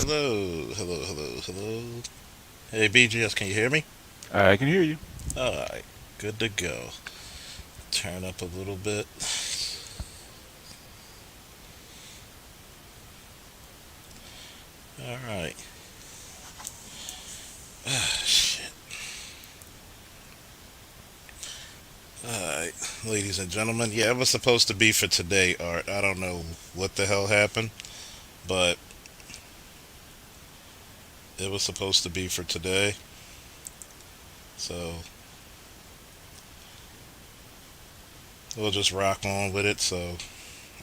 Hello, hello, hello, hello. Hey, BGS, can you hear me? I can hear you. Alright, good to go. Turn up a little bit. Alright. Ah, shit. Alright, ladies and gentlemen. Yeah, it was supposed to be for today, Art. I don't know what the hell happened, but it was supposed to be for today. So, we'll just rock on with it. So,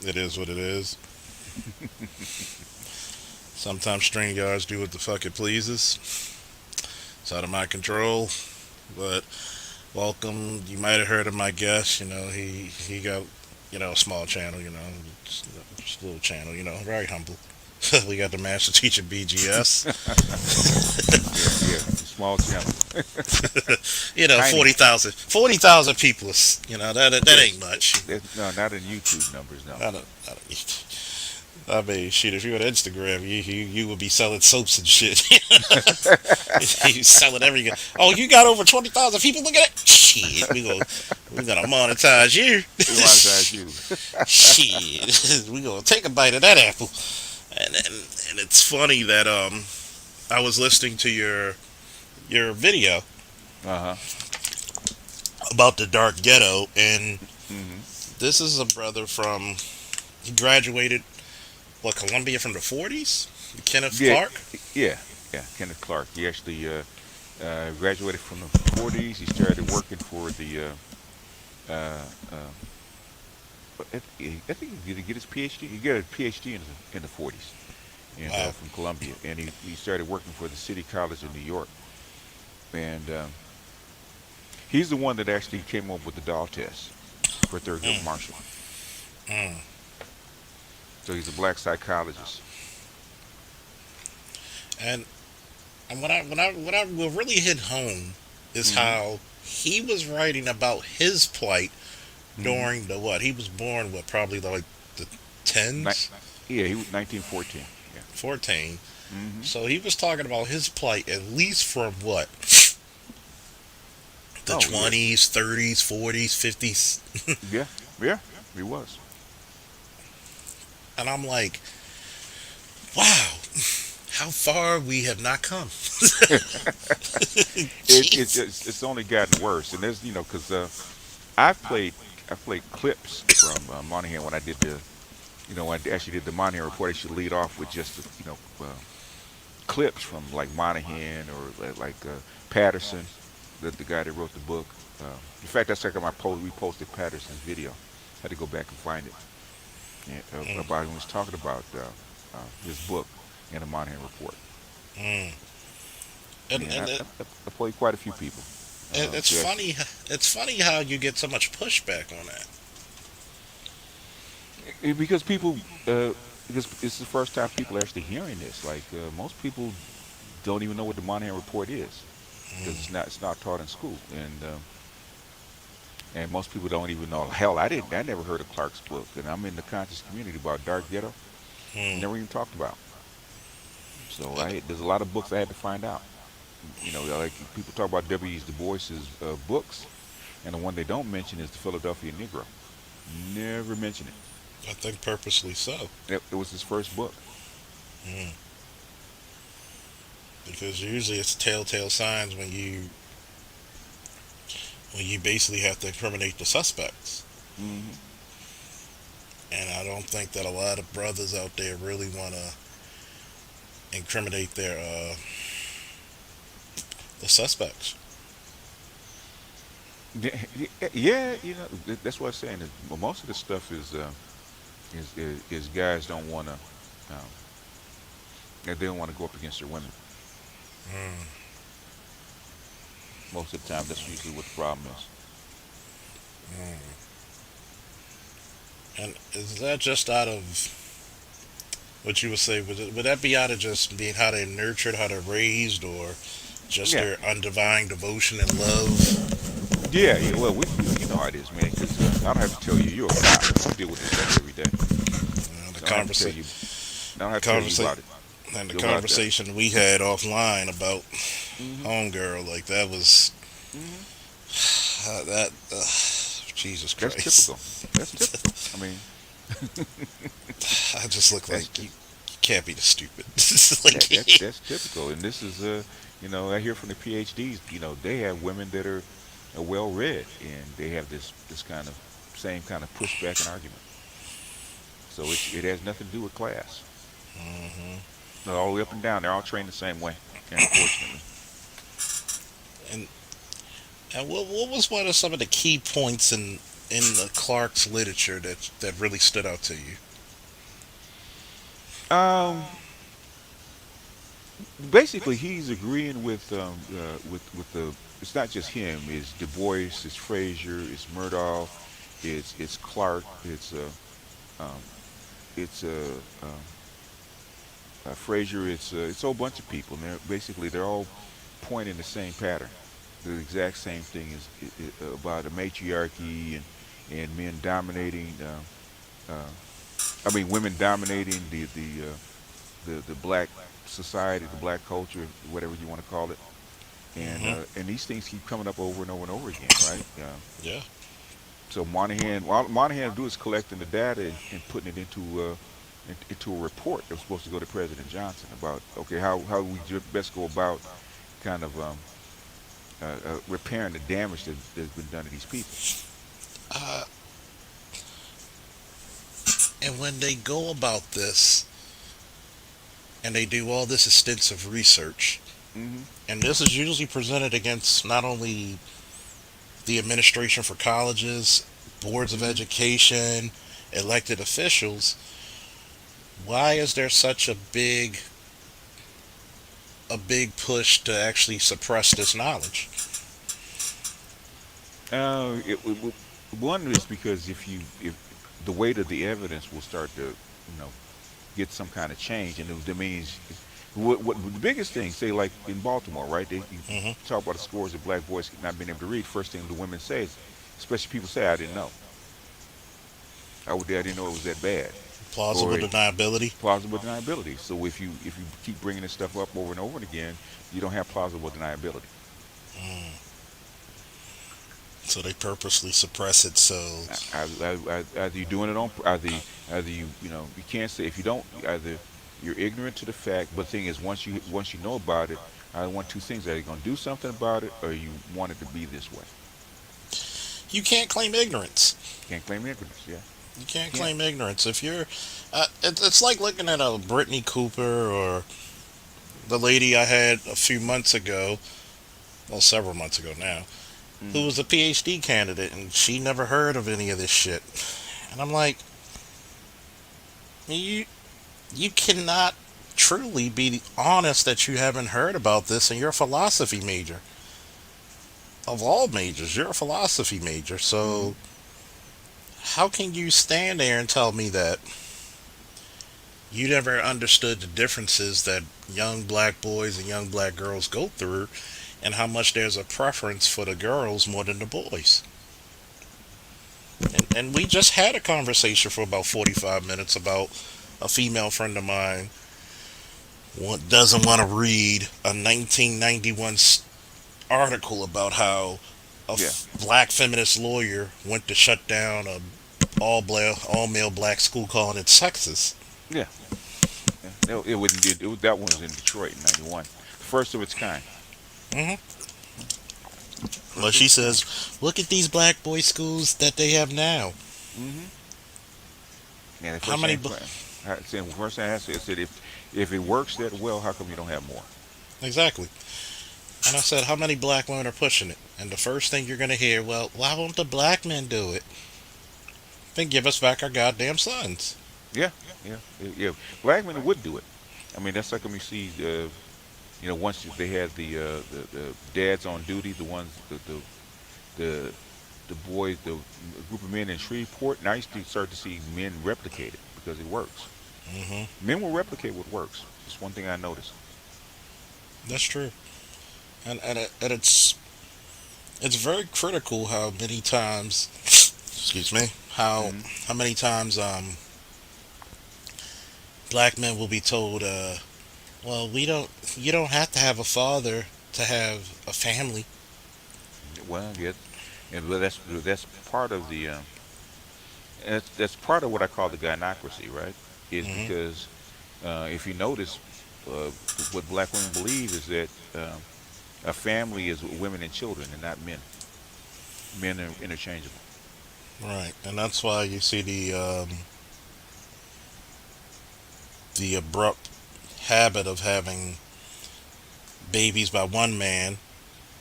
it is what it is. Sometimes string yards do what the fuck it pleases. It's out of my control, but welcome. You might have heard of my guest. He got a small channel. Just a little channel. Very humble. We got the master teacher BGS. Yeah. Small channel. Tiny. 40,000 people. That Yeah. ain't much. No, not in YouTube numbers, no. I don't. I mean, shit. If you're on Instagram, you would be selling soaps and shit. You selling everything. Oh, you got over 20,000 people. Look at that. Shit, we gonna monetize you. We monetize you. Shit, we gonna take a bite of that apple. And it's funny that I was listening to your video Uh-huh. about the dark ghetto, and hmm this is a brother from he graduated Columbia from the 40s. Kenneth Yeah, Clark. yeah. Kenneth Clark. He actually graduated from the 40s. He started working for the, uh, I think he did get his PhD. He got a PhD in the 40s and Wow. from Columbia. And he started working for the City College of New York. And he's the one that actually came up with the doll test for Thurgood Mm, Marshall. mm. So he's a black psychologist. And what I will really hit home is hmm how he was writing about his plight hmm during the what? He was born probably like the Ni- tens, yeah, he was 1914. Yeah. 14. hmm So he was talking about his plight at least from what? The Oh yeah, 20s, 30s, 40s, 50s. yeah, yeah. He was. And I'm like, wow, how far we have not come. Jeez. It's only gotten worse, and there's because I've played I played clips from Monahan when I did the when I actually did the Monahan report. I should lead off with just clips from like Monahan or Patterson, the guy that wrote the book. In fact, that's like my post. We posted Patterson's video. Had to go back and find it Mm, about when he was talking about his book and the Monahan report. mm. And, And and I played quite a few people. it's Just funny. It's funny how you get so much pushback on that. because people because it's the first time people are actually hearing this. Like most people don't even know what the Monahan report is because Mm, it's not taught in school, and most people don't even know. Hell, I never heard of Clark's book, and I'm in the conscious community about Dark Ghetto. mm. Never even talked about. So And, there's a lot of books I had to find out. Like people talk about W. E. Du Bois's books, and the one they don't mention is the Philadelphia Negro. Never mention it. I think purposely so. It was his first book. Mm. Because usually it's telltale signs when you basically have to incriminate the suspects. hmm And I don't think that a lot of brothers out there really want to incriminate the suspects. Yeah, that's what I'm saying. Most of the stuff is guys don't want to, they don't want to go up against their women. Mm, Most of the time, that's usually what the problem is. mm. And is that just out of what you would say? Would that be out of just being how they're nurtured, how they're raised, or just Yeah, their undying devotion and love? yeah. Well, you know how it is, man. Because I don't have to tell you, you're a cop. You deal with this stuff every day, The so I don't have to tell conversation, you. I don't have to tell you conversation, about it. And the about that. conversation we had offline about Hmm. homegirl, like that was Hmm. that. Jesus That's Christ! typical. That's typical. I mean, I just look that's like typical. you can't be this stupid. like, That's typical, and this is I hear from the PhDs, they have women that are well read, and they have this kind of same kind of pushback and argument. So it has nothing to do with class. hmm All the way up and down, they're all trained the same way. Unfortunately, and and what was one of some of the key points in the Clark's literature that really stood out to you? um, basically he's agreeing with the. It's not just him. It's Du Bois. It's Frazier. It's Murdoch. It's Clark. Um, it's Frazier. It's a whole bunch of people, and they're all pointing the same pattern. The exact same thing is about a matriarchy and men dominating. I mean, women dominating the black society, the black culture, whatever you want to call it. hmm And these things keep coming up over and over and over again, right? Yeah. So Monahan, all Monahan do is collecting the data and putting it into a report that was supposed to go to President Johnson about, okay, how we best go about kind of repairing the damage that's been done to these people. Uh, and when they go about this and they do all this extensive research, Hmm. and this is usually presented against not only the administration for colleges, boards of Hmm. education, elected officials, why is there such a big push to actually suppress this knowledge? One is because if the weight of the evidence will start to get some kind of change, and that means what the biggest thing, say like in Baltimore, right? You hmm talk about the scores of black boys not being able to read. First thing the women say, especially people say, I didn't know. I didn't know it was that bad, Plausible or deniability. plausible deniability. So if you keep bringing this stuff up over and over again, you don't have plausible deniability. Mm. So they purposely suppress it. So, Either you're doing it on either you can't say if you don't either you're ignorant to the fact. But the thing is, once you know about it, either one two things: either you're going to do something about it, or you want it to be this way. you can't claim ignorance. Can't claim ignorance. Yeah, You can't can't. claim ignorance if you're. It's like looking at a Brittany Cooper or the lady I had a few months ago, well, several months ago now, who Hmm. was a PhD candidate and she never heard of any of this shit. And I'm like, you you cannot truly be honest that you haven't heard about this, and you're a philosophy major. Of all majors, you're a philosophy major. Hmm. So how can you stand there and tell me that you never understood the differences that young black boys and young black girls go through, and how much there's a preference for the girls more than the boys? And we just had a conversation for about 45 minutes about a female friend of mine doesn't want to read a 1991 article about how Yeah, black feminist lawyer went to shut down a all male black school, calling it sexist. yeah, yeah. No, it wouldn't. That one was in Detroit in '91, first of its kind. hmm Yeah, But first of she its kind. says, look at these black boy schools that they have now. Hmm. Yeah, the How first many? thing, first thing I said, if it works that well, how come you don't have more? Exactly. And I said, how many black women are pushing it? And the first thing you're going to hear, well, why won't the black men do it? Then give us back our goddamn sons. Yeah, yeah. Black men would do it. I mean, that's like when you see, once they had the dads on duty, the ones, the the boys, the group of men in Shreveport. Now you start to see men replicate it because it works. hmm Men will replicate what works. It's one thing I noticed. That's true. And it's very critical how many times, excuse me, Hmm. how many times black men will be told Well, we don't. You don't have to have a father to have a family. Well, yeah, and but that's part of the that's part of what I call the gynocracy, right? Is Hmm. because if you notice, what black women believe is that a family is women and children and not men. Men are interchangeable. Right, and that's why you see the abrupt habit of having babies by one man,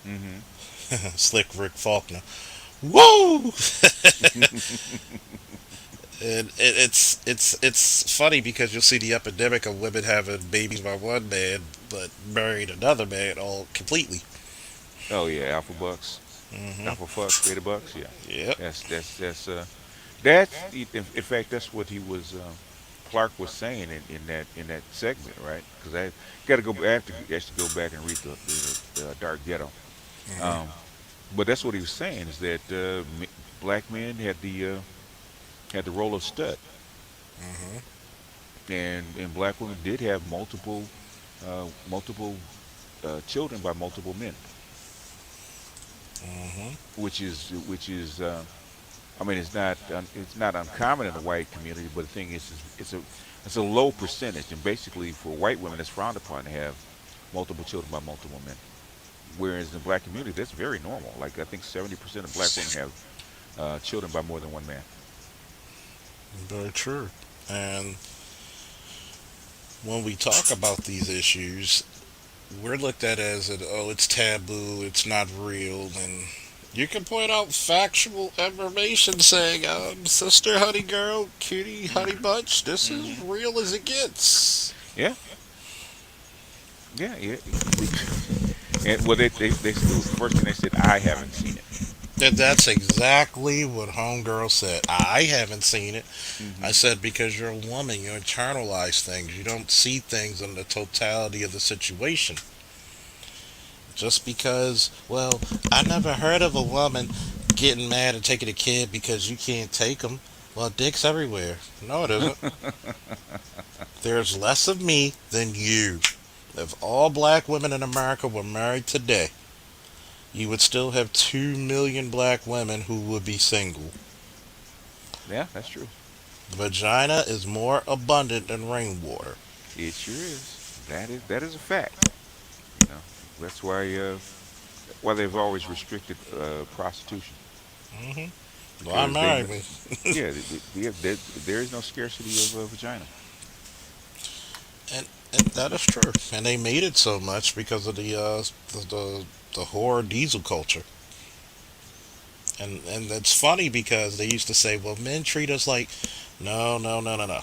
Hmm. Slick Rick Faulkner. Woo! And it's funny because you'll see the epidemic of women having babies by one man but married another man all completely. Oh yeah, alpha bucks, Hmm. alpha fucks, beta bucks. Yeah, Yep. that's in fact that's what he was. Clark was saying in that segment, right? Because I got to go. I have to actually go back and read the Dark Ghetto. Hmm. Um, but that's what he was saying is that black men had the role of stud, Hmm. and black women did have multiple children by multiple men, Hmm. which is I mean it's not uncommon in the white community, but the thing is it's a low percentage, and basically for white women it's frowned upon to have multiple children by multiple men. Whereas in the black community, that's very normal. Like I think 70% of black women have children by more than one man. Very true. And when we talk about these issues, we're looked at as oh, it's taboo, it's not real, and you can point out factual information saying, sister, honey, girl, cutie, honey Hmm. bunch, this is Hmm. real as it gets. Yeah, yeah. And well, first thing they said, I haven't seen it. And that's exactly what Homegirl said. I haven't seen it. I Hmm. said, because you're a woman, you internalize things. You don't see things in the totality of the situation. Just because, well, I never heard of a woman getting mad and taking a kid because you can't take them. Well, dick's everywhere. No, it isn't. There's less of me than you. If all black women in America were married today, you would still have 2 million black women who would be single. Yeah, that's true. The vagina is more abundant than rainwater. It sure is. That is a fact. You know, that's why they've always restricted prostitution Hmm. Well, I because married me. yeah, there is no scarcity of vagina. And that is true. And they made it so much because of the whore diesel culture. And it's funny because they used to say, well, men treat us like, no, no, no, no, no.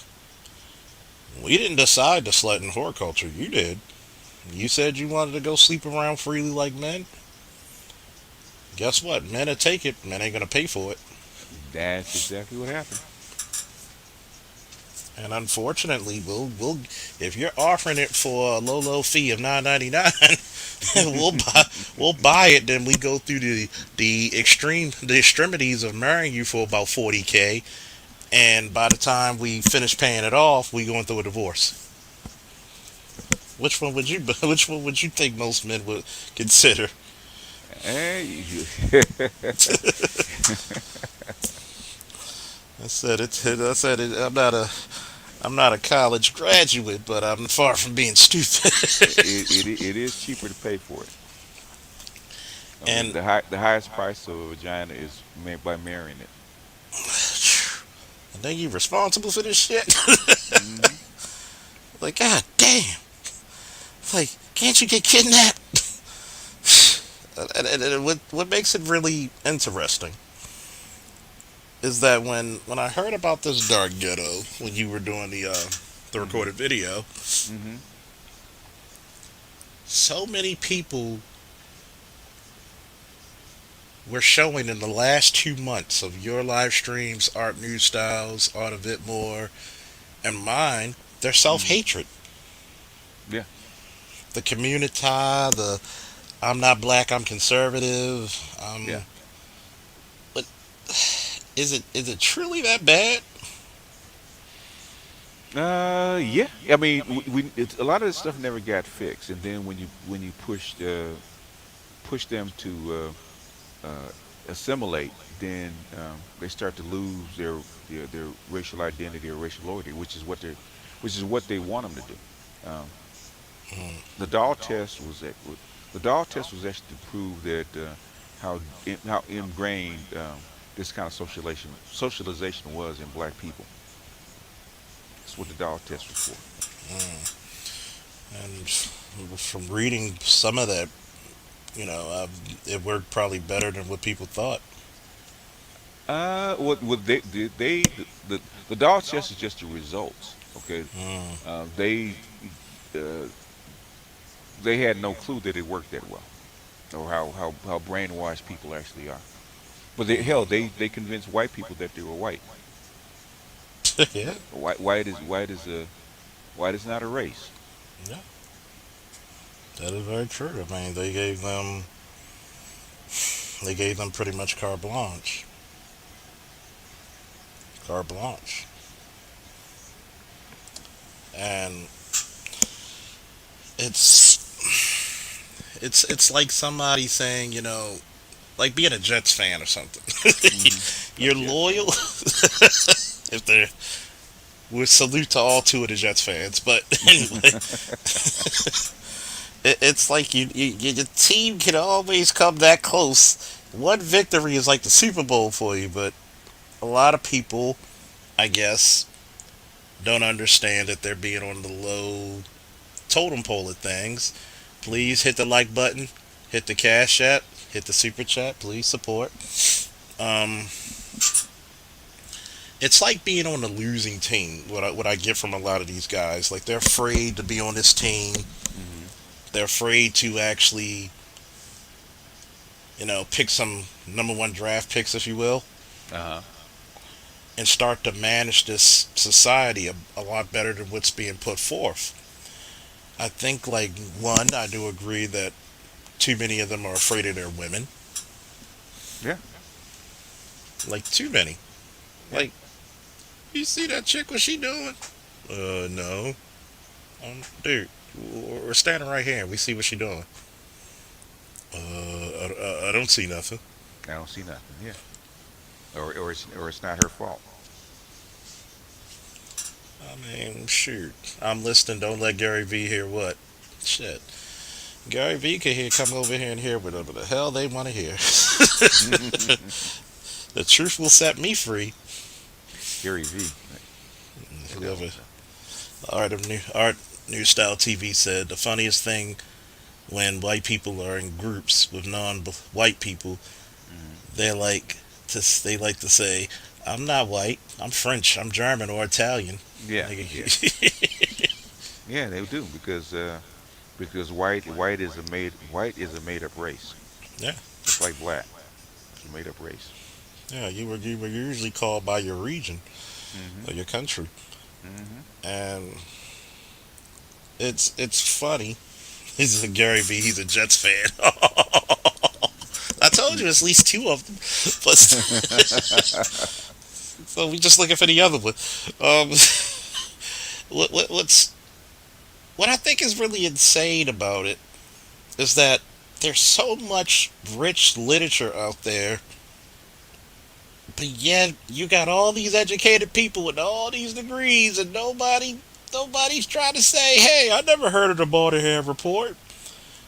We didn't decide to slut and whore culture. You did. You said you wanted to go sleep around freely like men. Guess what? Men will take it. Men ain't gonna pay for it. That's exactly what happened. And unfortunately, we'll if you're offering it for a low fee of $9.99, we'll buy it. Then we go through the extremities of marrying you for about 40K, and by the time we finish paying it off, we going through a divorce. Which one would you Which one would you think most men would consider? Hey, I said it, I'm not a college graduate, but I'm far from being stupid. it is cheaper to pay for it. I mean, And the highest price of a vagina is made by marrying it. and then you responsible for this shit. Hmm. Like, god damn. It's like, can't you get kidnapped? And what makes it really interesting is that when I heard about this dark ghetto when you were doing the Hmm. recorded video, Hmm. so many people were showing in the last 2 months of your live streams, Art New Styles, Art of It More, and mine, their self Hmm. hatred. Yeah. The community, the I'm not black, I'm conservative. Yeah. But is it truly that bad? Yeah. I mean, a lot of this stuff never got fixed, and then when you push them to assimilate, then they start to lose their racial identity or racial loyalty, which is what they want them to do. Um, the doll test the doll test was actually to prove that how ingrained this kind of socialization was in black people. That's what the doll test was for. And from reading some of that, it worked probably better than what people thought. What the doll test is just the results. Okay, Mm. uh, they uh, they had no clue that it worked that well, or how brainwashed people actually are. But they convinced white people that they were white. Yeah, White is not a race. yeah, that is very true. I mean, they gave them pretty much carte blanche, and it's like somebody saying, like being a Jets fan or something. Hmm. You're Yes. loyal. If they're with salute to all two of the Jets fans, but anyway, it's like your team can always come that close. One victory is like the Super Bowl for you, but a lot of people, I guess, don't understand that they're being on the low totem pole of things. Please hit the like button, hit the cash app, hit the super chat. Please support. Um, it's like being on a losing team. What I get from a lot of these guys, like they're afraid to be on this team. Hmm. They're afraid to actually, pick some number one draft picks, if you will, Uh-huh. and start to manage this society a lot better than what's being put forth. I think, like, one, I do agree that too many of them are afraid of their women. Yeah. Like, too many. Yeah. Like, you see that chick? What she doing? No. Dude, we're standing right here. We see what she doing. I don't see nothing. I don't see nothing. Yeah. Or it's not her fault. I mean, shoot. I'm listening. Don't let Gary V hear what? Shit. Gary V can come over here and hear whatever the hell they want to hear. The truth will set me free. Gary V. That devil. Whoever Art New Style TV said the funniest thing when white people are in groups with non-white people, Hmm. they like to say, "I'm not white. I'm French. I'm German or Italian." Yeah. Yeah. Nigga. Yeah. They do because white is a made up race, Yeah, just like black. It's a made up race. yeah. You were usually called by your region Hmm. or your country, Hmm. and it's funny. He's a Gary V. He's a Jets fan. I told you, it's at least two of them. But so we just looking for the other one. Um, what's what I think is really insane about it is that there's so much rich literature out there, but yet you got all these educated people with all these degrees, and nobody's trying to say, "Hey, I never heard of the Moynihan Report."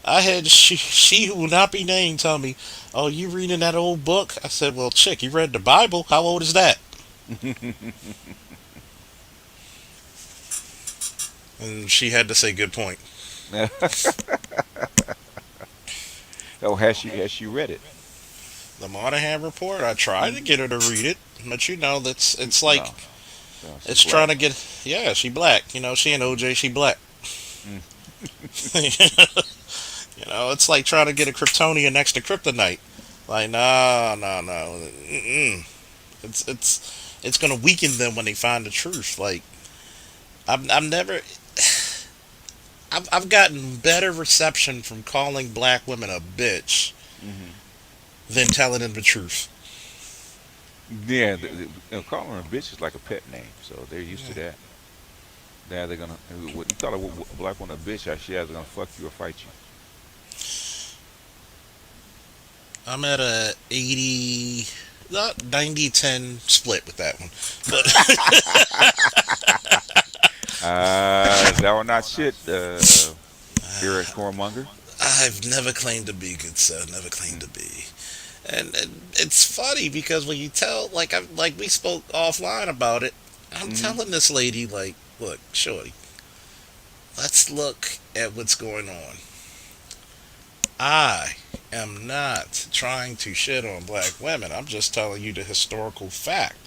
I had she who will not be named tell me, "Oh, you reading that old book?" I said, "Well, chick, you read the Bible. How old is that?" And she had to say, "Good point." Oh, has she read it? The Moynihan Report. I tried to Hmm. get her to read it, but that's it's like No, no, she's it's trying black. to get. Yeah, she black. She and OJ. She black. Mm. It's like trying to get a Kryptonian next to Kryptonite. Like, no, no, no. Mm-mm. It's gonna weaken them when they find the truth. Like, I've never. I've gotten better reception from calling black women a bitch Hmm. than telling them the truth. Yeah, calling her a bitch is like a pet name, so they're used to that. They're either gonna. What you call a black woman a bitch? She either gonna fuck you or fight you. I'm at a 80, not 90-10 split with that one. But Thou art not shit. Eric Whoremonger. I've never claimed to be good, sir. Never claimed Mm, to be. And it's funny because when you tell, like we spoke offline about it, I'm mm-hmm. telling this lady, like, look, shorty, let's look at what's going on. I am not trying to shit on black women. I'm just telling you the historical fact.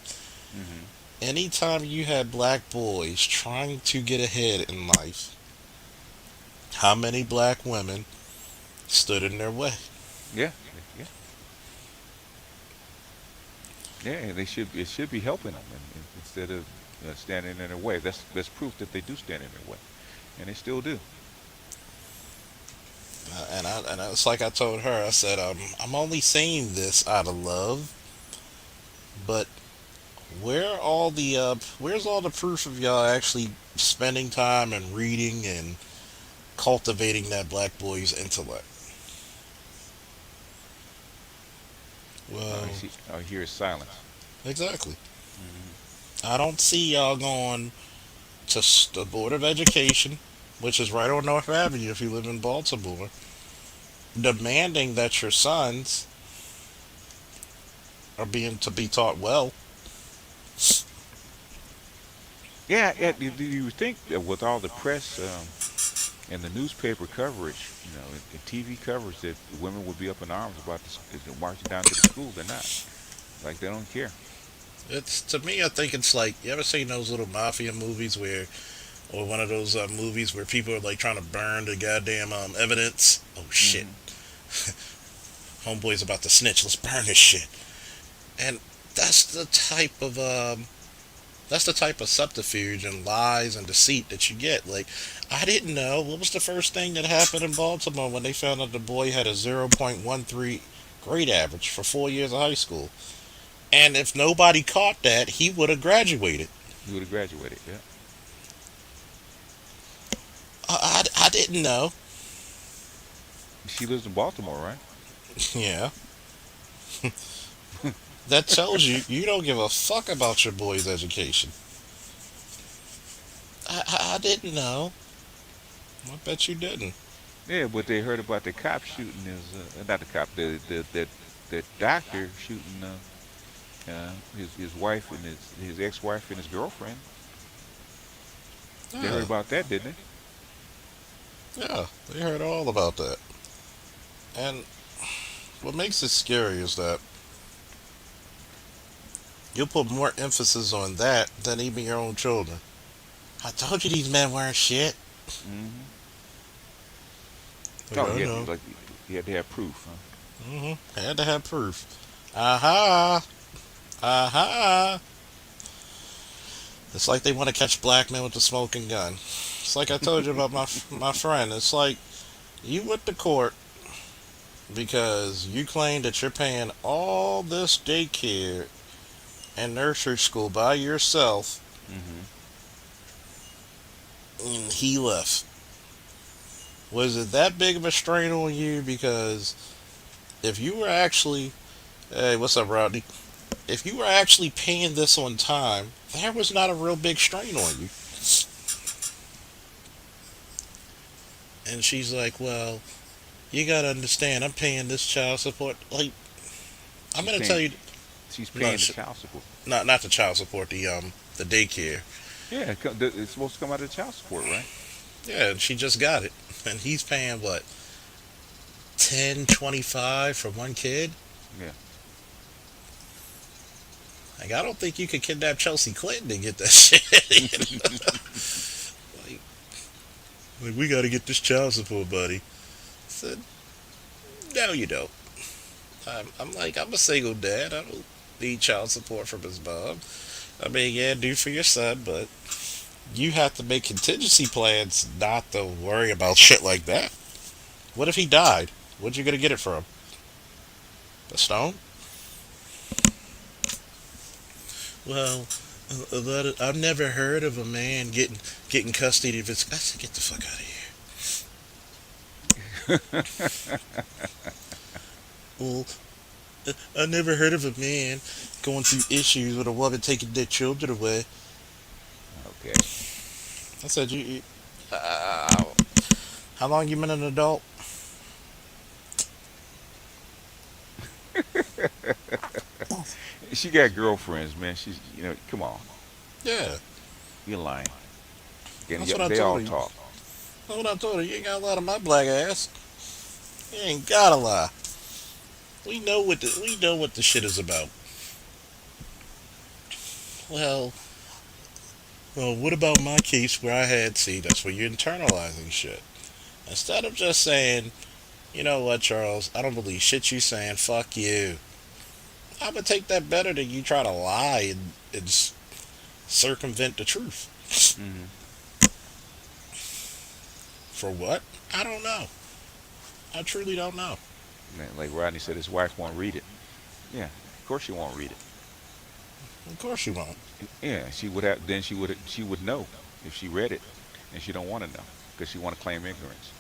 Mm-hmm. Anytime you had black boys trying to get ahead in life, how many black women stood in their way? Yeah, yeah, yeah. And they should. It should be helping them, and instead of standing in their way. That's proof that they do stand in their way, and they still do. And it's like I told her. I said, I'm only saying this out of love, but where's all the proof of y'all actually spending time and reading and cultivating that black boy's intellect? Well, I hear is silence. exactly. Hmm. I don't see y'all going to the Board of Education, which is right on North Avenue if you live in Baltimore, demanding that your sons are being to be taught well. Yeah, yeah. You would think that with all the press and the newspaper coverage, and TV coverage, that the women would be up in arms about this, marching down to the school. They're not. Like they don't care. It's to me, I think it's like you ever seen those little mafia movies where, or one of those movies where people are like trying to burn the goddamn evidence. Oh shit, Hmm. homeboy's about to snitch. Let's burn this shit. And that's the type of that's the type of subterfuge and lies and deceit that you get. Like, I didn't know what was the first thing that happened in Baltimore when they found out the boy had a 0.13 grade average for 4 years of high school. And if nobody caught that, he would have graduated. You would have graduated. Yeah. I didn't know. She lives in Baltimore, right? Yeah. That tells you you don't give a fuck about your boy's education. I didn't know. I bet you didn't. Yeah, but they heard about the cop shooting not the cop, the doctor shooting his wife and his ex-wife and his girlfriend. They heard Yeah, about that, didn't yeah, they heard all about that. And what makes it scary is that you'll put more emphasis on that than even your own children. I told you these men weren't shit. they? Mm-hmm. Like, Oh, I know. he had to have proof, huh? Had to have proof. Aha! Aha! It's like they want to catch black men with the smoking gun. It's like I told you about my friend. It's like you went to court because you claim that you're paying all this daycare and nursery school by yourself, Mm-hmm. and he left. Was it that big of a strain on you? Because if you were actually, hey, what's up, Rodney? If you were actually paying this on time, there was not a real big strain on you. And she's like, well, you gotta understand, I'm paying this child support. Like, I'm She's gonna tell paying. you, She's no, paying the child support. not the child support, the daycare. Yeah, it's supposed to come out of the child support, right? Yeah, and she just got it, and he's paying what 10.25 for one kid. Yeah. Like, I don't think you could kidnap Chelsea Clinton to get that shit. like, like, we got to get this child support, buddy. I said, no, you don't. I'm like, I'm a single dad. I don't need child support from his mom. I mean, yeah, do for your son, but you have to make contingency plans not to worry about shit like that. What if he died? What you gonna get it from? A stone? Well, I've never heard of a man getting custody of his. I said, get the fuck out of here. Well, I never heard of a man going through issues with a woman taking their children away. Okay. I said, uh, how long you been an adult? She got girlfriends, man. She's, come on, Yeah, you're lying. And that's what I they told all her. talk. That's what I told her. You ain't got a lot of my black ass. You ain't gotta lie. We know what the shit is about. Well, well, what about my case where I had, see, that's where you're internalizing shit. Instead of just saying, you know what, Charles, I don't believe shit you saying, fuck you. I would take that better than you try to lie and circumvent the truth. Hmm. For what? I don't know. I truly don't know. Like Rodney said, his wife won't read it. Yeah, of course she won't read it. Of course you won't. Yeah, she would have. Then she would know if she read it, and she don't want to know because she want to claim ignorance.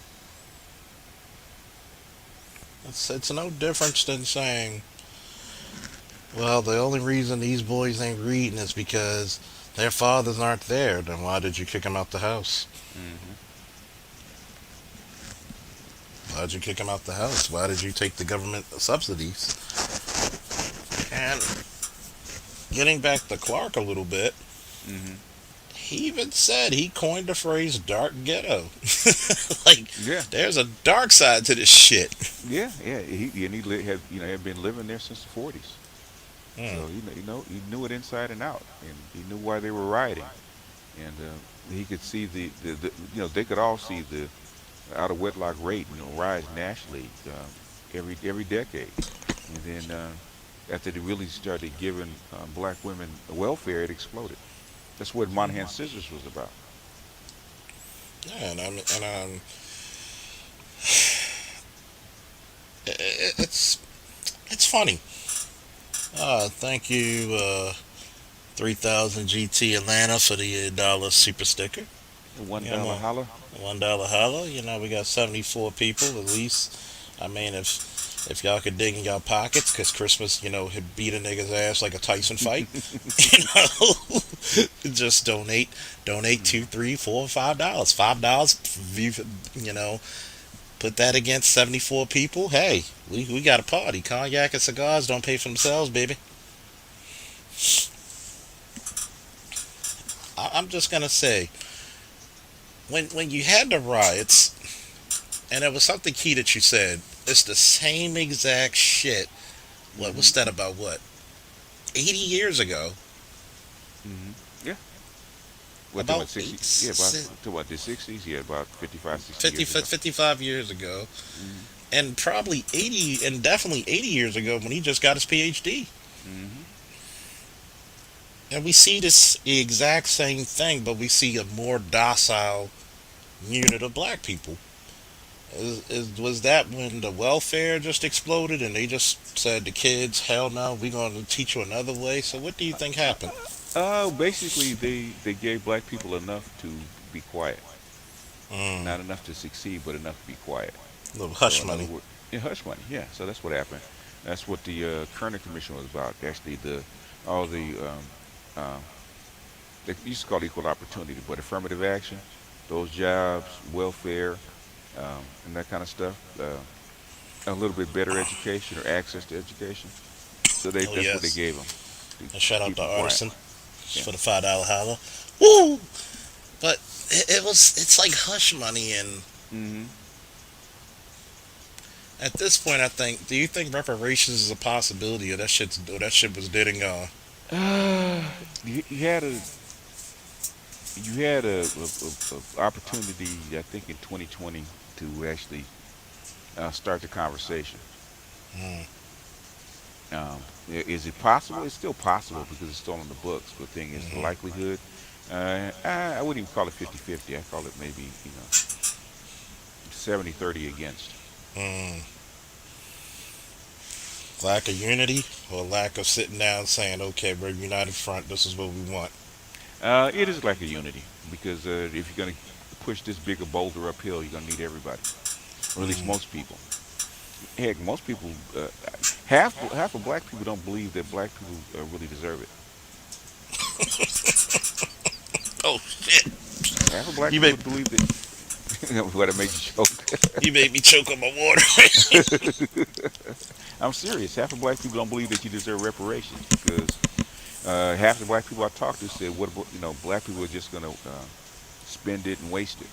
It's no difference than saying, well, the only reason these boys ain't reading is because their fathers aren't there. Then why did you kick them out the house? Hmm. Why did you kick them out the house? Why did you take the government subsidies? And getting back to Clark a little bit, Hmm. he even said he coined the phrase dark ghetto. Like, Yeah, there's a dark side to this shit. yeah, yeah. Had been living there since the 40s, Mm. so he knew it inside and out, and he knew why they were rioting, and he could see they could all see the out of wedlock rate rise nationally every decade, and then after they really started giving black women welfare, it exploded. That's what Monahan Scissors was about. Yeah, it's funny. Thank you, 3000 GT Atlanta for the dollar super sticker. One Yeah, I'm dollar on holla. $1 holla. You know, we got 74 people at least. I mean, if y'all could dig in y'all pockets, because Christmas, had beat a nigga's ass like a Tyson fight, you know, just donate Mhm. 2, 3, 4, $5. $5, you know, put that against 74 people. Hey, we got a party. Cognac and cigars don't pay for themselves, baby. I'm just gonna say, when you had the riots, and there was something key that you said, it's the same exact shit. What was Mhm. that about? What, 80 years ago? Mhm. Yeah. What talking About about 60? Yeah, talking about the 60s. Yeah, about 55, 60 50, years ago. 55 years ago, Mhm. and probably 80, and definitely 80 years ago when he just got his PhD. Mhm. And we see this exact same thing, but we see a more docile unit of black people. Was that when the welfare just exploded and they just said to kids, hell no, we're going to teach you another way? So what do you think happened? Basically, they gave black people enough to be quiet, Mm, not enough to succeed, but enough to be quiet. a little So hush in other money. words, yeah, hush money. Yeah. So that's what happened. That's what the Kerner Commission was about. Actually, all the uh, they used to call it equal opportunity, but affirmative action, those jobs, welfare, and that kind of stuff. A little bit better education or access to education. So Oh that's what they yes. gave them to And shout out keep to them quiet. Artisan Yeah. for the $5 holla. Woo! But it's like hush money, and Hmm. at this point, I think. Do you think reparations is a possibility, or that shit was dead and gone? You, you had a a opportunity, I think, in 2020 to actually start the conversation. Mm, Is it possible? It's still possible because it's still on the books. But the thing is, the hmm. likelihood, I wouldn't even call it 50-50. I call it maybe 70-30 against. Mm. Lack of unity or lack of sitting down saying, okay, we're united front, this is what we want. It is like a unity because if you're going to push this bigger boulder uphill, you're going to need everybody, or at least Mm. most people. Heck, most people, half of black people don't believe that black people really deserve it. Oh shit! Half of black You made people believe that. What, it made you choke? you made me choke on my water. I'm serious. Half of black people don't believe that you deserve reparations because half the black people I talked to said, "What about, black people are just gonna spend it and waste it."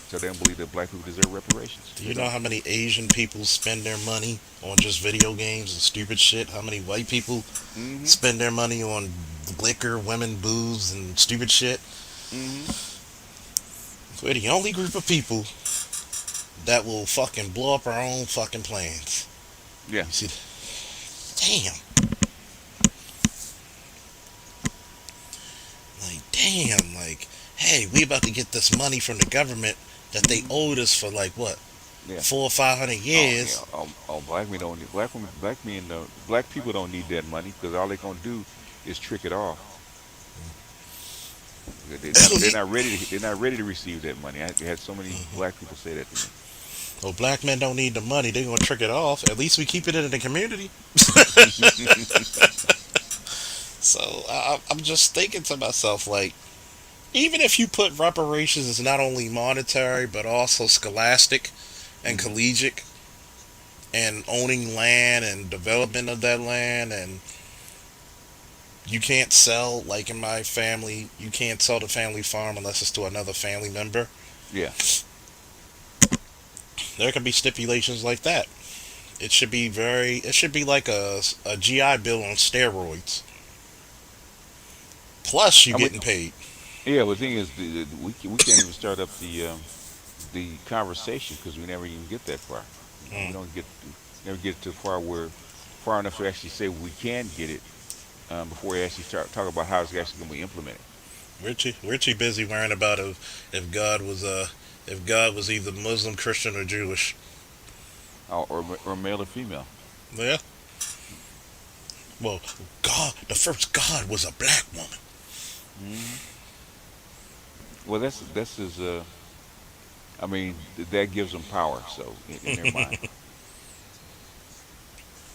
So they don't believe that black people deserve reparations. Do They you know don't. how many Asian people spend their money on just video games and stupid shit? How many white people Hmm. spend their money on liquor, women, booze, and stupid shit? Hmm. We're the only group of people that will fucking blow up our own fucking plans. Yeah. You see, damn, like, hey, we about to get this money from the government that they Hmm. owed us for like what, Yeah. 400 or 500 Oh yeah. years. Black men don't need black women, black men, black people don't need that money because all they're gonna do is trick it off. They're not ready to receive that money. I had so many black people say that to me. Well, black men don't need the money. They're gonna trick it off. At least we keep it in the community. So I'm just thinking to myself, like, even if you put reparations as not only monetary but also scholastic and Hmm. collegiate and owning land and development of that land, and you can't sell, like in my family, you can't sell the family farm unless it's to another family member. Yeah. There can be stipulations like that. It should be like a GI Bill on steroids. Plus, you I mean, getting paid. yeah. But the thing is, we can't even start up the conversation because we never even get that far. We Mm. don't get never get to far enough to actually say we can get it before we actually start talking about how it's actually going to be implemented. We're too busy worrying about if God was if God was either Muslim, Christian, or Jewish. Or male or female. Yeah. Well, God, the first God was a black woman. Hmm. Well, that's is I mean that gives them power. So in their mind,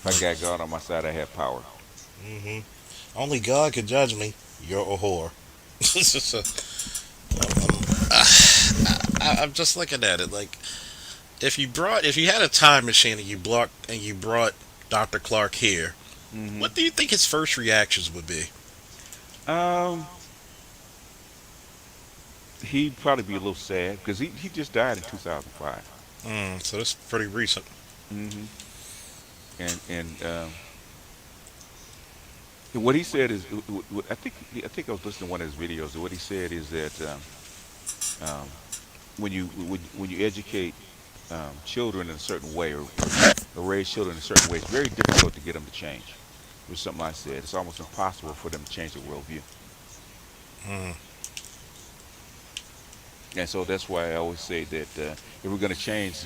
if I got God on my side, I have power. Hmm. Only God can judge me. You're a whore. So, I'm just looking at it like if you had a time machine and you brought Dr. Clark here, Hmm. what do you think his first reactions would be? Um, he'd probably be a little sad because he just died in 2005. So that's pretty recent. Hmm. And what he said is, I think I was listening to one of his videos. And what he said is that when you educate children in a certain way or raise children in a certain way, it's very difficult to get them to change. It was something I said. It's almost impossible for them to change their worldview. Mm. And so that's why I always say that if we're going to change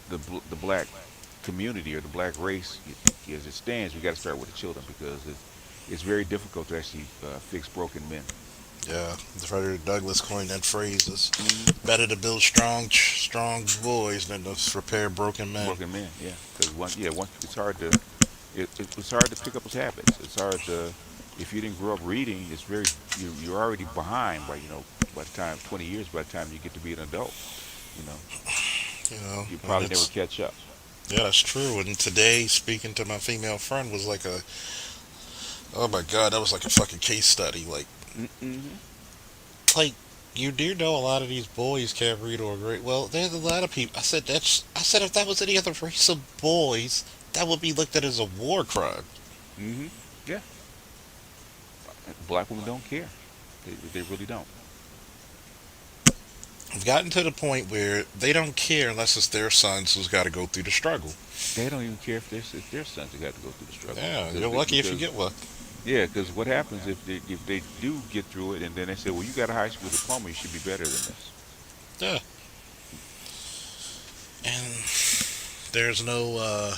the black community or the black race as it stands, we got to start with the children because it's very difficult to actually fix broken men. Yeah, Frederick Douglass coined that phrase. It's Hmm. better to build strong boys than to repair broken men. Broken men, yeah, because once it's hard to pick up his habits. It's hard to if you didn't grow up reading, you're already behind by the time 20 years by the time you get to be an adult. You know, You know, you and probably never it's catch up. yeah, that's true. And today, speaking to my female friend was like a oh my god, that was like a fucking case study. Mm-hmm. Like you do know a lot of these boys can't read or write. Well, there's a lot of people. I said if that was any other race of boys, that would be looked at as a war crime. Mm-hmm. Yeah, black women don't care. They really don't. I've gotten to the point where they don't care unless it's their sons who's got to go through the struggle. They don't even care if their sons have got to go through the struggle Yeah, because you're lucky if you get one. yeah, because what happens if they do get through it and then they say, well, you got a high school diploma, you should be better than this. Yeah, and there's no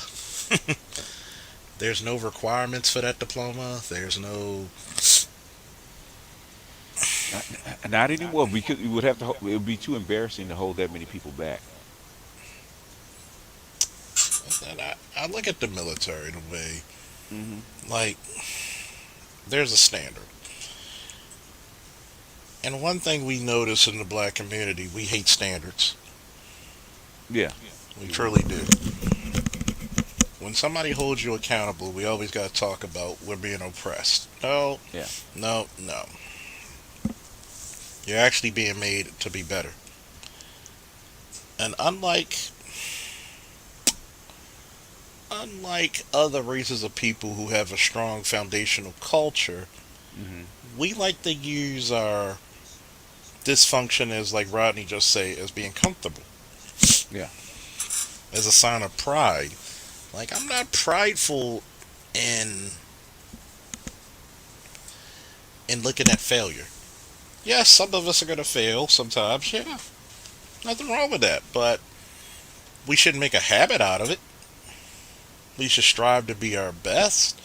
There's no requirements for that diploma. There's no. Not, not anymore because you would have to. It would be too embarrassing to hold that many people back. And I look at the military in a way Hmm. like there's a standard. And one thing we notice in the black community, we hate standards. Yeah, We we truly do. When somebody holds you accountable, we always got to talk about we're being oppressed. No, yeah. no, no. You're actually being made to be better. And unlike other races of people who have a strong foundational culture, Hmm. we like to use our dysfunction as, like Rodney just say, as being comfortable, Yeah. as a sign of pride. Like I'm not prideful in looking at failure. Yes, some of us are gonna fail sometimes. Yeah, nothing wrong with that. But we shouldn't make a habit out of it. We should strive to be our best.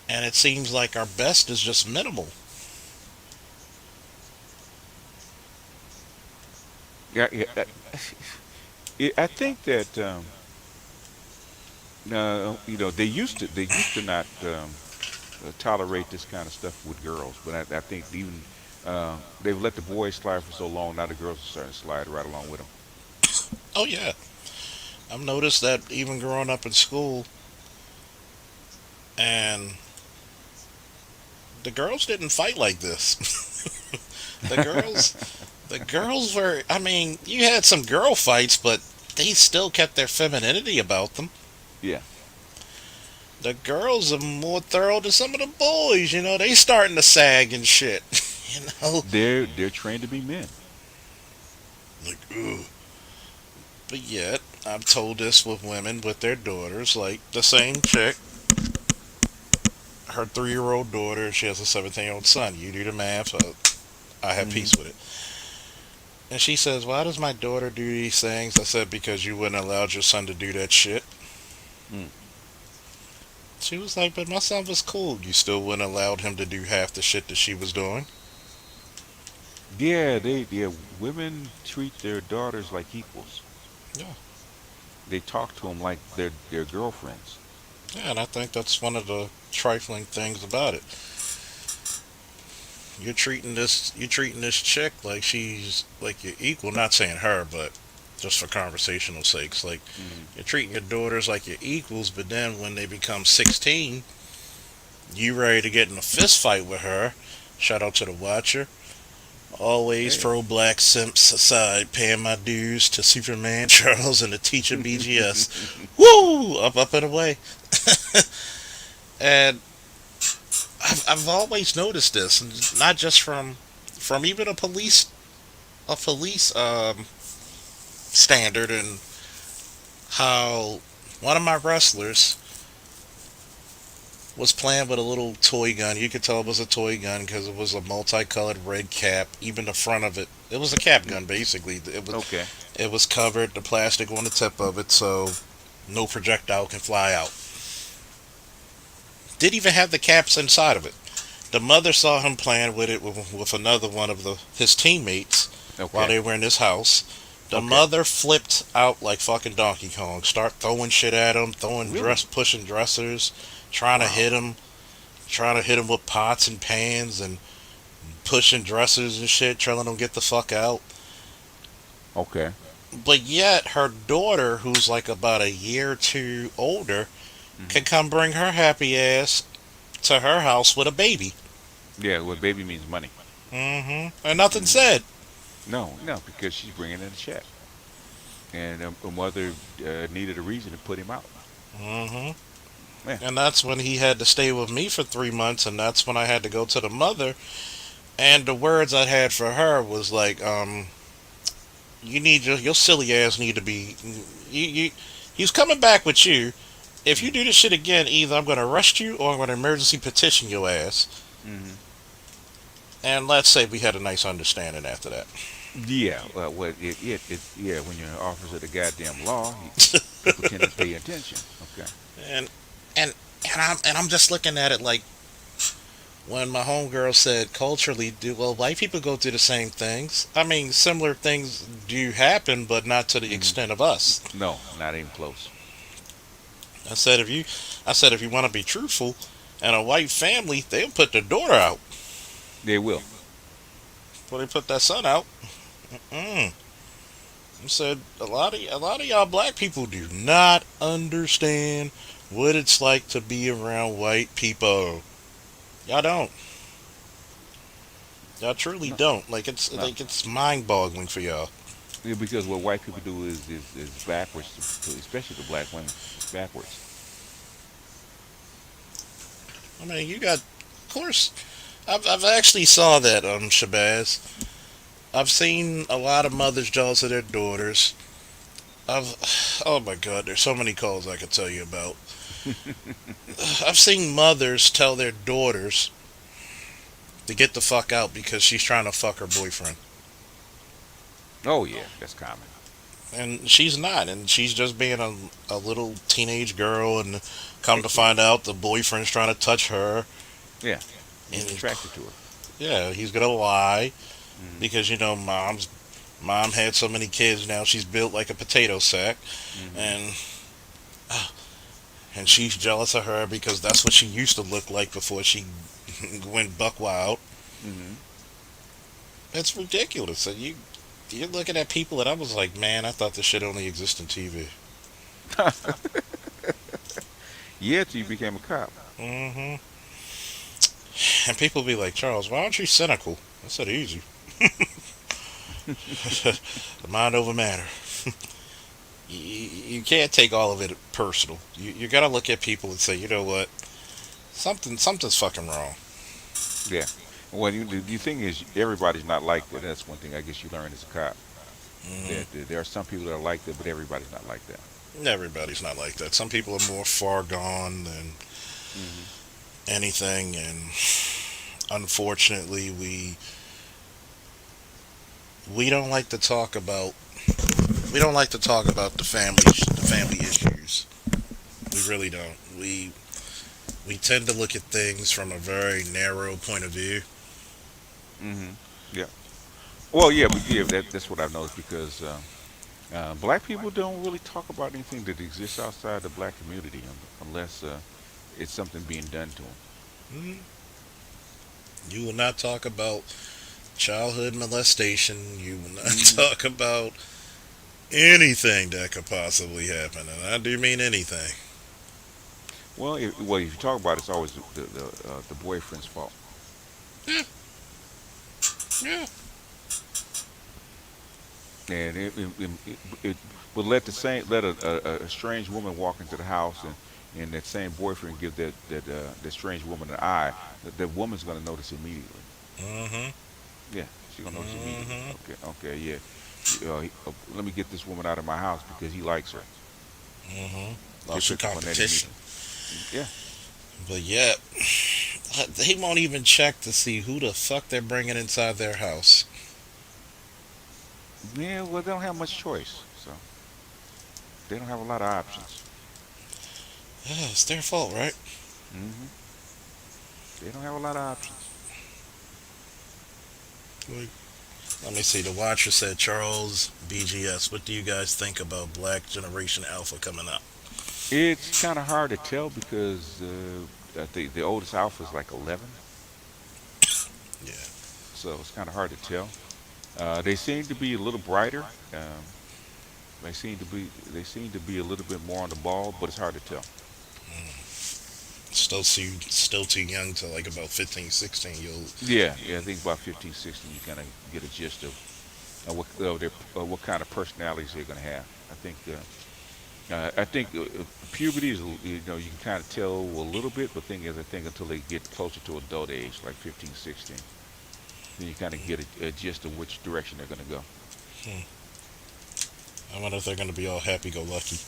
And it seems like our best is just minimal. Yeah, yeah. I think that they used to not tolerate this kind of stuff with girls, but I think even they've let the boys slide for so long. Now the girls are starting to slide right along with them. Oh yeah, I've noticed that even growing up in school, and the girls didn't fight like this. the girls, the girls were. I mean, you had some girl fights, but they still kept their femininity about them. Yeah, The girls are more thorough than some of the boys. You know, they starting to sag and shit. You know, they're trained to be men. like ugh. But yet, I've told this with women with their daughters. Like the same chick, her 3 year old daughter, she has a 17-year-old son. You do the math. I have Hmm. peace with it. And she says, "Why does my daughter do these things?" I said, "Because you wouldn't allow your son to do that shit." Mm. She was like, "But my son was cool." You still wouldn't allow him to do half the shit that she was doing. Yeah, women treat their daughters like equals. Yeah. They talk to them like their girlfriends. Yeah, and I think that's one of the trifling things about it. You're treating this chick like she's like your equal. Not saying her, but just for conversational sakes, like Hmm. you're treating your daughters like your equals. But then when they become 16, you ready to get in a fist fight with her. Shout out to the watcher. Always Hey, pro black simps aside, paying my dues to Superman Charles and the teacher BGS. Woo! Up and away. And I've always noticed this, and not just from even a police standard, and how one of my wrestlers was playing with a little toy gun. You could tell it was a toy gun because it was a multicolored red cap. Even the front of it, it was a cap gun basically. okay. It was covered, the plastic on the tip of it, so no projectile can fly out. Didn't even have the caps inside of it. The mother saw him playing with it with another one of his teammates while Okay. they were in his house. The Okay. mother flipped out like fucking Donkey Kong. Start throwing shit at him, Really? pushing dressers, trying to Wow. hit him, trying to hit him with pots and pans and pushing dressers and shit, telling him get the fuck out. Okay. But yet her daughter, who's like about a year or two older, Hmm. can come bring her happy ass to her house with a baby. Yeah. Well, baby means money. And nothing Hmm. said. No, no, because she's bringing in a check, and a mother needed a reason to put him out. hmm Yeah. And that's when he had to stay with me for 3 months, and that's when I had to go to the mother. And the words I had for her was like, "You need your silly ass need to be you. He's coming back with you. If you do this shit again, either I'm going to arrest you or I'm going to emergency petition your ass." Hmm. And let's say we had a nice understanding after that. Yeah. Well, yeah. When you're an officer of the goddamn law, People tend to pay attention. Okay. And and I'm just looking at it like when my homegirl said culturally, do well white people go through the same things? I mean, similar things do happen, but not to the Hmm. extent of us. No, not even close. I said if you I said if you want to be truthful, and a white family, they'll put their daughter out They will. before they put that son out. Mm. I said a lot of y'all black people do not understand what it's like to be around white people. Y'all don't. Y'all truly No, don't. no. Like it's mind boggling for y'all. Yeah, because what white people do is backwards, especially the black women. It's backwards. I mean, you got, of course. I've actually saw that Shabazz. I've seen a lot of mothers jealous of their daughters. I've oh my god, there's so many calls I could tell you about. I've seen mothers tell their daughters to get the fuck out because she's trying to fuck her boyfriend. Oh yeah, that's common. And she's not, and she's just being a little teenage girl, and come to Yeah, find out the boyfriend's trying to touch her, yeah. He's and attracted to her. yeah, he's gonna lie Hmm. because mom had so many kids now she's built like a potato sack, Hmm. and and she's jealous of her because that's what she used to look like before she went buck wild. Hmm. It's ridiculous. And you're looking at people, and I was like, man, I thought this shit only exists in TV. Yeah, till you became a cop. Hmm. And people be like, Charles, why aren't you cynical? I said, easy. The mind over matter. You can't take all of it personal. You got to look at people and say, you know what, something's fucking wrong. Yeah. Well, the thing is, everybody's not like that. That's one thing I guess you learn as a cop. Hmm. That there are some people that are like that, but everybody's not like that. Everybody's not like that. Some people are more far gone than Hmm. anything, and unfortunately, we don't like to talk about we don't like to talk about the family issues. We really don't. We tend to look at things from a very narrow point of view. Hmm. Yeah. Well, yeah, but yeah, that's what I've noticed because black people don't really talk about anything that exists outside the black community unless it's something being done to them. Mhm. You will not talk about childhood molestation. You will not Hmm. talk about anything that could possibly happen, and I do mean anything. Well, if you talk about it, it's always the boyfriend's fault. Yeah, yeah. And it would let a strange woman walk into the house and that same boyfriend give that strange woman an eye. That woman's gonna notice immediately. Mhm. Yeah, she's gonna notice immediately. Mhm. Okay, okay, yeah. Let me get this woman out of my house because he likes her. Mhm. They Lots of pick up on that competition, immediately. Yeah. but yet they won't even check to see who the fuck they're bringing inside their house. Yeah. Well, they don't have much choice, so they don't have a lot of options. Yeah, it's their fault, right? Hmm. They don't have a lot of options. Like, let me see. The Watcher said, Charles BGS. What do you guys think about Black Generation Alpha coming up? It's kind of hard to tell because I think the oldest alpha is like 11, Yeah. so it's kind of hard to tell. They seem to be a little brighter. They seem to be a little bit more on the ball, but it's hard to tell. Still too young to like about 15, 16. You'll. Yeah, yeah. I think about 15, 16, you kind of get a gist of what kind of personalities they're going to have. I think puberty is you can kind of tell a little bit, but thing is I think until they get closer to adult age, like 15, 16, then you kind of get a gist of which direction they're going to go. Hmm, I wonder if they're going to be all happy go lucky.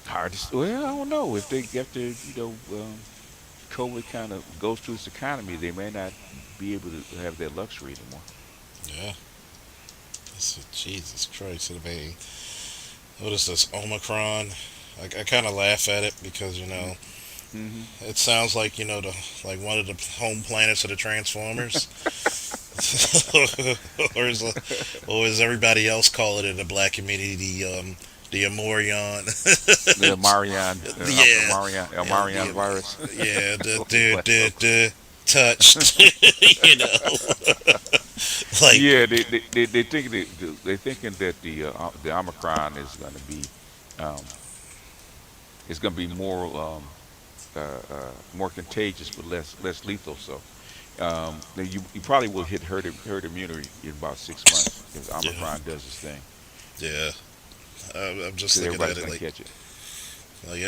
Hard to well, I don't know if they after COVID kind of goes through this economy, they may not be able to have that luxury anymore. Yeah. Jesus Christ. I mean, what is this, Omicron? I kind of laugh at it because Mm-hmm. it sounds like the like one of the home planets of the Transformers, or as everybody else call it in the black community, the Amorion. The Marion, Yeah, yeah, Marion virus. yeah, But, the touched, like, yeah, they're thinking that the Omicron um, is going to be more contagious but less lethal. So then you probably will hit herd immunity in about 6 months if yeah, Omicron does its thing, yeah. I'm just because looking at everybody's it going to like catch it.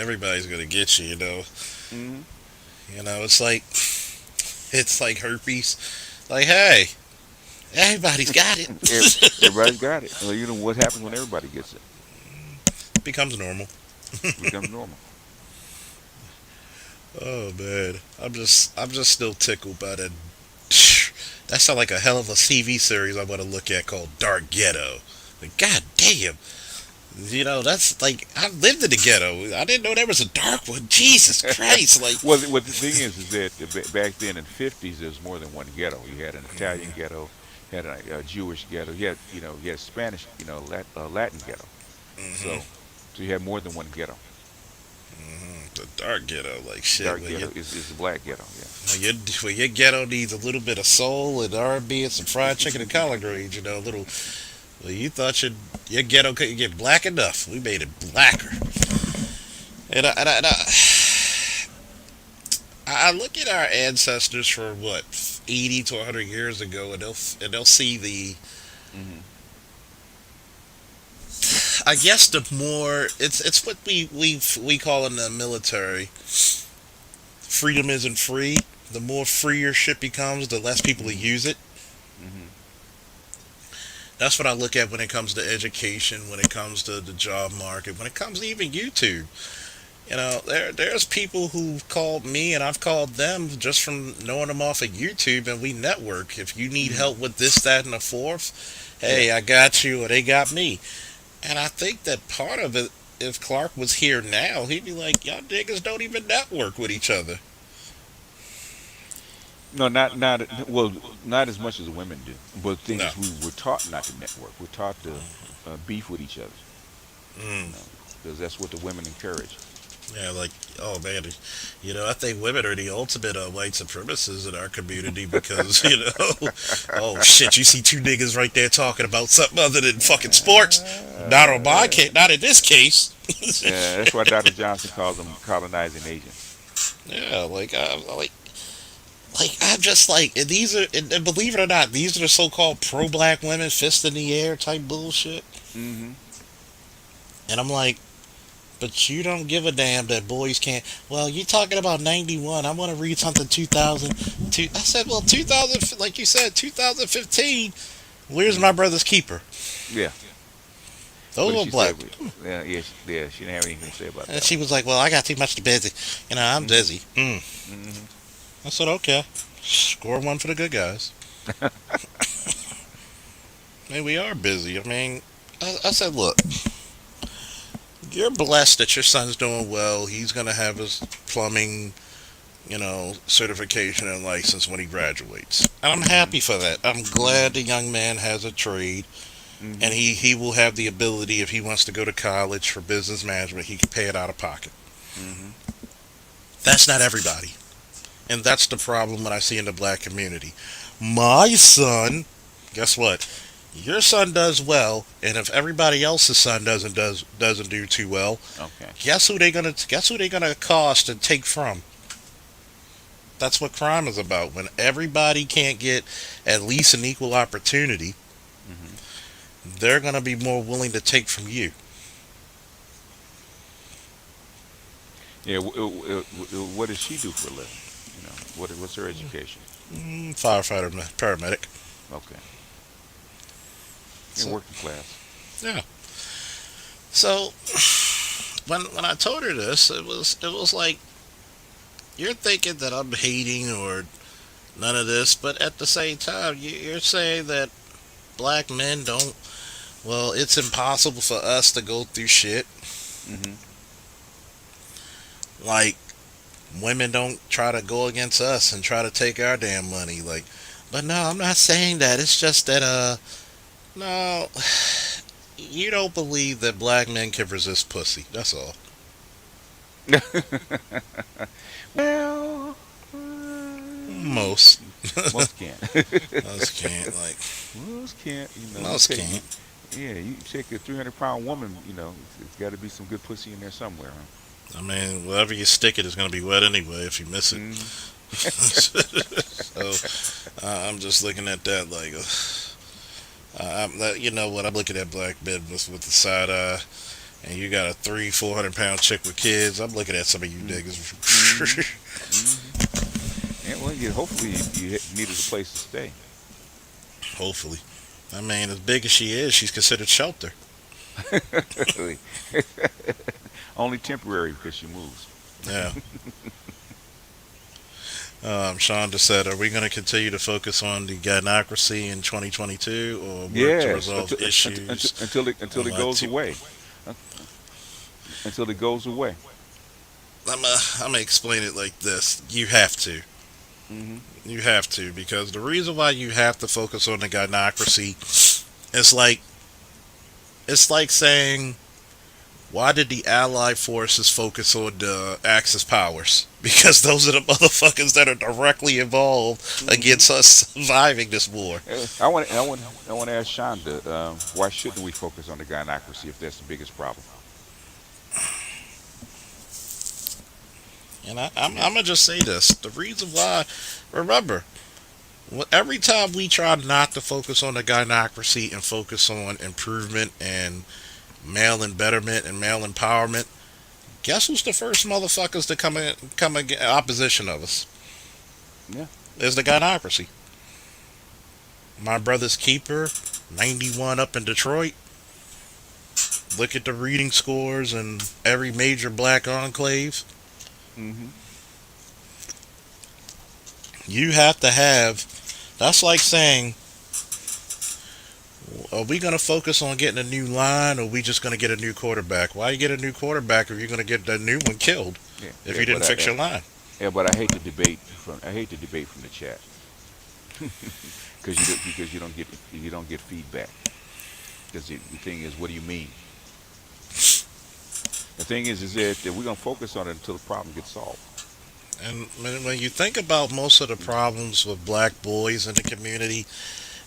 everybody's gonna get you. Hmm. It's like herpes. Like, hey, everybody's got it. Everybody's got it. Well, you know what happens when everybody gets it? Becomes normal. It becomes normal. Oh man, I'm just still tickled by that. That sounds like a hell of a TV series I want to look at called Dark Ghetto. Like, God damn, that's like I lived in the ghetto. I didn't know there was a dark one. Jesus Christ, like, Well, what the thing is that back then in the 50s, there was more than one ghetto. You had an Italian ghetto, you had a Jewish ghetto, you had Spanish, Latin ghetto. hmm So, so you had more than one ghetto. the dark ghetto, like shit. Dark ghetto is the black ghetto. Yeah. When your ghetto needs a little bit of soul and R&B and some fried chicken and collard greens, a little. Well, you thought your ghetto couldn't get black enough. We made it blacker. And I look at our ancestors for what 80 to 100 years ago, and they'll see the. Hmm. I guess the more it's what we call in the military. Freedom isn't free. The more freer shit becomes, the less people Hmm. use it. Hmm. That's what I look at when it comes to education, when it comes to the job market, when it comes to even YouTube. There's people who've called me and I've called them just from knowing them off of YouTube, and we network. If you need Hmm. help with this, that, and the fourth, Yeah. hey, I got you, or they got me. And I think that part of it, if Clark was here now, he'd be like, y'all niggas don't even network with each other. No, not well, not as much as the women do. But the thing No. is, we were taught not to network. We're taught to beef with each other. Mm. You know, because that's what the women encourage. Yeah, like, oh man, I think women are the ultimate white supremacists in our community because, oh shit, you see two niggas right there talking about something other than fucking sports. Not on my case, not in this case. Yeah, that's why Dr. Johnson calls them colonizing agents. Yeah, like I'm just like, and these are, and believe it or not, these are the so-called pro-black women, fist in the air type bullshit. Hmm. And I'm like, but you don't give a damn that boys can't. Well, you talking about 91. I want to read something 2000. I said, well, 2000, like you said, 2015. Where's my brother's keeper? Yeah. What Those did were she say? black. Yeah, she didn't have anything to say about And that she one. was like, well, I got too much to busy. I'm Hmm. busy. Hmm. I said, okay. Score one for the good guys. I mean, we are busy. I mean, I said, look, you're blessed that your son's doing well. He's going to have his plumbing certification and license when he graduates. And I'm Hmm. happy for that. I'm glad Hmm. the young man has a trade, and Hmm. he will have the ability, if he wants to go to college for business management, he can pay it out of pocket. Hmm. That's not everybody. And that's the problem that I see in the black community. My son, guess what? Your son does well, and if everybody else's son doesn't do too well, Okay. guess who they gonna cost and take from? That's what crime is about. When everybody can't get at least an equal opportunity, Hmm. they're going to be more willing to take from you. Yeah. What does she do for a living? What's her education? Firefighter, paramedic. Okay. In So working class. yeah. So when I told her this, it was like, you're thinking that I'm hating or none of this, but at the same time, you're saying that black men Well, it's impossible for us to go through shit. Hmm. Like, women don't try to go against us and try to take our damn money. Like, but no, I'm not saying that. It's just that, no, you don't believe that black men can resist pussy. That's all. Well, Most. most can't. Most can't. Like, Most can't. You most take can't. yeah, you take a 300-pound woman. It's got to be some good pussy in there somewhere, huh? I mean, wherever you stick it is going to be wet anyway if you miss it. Hmm. So I'm just looking at that like, you know what? I'm looking at black men with the side eye, and you got a 400 pound chick with kids. I'm looking at some of you Hmm. niggas. Hmm. Yeah, well, hopefully you needed a place to stay. Hopefully, I mean, as big as she is, she's considered shelter. Only temporary because she moves. Yeah. Sean just said, "Are we going to continue to focus on the gynocracy in 2022, or work to Yes, resolve issues until on it like goes away. Uh, Until it goes away. I'm gonna explain it like this. You have to. Hmm. You have to because the reason why you have to focus on the gynocracy is like it's like saying why did the Allied forces focus on the Axis powers? Because those are the motherfuckers that are directly involved Hmm. against us surviving this war. I want to ask Shonda, why shouldn't we focus on the gynocracy if that's the biggest problem? And Yeah. I'm gonna just say this: the reason why, remember, every time we try not to focus on the gynocracy and focus on improvement and male and betterment and male empowerment, guess who's the first motherfuckers to come in opposition of us? Yeah. Is the gynocracy. My brother's keeper, 91 up in Detroit. Look at the reading scores in every major black enclave. Hmm. You have to have. That's like saying, are we going to focus on getting a new line or are we just going to get a new quarterback? Why you get a new quarterback if you're going to get the new one killed Yeah. if you didn't fix your line? But I hate to debate from the chat because you don't get feedback. Because the thing is, what do you mean? The thing is that we're gonna focus on it until the problem gets solved. And when you think about most of the problems with black boys in the community,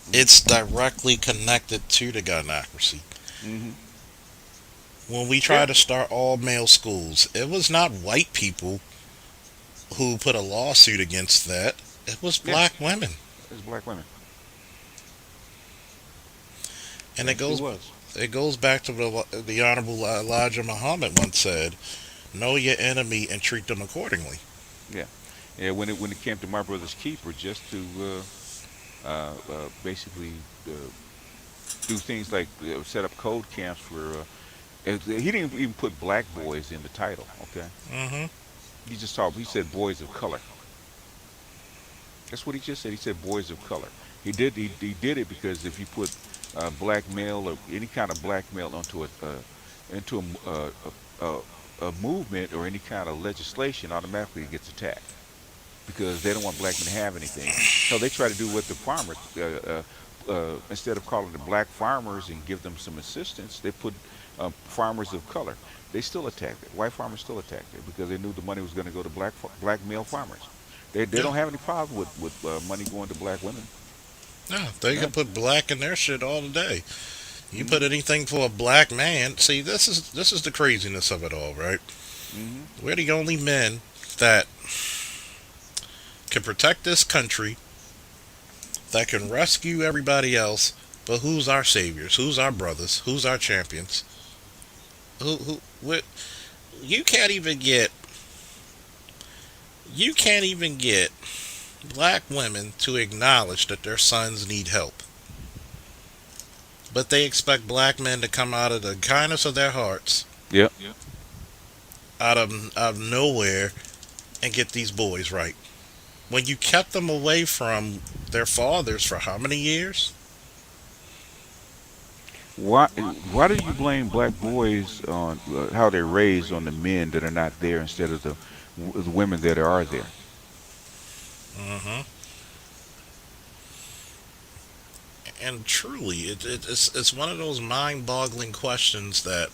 Mm-hmm. it's directly connected to the gynocracy. Hmm. When we Yeah. tried to start all male schools, it was not white people who put a lawsuit against that. It was Yeah. black women. It's black women. It And actually was. it goes back to the Honorable Elijah Muhammad once said, "Know your enemy and treat them accordingly." Yeah. Yeah. When it came to my brother's keeper, just to basically do things like set up code camps for. He didn't even put black boys in the title. Okay. Hmm. He just talked. He said boys of color. That's what he just said. He said boys of color. He did it because if you put black male or any kind of black male onto into a movement or any kind of legislation, automatically it gets attacked because they don't want black men to have anything. Hell, they try to do what the farmers instead of calling the black farmers and give them some assistance, they put farmers of color. They still attacked it. White farmers still attacked it because they knew the money was going to go to black male farmers. They Yeah, don't have any problem with money going to black women. yeah, they can None. put black in their shit all the day. You put Hmm. anything for a black man. See, this is the craziness of it all, right? Hmm. We're the only men that can protect this country, that can rescue everybody else. But who's our saviors? Who's our brothers? Who's our champions? What? You can't even get. You can't even get black women to acknowledge that their sons need help. But they expect black men to come out of the kindness of their hearts, Yep. out of nowhere, and get these boys right. When you kept them away from their fathers for how many years? Why why do you blame black boys on how they're raised on the men that are not there instead of the women that are there? Hmm. And truly, it's one of those mind-boggling questions that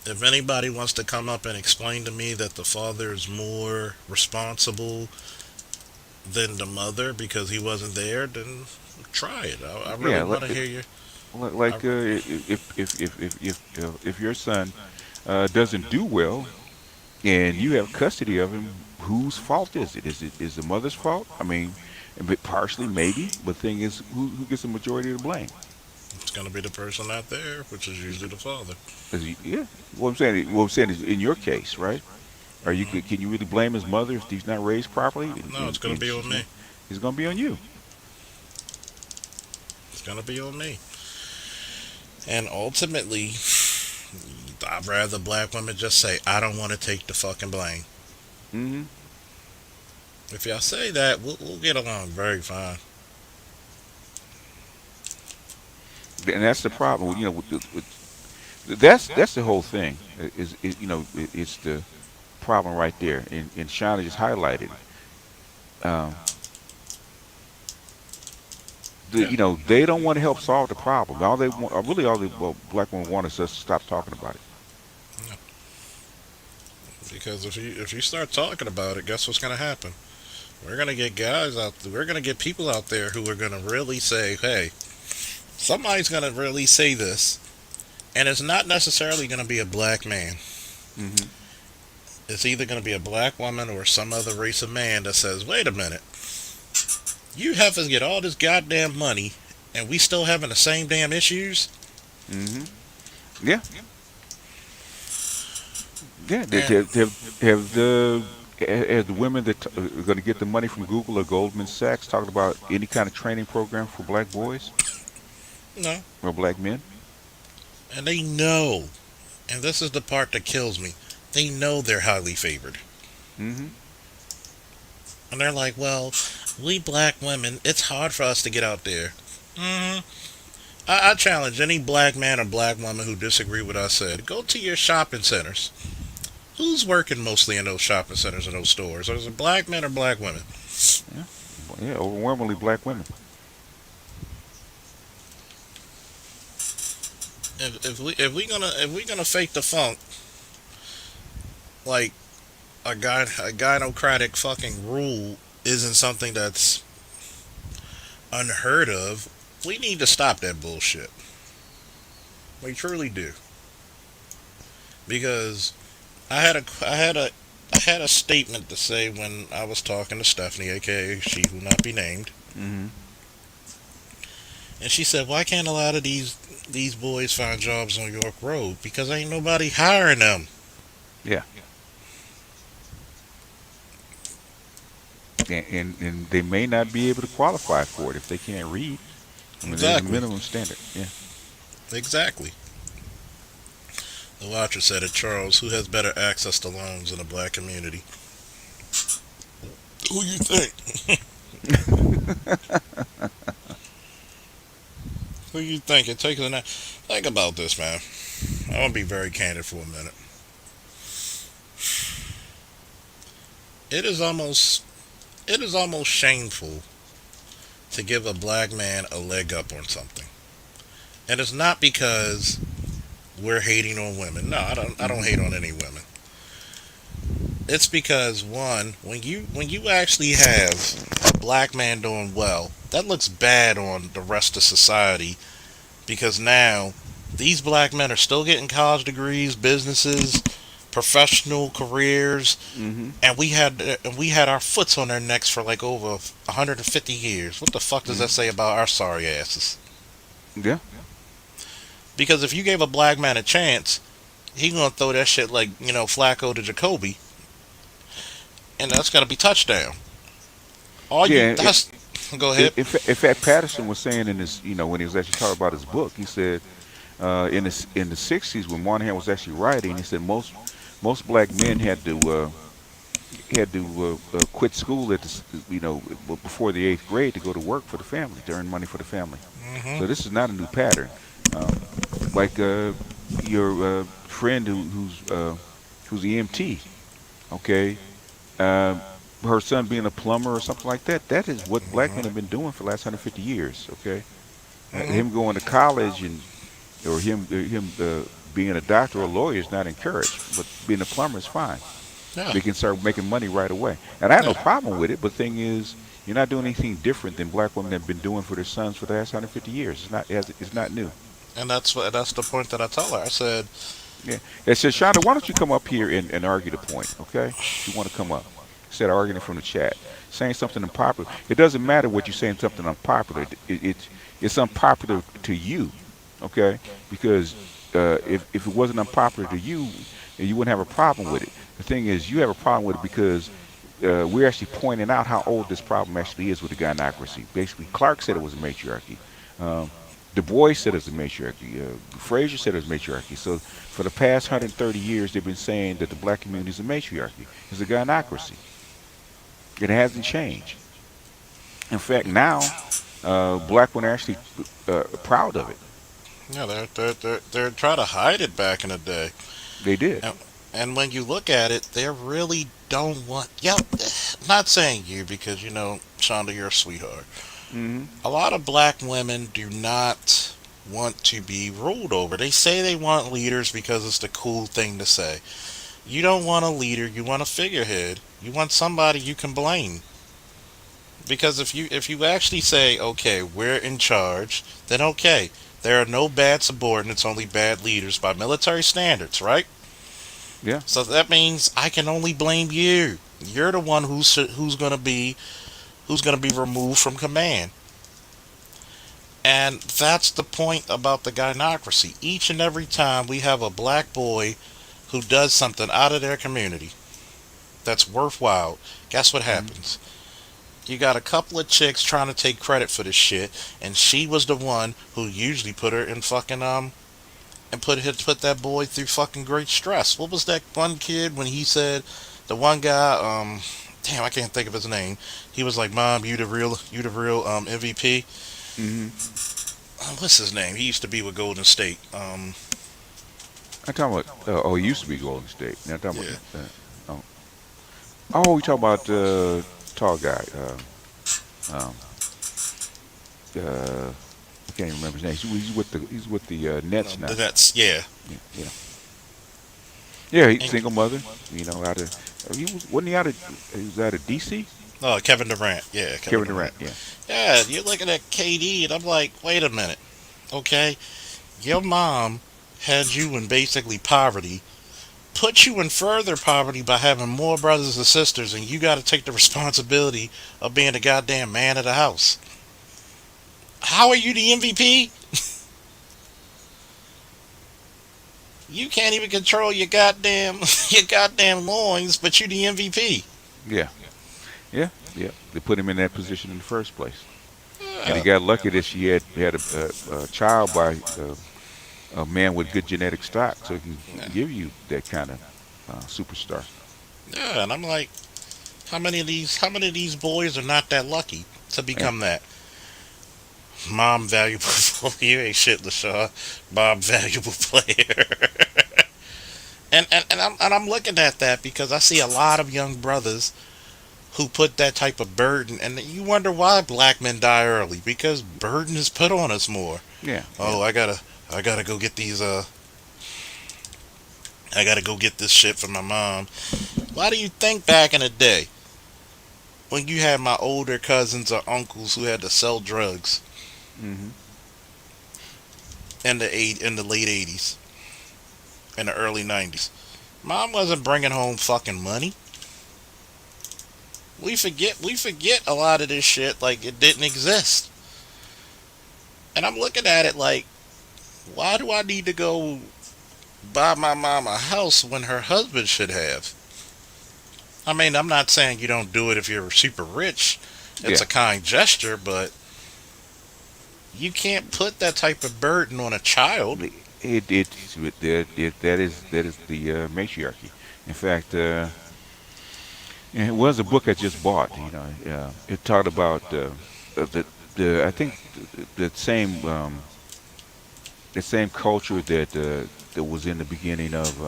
if anybody wants to come up and explain to me that the father is more responsible than the mother because he wasn't there, then try it. I really Yeah, want to hear you. I, like if your son doesn't do well and you have custody of him, whose fault is it? Is the mother's fault? I mean, but partially maybe, but the thing is, who gets the majority of the blame? it's going to be the person not there, which is It's, usually the father. yeah. What I'm saying is, in your case, right? Are you Hmm. can you really blame his mother if he's not raised properly No, it's going to and be on she's me. not? It's gonna be on you. It's going to be on me. And ultimately, I'd rather black women just say, I don't want to take the fucking blame. Hmm. If y'all say that, we'll get along very fine. And that's the problem. You know, that's the whole thing. Is it's the problem right there. And Shauna just highlighted it. Yeah. They don't want to help solve the problem. All they want, really, all the well, black women want is us to stop talking about it. Yeah. Because if you start talking about it, guess what's going to happen? We're going to get guys out. We're going to get people out there who are going to really say, "Hey, somebody's going to really say this," and it's not necessarily going to be a black man. Hmm. It's either going to be a black woman or some other race of man that says, "Wait a minute, you have to get all this goddamn money, and we still having the same damn issues." Hmm. Yeah, yeah. And Have the women that are going to get the money from Google or Goldman Sachs talking about any kind of training program for black boys no, or black men? and they know, and this is the part that kills me. They know they're highly favored. Hmm. And they're like, well, we black women, it's hard for us to get out there. Hmm. I challenge any black man or black woman who disagree with what I said. Go to your shopping centers. Who's working mostly in those shopping centers and those stores? Or is it black men or black women? Yeah, yeah. Overwhelmingly black women. If we gonna fake the funk like a gynocratic fucking rule isn't something that's unheard of, we need to stop that bullshit. We truly do. Because I had a statement to say when I was talking to Stephanie, aka she will not be named, Hmm. and she said, "Why can't a lot of these boys find jobs on York Road? Because ain't nobody hiring them." Yeah, and they may not be able to qualify for it if they can't read. I mean, there's a Exactly, minimum standard. Yeah. exactly. The watcher said it, Charles, who has better access to loans in the black community? Who you think? Who you think? It takes a night. Think about this, man. I'm gonna be very candid for a minute. It is almost it is almost shameful to give a black man a leg up on something. And it's not because we're hating on women. No, I don't Hmm. hate on any women. It's because one, when you actually have a black man doing well, that looks bad on the rest of society because now these black men are still getting college degrees, businesses, professional careers, Hmm. and we had our foots on their necks for like over 150 years. What the fuck does that Hmm. say about our sorry asses? Yeah. Because if you gave a black man a chance, he gonna throw that shit like Flacco to Jacoby, and that's gonna be touchdown. All you Yeah. that's Go ahead. In fact, Patterson was saying in his, when he was actually talking about his book, he said in the '60s when Monahan was actually writing, he said most black men had to quit school at before the eighth grade to go to work for the family to earn money for the family. Hmm. So this is not a new pattern. Um, like your friend who's EMT. Okay, uh, her son being a plumber or something like that. That is what black men have been doing for the last 150 years. Okay, Hmm. him going to college and or him being a doctor or a lawyer is not encouraged, but being a plumber is fine. Yeah, They can start making money right away, and I have no yeah. problem with it. But the thing is, you're not doing anything different than black women have been doing for their sons for the last 150 years. It's not new. And that's the point that I tell her. I said, Yeah. It says, Shonda, why don't you come up here and argue the point, okay? If you want to come up. Instead of arguing from the chat. Saying something unpopular. It doesn't matter what you're saying something unpopular. It's unpopular to you, okay? Because if it wasn't unpopular to you, you wouldn't have a problem with it. The thing is, you have a problem with it because we're actually pointing out how old this problem actually is with the gynocracy. Basically, Clark said it was a matriarchy. Um, Du Bois said it was a matriarchy. Fraser said it was matriarchy. So for the past 130 years, they've been saying that the black community is a matriarchy. It's a gynocracy. It hasn't changed. In fact, now black women are actually proud of it. yeah, they're trying to hide it back in the day. They did. And, and when you look at it, they really don't want. Yeah, not saying you because Shonda, you're a sweetheart. Hmm. A lot of black women do not want to be ruled over. They say they want leaders because it's the cool thing to say. You don't want a leader, you want a figurehead. You want somebody you can blame. Because if you actually say, okay, we're in charge, then okay. There are no bad subordinates, only bad leaders by military standards, right? Yeah. So that means I can only blame you. You're the one who's gonna be removed from command. And that's the point about the gynocracy. Each and every time we have a black boy who does something out of their community that's worthwhile, guess what Hmm. happens? You got a couple of chicks trying to take credit for this shit, and she was the one who usually put her in fucking and put that boy through fucking great stress. What was that one kid when he said the one guy damn, I can't think of his name. He was like, "Mom, you the real MVP." Hmm. What's his name? He used to be with Golden State. I'm talking about. Oh, it used to be Golden State. Now I'm talking Yeah. about. Oh, oh, we talking about tall guy. Um, uh, I can't even remember his name. He's with the No, Nets now. that's yeah. Yeah, yeah, yeah. He's And, single mother. Out of wasn't he out of he was out of DC. oh, Kevin Durant. Yeah, Kevin Kevin Durant. Durant. Yeah, Yeah, you're looking at KD, and I'm like, wait a minute. Okay, your mom had you in basically poverty, put you in further poverty by having more brothers and sisters, and you got to take the responsibility of being the goddamn man of the house. How are you the MVP? You can't even control your goddamn your goddamn loins, but you the MVP. yeah, yeah, yeah. They put him in that position in the first place, and he Yeah, got lucky that she had a child by a man with good genetic stock, so he can give you that kind of superstar. yeah, and I'm like, how many of these boys are not that lucky to Yeah, become that? Mom valuable you ain't shit, LaShaw. Mom valuable player. And I'm looking at that because I see a lot of young brothers who put that type of burden, and you wonder why black men die early because burden is put on us more. yeah, yeah. Oh, I gotta go get these I gotta go get this shit for my mom. Why do you think back in the day when you had my older cousins or uncles who had to sell drugs Hmm. in the late '80s, in the early '90s? Mom wasn't bringing home fucking money. We forget a lot of this shit like it didn't exist. And I'm looking at it like, why do I need to go buy my mom a house when her husband should have? I mean, I'm not saying you don't do it if you're super rich. It's Yeah. a kind gesture, but you can't put that type of burden on a child. That is the matriarchy. In fact, it was a book I just bought. It talked about the I think the same the same culture that was in the beginning of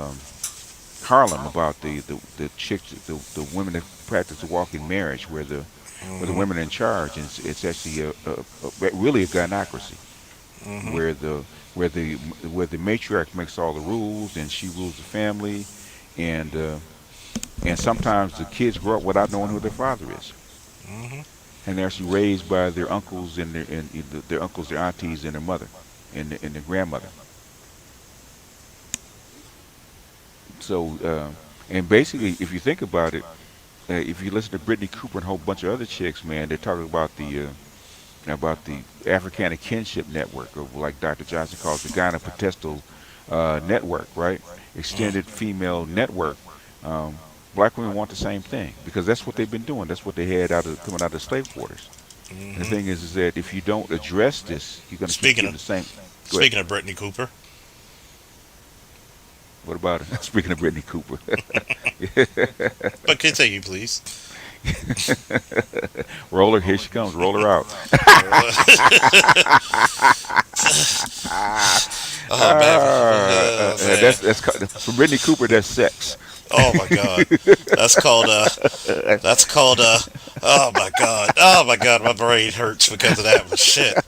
Harlem about the chicks, the women that practice the walking marriage, where the Mm-hmm. women are in charge, and it's actually really a gynocracy, Mm-hmm. where the matriarch makes all the rules and she rules the family, and sometimes the kids grow up without knowing who their father is, Mm-hmm. and they're actually raised by their uncles and their uncles, their aunties, and their mother and their grandmother. So and basically, if you think about it, if you listen to Brittany Cooper and a whole bunch of other chicks, man, they're talking about the Africana Kinship Network, or like Dr. Johnson calls the Gynecologist Network, right? Extended Female Network. Black women want the same thing because that's what they've been doing. That's what they had coming out of the slave quarters. And the Mm-hmm. thing is that if you don't address this, you're going to keep Speaking getting of the same. Go ahead. speaking of Brittany Cooper, What about it? Speaking of Brittany Cooper, but continue, please. roll her. Here she comes. Roll her out. Oh man, man. For Brittany Cooper. That's sex. Oh my God, that's called that's called oh my God, oh my God, my brain hurts because of that one. Shit.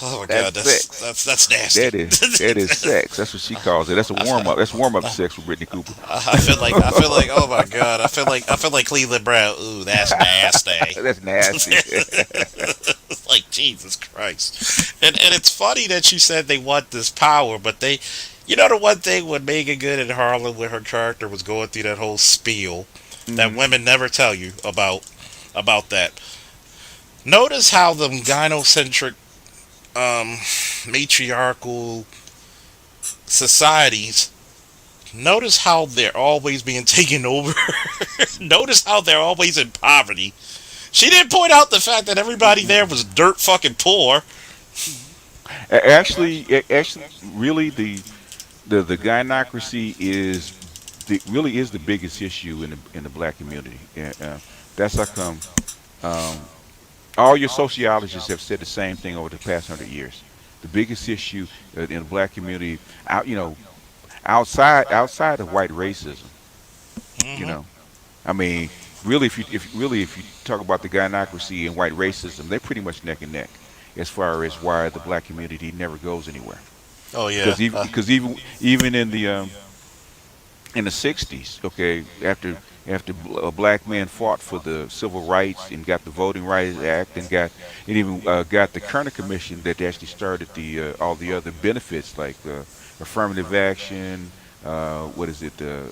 Oh my That's God, that's sex. that's that's nasty. That is sex. That's what she calls it. That's a warm up. That's warm up sex for Brittany Cooper. I feel like oh my God, I feel like Cleveland Brown. Ooh, that's nasty. That's nasty. Like Jesus Christ. And it's funny that you said they want this power, but the one thing when Megan Good in Harlem with her character was going through that whole spiel that Hmm. women never tell you about that. Notice how them gynocentric matriarchal societies, notice how they're always being taken over. Notice how they're always in poverty. She didn't point out the fact that everybody there was dirt fucking poor. Actually, really, the gynocracy really is the biggest issue in the black community. That's how come all your sociologists have said the same thing over the past 100 years. The biggest issue in the black community, out you know, outside of white racism, you Hmm. know, I mean, really, if you talk about the gynocracy and white racism, they're pretty much neck and neck as far as why the black community never goes anywhere. Oh yeah. Because even in the '60s, okay, after a black man fought for the civil rights and got the Voting Rights Act and even got the Kerner Commission that actually started the all the other benefits like affirmative action, what is it, the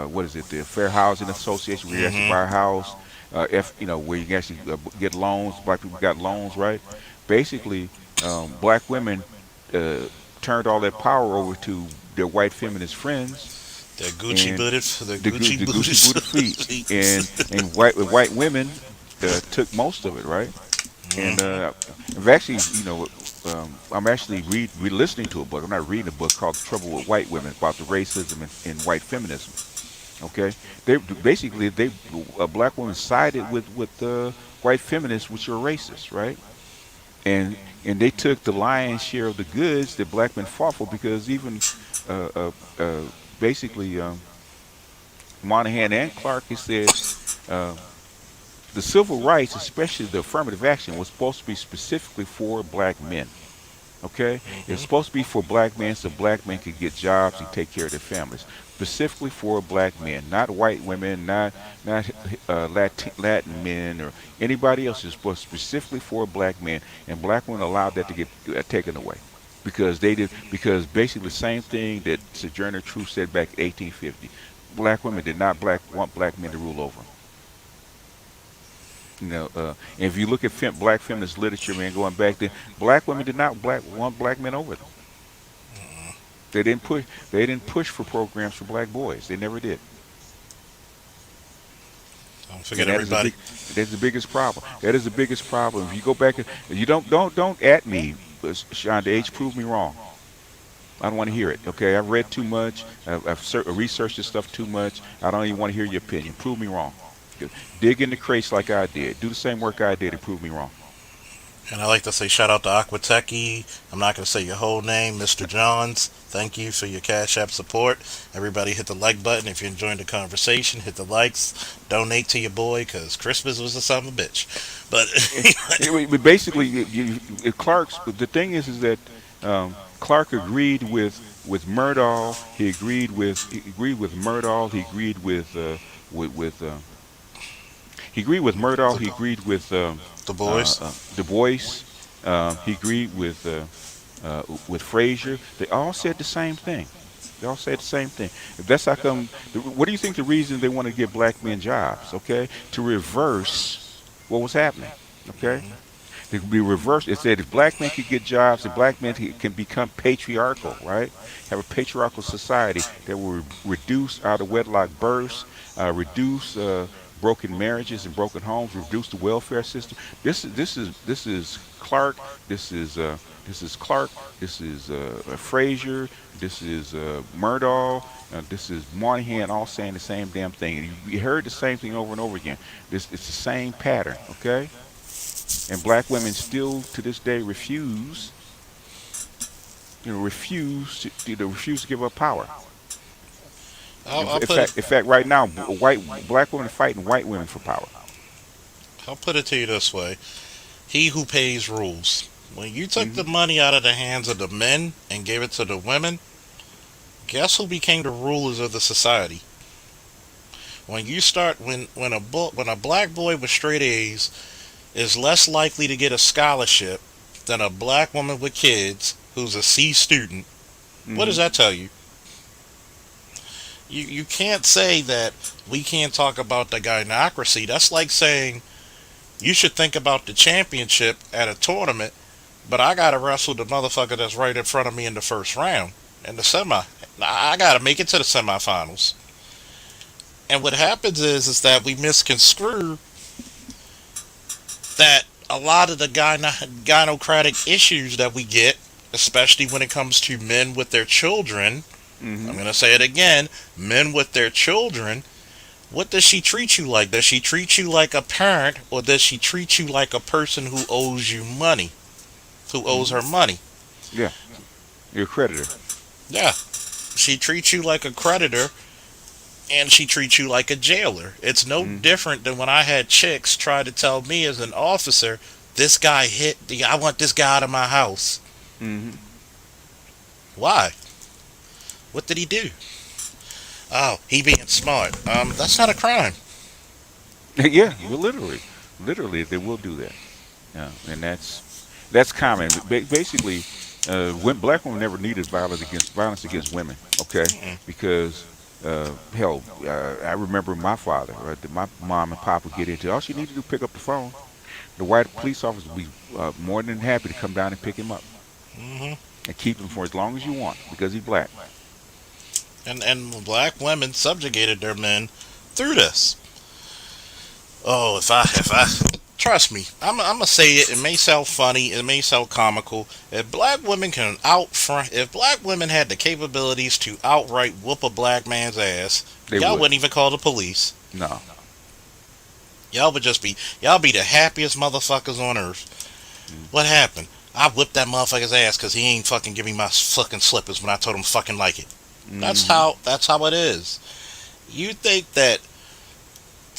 what is it, the Fair Housing Association where you actually Hmm. buy a house, where you can actually get loans. Black people got loans, right? Basically, black women uh, turned all that power over to their white feminist friends, and The the Gucci Gucci Buddha feet, and white women took most of it, right? And Hmm. I've actually, I'm actually listening to a book. I'm not reading a book called "The Trouble with White Women" about the racism in white feminism. Okay, they black women sided with white feminists, which are racist, right? And they took the lion's share of the goods that black men fought for because even uh, uh, uh, basically Monahan and Clark, he said uh, the civil rights, especially the affirmative action, was supposed to be specifically for black men. Okay, it's Hmm. supposed to be for black men so black men could get jobs and take care of their families. Specifically for black men, not white women, not Latin men or anybody else. It's supposed specifically for black men, and black women allowed that to get taken away because they did because basically the same thing that Sojourner Truth said back in 1850. Black women did not want black men to rule over them. And if you look at black feminist literature, man, going back then, black women did not want black men over them. They didn't push. They didn't push for programs for black boys. They never did. Don't And forget everybody. that's the biggest problem. That is the biggest problem. If you go back, you don't at me, Sean the H. Prove me wrong. I don't want to hear it. Okay, I've read too much. I've researched this stuff too much. I don't even want to hear your opinion. Prove me wrong. Dig in the crates like I did. Do the same work I did and prove me wrong. And I like to say shout out to Aquateki. I'm not going to say your whole name, Mr. Johns. Thank you for your Cash App support. Everybody hit the like button if you're enjoying the conversation. Hit the likes. Donate to your boy because Christmas was a son of a bitch. But But basically, Clark's. The thing is that Clark agreed with Murdahl. He agreed with Murdahl. With he agreed with Murdahl. He agreed with the boys. Du Bois. He agreed with Frazier. They all said the same thing. They all said the same thing. If that's how come, what do you think the reason they want to give black men jobs? Okay, to reverse what was happening. Okay, Hmm. it could be reversed. It said if black men could get jobs and black men can become patriarchal, right? Have a patriarchal society that will reduce out of wedlock births, reduce broken marriages and broken homes, reduce the welfare system. This is Clark. This is Clark. This is Frazier. This is Murdahl. This is Moynihan, all saying the same damn thing. And you heard the same thing over and over again. It's the same pattern, okay? And black women still to this day refuse to give up power. I'll, In, I'll in put it. fact, in fact, right now, black women are fighting white women for power. I'll put it to you this way: He who pays rules. When you took Hmm. the money out of the hands of the men and gave it to the women, guess who became the rulers of the society? When a black boy with straight A's is less likely to get a scholarship than a black woman with kids who's a C student. What does Hmm. that tell you? You can't say that we can't talk about the gynocracy. That's like saying you should think about the championship at a tournament, but I gotta wrestle the motherfucker that's right in front of me in the first round. In the semi. I gotta make it to the semifinals. And what happens is that we misconstrue that a lot of the gynocratic issues that we get, especially when it comes to men with their children, I'm Hmm. going to say it again, men with their children, what does she treat you like? Does she treat you like a parent or does she treat you like a person who owes you money, who owes Hmm. her money? Yeah, you're a creditor. Yeah, she treats you like a creditor and she treats you like a jailer. It's no Hmm. different than when I had chicks try to tell me as an officer, this guy I want this guy out of my house. Hmm. Why? What did he do? Oh, he being smart. That's not a crime. Yeah, well, literally, they will do that. Yeah, and that's common. Basically, when black women never needed violence against women. Okay, Mm-mm. because hell, I remember my father, right, that my mom and pop would get into. All she needed to do pick up the phone. The white police officer would be more than happy to come down and pick him up Hmm. and keep him for as long as you want because he's black. And black women subjugated their men through this. Oh, if I trust me, I'm gonna say it. It may sound funny. It may sound comical. If black women had the capabilities to outright whoop a black man's ass, They y'all would. wouldn't even call the police. No. Y'all be the happiest motherfuckers on earth. Mm. What happened? I whipped that motherfucker's ass because he ain't fucking give me my fucking slippers when I told him fucking like it. Hmm. That's how it is. You think that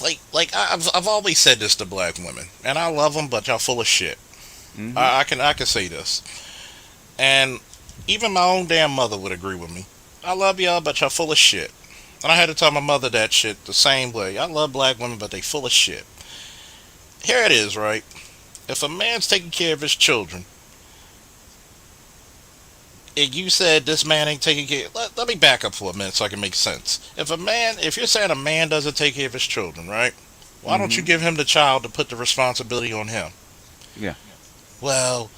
I've always said this to black women, and I love them, but y'all full of shit. Hmm. I can say this, and even my own damn mother would agree with me. I love y'all, but y'all full of shit. And I had to tell my mother that shit the same way. I love black women, but they full of shit. Here it is, right? If a man's taking care of his children, and you said this man ain't taking care, let me back up for a minute so I can make sense. If you're saying a man doesn't take care of his children, right? Why don't you Hmm. give him the child to put the responsibility on him? Yeah. Well,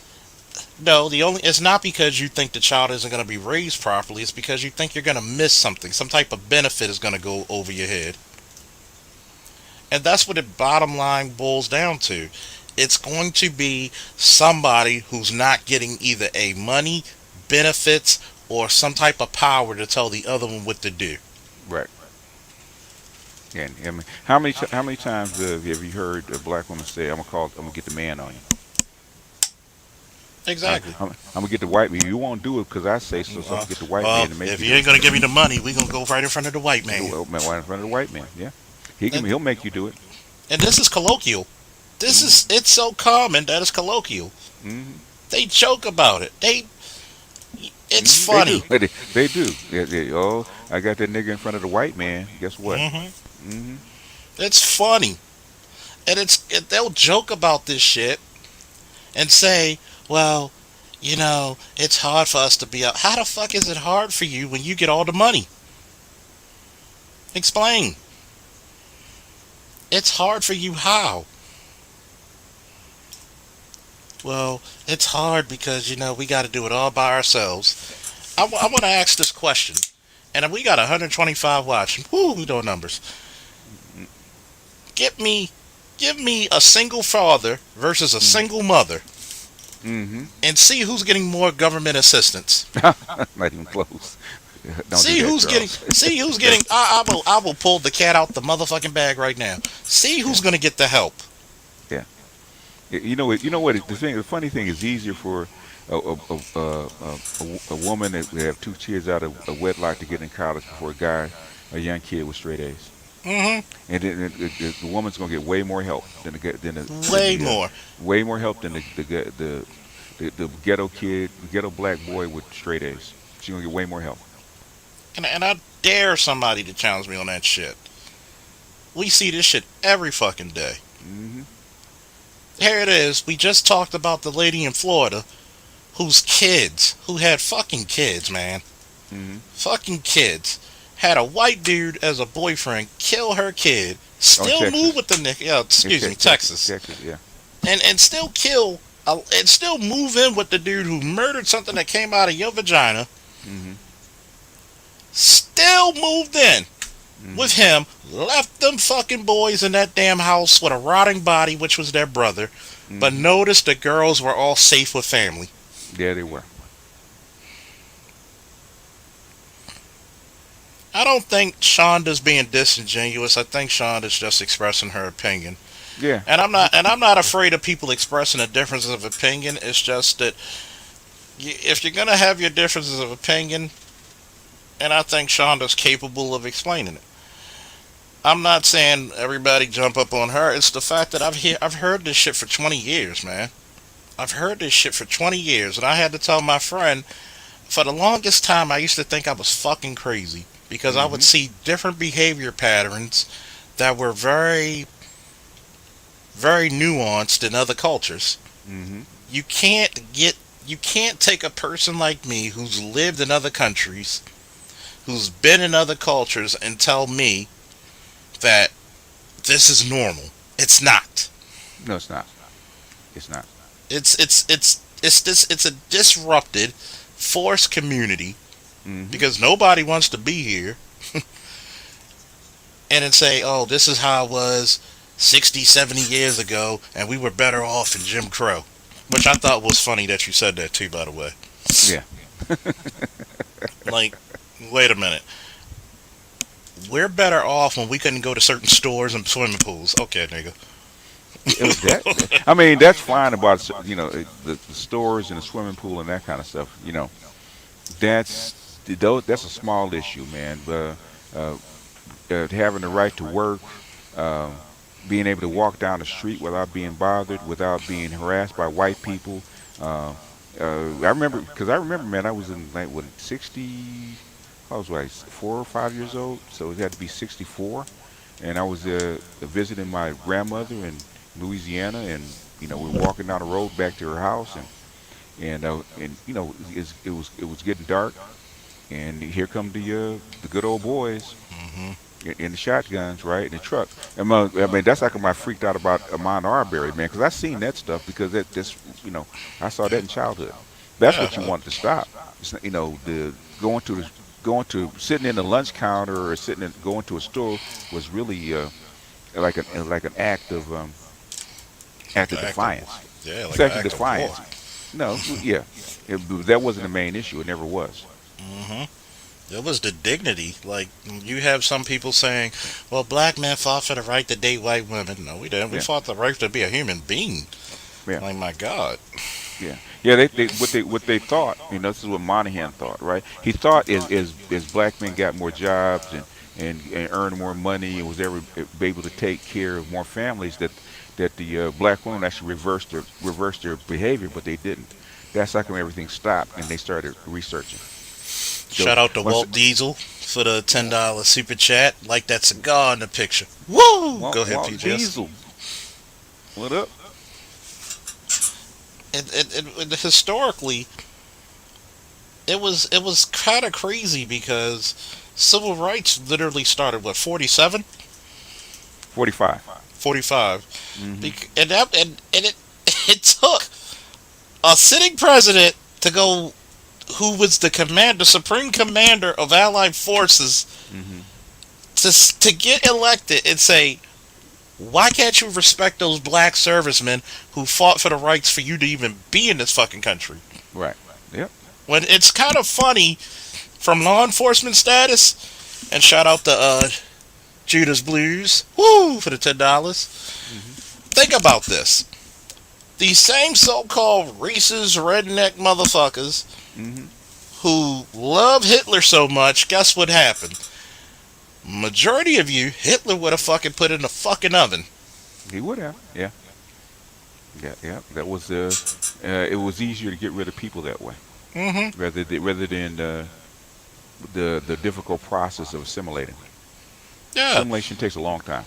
no, it's not because you think the child isn't going to be raised properly. It's because you think you're going to miss something. Some type of benefit is going to go over your head. And that's what it bottom line boils down to. It's going to be somebody who's not getting either a money, benefits, or some type of power to tell the other one what to do. Right. And I mean, how many times have you heard a black woman say, "I'm gonna get the man on you"? Exactly. I'm gonna get the white man. You won't do it because I say so. So I'm Uh, gonna get the white well, man to make if you you do ain't it. gonna give me the money, we gonna go right in front of the white The man. white man right in front of the white man. Yeah, And, he'll make you do it. and this is colloquial. Hmm. It's so common that it's colloquial. Hmm. They joke about it. It's They do. funny. They do. Oh, I got that nigga in front of the white man. Guess what? Hmm. Hmm. It's funny, and they'll joke about this shit and say, well, it's hard for us to be out. How the fuck is it hard for you when you get all the money? Explain. It's hard for you how? Well, it's hard because we got to do it all by ourselves. I want to ask this question, and we got 125 watching. Woo, we doing numbers. Give me, give me a single father versus a Hmm. single mother, Hmm. and see who's getting more government assistance. Not even close. Don't do See that, who's getting. Charles. See who's Don't. getting. I will pull the cat out the motherfucking bag right now. See Yeah. who's gonna get the help. Yeah. You know what? You know what? The funny thing is easier for a woman that have two kids out of a wedlock to get in college before a young kid with straight A's. Hmm. And then the woman's gonna get way more help than Way the more. way more help than the ghetto kid, the ghetto black boy with straight A's. She's gonna get way more help. And I dare somebody to challenge me on that shit. We see this shit every fucking day. Hmm. Here it is. We just talked about the lady in Florida who had fucking kids, man. Hmm. Fucking kids. Had a white dude as a boyfriend kill her kid. Oh, in Still move Texas. with the nigga. Yeah, In excuse me, Texas, Texas. Texas, yeah. And still kill. And still move in with the dude who murdered something that came out of your vagina. Hmm. Still moved in with Hmm. him. Left them fucking boys in that damn house with a rotting body, which was their brother. But Hmm. noticed the girls were all safe with family. There they were. I don't think Shonda's being disingenuous. I think Shonda's just expressing her opinion. Yeah. And I'm not afraid of people expressing a differences of opinion. It's just that if you're gonna have your differences of opinion, and I think Shonda's capable of explaining it. I'm not saying everybody jump up on her. It's the fact that I've heard this shit for 20 years, man. I've heard this shit for 20 years, and I had to tell my friend for the longest time I used to think I was fucking crazy because I would Hmm. see different behavior patterns that were very, very nuanced in other cultures. Hmm. You can't get you can't take a person like me who's lived in other countries, who's been in other cultures, and tell me that this is normal. It's not. No, it's not. It's not. It's a disrupted, forced community Hmm. because nobody wants to be here, and then say, "Oh, this is how it was 60, 70 years ago, and we were better off in Jim Crow," which I thought was funny that you said that too. By the way, Yeah. like, wait a minute. We're better off when we couldn't go to certain stores and swimming pools. Okay, nigga. That. I mean, that's fine about the stores and the swimming pool and that kind of stuff. That's that's a small issue, man. But uh, having the right to work, uh, being able to walk down the street without being bothered, without being harassed by white people. Uh, I remember, man, I was in like what 60. I was like 4 or 5 years old, so it had to be 64. And I was visiting my grandmother in Louisiana, and we were walking down the road back to her house, and it was getting dark, and here come the good old boys Hmm. in the shotguns, right, in the truck. I mean, that's like I freaked out about Amon Arbery, man, because I seen that stuff because I saw that in childhood. That's what you Yeah. want to stop. It's, the going to the going to sitting in the lunch counter or going to a store was really like an act Like of an act of defiance. yeah, It's like an act of act of war. defiance. No, yeah, that wasn't the main issue. It never was. Hmm. It was the dignity. Like you have some people saying, "Well, black men fought for the right to date white women." No, we didn't. We Yeah, fought the right to be a human being. yeah. Like my God. Yeah, yeah. What they thought. This is what Monahan thought, right? He thought as black men got more jobs and earned more money and was ever be able to take care of more families that the black women actually reversed their behavior, but they didn't. That's how come everything stopped, and they started researching. So Shout out to once Walt Diesel for the $10 super chat. Like that cigar in the picture. Woo! Go ahead, Walt PJS. Diesel, what up? And historically, it was kind of crazy because civil rights literally started what 47, 45. 45, Mm-hmm. and it it took a sitting president to go who was the supreme commander of Allied forces Mm-hmm. to get elected and say, why can't you respect those black servicemen who fought for the rights for you to even be in this fucking country? Right. Yep. When it's kind of funny from law enforcement status, and shout out to Judas Blues, woo, for the $10. Mm-hmm. Think about this. These same so-called racist redneck motherfuckers Mm-hmm. who love Hitler so much, guess what happened? Majority of you, Hitler would have fucking put in the fucking oven. He would have. Yeah. Yeah. Yeah. That was it was easier to get rid of people that way Mm-hmm. rather than the difficult process of assimilating. Yeah, Assimilation takes a long time.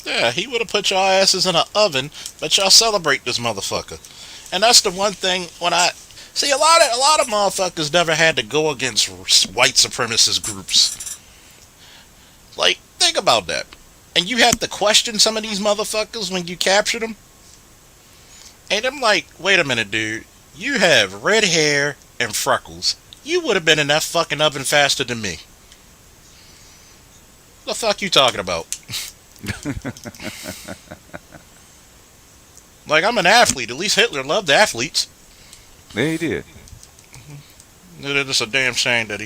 yeah, he would have put y'all asses in an oven, but y'all celebrate this motherfucker. And that's the one thing when I see a lot of motherfuckers never had to go against white supremacist groups. Like, think about that. And you had to question some of these motherfuckers when you captured them. And I'm like, wait a minute, dude. You have red hair and freckles. You would have been in that fucking oven faster than me. The fuck you talking about? Like, I'm an athlete. At least Hitler loved athletes. Yeah, he did. It's a damn shame that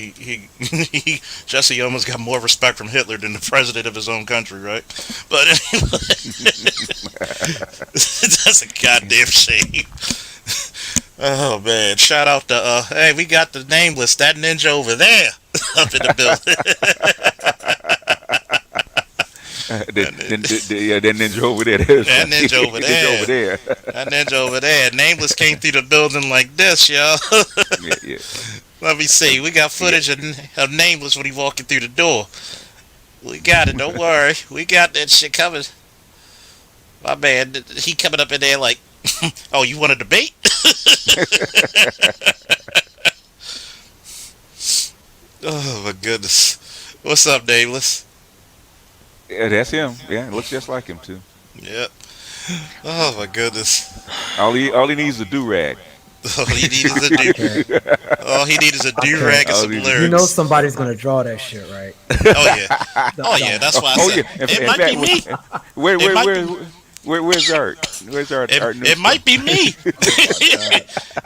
Jesse almost got more respect from Hitler than the president of his own country, right? But anyway, that's a goddamn shame. Oh man! Shout out to hey, we got the nameless that ninja over there up in the building. That ninja over there. That ninja over Ninja over there. there. That ninja over there. Nameless came through the building like this, yo. Yeah, yeah, Let me see. We got yeah. footage of Nameless when he walking through the door. We got it. Don't worry. We got that shit coming. My man, he coming up in there like, oh, you want a debate? Oh my goodness. What's up, Nameless? Yeah, that's him. Yeah, it looks just like him too. Yep. Oh my goodness. All he needs is a do rag. All he need is a do. Okay. All he need is a do Okay. rag and All some he You know lyrics. somebody's gonna draw that shit, right? Oh yeah. Oh yeah. That's why I Oh said yeah. it might be me. Where It where might where be. where's Art? Where's Art? Art It might be me.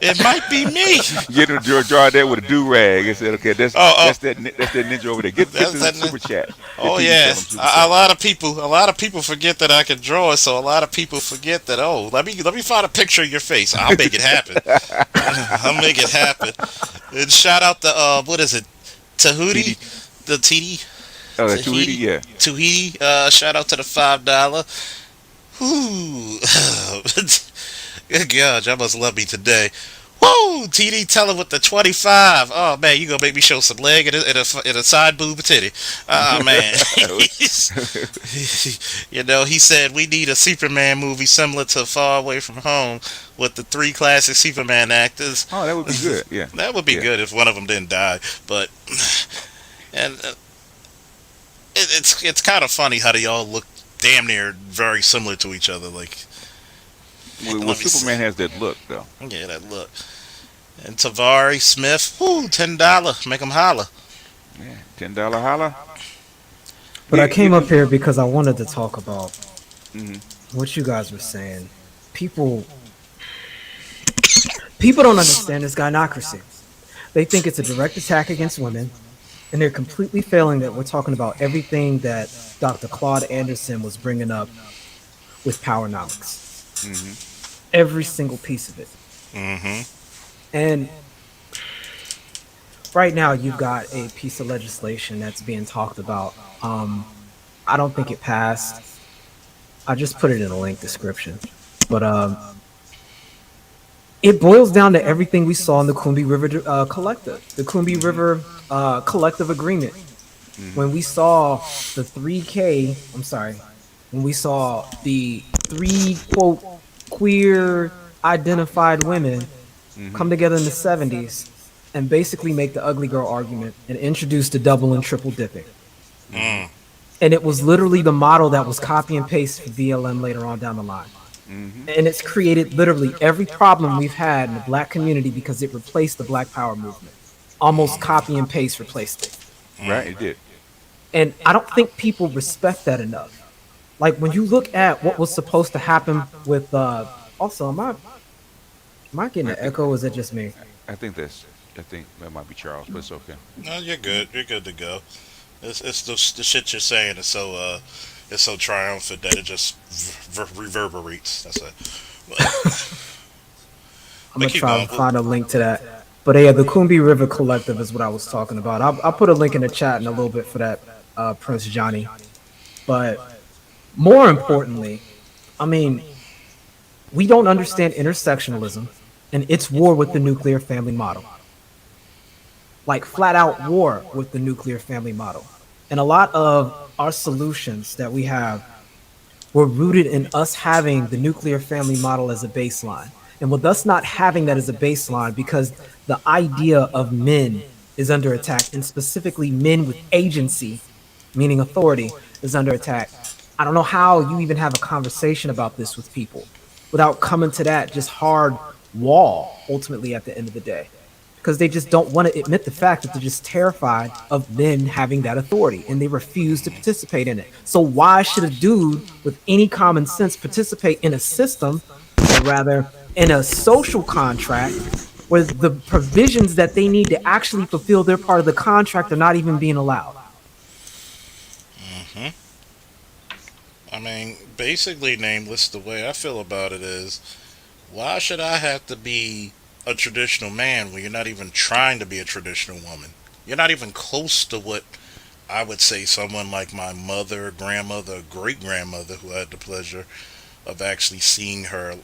It might be me. Get him to draw that with a do rag and said, okay, that's Oh, oh. that's that ninja over there. Get That's to the that super chat. Oh Get yeah, to the super a chat. lot of people forget that I can draw, so a lot of people forget that. Oh, let me find a picture of your face. I'll make it happen. I'll make it happen. And shout out to what is it, Tahuti, TD. the TD, Oh, that's too easy. Yeah. Tahiti. Shout out to the $5. Whoo, good God, y'all must love me today. Woo, TD Teller with the 25. Oh man, you gonna make me show some leg and a side boob titty. Oh man. You know, he said we need a Superman movie similar to Far Away from Home with the three classic Superman actors. Oh, that would be good. Yeah. That would be Yeah. good if one of them didn't die. But and it's kind of funny how they all look damn near very similar to each other. Like, Well, let me Superman see. has that look though. Yeah, that look. And Tavari Smith, whoo, $10, make them holler. Yeah. $10 holla. But Yeah, I came up here because I wanted to talk about hmm what you guys were saying. People don't understand this gynocracy. They think it's a direct attack against women, and they're completely failing that we're talking about everything that Dr. Claude Anderson was bringing up with powernomics. hmm Every single piece of it. Mm-hmm. And right now, you've got a piece of legislation that's being talked about. I don't think it passed. I just put it in a link description. But it boils down to everything we saw in the Coombe River Collective, the Coombe Mm-hmm. River Collective Agreement. Mm-hmm. When we saw the 3K, I'm sorry, when we saw the three, quote, queer identified women Mm-hmm. come together in the 70s and basically make the ugly girl argument and introduce the double and triple dipping. Mm-hmm. And it was literally the model that was copy and paste for BLM later on down the line. Mm-hmm. And it's created literally every problem we've had in the black community because it replaced the Black Power movement. Almost copy and paste replaced it. Right, it did. And I don't think people respect that enough. Like when you look at what was supposed to happen with also am I getting I an think echo or is it just me? I think that's I think that might be Charles, but it's okay. No, you're good. You're good to go. It's the shit you're saying is so it's so triumphant that it just reverberates. That's it. I'm But gonna keep try to going. find a link to that. But yeah, the Coombe River Collective is what I was talking about. I'll put a link in the chat in a little bit for that, Prince Johnny. But more importantly, I mean, we don't understand intersectionalism and its war with the nuclear family model, like flat out war with the nuclear family model. And a lot of our solutions that we have were rooted in us having the nuclear family model as a baseline. And with us not having that as a baseline, because the idea of men is under attack, and specifically men with agency, meaning authority, is under attack. I don't know how you even have a conversation about this with people without coming to that just hard wall ultimately at the end of the day, because they just don't want to admit the fact that they're just terrified of men having that authority and they refuse to participate in it. So why should a dude with any common sense participate in a system, or rather in a social contract, where the provisions that they need to actually fulfill their part of the contract are not even being allowed? Hmm. I mean, basically, nameless. The way I feel about it is, why should I have to be a traditional man when you're not even trying to be a traditional woman? You're not even close to what I would say someone like my mother, grandmother, great grandmother, who I had the pleasure of actually seeing her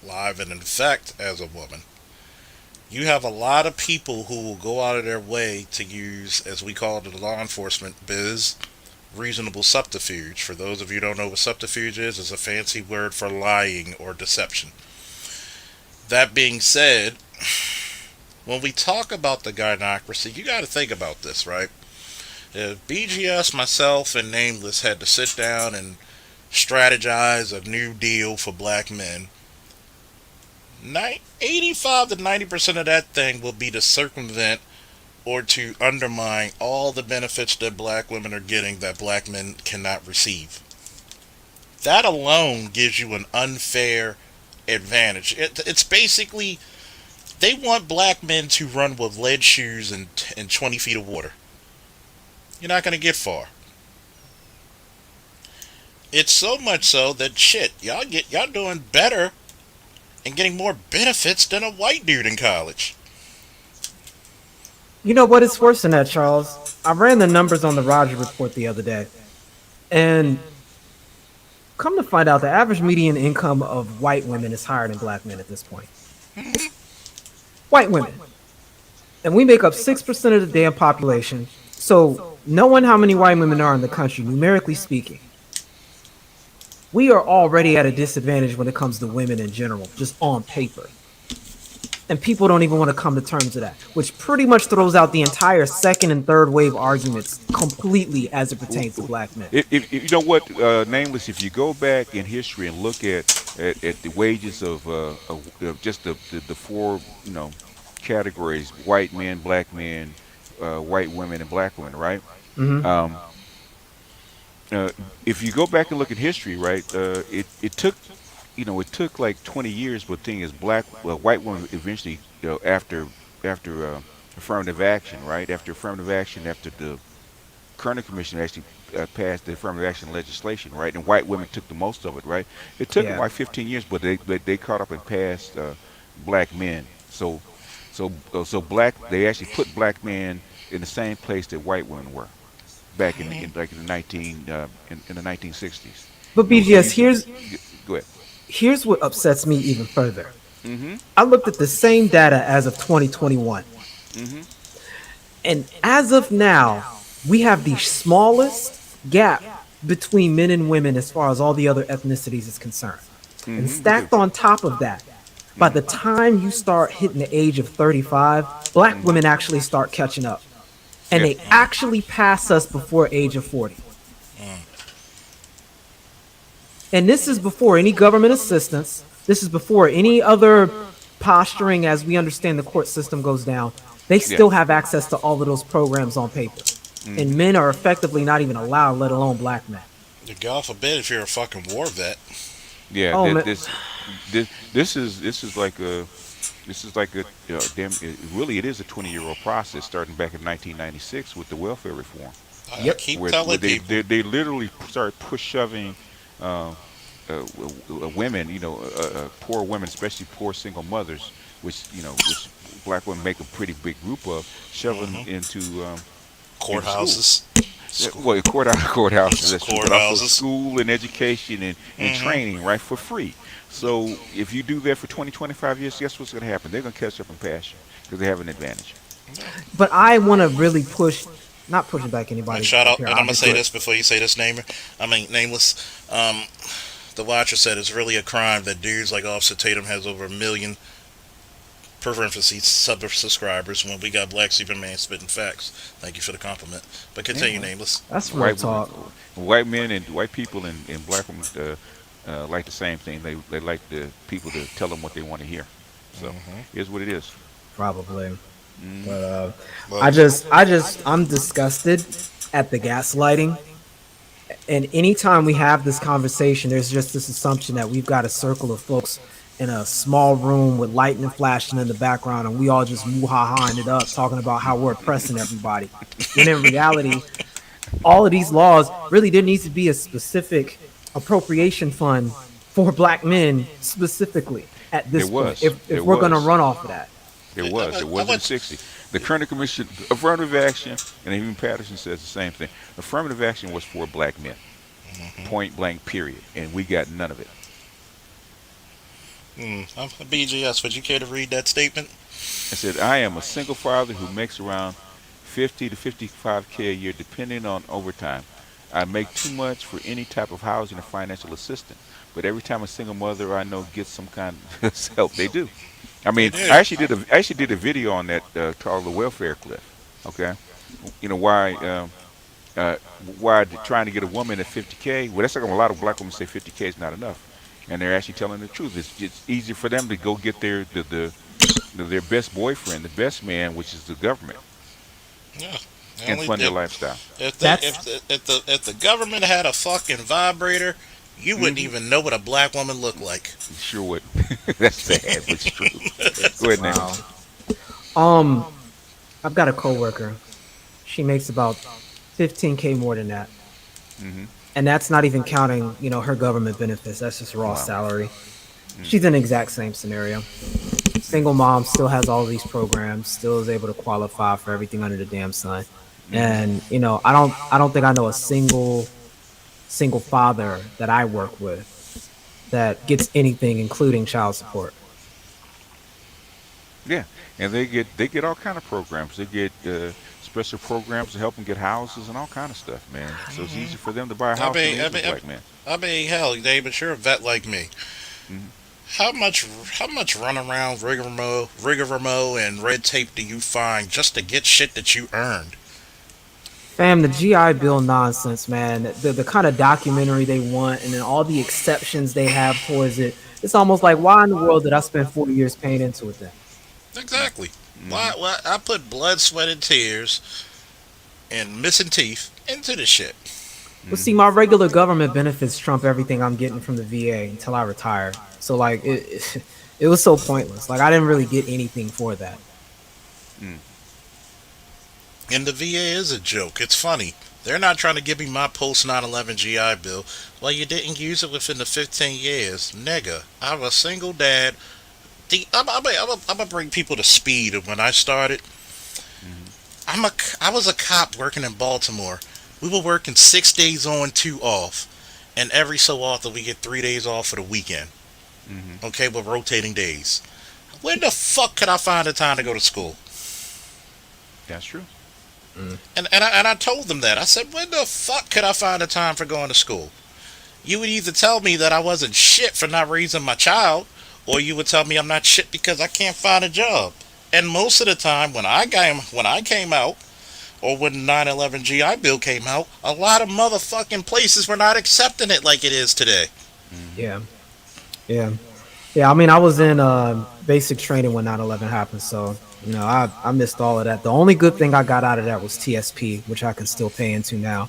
live and in effect as a woman. You have a lot of people who will go out of their way to use, as we call it in the law enforcement biz, reasonable subterfuge. For those of you who don't know what subterfuge is, it's a fancy word for lying or deception. That being said, when we talk about the gynocracy, you got to think about this, right? If BGS, myself, and Nameless had to sit down and strategize a new deal for black men, 85 to 90% of that thing will be to circumvent or to undermine all the benefits that black women are getting that black men cannot receive. That alone gives you an unfair advantage. It's basically they want black men to run with lead shoes and 20 feet of water. You're not going to get far. It's so much so that shit, y'all doing better and getting more benefits than a white dude in college. You know what? It's worse than that, Charles. I ran the numbers on the Roger report the other day, and come to find out, the average median income of white women is higher than black men at this point. White women. And we make up 6% of the damn population. So, knowing how many white women are in the country, numerically speaking, we are already at a disadvantage when it comes to women in general, just on paper. And people don't even want to come to terms with that, which pretty much throws out the entire second and third wave arguments completely as it pertains to black men. You know what, nameless. If you go back in history and look at the wages of just the four categories: white men, black men, white women, and black women, right? Hmm. Um, uh, if you go back and look at history, right, it took it took like 20 years, but the thing is, white women eventually, after affirmative action, right? After affirmative action, after the Kerner Commission actually passed the affirmative action legislation, right? And white women took the most of it, right? It took them Yeah. like 15 years, but they caught up and passed. black men. So black they actually put black men in the same place that white women were back in like in the 1960s. But So BGS, you go ahead. here's what upsets me even further. Mm-hmm. I looked at the same data as of 2021, Mm-hmm. and as of now, we have the smallest gap between men and women as far as all the other ethnicities is concerned. And Mm-hmm. We do. stacked on top of that, by the Mm-hmm. time you start hitting the age of 35, black Mm-hmm. women actually start catching up. And Yeah. they actually pass us before age of 40. And this is before any government assistance. This is before any other posturing as we understand the court system goes down. They Yeah. still have access to all of those programs on paper. And Mm-hmm. men are effectively not even allowed, let alone black men. God forbid if you're a fucking war vet. Yeah. Oh man, This is like a damn. Really, it is a 20-year-old process starting back in 1996 with the welfare reform, I yep. keep where telling they people. they, they literally started push shoving uh, women, poor women, especially poor single mothers, which black women make a pretty big group of, shoving Hmm. into school. Courthouses, school, Well, courthouses, that's true, but also courthouses. school and education and Hmm. training, right, for free. So if you do that for 20, 25 years, guess what's going to happen? They're going to catch up and pass you because they have an advantage. But I want to really push, not pushing back And anybody shout up out, here, and I'm gonna say obviously. this before you say this name. I mean nameless. Um, the Watcher said it's really a crime that dudes like Offset Tatum has over a million parentheses subscribers when we got Black Superman spitting facts. Thank you for the compliment. But Yeah, continue, well, nameless. That's real white women, talk. white men and white people and black women like the same thing. They like the people to tell them what they want to hear. So Hmm. here's what it is. Probably. Mm-hmm. But Well, I'm disgusted at the gaslighting. And anytime we have this conversation, there's just this assumption that we've got a circle of folks in a small room with lightning flashing in the background, and we all just moo ha haing it up, talking about how we're oppressing everybody. When in reality, all of these laws really there needs to be a specific appropriation fund for black men specifically at There this point. was, If there we're gonna was. run off of that. There I, was. There I was in the went. 60s. The Kerner Commission, affirmative action, and even Patterson says the same thing. Affirmative action was for black men, point blank, period. And we got none of it. I'm a BGS. Would you care to read that statement? I said, I am a single father who makes around 50 to 55K a year, depending on overtime. I make too much for any type of housing or financial assistance. But every time a single mother I know gets some kind of help, they do. I They mean, do. I actually did a video on that called the welfare cliff. Okay, you know uh, why trying to get a woman at 50K? Well, that's like a lot of black women say 50K is not enough, and they're actually telling the truth. It's easier for them to go get their best boyfriend, the best man, which is the government, Yeah. and Only fund their lifestyle. if they That's if the government had a fucking vibrator, you wouldn't Hmm. even know what a black woman looked like. Sure would. That's sad, but it's true. Go ahead, wow. nameless. Um, I've got a coworker. She makes about 15K more than that. Hmm. And that's not even counting, her government benefits. That's just raw Wow. salary. Mm. She's in the exact same scenario. Mm. Single mom still has all these programs, still is able to qualify for everything under the damn sun. Hmm. And I don't think I know a single father that I work with that gets anything, including child support. Yeah, and they get all kind of programs. They get special programs to help them get houses and all kind of stuff, man. So it's easy for them to buy a I house than mean, it I is a mean, black man. hell, David, you're a vet like me. Hmm. How much run around rigmarole, and red tape do you find just to get shit that you earned? Fam, the GI Bill nonsense, man. The kind of documentary they want, and then all the exceptions they have towards it. It's almost like, why in the world did I spend 4 years paying into it then? Exactly. Hmm. Why I put blood, sweat, and tears and missing teeth into the shit. But see, Hmm. my regular government benefits trump everything I'm getting from the VA until I retire. So like, it was so pointless. Like I didn't really get anything for that. Mm. And the VA is a joke. It's funny. They're not trying to give me my post 9/11 GI Bill. Well, you didn't use it within the 15 years. Nigga, I'm a single dad. I'm gonna bring people to speed of when I started. Hmm. I was a cop working in Baltimore. We were working 6 days on, two off, and every so often we get 3 days off for the weekend. Hmm. Okay, with rotating days. When the fuck could I find the time to go to school? That's true. Mm. And I told them that. I said, when the fuck could I find the time for going to school? You would either tell me that I wasn't shit for not raising my child, or you would tell me I'm not shit because I can't find a job. And most of the time, when I came out, or when the 9/11 GI Bill came out, a lot of motherfucking places were not accepting it like it is today. Hmm. Yeah, yeah, yeah. I mean, I was in basic training when 9/11 happened, so I missed all of that. The only good thing I got out of that was TSP, which I can still pay into now.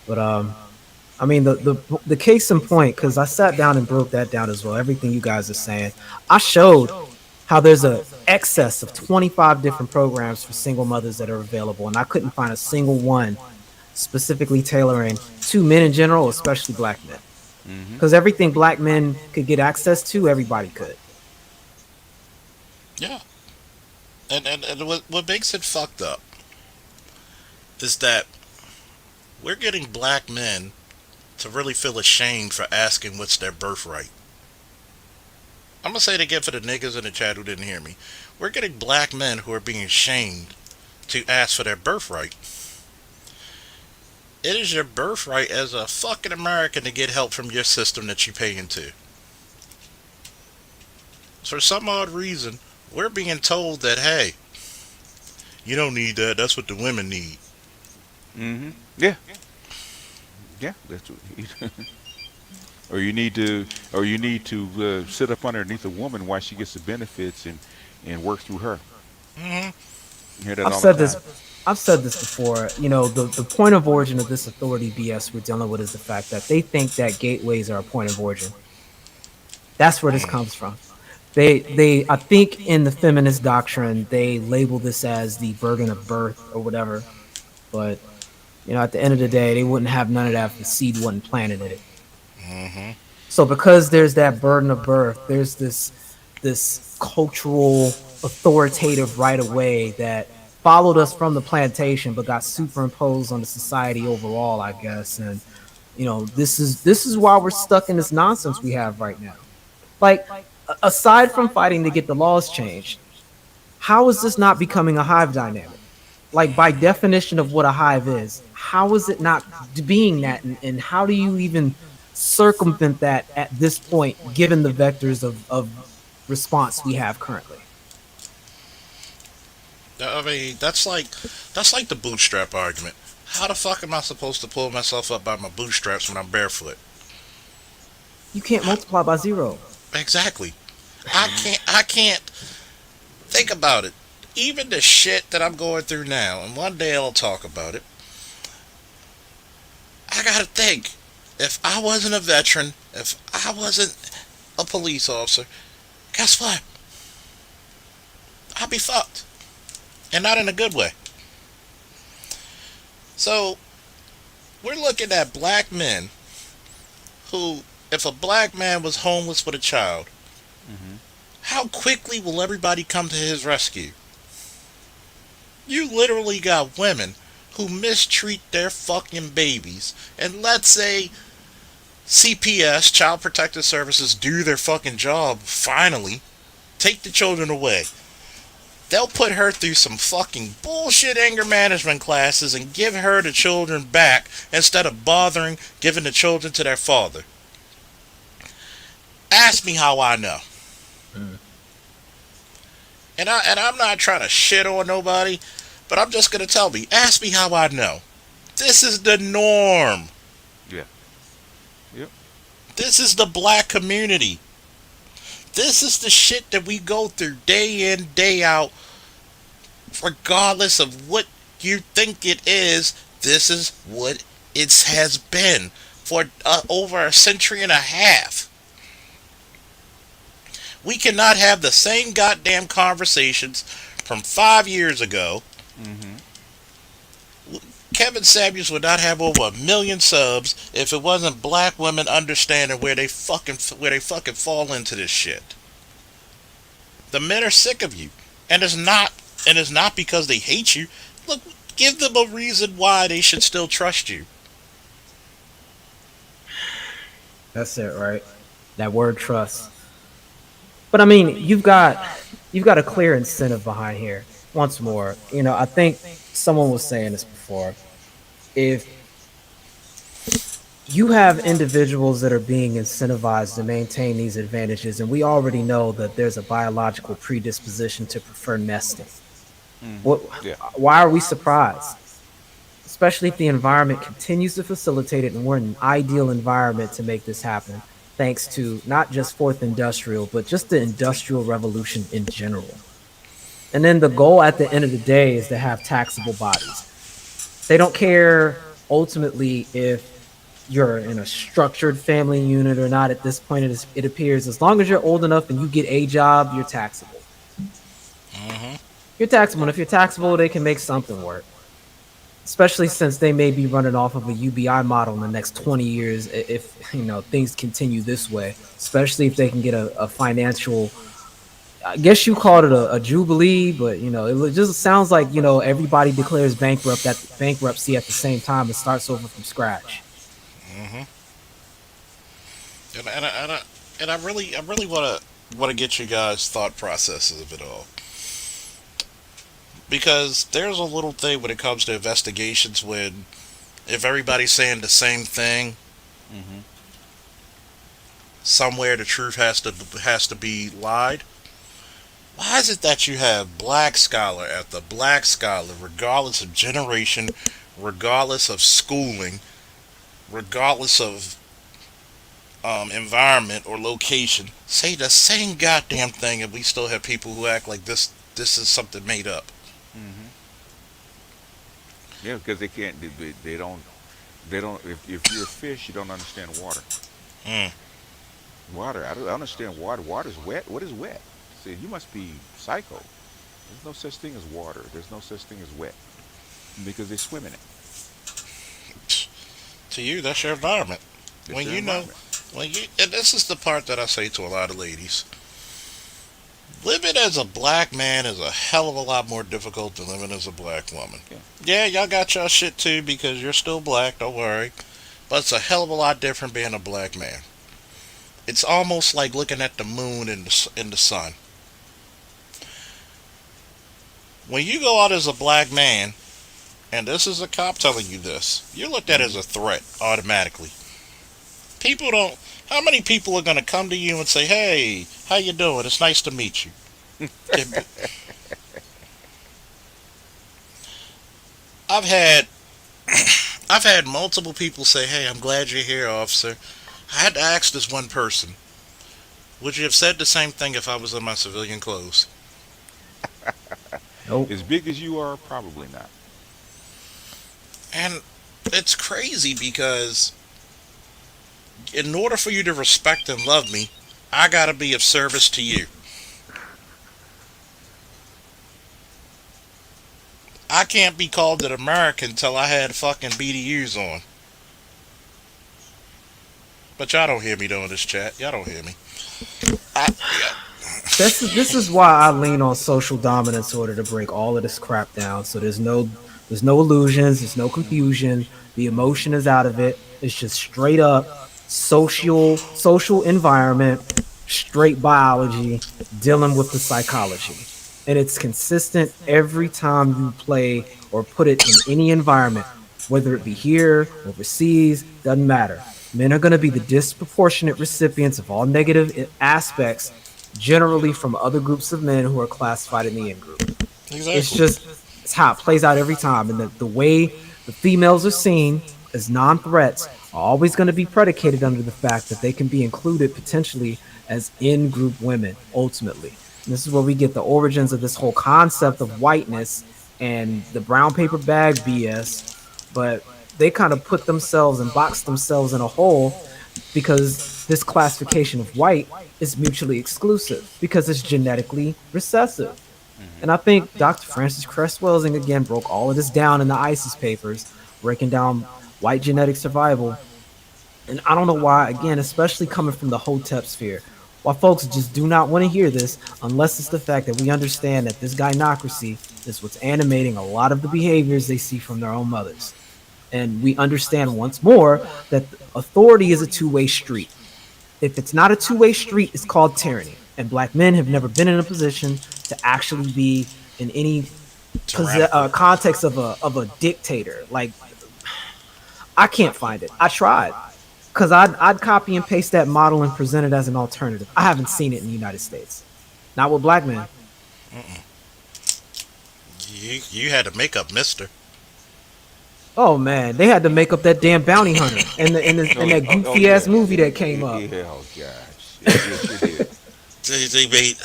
But I mean, the case in point, because I sat down and broke that down as well. Everything you guys are saying, I showed how there's a excess of 25 different programs for single mothers that are available, and I couldn't find a single one specifically tailoring to men in general, especially black men. Hmm. Because everything black men could get access to, everybody could. Yeah. And what makes it fucked up is that we're getting black men to really feel ashamed for asking what's their birthright. I'm gonna say it again for the niggas in the chat who didn't hear me. We're getting black men who are being shamed to ask for their birthright. It is your birthright as a fucking American to get help from your system that you pay into. For some odd reason, we're being told that, hey, you don't need that. That's what the women need. Hmm. Yeah. Yeah. That's what. Or you need to sit up underneath a woman while she gets the benefits and work through her. Hmm. You hear that I've all the said time. this. I've said this before. The point of origin of this authority BS we're dealing with is the fact that they think that gateways are a point of origin. That's where this comes from. I think in the feminist doctrine they label this as the burden of birth or whatever. But at the end of the day, they wouldn't have none of that if the seed wasn't planted in it. Hmm. So because there's that burden of birth, there's this cultural authoritative right of way that followed us from the plantation but got superimposed on the society overall, I guess. And this is why we're stuck in this nonsense we have right now. Like, aside from fighting to get the laws changed, how is this not becoming a hive dynamic? Like, by definition of what a hive is, how is it not being that? And how do you even circumvent that at this point, given the vectors of response we have currently? I mean, that's like the bootstrap argument. How the fuck am I supposed to pull myself up by my bootstraps when I'm barefoot? You can't I, multiply by zero. exactly. I can't think about it. Even the shit that I'm going through now, and one day I'll talk about it. I gotta think. If I wasn't a veteran, if I wasn't a police officer, guess what? I'd be fucked. And not in a good way. So, we're looking at black men who, if a black man was homeless with a child, Hmm. how quickly will everybody come to his rescue? You literally got women who mistreat their fucking babies, and let's say CPS, Child Protective Services, do their fucking job finally, take the children away. They'll put her through some fucking bullshit anger management classes and give her the children back instead of bothering giving the children to their father. Ask me how I know. Mm. And I'm not trying to shit on nobody, but I'm just gonna tell me. Ask me how I know. This is the norm. Yeah. Yep. This is the black community. This is the shit that we go through day in, day out, regardless of what you think it is. This is what it has been for over a century and a half. We cannot have the same goddamn conversations from 5 years ago. Hmm. Kevin Samuels would not have over 1 million subs if it wasn't black women understanding where they fucking fall into this shit. The men are sick of you, and it's not because they hate you. Look, give them a reason why they should still trust you. That's it, right? That word trust. But I mean, you've got a clear incentive behind here. Once more, I think someone was saying this before. If you have individuals that are being incentivized to maintain these advantages, and we already know that there's a biological predisposition to prefer nesting. Hmm. What? Yeah. Why are we surprised? Especially if the environment continues to facilitate it, and we're in an ideal environment to make this happen, thanks to not just fourth industrial, but just the industrial revolution in general. And then the goal at the end of the day is to have taxable bodies. They don't care ultimately if you're in a structured family unit or not at this point. It appears as long as you're old enough and you get a job, you're taxable. Hmm. You're taxable. And if you're taxable, they can make something work. Especially since they may be running off of a UBI model in the next 20 years if things continue this way. Especially if they can get a financial, I guess you called it a jubilee, but it just sounds like everybody declares bankruptcy at the same time and starts over from scratch. Hmm. And I really want to get you guys' thought processes of it all, because there's a little thing when it comes to investigations when if everybody's saying the same thing, Hmm. somewhere the truth has to be lied. Why is it that you have black scholar after black scholar, regardless of generation, regardless of schooling, regardless of environment or location, say the same goddamn thing, and we still have people who act like this is something made up. Hmm. Yeah, because they can't. They don't. They don't. If you're a fish, you don't understand water. Mm. Water. I don't understand water. Water's wet. What is wet? See, you must be psycho. There's no such thing as water. There's no such thing as wet because they swim in it. To you, that's your environment. It's When their you know, environment. and this is the part that I say to a lot of ladies. Living as a black man is a hell of a lot more difficult than living as a black woman. Yeah. Yeah, y'all got y'all shit too because you're still black, don't worry. But it's a hell of a lot different being a black man. It's almost like looking at the moon and the sun. When you go out as a black man, and this is a cop telling you this, you're looked at as Hmm. a threat automatically. People don't. How many people are going to come to you and say, "Hey, how you doing? It's nice to meet you." I've had I've had multiple people say, "Hey, I'm glad you're here, officer." I had to ask this one person, "Would you have said the same thing if I was in my civilian clothes?" Nope. As big as you are, probably not. And it's crazy because in order for you to respect and love me, I gotta be of service to you. I can't be called an American till I had fucking BDUs on. But y'all don't hear me doing this chat. Y'all don't hear me. Yeah. This is why I lean on social dominance in order to break all of this crap down. So there's no illusions, there's no confusion. The emotion is out of it. It's just straight up social environment, straight biology dealing with the psychology. And it's consistent every time you play or put it in any environment, whether it be here, overseas, doesn't matter. Men are going to be the disproportionate recipients of all negative aspects, generally from other groups of men who are classified in the in group. It's Exactly. just it's how it plays out every time. And the way the females are seen as non-threats are always going to be predicated under the fact that they can be included potentially as in-group women ultimately. And this is where we get the origins of this whole concept of whiteness and the brown paper bag BS. But they kind of put themselves and box themselves in a hole because this classification of white is mutually exclusive because it's genetically recessive. Hmm. And I think Dr. Francis Cress Welsing again broke all of this down in the ISIS papers, breaking down white genetic survival. And I don't know why, again, especially coming from the Hotep sphere, While folks just do not want to hear this unless it's the fact that we understand that this gynocracy is what's animating a lot of the behaviors they see from their own mothers. And we understand once more that authority is a two-way street. If it's not a two-way street, it's called tyranny. And black men have never been in a position to actually be in any Tyrannical. context of a dictator. Like, I can't find it. I tried because I'd copy and paste that model and present it as an alternative. I haven't seen it in the United States. Not with black men. You had to make up Mister. Oh man, they had to make up that damn bounty hunter and that goofy ass movie that came up. Yeah, oh gosh. Yes, it did. They made,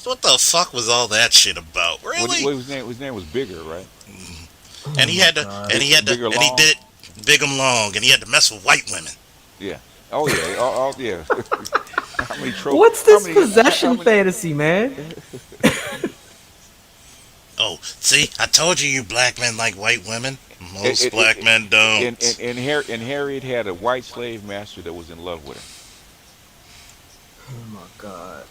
what the fuck was all that shit about? Really? What his name was Bigger, right? And he had to, God. and he did it big and long, and he had to mess with white women. Yeah. Oh yeah. Yeah. How many tropes? What's this how possession many, fantasy, man? Oh, see, I told you black men like white women. Most it- black it- men don't. and Harriet had a white slave master that was in love with her. Oh my god.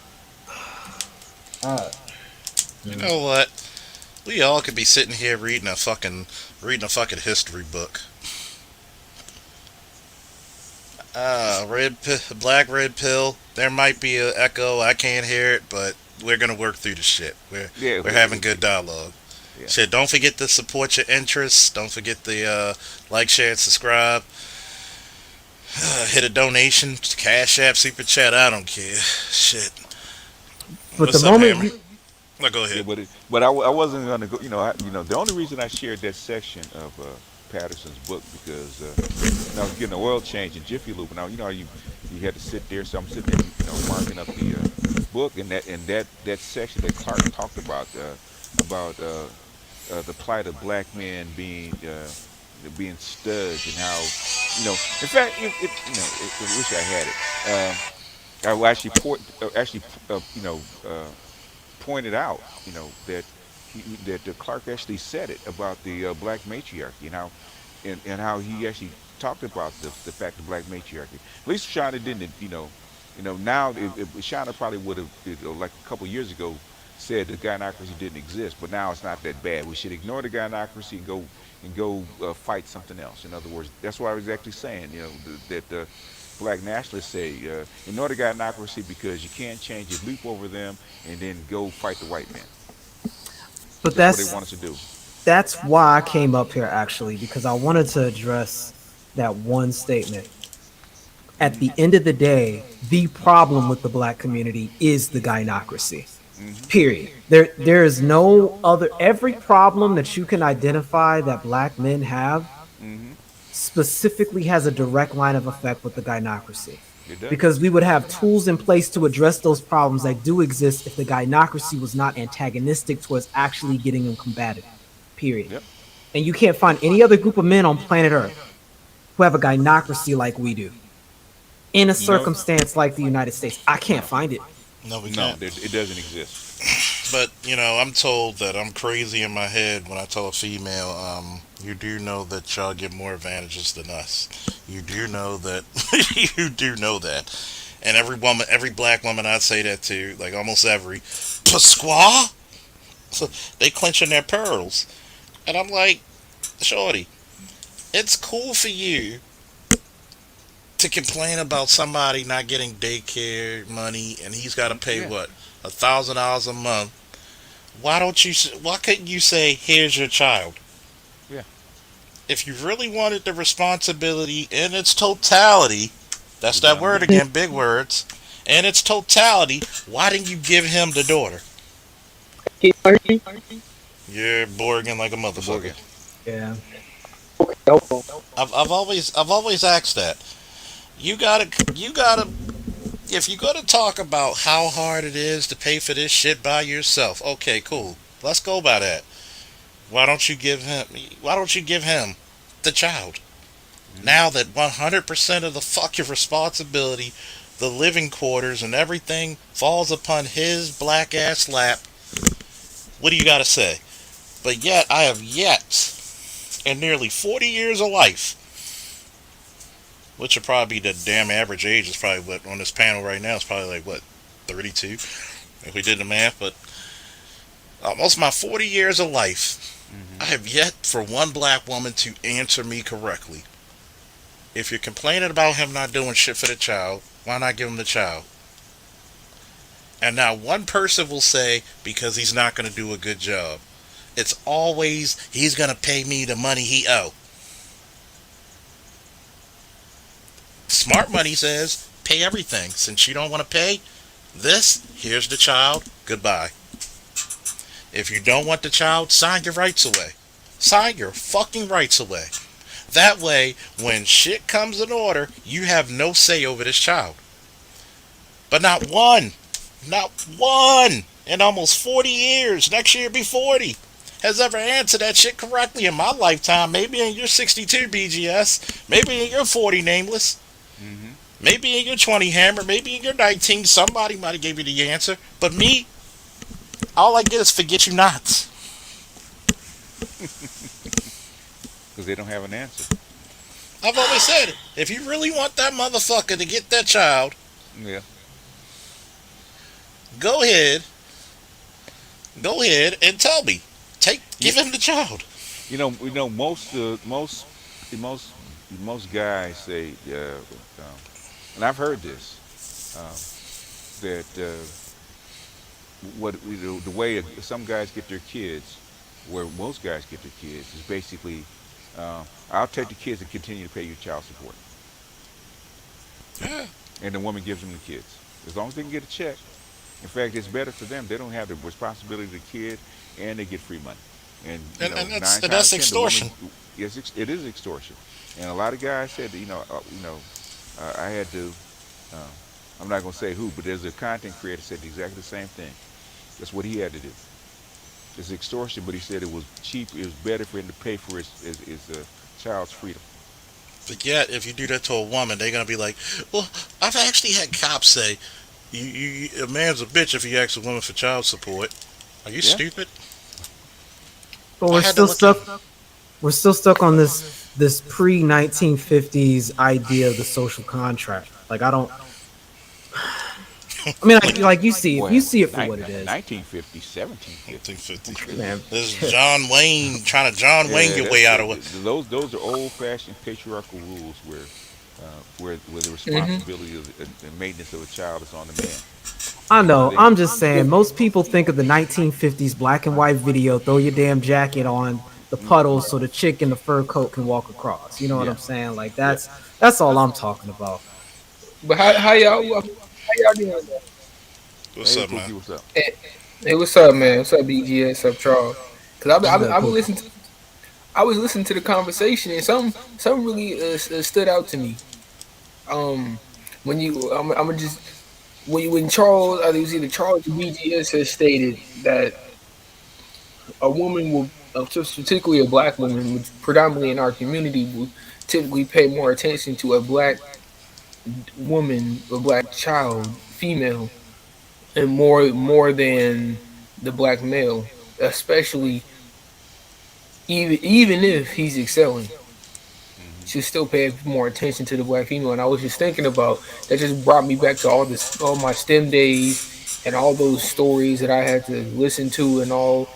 You know what? We all could be sitting here reading a fucking history book. Black red pill. There might be an echo. I can't hear it, but we're gonna work through the shit. Yeah. We're having good dialogue. Yeah. Shit, don't forget to support your interests. Don't forget the like, share, and subscribe. Hit a donation, Cash App, Super Chat. I don't care. Shit. But What's the up, moment Hammer? you, No, go Yeah, ahead. but I wasn't gonna go. The only reason I shared that section of Patterson's book because I was getting an oil change in Jiffy Lube. Now you had to sit there, so I'm sitting there, marking up the book, and that section that Clark talked about the plight of black men being studs and how in fact I wish I had it. I will actually uh, you know uh, pointed out, that Clark actually said it about the black matriarchy and how he actually talked about the fact of black matriarchy. At least Shauna didn't, now Shauna probably would have, like a couple years ago, said the gynocracy didn't exist, but now it's not that bad. We should ignore the gynocracy and go fight something else. In other words, that's what I was actually saying. That the black nationalists say, ignore the gynocracy because you can't change it, leap over them, and then go fight the white man. but That's what they want us to do. that's why I came up here actually because I wanted to address that one statement. At the end of the day, the problem with the black community is the gynocracy. Hmm. Period. There is no other. Every problem that you can identify that black men have Hmm. specifically has a direct line of effect with the gynocracy. It does. Because we would have tools in place to address those problems that do exist if the gynocracy was not antagonistic towards actually getting them combated. Period. Yep. And you can't find any other group of men on planet Earth who have a gynocracy like we do in a You know, circumstance like the United States. I can't find it. No, we no, can't. it doesn't exist. But I'm told that I'm crazy in my head when I tell a female, you do know that y'all get more advantages than us. You do know that. You do know that. And every black woman I say that to, like almost every, Pasqua, they clenching their pearls, and I'm like, shorty, it's cool for you to complain about somebody not getting daycare money, and he's got to pay Yeah. what, $1,000 a month. Why don't you? Why couldn't you say, "Here's your child"? Yeah. If you really wanted the responsibility in its totality, that's You're that damn word right. again, big words. In its totality, why didn't you give him the daughter? You're boring like a motherfucker. Bogus. Yeah. I've always asked that. You gotta if you're gonna talk about how hard it is to pay for this shit by yourself, okay, cool. Let's go by that. Why don't you give him the child? Hmm. Now that 100% of the fucking responsibility, the living quarters and everything falls upon his black ass lap, what do you gotta say? But yet I have yet in nearly 40 years of life, which would probably be the damn average age is probably what on this panel right now is probably like what 32, if we did the math. But almost my 40 years of life, I Hmm. have yet for one black woman to answer me correctly. If you're complaining about him not doing shit for the child, why not give him the child? And now one person will say because he's not going to do a good job. It's always he's going to pay me the money he owe. Smart money says pay everything. Since you don't want to pay this, here's the child. Goodbye. If you don't want the child, sign your rights away. Sign your fucking rights away. That way, when shit comes in order, you have no say over this child. But not one in almost 40 years, next year be 40, has ever answered that shit correctly in my lifetime. Maybe in your 62 BGS, maybe in your 40 nameless, Hmm. maybe in your 20 hammer, maybe in your 19, somebody might have gave you the answer. But me, all I get is forget you nots. Because they don't have an answer. I've always said it. If you really want that motherfucker to get that child, Yeah. go ahead, go ahead and tell me. Give You, him the child. most most guys say, and I've heard this, um, that the way some guys get their kids, where most guys get their kids, is basically, I'll take the kids and continue to pay your child support, Yeah. and the woman gives them the kids as long as they can get a check. In fact, it's better for them. They don't have the responsibility of the kid, and they get free money. And And nine times out that's of ten, the woman, extortion. yes, it is extortion. And a lot of guys said that, I had to. Uh, I'm not going to say who, but there's a content creator said exactly the same thing. That's what he had to do. It's extortion, but he said it was cheap. It was better for him to pay for his child's freedom. But yet, if you do that to a woman, they're gonna be like, "Well, I've actually had cops say, a man's a bitch if he asks a woman for child support." Are you Yeah. stupid? But I we're had to still look at. stuck. We're still stuck on this pre 1950s idea of the social contract. Like I don't. I mean, like you see, if you Well, see it for what it is, 1950, I think 1750. 50. man. This is John Wayne trying to John Wayne Yeah, your way out of it. those are old-fashioned patriarchal rules where the Hmm. responsibility of the maintenance of a child is on the man. I But know. then, I'm just saying. Most people think of the 1950s black and white video. Throw your damn jacket on the mm, puddles so the chick in the fur coat can walk across. You know what yeah, I'm saying? Like yeah. that's all I'm talking about. But how y'all doing? What's Hey, up, man? Pookie, what's up? Hey, hey, what's up, man? What's up, BGS? What's up, Charles? Cause I'm good, I've been Pookie. listening. I was listening to the conversation, and some really stood out to me. Um, when I'm just when Charles, I think it was either Charles or BGS has stated that a woman will, just particularly a black woman, which predominantly in our community, will typically pay more attention to a black woman, a black child, female, and more than the black male, especially even if he's excelling, Hmm. should still pay more attention to the black female. And I was just thinking about that. Just brought me back to all my STEM days and all those stories that I had to listen to, and all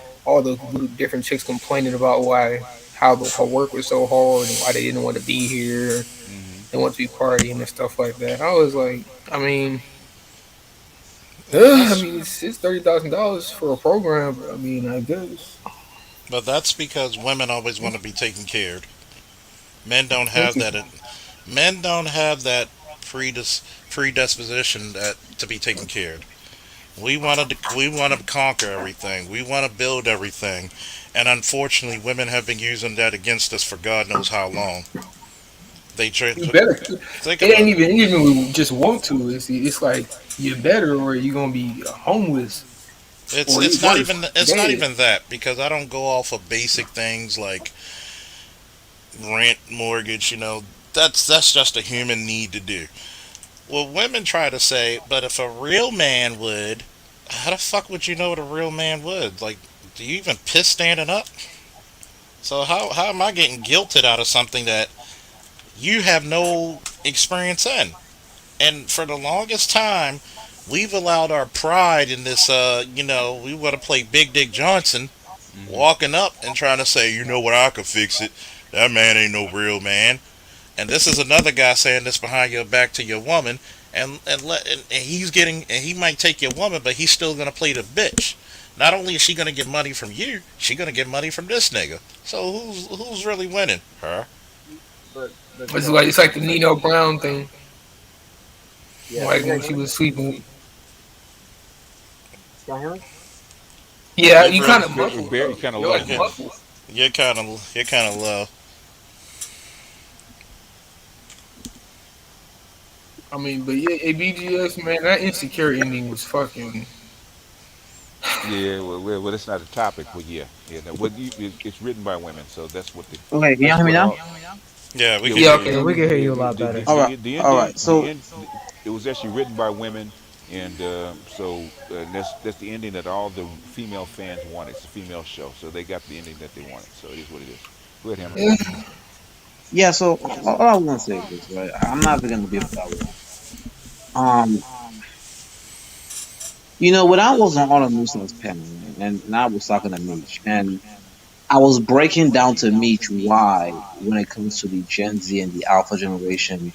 the different chicks complaining about why how her work was so hard and why they didn't want to be here. Hmm. They want to be partying and stuff like that. I was like, Well, I mean, it's $30,000 for a program. But I mean, I guess. that's because women always want to be taken care of. Men don't Thank have you. that. Men don't have that predisposition that to be taken care of. We want to conquer everything. We want to build everything, and unfortunately, women have been using that against us for God knows how long. They try You to better. think It ain't about it. even we just want to. It's like you better, or you're gonna be homeless, or worse, It's not dead. even that because I don't go off of basic things like rent, mortgage. That's just a human need to do. Well, women try to say, but if a real man would, how the fuck would you know what a real man would? Like, do you even piss standing up? So how am I getting guilted out of something that you have no experience in? And for the longest time, We've allowed our pride in this. We want to play Big Dick Johnson, Hmm. walking up and trying to say, you know what, I could fix it. That man ain't no real man. And this is another guy saying this behind your back to your woman, and he's getting, and he might take your woman, but he's still gonna play the bitch. Not only is she gonna get money from you, she gonna get money from this nigga. So who's really winning? Her. but you It's know, like the Nino Brown thing, yeah. like Can when she was sleeping. y'all hear me? Yeah, You you real? kind of muffled Very though. kind of You're low, like Yeah, man. muffled. I mean, but yeah, ABGS man, that insecure ending was fucking. Yeah, well, that's not a topic, but yeah, yeah. No, it's written by women, so that's what Okay, can y'all that's hear me what now? all. Yeah, we Yeah, can we Yeah, hear can you. hear Yeah, okay. we you. can hear Yeah, you a lot the better. the All right, the, the all right. ending, So it was actually written by women, and so that's the ending that all the female fans wanted. It's a female show, so they got the ending that they wanted. So it is what it is. Go ahead, Hammer. Yeah. yeah, so all I want to say is this, right? I'm not even gonna be that long. Um, when I was on Autumn Newsom's panel, right, and I was talking to Meech, and I was breaking down to Meech why, when it comes to the Gen Z and the Alpha generation,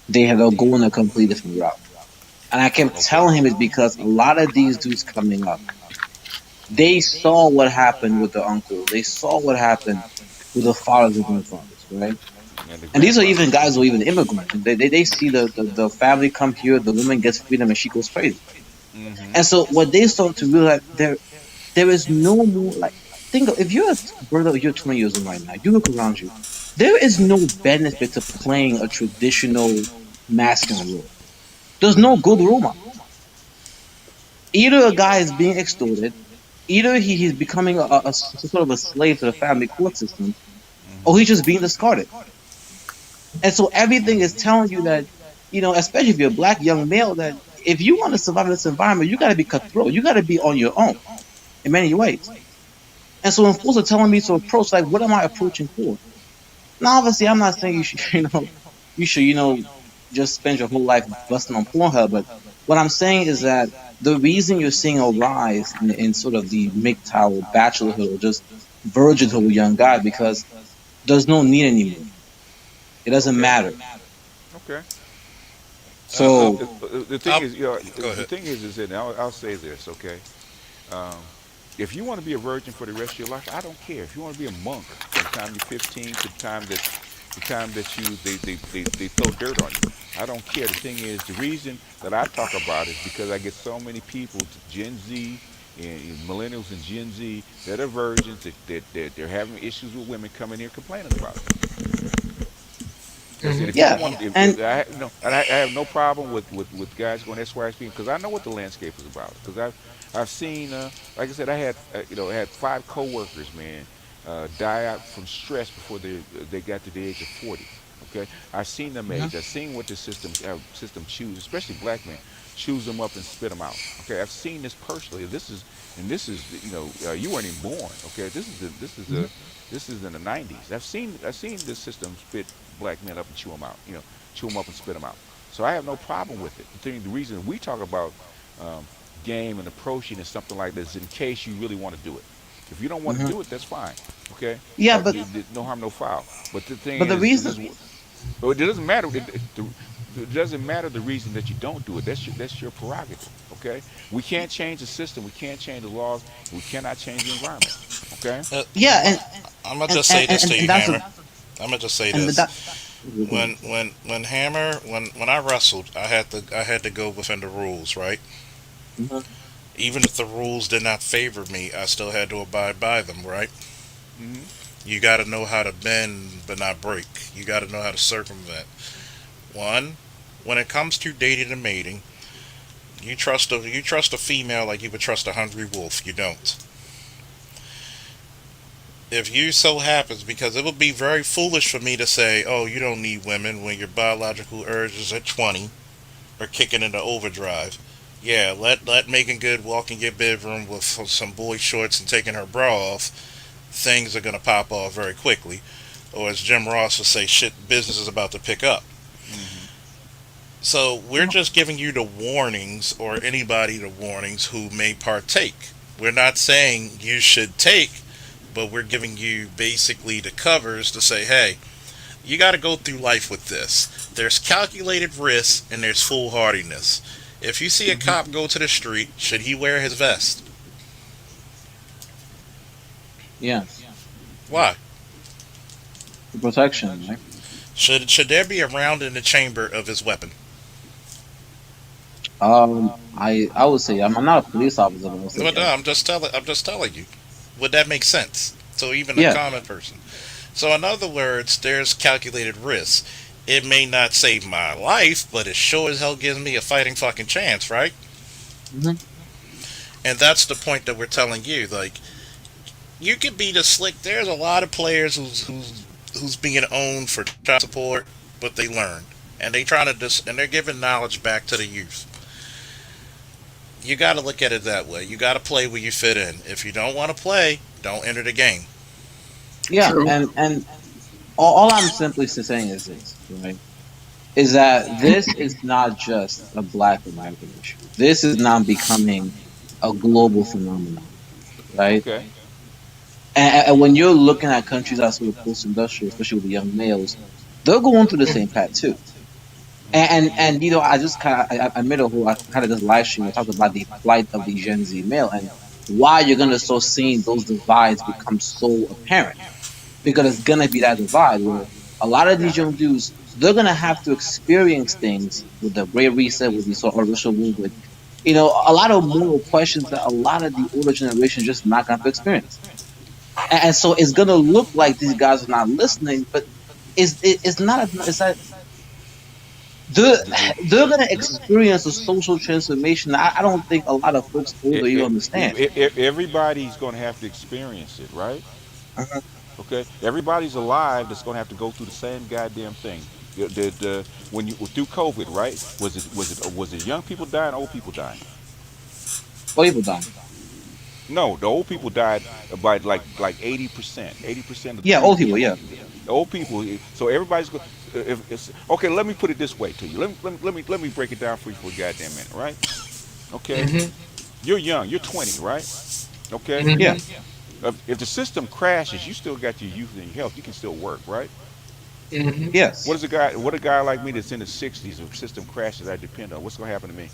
they had to go in a completely different route. And I kept Okay. telling him it's because a lot of these dudes coming up, they saw what happened with the uncles, they saw what happened with the fathers and grandfathers, right? And the And these are grandfather. even guys who are even immigrants. They see the family come here, the woman gets freedom, and she goes crazy. Mm-hmm. And so what they start to realize, there is no more like, think of, if you're a brother, you're 20 years old right now, you look around you, there is no benefit to playing a traditional masculine role. There's no Mm-hmm. good role model. Either a guy is being extorted, either he's becoming sort of a slave to the family court system, or he's just being discarded. And so everything is telling you that, especially if you're a black young male, that if you want to survive in this environment, you got to be cutthroat. You got to be on your own in many ways. And so when fools are telling me to approach, like, what am I approaching for? Now, obviously, I'm not saying you should, just spend your whole life busting on Pornhub. But what I'm saying is that the reason you're seeing a rise in sort of the MGTOW or bachelorhood or just virginhood with young guys because there's no need anymore. It doesn't Okay. matter. Okay. So, The thing I'll is, go the ahead. thing is that I'll say this, okay? Um, if you want to be a virgin for the rest of your life, I don't care. If you want to be a monk from the time you're 15 to the time that they throw dirt on you, I don't care. The thing is, the reason that I talk about it is because I get so many people, Gen Z and millennials and Gen Z, that are virgins that they're having issues with women coming here complaining about it. I said, if you yeah. don't want, And if I, no, and I have no problem with guys going SYSP because I know what the landscape is about. Because I've seen, like I said, I had 5 coworkers, man, die out from stress before they got to the age of 40. Okay, I've seen them age. I've seen what the system choose, especially black men, chews them up and spit them out. Okay, I've seen this personally. This is you weren't even born. Okay, this is in the 90s. I've seen this system spit black men up and chew them out. Chew them up and spit them out. So I have no problem with it. The reason we talk about um, game and approaching is something like this in case you really want to do it. If you don't want to mhm. do it, that's fine. Okay, Yeah, but no harm, no foul. But the thing but the is, reason, it doesn't matter. It doesn't matter the reason that you don't do it. That's your prerogative. Okay, we can't change the system. We can't change the laws. We cannot change the environment. Okay. Uh, yeah, I'm, I'm gonna and just and say this to and you, that's Hammer. I'm gonna just say and that. this. When Hammer when I wrestled, I had to go within the rules, right? Mhm, Even if the rules did not favor me, I still had to abide by them, right? Hmm. You got to know how to bend but not break. You got to know how to circumvent. One, when it comes to dating and mating, you trust a female like you would trust a hungry wolf. You don't. If you so happens, because it would be very foolish for me to say, "Oh, you don't need women," when your biological urges at 20 are kicking into overdrive. Yeah, let Megan Good walk in your bedroom with some boy shorts and taking her bra off. Things are gonna pop off very quickly, or as Jim Ross would say, shit, business is about to pick up. Hmm. So we're just giving you the warnings, or anybody the warnings who may partake. We're not saying you should take, but we're giving you basically the covers to say, hey, you got to go through life with this. There's calculated risk and there's foolhardiness. If you see a Hmm. cop go to the street, should he wear his vest? Yes, Why? for protection, right? Should there be a round in the chamber of his weapon? I would say I'm not a police officer, but I would say But no, yes. I'm just telling you. Would that make sense? So even a Yeah. common person. So in other words, there's calculated risk. It may not save my life, but it sure as hell gives me a fighting fucking chance, right? Hmm. And that's the point that we're telling you. Like, you could be the slick. There's a lot of players who's being owned for child support, but they learned and they trying to and they're giving knowledge back to the youth. You got to look at it that way. You got to play where you fit in. If you don't want to play, don't enter the game. Yeah, True. and all I'm simply saying is this, right? Is that this is not just a Black American issue. This is now becoming a global phenomenon, right? Okay. And when you're looking at countries that sort of post-industrial, especially with the young males, they're going through the same path too. And you know, I just kind of I made a whole I kind of this live stream. I talked about the plight of the Gen Z male and why you're gonna start seeing those divides become so apparent because it's gonna be that divide where a lot of these young dudes they're gonna have to experience things with the Great Reset, with the sort of racial movement. You know, a lot of moral questions that a lot of the older generation just not gonna have to experience, and so it's gonna look like these guys are not listening, but it's not. It's not they're, they're gonna experience a social transformation. I don't think a lot of folks older you understand. Everybody's going to have to experience it, right? Uh-huh. Okay. Everybody's alive that's going to have to go through the same goddamn thing. When you through COVID, right? Was it young people dying, old people dying? Or people dying. No, the old people died by like 80%. 80% of the Yeah, old previous people. Yeah. the old people. So everybody's go. If it's, okay, let me put it this way to you. Let me break it down for you for a goddamn minute, right? Okay, Hmm. you're young. You're 20, right? Okay. Yeah. Hmm. If the system crashes, you still got your youth and your health. You can still work, right? Hmm. Yes. What a guy like me that's in the 60s, if the system crashes, I depend on. What's gonna happen to me?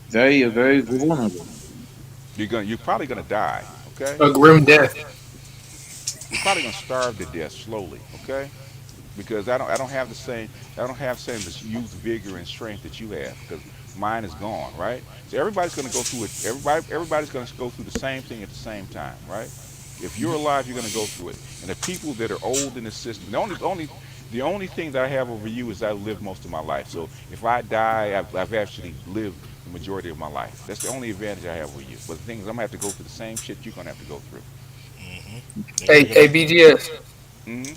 Very vulnerable. You're probably gonna die. Okay. A grim death. You're probably gonna starve to death slowly. Okay. Because I don't have the same this youth vigor and strength that you have because mine is gone, right? So everybody's going to go through it. Everybody's going to go through the same thing at the same time, right? If you're alive, you're going to go through it. And the people that are old in the system, the only thing that I have over you is I lived most of my life. So if I die, I've actually lived the majority of my life. That's the only advantage I have over you. But the thing is, I'm gonna have to go through the same shit you're gonna have to go through. You're Hey, gonna, hey, BGS. Hmm.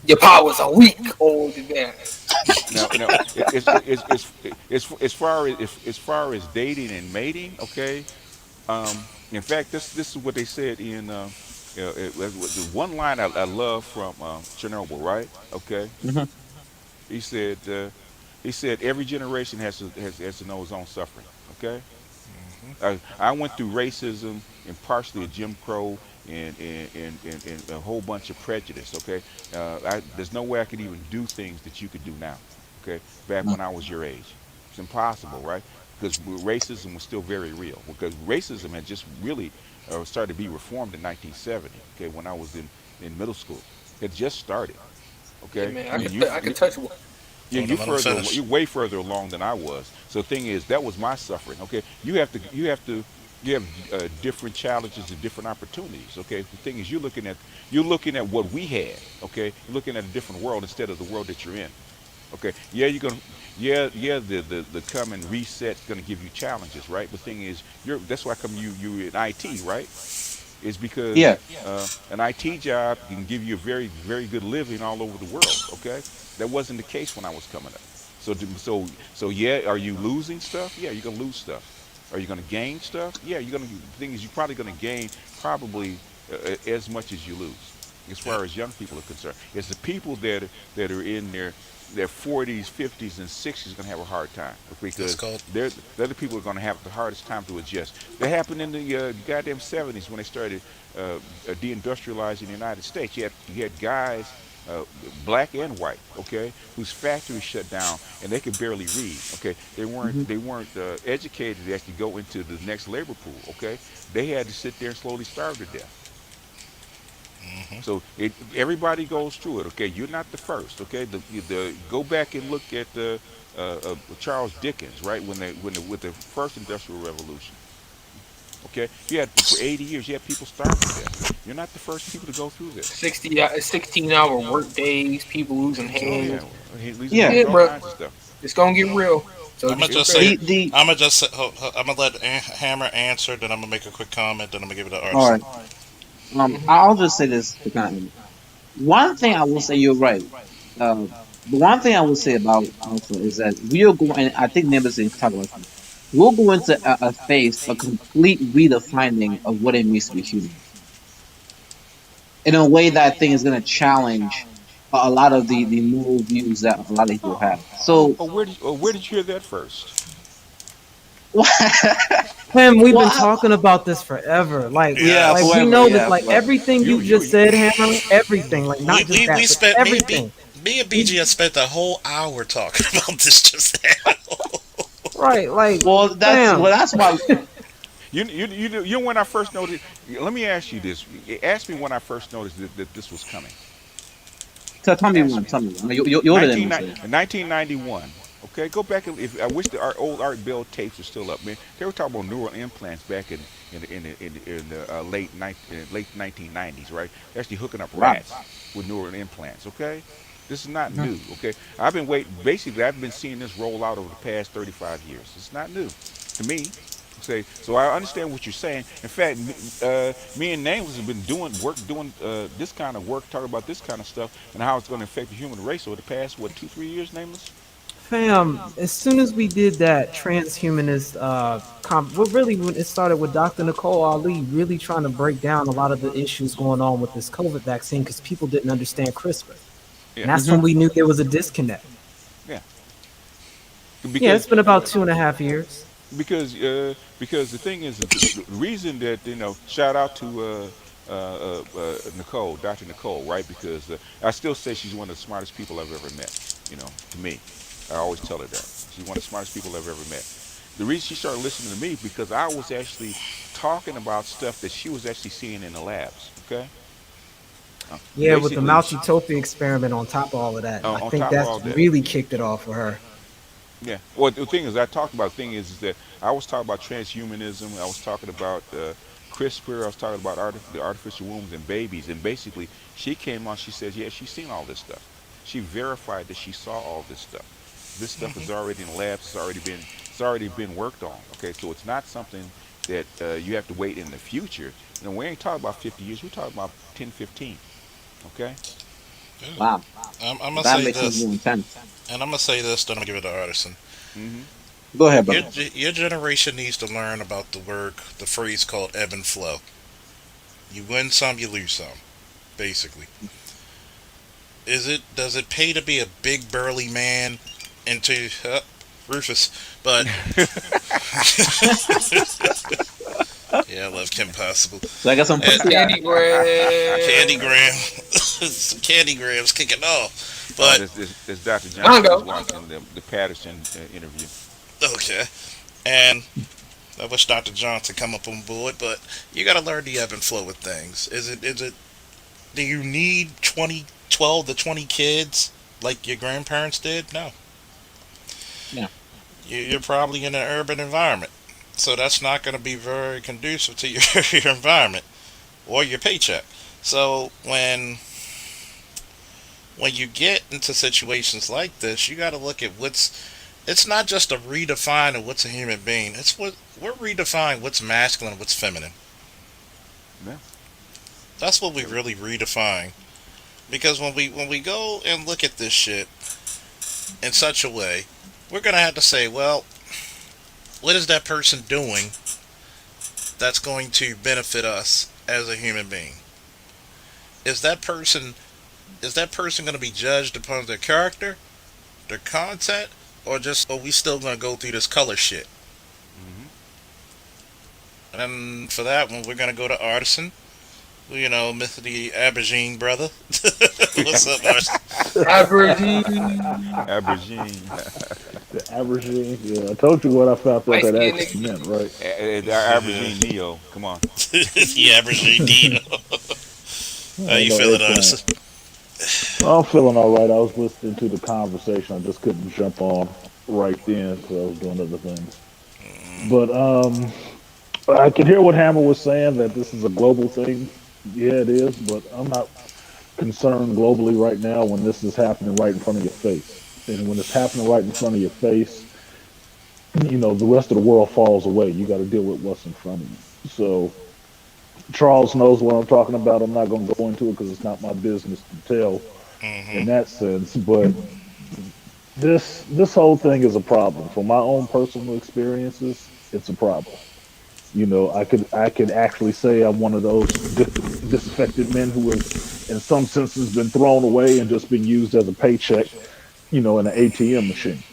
Your powers are weak, old advantage. Now, as far as dating and mating, okay. In fact, this is what they said in the one line I love from Chernobyl, right? Okay, Hmm. he said uh, he said every generation has to know its own suffering. Okay, I went through racism and partially a Jim Crow and a whole bunch of prejudice. Okay, there's no way I could even do things that you could do now. Okay, back when I was your age, it's impossible, right? Because racism was still very real. Because racism had just really started to be reformed in 1970. Okay, when I was in middle school, it just started. Yeah, Okay, man. and you I could touch one. yeah, hold on, let him finish. you're way further along than I was. So the thing is, that was my suffering. Okay, you have different challenges and different opportunities. Okay, the thing is, you're looking at what we had. Okay, you're looking at a different world instead of the world that you're in. Okay, yeah, you're gonna, yeah, the come and reset's gonna give you challenges, right? The thing is, that's why come you in IT, right? Is because Yeah. an IT job can give you a very, very good living all over the world. Okay, that wasn't the case when I was coming up. So yeah, are you losing stuff? Yeah, you're gonna lose stuff. Are you gonna gain stuff? Yeah, you're gonna. The thing is, you're probably gonna gain probably as much as you lose. as Yep. far as young people are concerned. It's the people that are in their 40s, 50s, and 60s going to have a hard time That's because called. they're the people who are going to have the hardest time to adjust. That happened in the goddamn 70s when they started deindustrializing the United States. You had guys, black and white, okay, whose factories shut down and they could barely read. Okay, they weren't Hmm. they weren't educated to actually go into the next labor pool. Okay, they had to sit there and slowly starve to death. Hmm. So everybody goes through it. Okay, you're not the first. Okay, the go back and look at the Charles Dickens, right? When with the first industrial revolution. Okay, you had for 80 years you had people starving to death. You're not the first people to go through this. 16-hour work days, people losing Oh hands. yeah, losing Yeah. hands, Yeah, all bro. kinds of stuff. It's gonna get real. So I'm gonna just just prepare. say. The I'm gonna just. I'm gonna let Hammer answer. Then I'm gonna make a quick comment. Then I'm gonna give it to All Arson. right. Mhm. I'll just say this to kind of one thing I will say. You're right. Uh, the one thing I will say about Alpha is that we are going. And I think Nimbus can talk about this. We'll go into a phase, a complete redefining of what it means to be human, in a way that I think is going to challenge a lot of the moral views that a lot of people have. So, Where did you hear that first? Him, we've well, been talking about this forever. yeah, Like Yes. we forever, know that yeah, like forever. everything You you you just you. said, Hammer, everything, like not just We that, but spent everything. me and We BG spent the whole hour talking about this just now. right, like Well, fam. that's why. You know when I first noticed. Let me ask you this. Ask me when I first noticed that this was coming. Tell me Ask one. me. Tell me one. You're older than 19, me, so 1991. Okay, go back and if I wish the old Art Bell tapes are still up, man. They were talking about neural implants back in the late 1990s, right? They're actually hooking up wow. rats with neural implants. Okay, this is not Mhm. new. Okay, I've been waiting. Basically, I've been seeing this roll out over the past 35 years. It's not new to me. Say so. I understand what you're saying. In fact, me and Nameless have been doing this kind of work, talking about this kind of stuff and how it's going to affect the human race over the past what 2 3 years, Nameless. Fam, as soon as we did that transhumanist well really when it started with Dr. Nicole Ali really trying to break down a lot of the issues going on with this COVID vaccine because people didn't understand CRISPR. And Yeah, that's when Mhm. we knew there was a disconnect. yeah. Yeah, Because it's been about 2.5 years. because the thing is the reason that shout out to Nicole, Dr. Nicole, right? Because I still say she's one of the smartest people I've ever met. To me, I always tell her that she's one of the smartest people I've ever met. The reason she started listening to me because I was actually talking about stuff that she was actually seeing in the labs. Okay, Yeah, with the basically Mousy experiment on top of all of that. I on think top of that's all that. really kicked it off for her. Yeah. Well, the thing is, I talked about the thing is that I was talking about transhumanism. I was talking about CRISPR. I was talking about the artificial wombs and babies. And basically, she came on. She says, "Yeah, she's seen all this stuff. She verified that she saw all this stuff. This stuff is already in the labs. It's already been worked on. Okay, so it's not something that you have to wait in the future. We ain't talking about 50 years. We're talking about 10, 15. Okay. Wow. I'm gonna That say makes things this, more intense. and I'm gonna say this. Then I'm gonna give it to Artisan. Mm-hmm. Go ahead, Your brother. your generation needs to learn about the phrase called ebb and flow. You win some, you lose some. Basically, does it pay to be a big burly man into Rufus? But yeah, I love Kim Possible. So I got some And pussy. Candy Candy Graham. Graham, some Candy Grams kicking off. Oh, But this Dr. Johnson was Mongo. watching the Patterson interview. okay, and I wish Dr. Johnson come up on board. But you got to learn the ebb and flow with things. Is it do you need 12 to 20 kids like your grandparents did? No. Yeah. You're probably in an urban environment. So that's not going to be very conducive to your, your environment or your paycheck. So when you get into situations like this, you got to look at it's not just a redefine of what's a human being. It's what we're redefining what's masculine, what's feminine. Yeah. That's what we really redefine. Because when we go and look at this shit in such a way, we're gonna have to say, well, what is that person doing that's going to benefit us as a human being? is that person going to be judged upon their character, their content, or just are we still going to go through this color shit? Hmm. And for that one, we're going to go to Artisan. You know, Mr. the Aubergine brother. What's up, Artisan? Aberdeen, Aubergine. The averaging, yeah, I told you what I found out light that skinned actually nigga. meant, right? Aubergine Neo. Come on. The Aubergine Dino. How Ain't you no feeling, eggplant. Artisan? Well, I'm feeling all right. I was listening to the conversation. I just couldn't jump on right then because I was doing other things. But I can hear what Hammer was saying that this is a global thing. Yeah, it is, but I'm not concerned globally right now when this is happening right in front of your face. And when it's happening right in front of your face, the rest of the world falls away. You got to deal with what's in front of you. So Charles knows what I'm talking about. I'm not going to go into it because it's not my business to tell in Mm-hmm. that sense. But this whole thing is a problem. From my own personal experiences, it's a problem. I could actually say I'm one of those disaffected men who has, in some senses, been thrown away and just been used as a paycheck, in an ATM machine.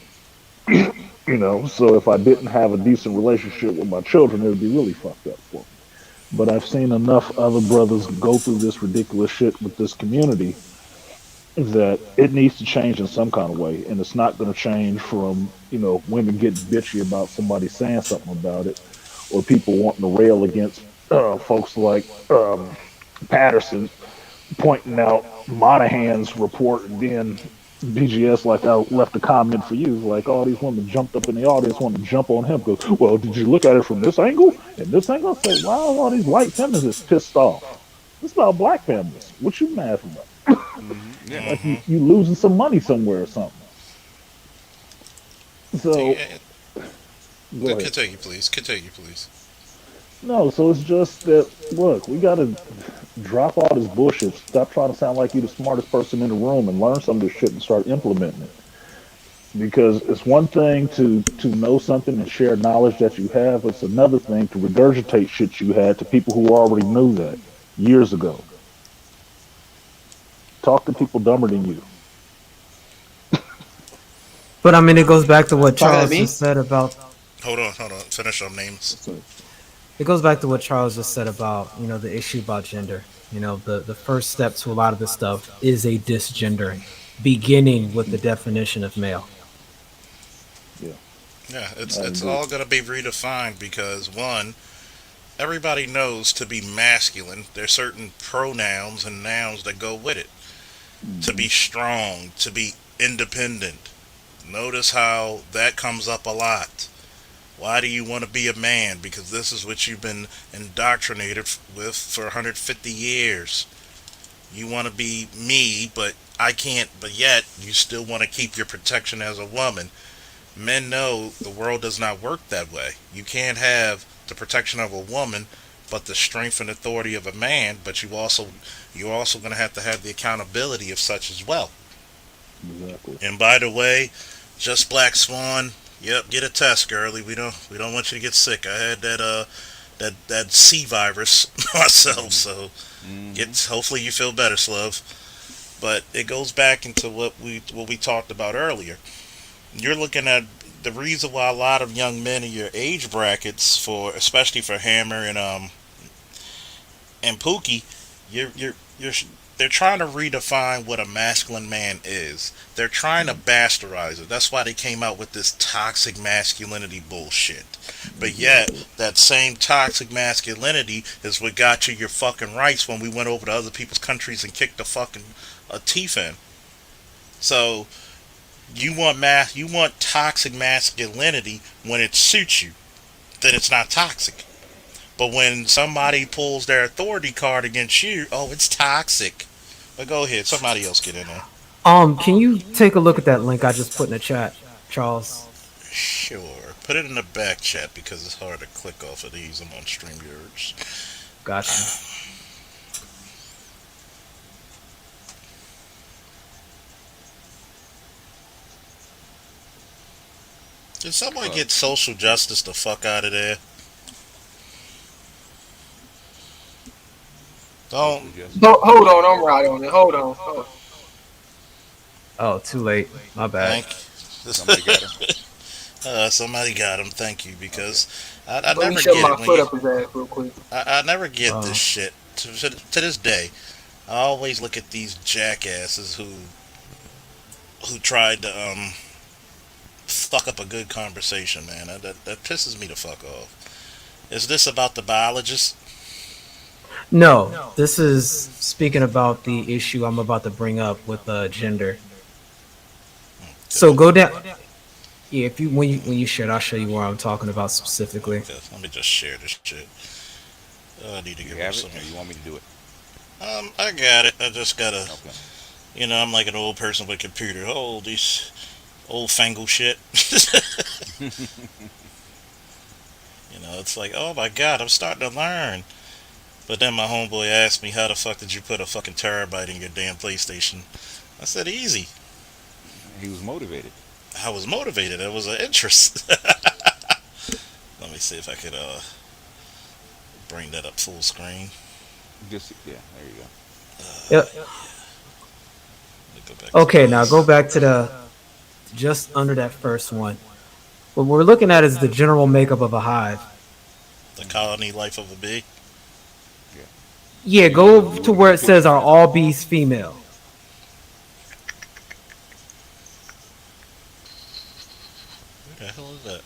So if I didn't have a decent relationship with my children, it would be really fucked up for me. But I've seen enough other brothers go through this ridiculous shit with this community that it needs to change in some kind of way. And it's not going to change from, women getting bitchy about somebody saying something about it or people wanting to rail against folks like Patterson pointing out Monahan's report, and then BGS, like I left a comment for you, like all these women jumped up in the audience, wanted to jump on him. Goes, well, did you look at it from this angle and this angle? I say, why are all these white feminists pissed off? It's about black feminists. What you mad about? Yeah. Like Mm-hmm. you losing some money somewhere or something. See, So go ahead. continue, please. Continue, please. No, so it's just that look, we gotta drop all this bullshit. Stop trying to sound like you're the smartest person in the room and learn some of this shit and start implementing it. Because it's one thing to know something and share knowledge that you have. It's another thing to regurgitate shit you had to people who already knew that years ago. Talk to people dumber than you. But I mean, it goes back to what Talking at Charles me? just said about. Hold on. Finish our names. So, It goes back to what Charles just said about the issue about gender. The first step to a lot of this stuff is a disgendering, beginning with the definition of male. Yeah, Yeah, it's I it's agree. all gonna be redefined because one, everybody knows to be masculine, there's certain pronouns and nouns that go with it. To Hmm. be strong, to be independent. Notice how that comes up a lot. Why do you want to be a man? Because this is what you've been indoctrinated with for 150 years. You want to be me, but I can't, but yet you still want to keep your protection as a woman. Men know the world does not work that way. You can't have the protection of a woman, but the strength and authority of a man. But you're also going to have the accountability of such as well. Exactly. And by the way, just Black Swan. Yep, get a test, girly. We don't want you to get sick. I had that C virus myself, Hmm. so Hmm. get hopefully you feel better, Slove. But it goes back into what we talked about earlier. You're looking at the reason why a lot of young men in your age brackets, for especially for Hammer and Pookie, you're they're trying to redefine what a masculine man is. They're trying to bastardize it. That's why they came out with this toxic masculinity bullshit. But yet, Exactly. that same toxic masculinity is what got you your fucking rights when we went over to other people's countries and kicked the fucking teeth in. So you want toxic masculinity when it suits you. Then it's not toxic. But when somebody pulls their authority card against you, oh, it's toxic. But go ahead, somebody else get in there. Can you take a look at that link I just put in the chat, Charles? Sure. Put it in the back chat because it's hard to click off of these. I'm on StreamYards. Got you. Did someone Uh, get social justice the fuck out of there? Don't Hopefully, Justin. Hold on, I'm right on it. Hold on. Hold Oh, too late. My bad. thank. Somebody got him. Somebody got him. Thank you, because I Let me never shove get my it when foot you. up his ass real quick. I never get this Oh. shit. To this day, I always look at these jackasses who tried to fuck up a good conversation, man. That pisses me the fuck off. Is this about the biologist? No, this is speaking about the issue I'm about to bring up with gender. So Okay. go down. Yeah, if you when you share it, I'll show you where I'm talking about specifically. Okay. Let me just share this shit. I need to You get rid of have some. it, or you want me to do it? I got it. I just gotta. Okay. I'm like an old person with a computer. Oh, these old fangled shit. It's like, oh my god, I'm starting to learn. But then my homeboy asked me, how the fuck did you put a fucking terabyte in your damn PlayStation? I said, easy. He was motivated. I was motivated. It was an interest. Let me see if I could bring that up full screen. Just yeah, there you go. Yep. Let me go back to Okay, now go this. back to the just under that first one. What we're looking at is the general makeup of a hive. The colony life of a bee. Yeah. Yeah, You need to go to look at where the it says picture. are all bees female. Where the hell is that?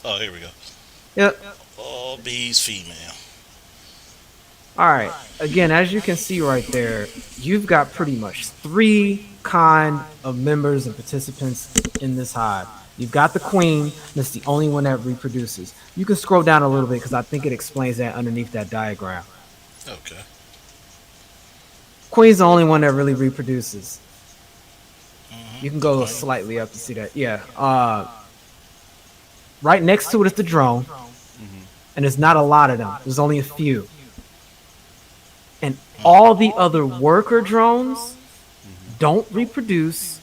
Oh, here we go. Yep. All bees female. All right. Again, as you can see right there, you've got pretty much three kind of members and participants in this hive. You've got the queen, that's the only one that reproduces. You can scroll down a little bit because I think it explains that underneath that diagram. Okay. Queen's the only one that really reproduces. You can The go queen. slightly up to see that. Yeah. Right next to it is the drone, Hmm. and there's not a lot of them. There's only a few. And all the other worker drones Hmm. don't reproduce,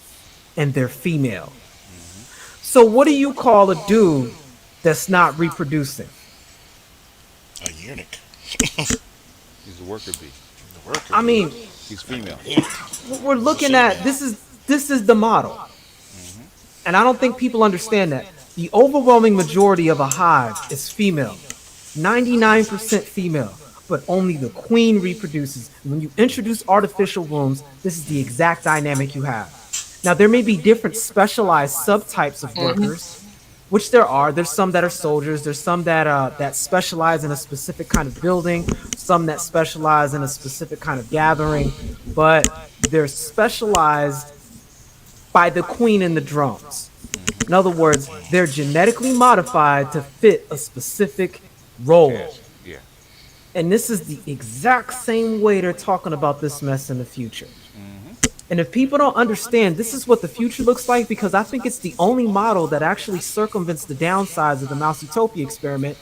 and they're female. Hmm. So what do you call a dude that's not reproducing? A eunuch. He's a worker bee. The worker I bee. mean, He's female. what we're It's a looking at, female. this is the model. Hmm. And I don't think people understand that. The overwhelming majority of a hive is female. 99% female, but only the queen reproduces. When you introduce artificial wombs, this is the exact dynamic you have. Now, there may be different specialized subtypes of on. workers, which there are. There's some that are soldiers. There's some that specialize in a specific kind of building. Some that specialize in a specific kind of gathering, but they're specialized by the queen and the drones. Hmm. In other words, they're genetically modified to fit a specific role. Task. Yeah. And this is the exact same way they're talking about this mess in the future. Hmm. And if people don't understand, this is what the future looks like because I think it's the only model that actually circumvents the downsides of the Mouse Utopia experiment.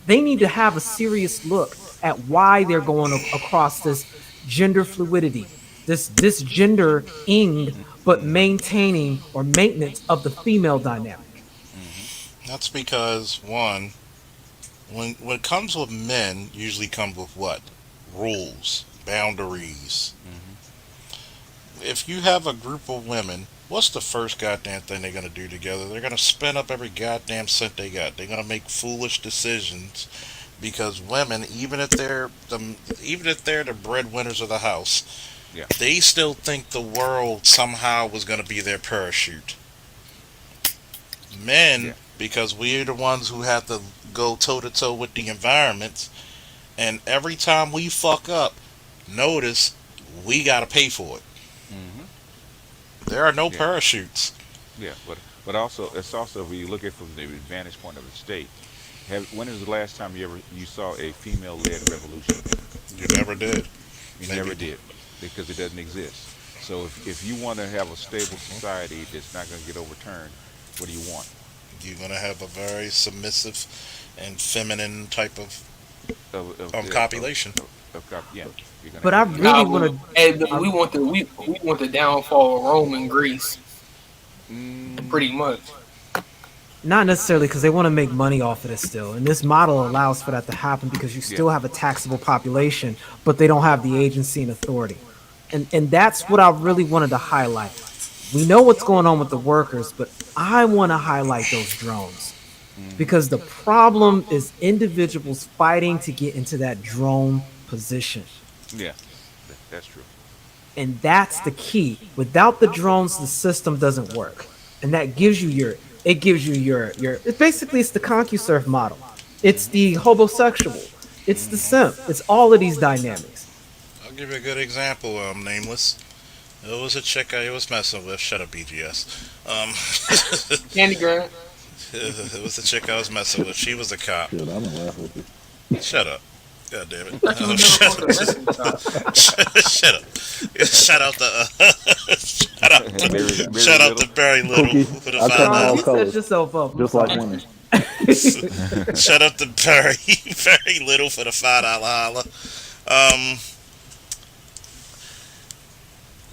They need to have a serious look at why they're going across this gender fluidity, this gender ing, but Hmm. maintaining or maintenance of the female dynamic. Hmm. That's because one, when it comes with men, usually comes with what? Rules, boundaries. Hmm. If you have a group of women, what's the first goddamn thing they're gonna do together? They're gonna spend up every goddamn cent they got. They're gonna make foolish decisions because women, even if they're the breadwinners of the house, Yeah. they still think the world somehow was gonna be their parachute. Yeah. Men, because we're the ones who have to go toe to toe with the environment, and every time we fuck up, notice we gotta pay for it. Hmm. There are no Yeah. parachutes. Yeah. But also it's also when you look at it from the vantage point of the state. When is the last time you saw a female-led revolution? You never did. You Maybe never did because it doesn't exist. So if you want to have a stable society that's not going to get overturned, what do you want? you're gonna have a very submissive and feminine type of Of copulation. yeah, you're going to But I have really Nah, want we want the downfall of Rome and Greece, mm, pretty much. Not necessarily because they want to make money off of this still. And this model allows for that to happen because you Yeah. still have a taxable population, but they don't have the agency and authority. And that's what I really wanted to highlight. We know what's going on with the workers, but I want to highlight those drones Hmm. because the problem is individuals fighting to get into that drone position. Yeah. That's true. And that's the key. Without the drones, the system doesn't work. And that gives you your it gives you your it's basically it's the ConcuSurf model. It's the homosexual. It's the simp. It's all of these dynamics. I'll give you a good example. Nameless. It was a chick I was messing with. Shut up, BGS. Um, Candy Grant. it was a chick I was messing with. She was a cop. Shit, I'm gonna laugh with you. Shut up. God damn it. Thought you was never going to the wrestling shop. Shut up. Shout out to shout out to Little. Barry Little Cookie, for the I come in Carl, all you $5. set colors, yourself up. I'm just like sorry. women. Shout out to Barry Very Little for the $5 holla. Um,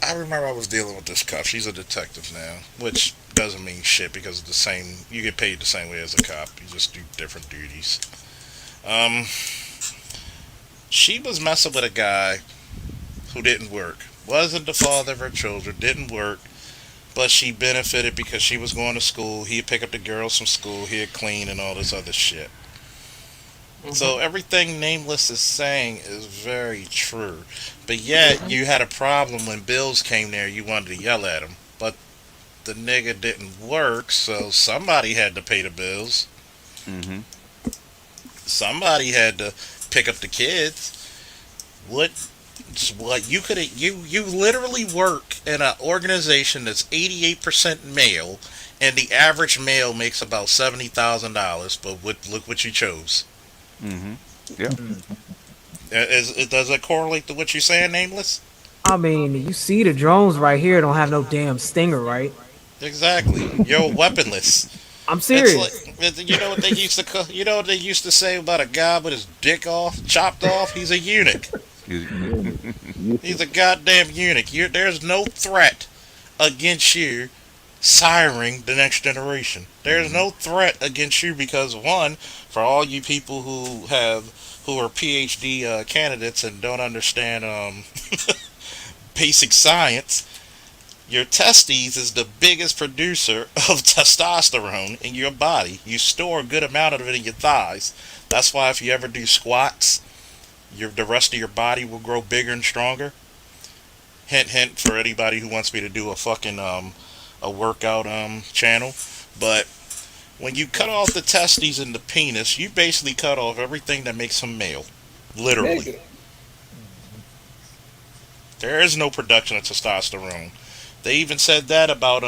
I remember I was dealing with this cop. She's a detective now, which doesn't mean shit because it's the same. You get paid the same way as a cop. You just do different duties. Um, she was messing with a guy who didn't work. Wasn't the father of her children. Didn't work. But she benefited because she was going to school. He'd pick up the girls from school. He'd clean and all this other shit. So everything Nameless is saying is very true. But yet you had a problem when bills came there. You wanted to yell at him, but the nigga didn't work. So somebody had to pay the bills. Hmm. Somebody had to pick up the kids. What? What you could you literally work in an organization that's 88% male, and the average male makes about $70,000. But look what you chose. Hmm. Yeah. Does it correlate to what you're saying, Nameless? I mean, you see the drones right here don't have no damn stinger, right? Exactly. You're weaponless. I'm It's serious. like you know what they used to you know what they used to say about a guy with his dick off, chopped off. He's a eunuch. He's a goddamn eunuch. There's no threat against you siring the next generation. There's no threat against you because one, for all you people who are PhD candidates and don't understand basic science, your testes is the biggest producer of testosterone in your body. You store a good amount of it in your thighs. That's why if you ever do squats, the rest of your body will grow bigger and stronger. Hint, hint for anybody who wants me to do a fucking a workout channel. But when you cut off the testes and the penis, you basically cut off everything that makes him male. Literally, Nigga. there is no production of testosterone. They even said that about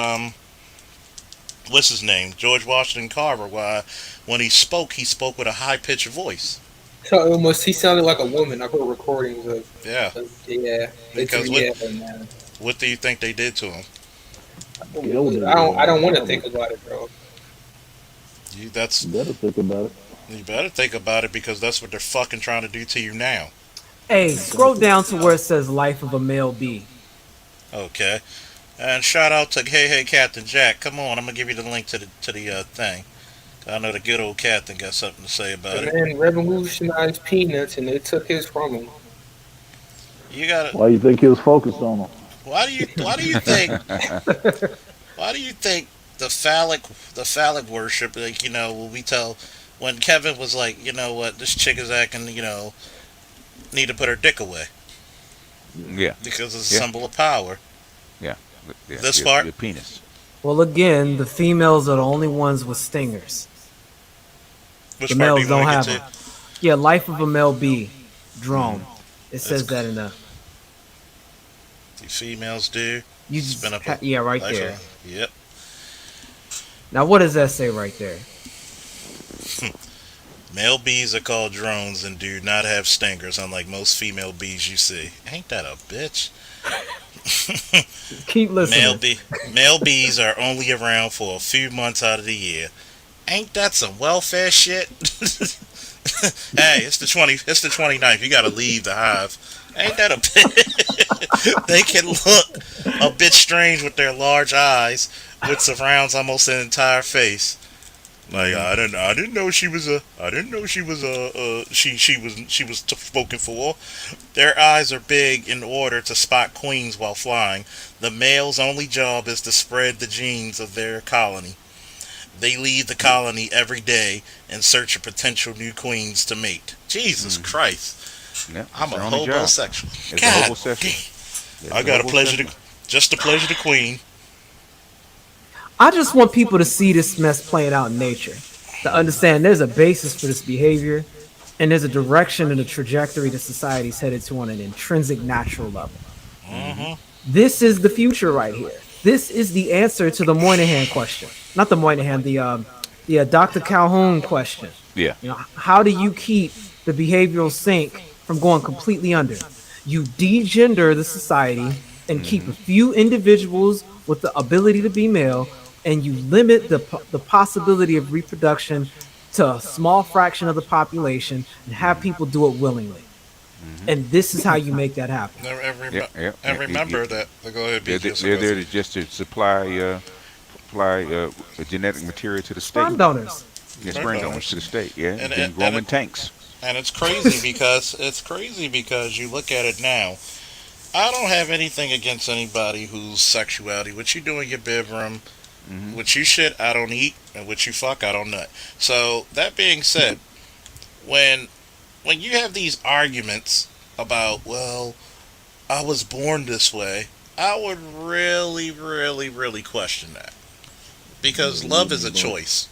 what's his name, George Washington Carver. Why, when he spoke with a high pitched voice. So almost, he sounded like a woman. I heard recordings Yeah, yeah, it's because yeah, man. what do you think they did to him? I don't want to think about it, bro. You that's You better think about it. you better think about it because that's what they're fucking trying to do to you now. Hey, scroll down to where it says "Life of a Male Bee." Okay. And shout out to Hey Captain Jack. Come on, I'm gonna give you the link to the thing. I know the good old Captain got something to say about The it. man revolutionized peanuts, and they took his from him. You gotta. Why you think he was focused on them? Why do you think why do you think the phallic worship, like, when we tell, when Kevin was like, you know what, this chick is acting, need to put her dick away Yeah. because it's a Yeah. symbol of power. Yeah. Yeah. This part. Your penis. Well, again, the females are the only ones with stingers. Which The part do males you don't want to have get them. to? Yeah, "Life of a Male Bee" drone. It That's says that in the The females do. you Spin up yeah, right life there. of- Yep. Now, what does that say right there? Male bees are called drones and do not have stingers, unlike most female bees you see. Ain't that a bitch? Keep listening. Male bees are only around for a few months out of the year. Ain't that some welfare shit? Hey, it's the 29th. You gotta leave the hive. Ain't that a bit? They can look a bit strange with their large eyes, which surrounds almost an entire face. Like Hmm. I didn't know she was a, I didn't know she was a, she was spoken for. Their eyes are big in order to spot queens while flying. The male's only job is to spread the genes of their colony. They leave the colony every day in search of potential new queens to mate. Jesus Hmm. Christ. Yeah, that's I'm a their only job. hobosexual. It's a God damn. hobosexual. It's I a got to pleasure hobosexual. the, just to pleasure the queen. I just want people to see this mess playing out in nature, to understand there's a basis for this behavior, and there's a direction and a trajectory that society's headed to on an intrinsic natural level. Hmm. Mm-hmm. This is the future right here. This is the answer to the Moynihan question, not the Moynihan, the Dr. Calhoun question. Yeah. You know, how do you keep the behavioral sink from going completely under? You degender the society and keep Hmm. a few individuals with the ability to be male, and you limit the possibility of reproduction to a small fraction of the population and have Hmm. people do it willingly. Hmm. And this is how you make that happen. Yeah, yeah, And yeah, remember that. Go ahead, they're, BG. they're there to just to supply genetic material to the state. Sperm donors. Yeah, Sperm sperm donors to donors. the state. Yeah, And, then and, grow and, them it, in tanks. and it's crazy because you look at it now. I don't have anything against anybody whose sexuality, what you do in your bedroom, Hmm. what you shit, I don't eat, and what you fuck, I don't nut. So that being said, when when you have these arguments about, well, I was born this way, I would really, really, really question that because love is a choice.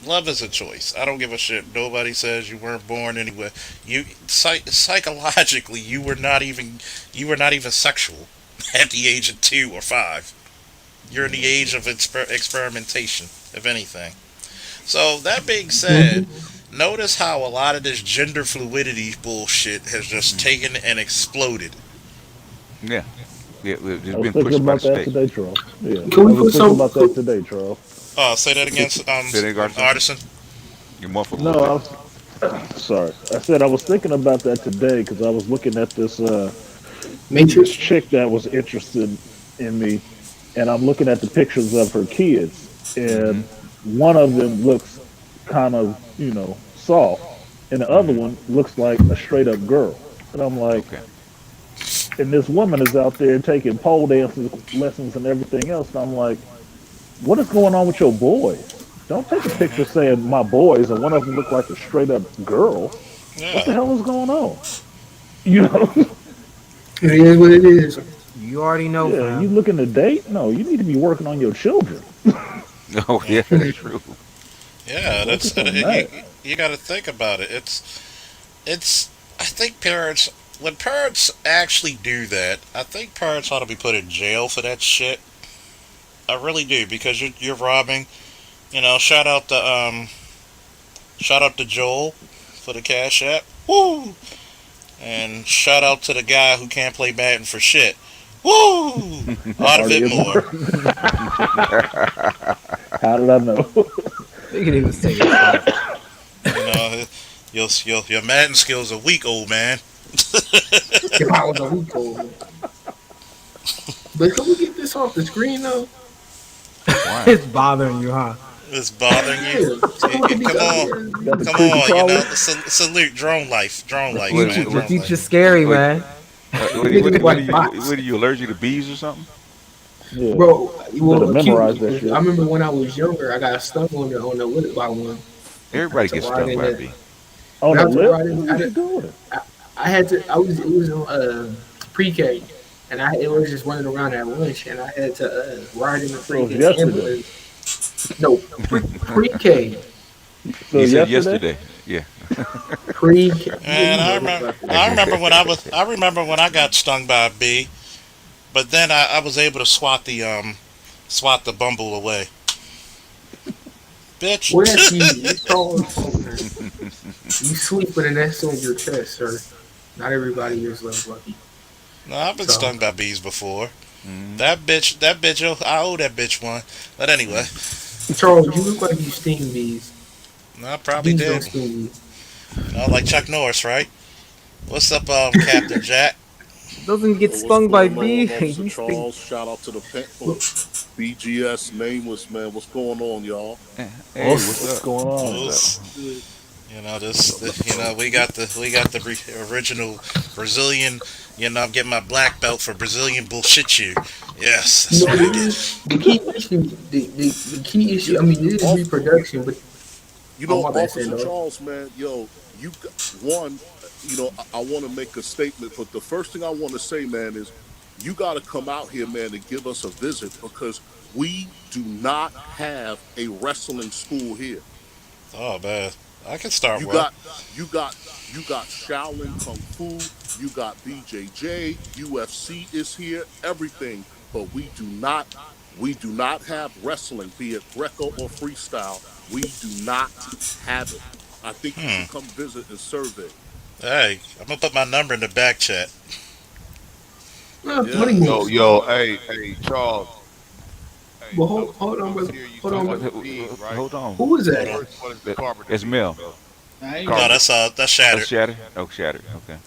Love is a choice. I don't give a shit. Nobody says you weren't born anyway. Psychologically, you were not even sexual at the age of 2 or 5. You're in the age of experimentation, if anything. So that being said, Mhm. notice how a lot of this gender fluidity bullshit has just Hmm. taken and exploded. Yeah, yeah, I it's was been thinking pushed by the about that state. today, Charles. Yeah, Can I we was put thinking some? about that today, Charles. Say that again, Say that, Garson. artisan. You muffled a No, little bit. sorry. I said I was thinking about that today because I was looking at this Matrix. chick that was interested in me, and I'm looking at the pictures of her kids, Hmm. and one of them looks kind of soft, and the other Hmm. one looks like a straight up girl. And I'm like, Okay. and this woman is out there taking pole dancing lessons and everything else, and I'm like, what is going on with your boys? Don't take a picture Hmm. saying my boys, and one of them look like a straight up girl. What the Yeah. hell is going on? You know, It is what it is. You already know, yeah, you fam. looking to date? No, you need to be working on your children. Oh Yeah. yeah, that's true. Yeah. That's Focus on you. that. You got to think about it. It's. I think parents, when parents actually do that, I think parents ought to be put in jail for that shit. I really do because you're robbing. Shout out to Joel for the Cash App. Woo! And shout out to the guy who can't play Madden for shit. Woo! Ought a Already bit is more. more. How did I know? You can even say it. Stop. You know, your Madden skills are weak, old man. If I was a week old. But can we get this off the screen though? Why? It's bothering you, huh? It's bothering you. Yeah. Someone could be Come on, Got the come creepy on. crawly. Salute drone The life, What? man, future, the What? drone future's life. scary, What? man. Niggas What are like you? bots. What are you allergic to bees or something? Yeah, Bro, better well, memorize that acute. I shit. remember when I was younger, I got stung on the lip by one. I Everybody had to gets ride stung in by a the. bee. On But I the had to lip? ride in. What you doing? I, I had to. I was. It was pre-K, and it was just running around at lunch, and I had to ride in the So it's freaking yesterday. ambulance. No, pre-K, So You said yesterday? yesterday. Yeah. pre-K. Yeah, Man, you know this stuff. I remember when I got stung by a bee, but then I was able to swat the bumble away. Bitch. Well, that's easy. It's called you sleep with an S on your chest, sir. Not everybody is love lucky. No, I've been So, stung by bees before. Hmm. I owe that bitch one. But anyway, Charles, you look like you sting bees. no, I probably Bees don't did. sting you. Like Chuck Norris, right? What's up, Captain Jack? Doesn't get Yo, what's stung by going bee. on, Officer He stings. Charles? Shout out to the Well, BGS nameless man. What's going on, y'all? Hey, what's Us. What's up? going on? What's up? Those, good. we got the original Brazilian. I'm getting my black belt for Brazilian bullshit you. Yes, You that's know what what I it get. is? The key issue, the key issue. Yeah, I mean, it is off. reproduction, but oh my bad, Officer Sandor. Charles, man. Yo, you got one. I want to make a statement, but the first thing I want to say, man, is you got to come out here, man, and give us a visit because we do not have a wrestling school here. Oh man, I can start You one. got you got you got Shaolin Kung Fu, you got BJJ, UFC is here, everything, but we do not have wrestling, be it Greco or freestyle. We do not have it. I think you Hmm. should come visit and survey. Hey, I'm gonna put my number in the back chat. Funny Yeah. Hey, Yo, moves. yo, hey, Charles. Hey, But I hold, was hold I on, was brother. hearing you Hold on, talking brother. about the bees, right? hold on. Who is The Hold that? on. first one is the That, carpenter that's bees, Mel. bro. No, Carpenter. that's That's shattered. Shatter. Oh, Shatter. Okay.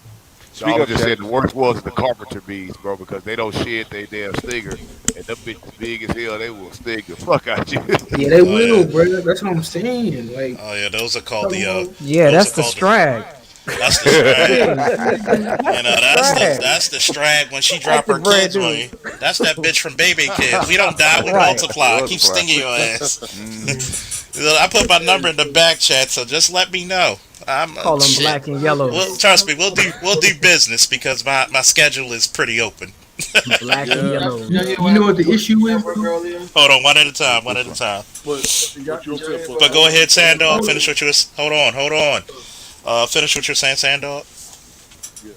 No, I Speak was up, just Shatter. saying the worst was the carpenter bees, bro, because they don't shed they damn stinger, and them bitches big as hell. They will sting the fuck out you. Yeah, they Oh yeah. will, bro. That's what I'm saying. Like, Oh yeah. Those are called talking the about. Yeah, those are that's the called the strag. that's the strag. Yeah, that's the That's the strag. that's the strag when she Like drop the her brand kids on new. you. That's that bitch from Baby Kids. We don't die, we Right. multiply. Keep Multiply. stinging your ass. Mm-hmm. I put my number in the back chat, so just let me know. I'm Call them shit. black and Well, yellows. trust me, we'll do business because my schedule is pretty open. Black and Yeah, You, yellows. you know what the issue is, though? Hold on, one at a time, one Which at a one? time. but but you know what I'm saying. But go ahead, Sandog. Hold on. Finish what you was. Hold on. Finish what you're saying, Sandog. Yeah.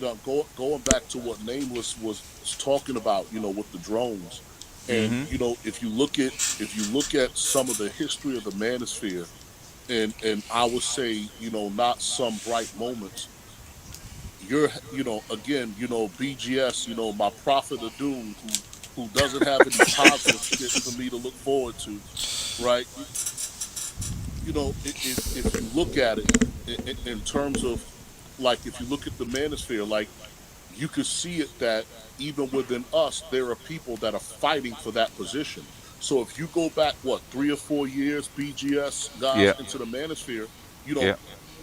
Now, going back to what Nameless was talking about, with the drones, and Mm-hmm. if you look at some of the history of the manosphere, and I would say, not some bright moments. Again, BGS, my prophet of doom, who doesn't have any positive shit for me to look forward to, right? If you look at it in terms of, like, if you look at the manosphere, like, you could see it that even within us, there are people that are fighting for that position. So if you go back, what, 3 or 4 years, BGS guys Yeah. into the manosphere, you know, Yeah.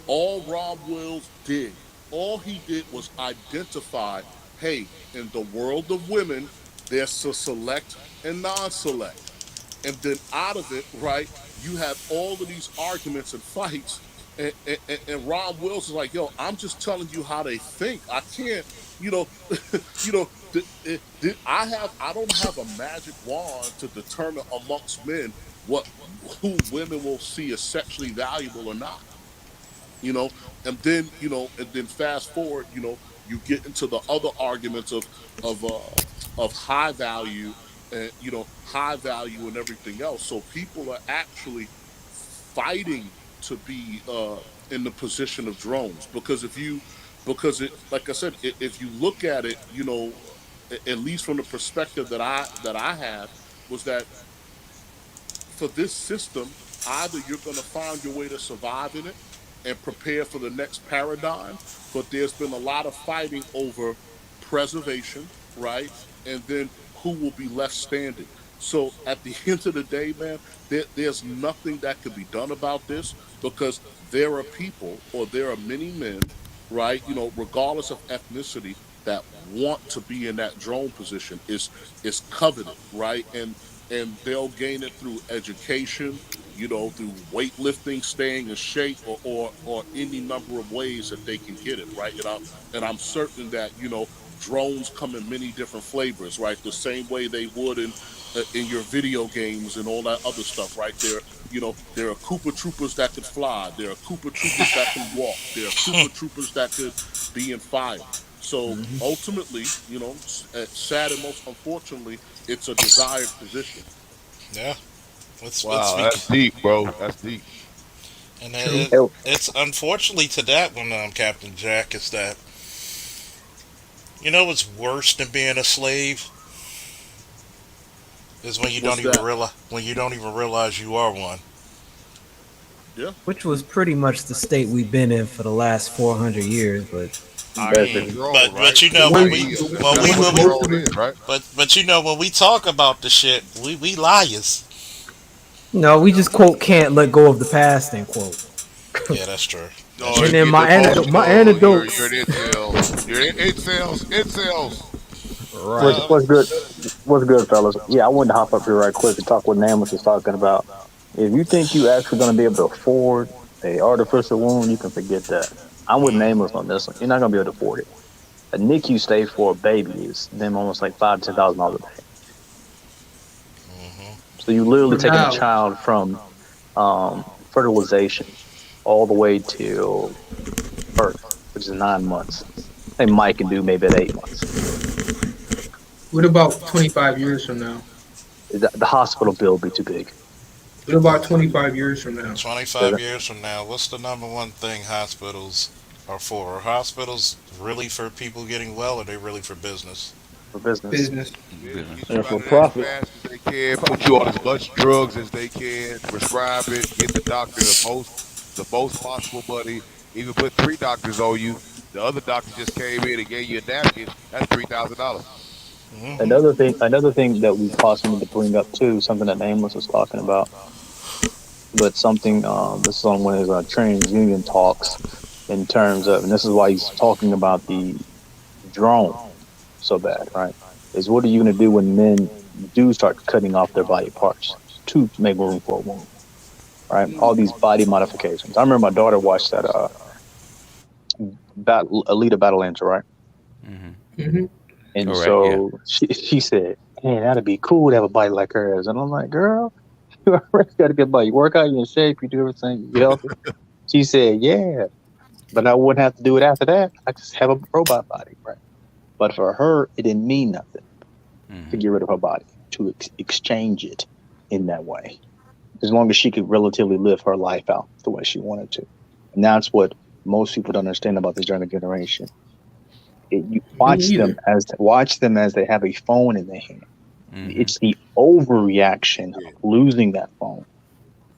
all Rob Wills did, all he did was identify, hey, in the world of women, there's a select and non-select. And then out of it, right, you have all of these arguments and fights. And Ron Wills is like, yo, I'm just telling you how they think. I can't, you know, I don't have a magic wand to determine amongst men what who women will see as sexually valuable or not, you know and then fast forward, you get into the other arguments of high value, and high value and everything else. So people are actually fighting to be in the position of drones, because it, like I said, if you look at it, at least from the perspective that I have, was that for this system, either you're going to find your way to survive in it and prepare for the next paradigm, but there's been a lot of fighting over preservation, right? And then who will be left standing. So at the end of the day, man, there's nothing that could be done about this, because there are people, or there are many men, right? Regardless of ethnicity, that want to be in that drone position. Is coveted, right? And they'll gain it through education, through weightlifting, staying in shape, or any number of ways that they can get it, right? And I'm certain that drones come in many different flavors, right? The same way they would in your video games and all that other stuff, right? There are Koopa Troopers that could fly. There are Koopa Troopers that can walk. There are Koopa Troopers that could be in fire. So ultimately, sad and most unfortunately, it's a desired position. Yeah. Let's Wow, speak. that's deep, bro. That's deep. And True. it's unfortunately to that one, Captain Jack, is that what's worse than being a slave is What's that? when you don't even realize you are one. Yeah. Which was pretty much the state we've been in for the last 400 years. But I.e. basically. control, but right? you The know ones, I.e. when that's we what when we most control of the is, right? but you know when we talk about the shit, we liars. No, we just quote can't let go of the past end quote. Yeah, that's true. That's No, And you true. then get my emotional. You're anecdotes. an incel. You're incels. Incels. What's Right. what's good? What's good, fellas? Yeah, I wanted to hop up here right quick and talk what Namus was talking about. If you think you actually going to be able to afford a artificial wound, you can forget that. I'm with Nameless on this one. You're not going to be able to afford it. A NICU stay for a baby is then almost like $5,000 to $10,000 a day. So you literally for taking a now. child from fertilization all the way till birth, which is 9 months. They might can do maybe at 8 months. What about 25 years from now? The hospital bill will be too big. What about 25 years from now? 25 years from now, what's the number one thing hospitals are for? Are hospitals really for people getting well, or are they really for business? For business. Business. Business get And you for out of there as profit. fast as they can, put you on as much drugs as they can, prescribe it, get the doctor the most possible money, even put three doctors on you. The other doctor just came in and gave you a napkin. That's $3,000. Another thing that we possibly need to bring up too, something that Nameless was talking about, but something this is on one of his TransUnion talks in terms of, and this is why he's talking about the drone so bad, right? Is what are you going to do when men do start cutting off their body parts to make room for a woman, right? All these body modifications. I remember my daughter watched that Alita Battle Angel, right? Hmm. Hmm. And All right. Yeah. so she said, "Man, that'd be cool to have a body like hers." And I'm like, "Girl, you already got a good body. You work out, you're in shape, you do everything, you healthy." She said, "Yeah, but I wouldn't have to do it after that. I just have a robot body, right?" But for her, it didn't mean nothing to Hmm. get rid of her body, to exchange it in that way, as long as she could relatively live her life out the way she wanted to. And that's what most people don't understand about this younger generation. You Me either. watch them as they have a phone in their hand. Hmm. It's the overreaction Yeah. of losing that phone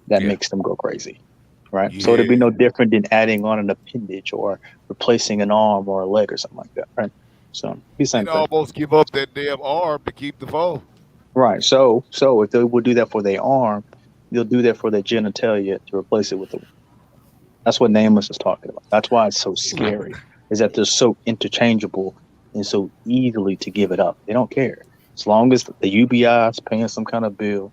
that Yeah. makes them go crazy, right? So it'd be Yeah. no different than adding on an appendage or replacing an arm or a leg or something like that, right? So be the They'd same thing, almost give up that damn arm to keep the phone. right? So if they would do that for their arm, they'll do that for their genitalia to replace it with a. That's what Nameless is talking about. That's why it's so scary, is that they're so interchangeable and so easily to give it up. They don't care. As long as the UBI is paying some kind of bill,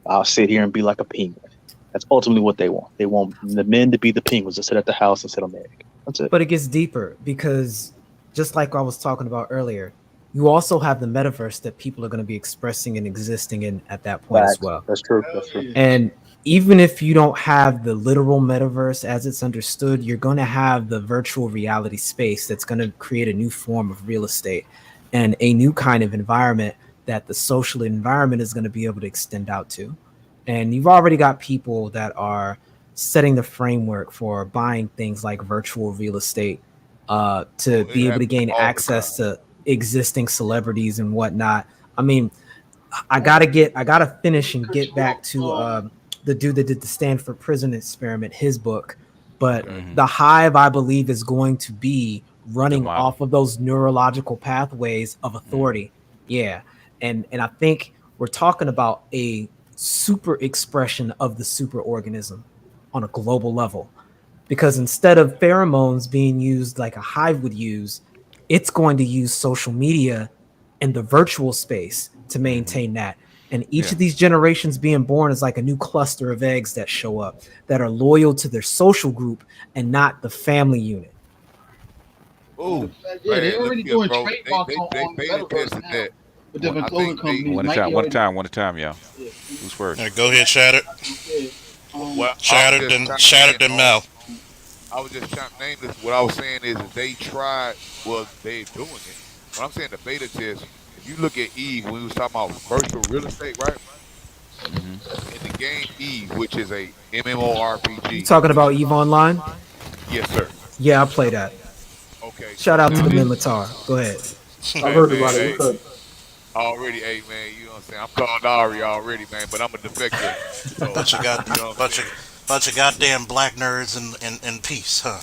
I'll sit here and be like a penguin. That's ultimately what they want. They want the men to be the penguins to sit at the house and sit on the egg. That's it. But it gets deeper because just like I was talking about earlier, you also have the metaverse that people are going to be expressing and existing in at that point as Facts. well. That's true. Hell That's true. yeah. And even if you don't have the literal metaverse as it's understood, you're going to have the virtual reality space that's going to create a new form of real estate and a new kind of environment that the social environment is going to be able to extend out to. And you've already got people that are setting the framework for buying things like virtual real estate to Oh, it be able to happens gain all the time. access to existing celebrities and whatnot. I mean, I gotta finish and Cut get you back off. to the dude that did the Stanford prison experiment, his book. But Okay. Hmm. the hive, I believe, is going to be The running model. off of those neurological pathways of Hmm. authority. Yeah. And I think we're talking about a super expression of the super organism on a global level. Because instead of pheromones being used like a hive would use, it's going to use social media and the virtual space to Hmm. maintain that. And each Yeah. of these generations being born is like a new cluster of eggs that show up that are loyal to their social group and not the family unit. Oh Yeah, they man, look already here, doing bro. They trademarks they they on the beta metaverse tested now that. with One, different I think clothing they. companies. one at a Nike time. One at a already, time. One at a time, y'all. yeah, Who's Now, first? go ahead, Shatter. yeah. Well, I was Shattered just than chiming shattered in than on. Mel. I was just trying to name this. What I was saying is they tried. Well, they doing it. When I'm saying the beta test, if you look at Eve, when we was talking about virtual real estate, right? Hmm. In the game Eve, which is a You MMORPG. talking about Eve Online? Yes, sir. Yeah, I play that. Okay, Shout so out to now the this, Hmm. Minotaur. Go ahead. I've hey heard man, about it. hey, What's up? already, hey man, you know what I'm saying? I'm called Ari already, man, but I'm a defector, so Bunch of god, you know what I'm bunch saying. of bunch of goddamn black nerds in peace, huh?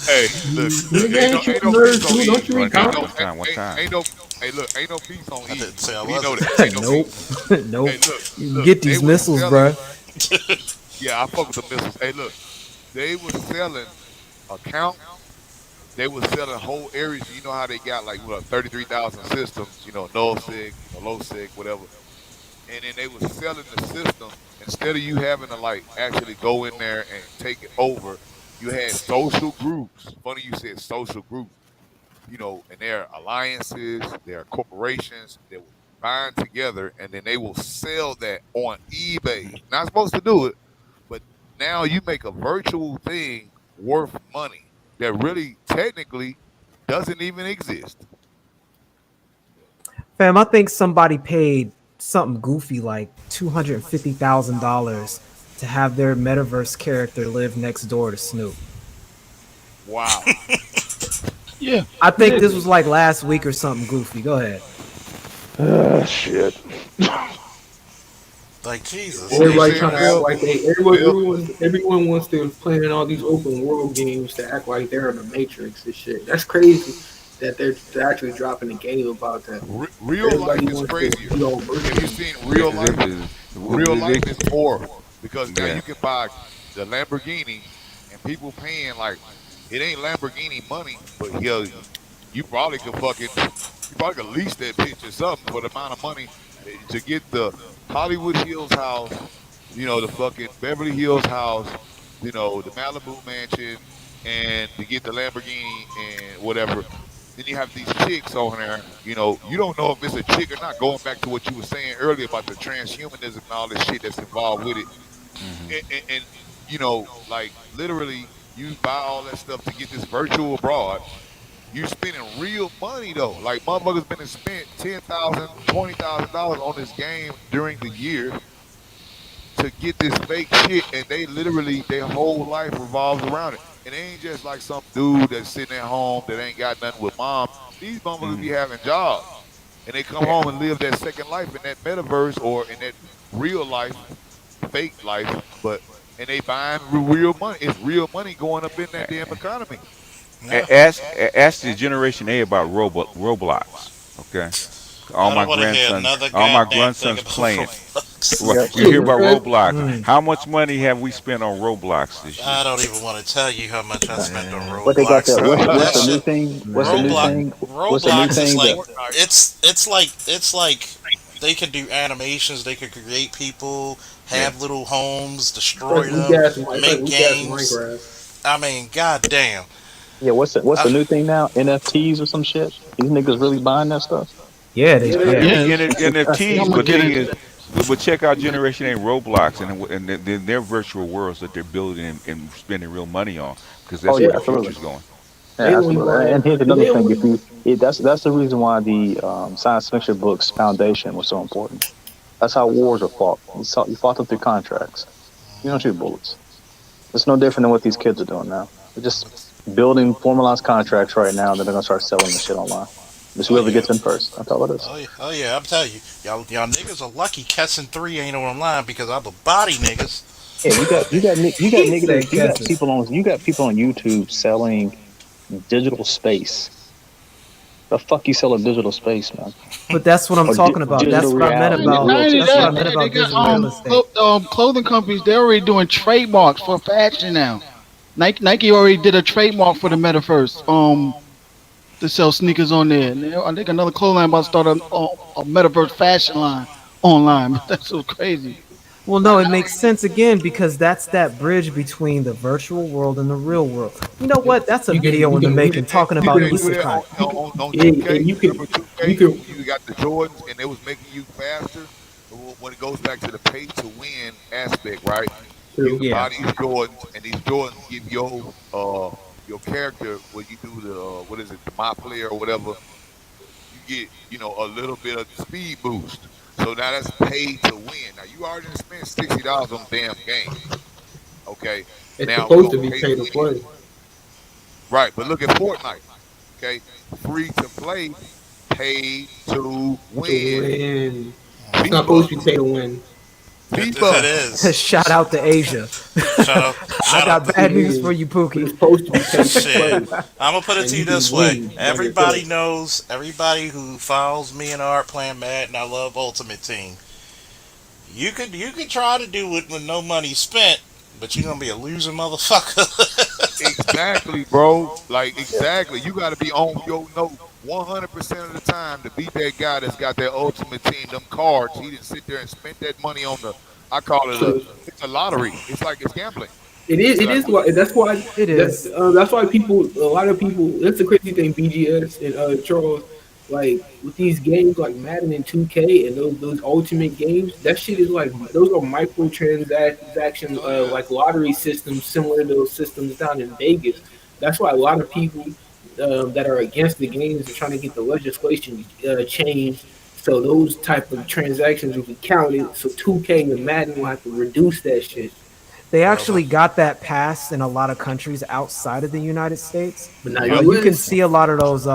Hey, look, look. Nigga, ain't you Ain't a no peace nerd on too? Don't E. you read One Ain't time, no, one comics? time, one time. ain't no. Hey, look, ain't no peace on I E. didn't say I You know wasn't. that. Ain't no Nope, peace. nope. Hey, look, You can look. get They these was missiles, selling. bruh. Yeah, I fuck with the missiles. Hey, look, they was selling accounts. They was selling whole areas. You know how they got like what 33,000 systems. You know, null sig, low sig, whatever. And then they was selling the system instead of you having to like actually go in there and take it over. You had social groups. Funny you said social groups. You know, and their alliances, their corporations, they will bind together and then they will sell that on eBay. Not supposed to do it, but now you make a virtual thing worth money that really technically doesn't even exist. Fam, I think somebody paid something goofy like $250,000 to have their metaverse character live next door to Snoop. Wow. Yeah, I think this Nigga. was like last week or something goofy. Go ahead. Shit. Like Jesus, What you man. Everybody saying, trying to act Bill? like Bill? everyone wants to playing all these open world games to act like they're in the Matrix and shit. That's crazy that they're actually dropping a game about that. Real life Everybody is wants to crazier. be all Have you virtual. seen Yeah, real because life? Real life is more because now yeah. you can buy the Lamborghini and people paying like it ain't Lamborghini money, but hell, you probably could fucking you probably could lease that bitch or something for the amount of money to get the Hollywood Hills house, you know, the fucking Beverly Hills house, you know, the Malibu mansion, and to get the Lamborghini and whatever. Then you have these chicks on there, you know, you don't know if it's a chick or not. Going back to what you were saying earlier about the transhumanism and all this shit that's involved with it, Hmm. and you know, like literally, you buy all that stuff to get this virtual abroad. You spending real money though. Like motherfuckers been and spent $10,000, $20,000 on this game during the year to get this fake shit, and they literally their whole life revolves around it. And it ain't just like some dude that's sitting at home that ain't got nothing with mom. These motherfuckers Hmm. be having jobs, and they come Yeah. home and live that second life in that metaverse or in that real life, fake life, but and they buying real money. It's real money going up in that damn economy. Yeah. Ask the Generation A about Roblox. Okay, I don't want to hear another all my goddamn thing grandsons about playing. Roblox. Right, Yep. you hear Shit, about man. Roblox? Mm. How much money have we spent on Roblox this year? I don't even want to tell you how much I spent on Man, What they got Roblox. there? What's That the new shit, thing? What's the new Roblox, Man. thing? What's the new Roblox is thing like that? Fortnite. it's like they can do animations. They can create people, yeah. have little homes, It's like destroy weak them, ass. It's like make weak ass games. Minecraft. I mean, goddamn. Yeah. What's Uh, the new thing now? NFTs or some shit? These niggas really buying that stuff? Yeah, Yeah, they they yeah. do. yeah. Yeah, NFTs, I'm gonna but get thing into is, that. but check out Generation A Roblox and their virtual worlds that they're building and spending real money on because Oh that's They where yeah, the absolutely. future's going. Yeah, they only absolutely. buy And here's and another they thing: if only you, that's the reason why the science fiction books foundation was so important. That's how wars are fought. You fought them through contracts. You don't shoot bullets. It's no different than what these kids are doing now. They're just building formalized contracts right now. Then they're gonna start selling the shit online. Just oh whoever yeah. gets in first. That's all it is. Oh yeah, oh yeah, I'm telling you, y'all niggas are lucky. Kessin 3 ain't online because I'm a body niggas. Yeah, He said Kesson. you got people on YouTube selling digital space. The fuck you sell a digital space, man? But that's what I'm Or talking about. digital That's what I meant reality, And about. not real only That's what I that, meant they about got digital real estate. clothing companies. They're already doing trademarks for fashion now. Nike already did a trademark for the metaverse. To sell sneakers on there. And I think another clothing line about to start a metaverse fashion line online. But that's so crazy. Well, no, it makes sense again because that's that bridge between the virtual world and the real world. You know what? That's a video in the Did making they, talking did about they do that isekai. on yeah, 2K? and Remember you 2K can when you got the Jordans and they was making you faster? When it goes back to the pay to win aspect, right? You too. can Yeah. buy these Jordans and these Jordans give your character when you do the what is it, the my player or whatever, you get, you know, a little bit of speed boost. So now that's paid to win. Now you already spent $60 on the damn game. Okay. It's Now we're supposed gonna to be pay to pay to win. play Right, but look at Fortnite. Okay, free to play, paid to to win. win. It's not FIFA, supposed to be pay to win. It FIBA. is. Shout out to Asia. I Shout out got to bad It news is, for you, but Pookie. it's supposed to be pay to shit. play, I'm gonna put it and to you you can this way. win by Everybody yourself. knows. Everybody who follows me and Art playing Madden, I love Ultimate Team. You could try to do it with no money spent, but you're gonna be a loser, motherfucker. Exactly, bro. Like exactly. You got to be on your note 100% of the time to beat that guy that's got that ultimate team. Them cards. He didn't sit there and spent that money on the. I call it a. It's a lottery. It's like it's gambling. It is. It's It like is why. That's why. It is. That's why people. A lot of people. That's the crazy thing. BGS and Charles, like with these games like Madden and 2K and those ultimate games. That shit is like those are microtransaction oh yeah. like lottery systems similar to those systems down in Vegas. That's why a lot of people that are against the games are trying to get the legislation changed. So those type of transactions will be counted. So 2K and Madden will have to reduce that shit. They Brother. actually got that passed in a lot of countries outside of the United States. But not Yep. You can U.S. see a lot of those.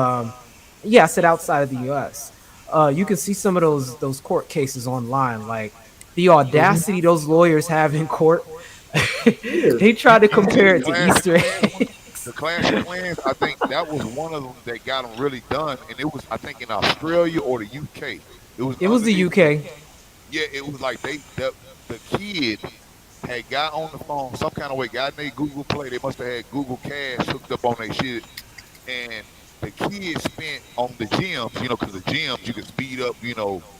Yeah, I said outside of the U.S. You can see some of those court cases online, like the audacity those lawyers have in court. Yeah. They try to You see compare the it to Clash of Easter Clans one. The eggs. Clash of Clans. I think that was one of them that got them really done, and it was I think in Australia or the UK. It was It was the underneath. UK. Yeah, it was like the kid had got on the phone some kind of way, got in their Google Play. They must have had Google Cash hooked up on their shit, and the kid spent on the gyms, because the gyms you can speed up,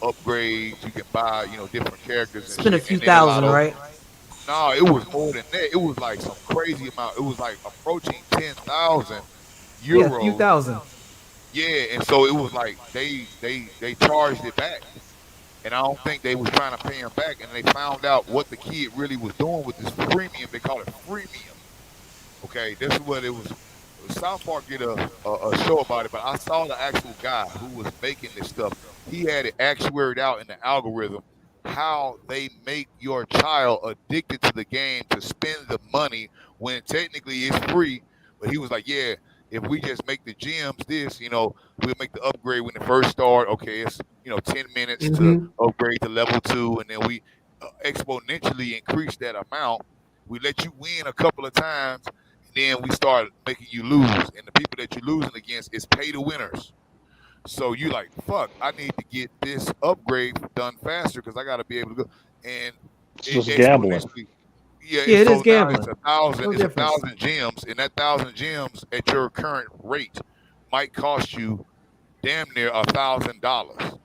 upgrades, you can buy, different characters and Spent a shit, few and then a lot thousand, of right? no, it was more than that. It was like some crazy amount. It was like approaching 10,000 Yeah, a few euros. thousand. Yeah, and so it was like they charged it back, and I don't think they was trying to pay him back, and they found out what the kid really was doing with this premium. They call it freemium. Okay, this is what it was. South Park did a show about it, but I saw the actual guy who was making this stuff. He had it actuaried out in the algorithm how they make your child addicted to the game to spend the money when technically it's free. But he was like, yeah, if we just make the gyms this, we'll make the upgrade when it first start. Okay, it's 10 minutes to Hmm. upgrade to level 2, and then we exponentially increase that amount. We let you win a couple of times, and then we start making you lose. And the people that you're losing against is pay to winners. So you like, fuck, I need to get this upgrade done faster because I got to be able to go. And It's it just gambling. exponentially, yeah. Yeah, And it is so now it's gambling. a thousand. No It's a difference. thousand gems, and that thousand gems at your current rate might cost you damn near $1,000.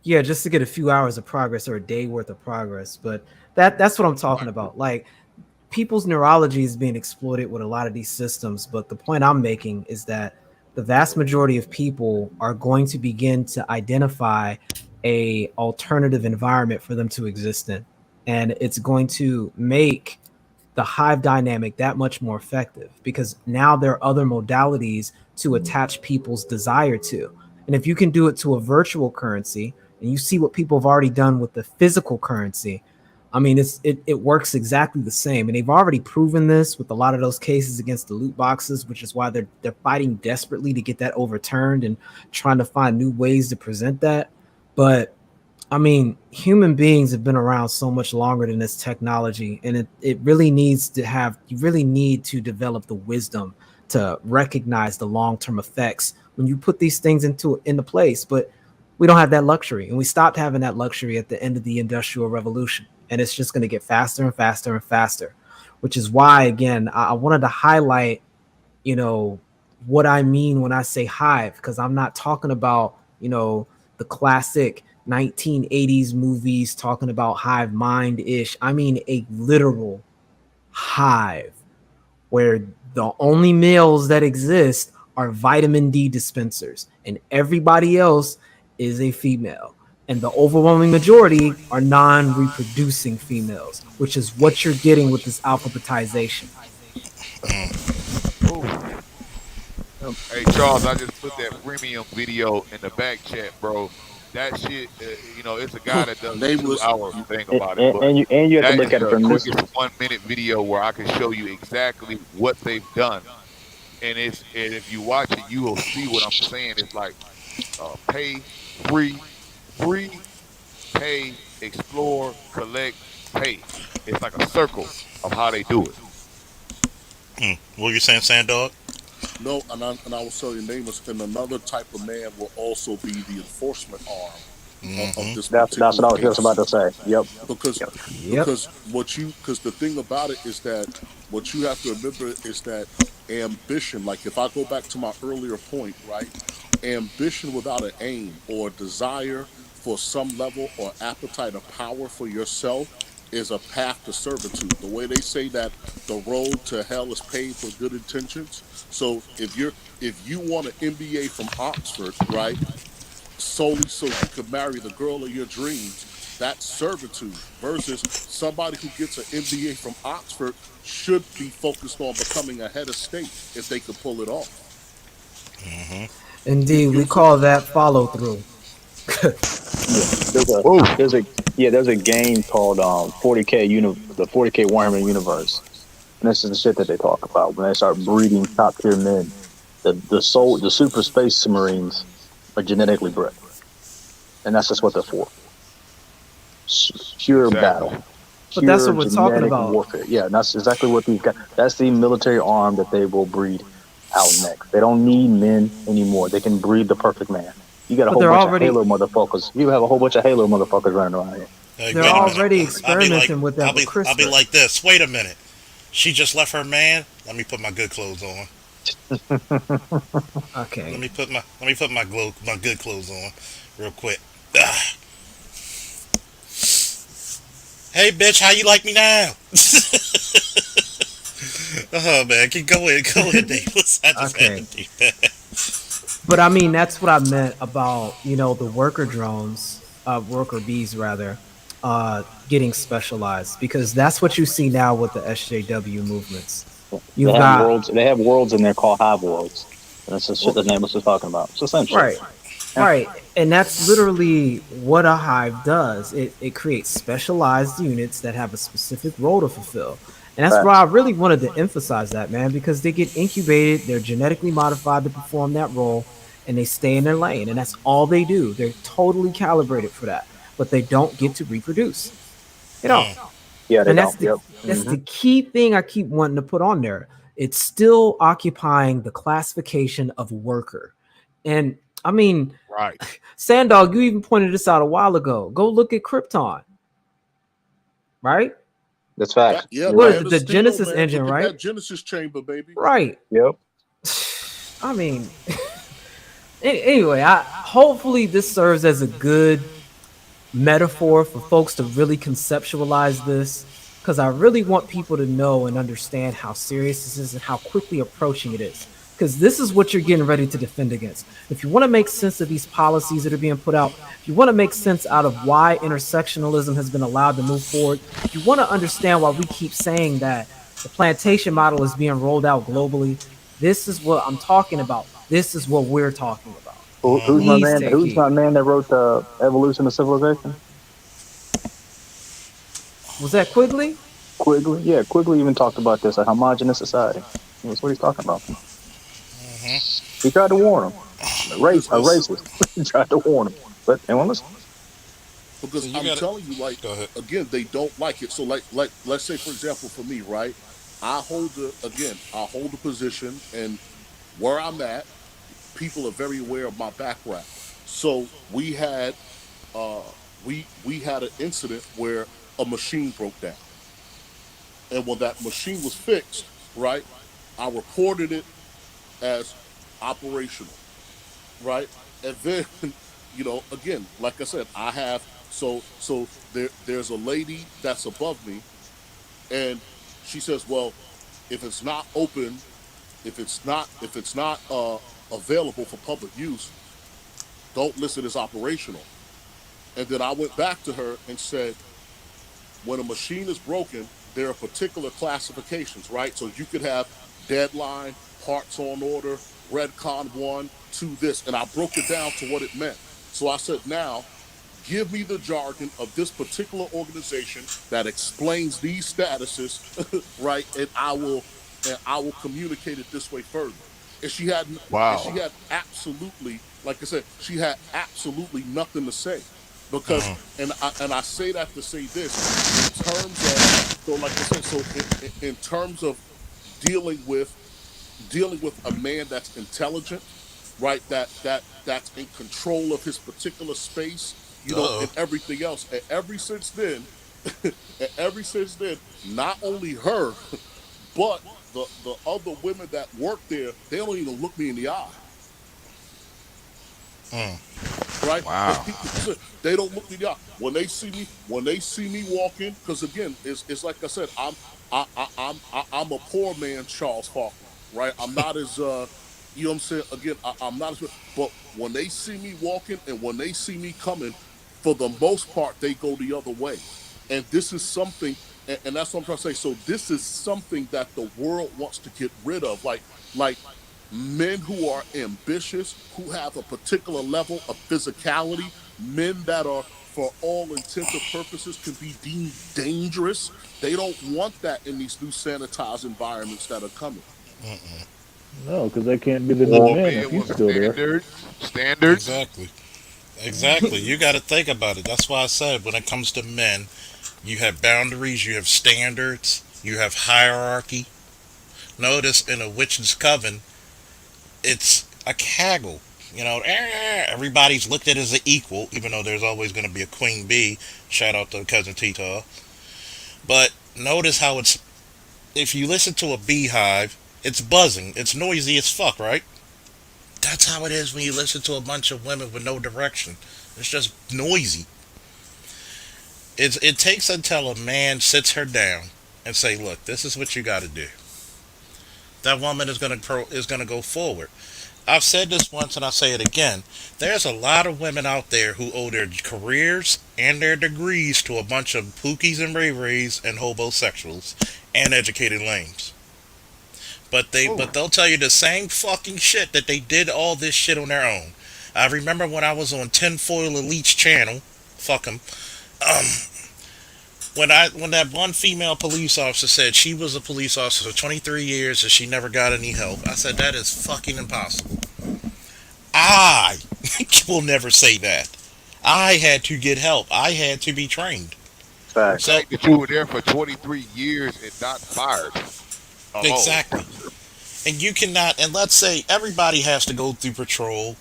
Yeah, just to get a few hours of progress or a day worth of progress. But that's what I'm talking Right. about. Like people's neurology is being exploited with a lot of these systems. But the point I'm making is that the vast majority of people are going to begin to identify a alternative environment for them to exist in. And it's going to make the hive dynamic that much more effective because now there are other modalities to attach people's desire to. And if you can do it to a virtual currency and you see what people have already done with the physical currency, I mean, it works exactly the same. And they've already proven this with a lot of those cases against the loot boxes, which is why they're fighting desperately to get that overturned and trying to find new ways to present that. But I mean, human beings have been around so much longer than this technology, and it really needs to have you really need to develop the wisdom to recognize the long-term effects when you put these things into place. But we don't have that luxury, and we stopped having that luxury at the end of the Industrial Revolution, and it's just going to get faster and faster and faster, which is why again I wanted to highlight you know what I mean when I say hive, because I'm not talking about the classic 1980s movies talking about hive mind ish. I mean a literal hive where the only males that exist are vitamin D dispensers and everybody else is a female. And the overwhelming majority are non reproducing females, which is what you're getting with this alphabetization. Ooh. Hey Charles, I just put that premium video in the back chat, bro. That shit, it's a guy that does a Nameless. 2 hour thing And, about it, and, but and you have to that look is at it the from this. quickest 1 minute video where I can show you exactly what they've done. And if you watch it, you will see what I'm saying. It's like pay free, free, pay, explore, collect, pay. It's like a circle of how they do it. What were you saying, Sandog? No, and I will tell you, Nameless, and another type of man will also be the enforcement arm of Mm-hmm. this That's what particular I was just case, about to say. Yep. because Yep. Yep. because the thing about it is that what you have to remember is that ambition. Like if I go back to my earlier point, right? Ambition without an aim or desire for some level or appetite or power for yourself is a path to servitude. The way they say that the road to hell is paved with good intentions. So if you want an MBA from Oxford, right, solely so you could marry the girl of your dreams, that's servitude. Versus somebody who gets an MBA from Oxford should be focused on becoming a head of state if they could pull it off. Mm-hmm. Indeed, You know we what I'm saying? call that follow through. Yeah. There's a Woo. there's a game called 40K the 40K Warhammer universe. And this is the shit that they talk about when they start breeding top tier men. The super space marines are genetically bred, and that's just what they're for. Pure Exactly. battle, But that's pure what we're talking genetic about. warfare. Yeah, and that's exactly what these guys. That's the military arm that they will breed out next. They don't need men anymore. They can breed the perfect man. You got a But whole they're bunch of already Halo motherfuckers. You have a whole bunch of Halo motherfuckers running around here. Hey, they're wait a minute. already I'll be like, experimenting with that I'll with be, I'll be CRISPR. like this. Wait a minute. She just left her man. Let me put my good clothes on. Okay. Let me put my good clothes on, real quick. Ah. Hey, bitch, how you like me now? Oh man, keep going, go ahead, Davis. I just had to Okay. do that. But I mean, that's what I meant about, the worker drones, worker bees rather, getting specialized because that's what you see now with the SJW movements. They You've have got worlds. They have worlds in there called hive worlds. And that's the shit well, that Nameless was talking about. It's the same shit. right, Yeah. right, and that's literally what a hive does. It creates specialized units that have a specific role to fulfill, and that's why Facts. I really wanted to emphasize that, man, because they get incubated, they're genetically modified to perform that role, and they stay in their lane, and that's all they do. They're totally calibrated for that, but they don't get to reproduce. You know, Mm, Yeah, they and don't. Yep. that's Hmm. the key thing I keep wanting to put on there. It's still occupying the classification of worker. And I mean, Right. Sandog, you even pointed this out a while ago. Go look at Krypton, right? That's that, facts. yeah, You're What right. is man it? of The steel, Genesis man. engine, Look at right? that Genesis chamber, baby. Right. Yep. I mean, anyway, I hopefully this serves as a good metaphor for folks to really conceptualize this because I really want people to know and understand how serious this is and how quickly approaching it is. Because this is what you're getting ready to defend against. If you want to make sense of these policies that are being put out, if you want to make sense out of why intersectionalism has been allowed to move forward, if you want to understand why we keep saying that the plantation model is being rolled out globally, this is what I'm talking about. This is what we're talking about. Who's my mm-hmm. Please man? take Who's heed. my man that wrote the Evolution of Civilization? Was that Quigley? Quigley. Yeah, Quigley even talked about this, a homogenous society. That's what he's talking about. He tried to warn him. Because A it's racist. He tried to warn him, but they won't listen. So because you I'm got it. telling you, like, Go ahead. again, they don't like it. So like let's say for example for me, right? I hold a position, and where I'm at, people are very aware of my background. So we had an incident where a machine broke down. And when that machine was fixed, right, I reported it as operational, right? And then, again, like I said, I have there's a lady that's above me, and she says, well, if it's not open, if it's not available for public use, don't list it as operational. And then I went back to her and said, when a machine is broken, there are particular classifications, right? So you could have deadline, parts on order, redcon one, to this, and I broke it down to what it meant. So I said, now give me the jargon of this particular organization that explains these statuses, right? And I will communicate it this way further. And she had and she Wow. had absolutely, like I said, she had absolutely nothing to say. because and I say that to say this in terms of, so like I said, so in terms of dealing with a man that's intelligent, right? That's in control of his particular space, Uh and everything else. And ever since then, not only her, but the other women that work there, they don't even look me in the eye, oh. right? Wow. They don't look me in the eye when they see me walking. Because again, it's like I said, I'm a poor man, Charles Faulkner, right? I'm not as you know what I'm saying. Again, I'm not as, but when they see me walking and when they see me coming, for the most part, they go the other way. And this is something, and that's what I'm trying to say. So this is something that the world wants to get rid of, like men who are ambitious, who have a particular level of physicality, men that are, for all intents and purposes, can be deemed dangerous. They don't want that in these new sanitized environments that are coming. No, because they can't be the new All men if men you with still there. standards. Exactly. Exactly. You got to think about it. That's why I said when it comes to men, you have boundaries, you have standards, you have hierarchy. Notice in a witch's coven, it's a kaggle. Everybody's looked at as an equal, even though there's always going to be a queen bee. Shout out to cousin Tita. But notice how it's, if you listen to a beehive, it's buzzing, it's noisy as fuck, right? That's how it is when you listen to a bunch of women with no direction. It's just noisy. It takes until a man sits her down and say, "Look, this is what you got to do." That woman is gonna go forward. I've said this once and I say it again. There's a lot of women out there who owe their careers and their degrees to a bunch of pookies and ray-rays and hobosexuals and educated lames. But they'll tell you the same fucking shit that they did all this shit on their own. I remember when I was on Tinfoil Elite's channel, fuck 'em, um, when that one female police officer said she was a police officer for 23 years and she never got any help, I said that is fucking impossible. I will never say that. I had to get help. I had to be trained. The Facts. So fact that you were there for 23 years and not fired alone. exactly. And you cannot. And let's say everybody has to go through patrol.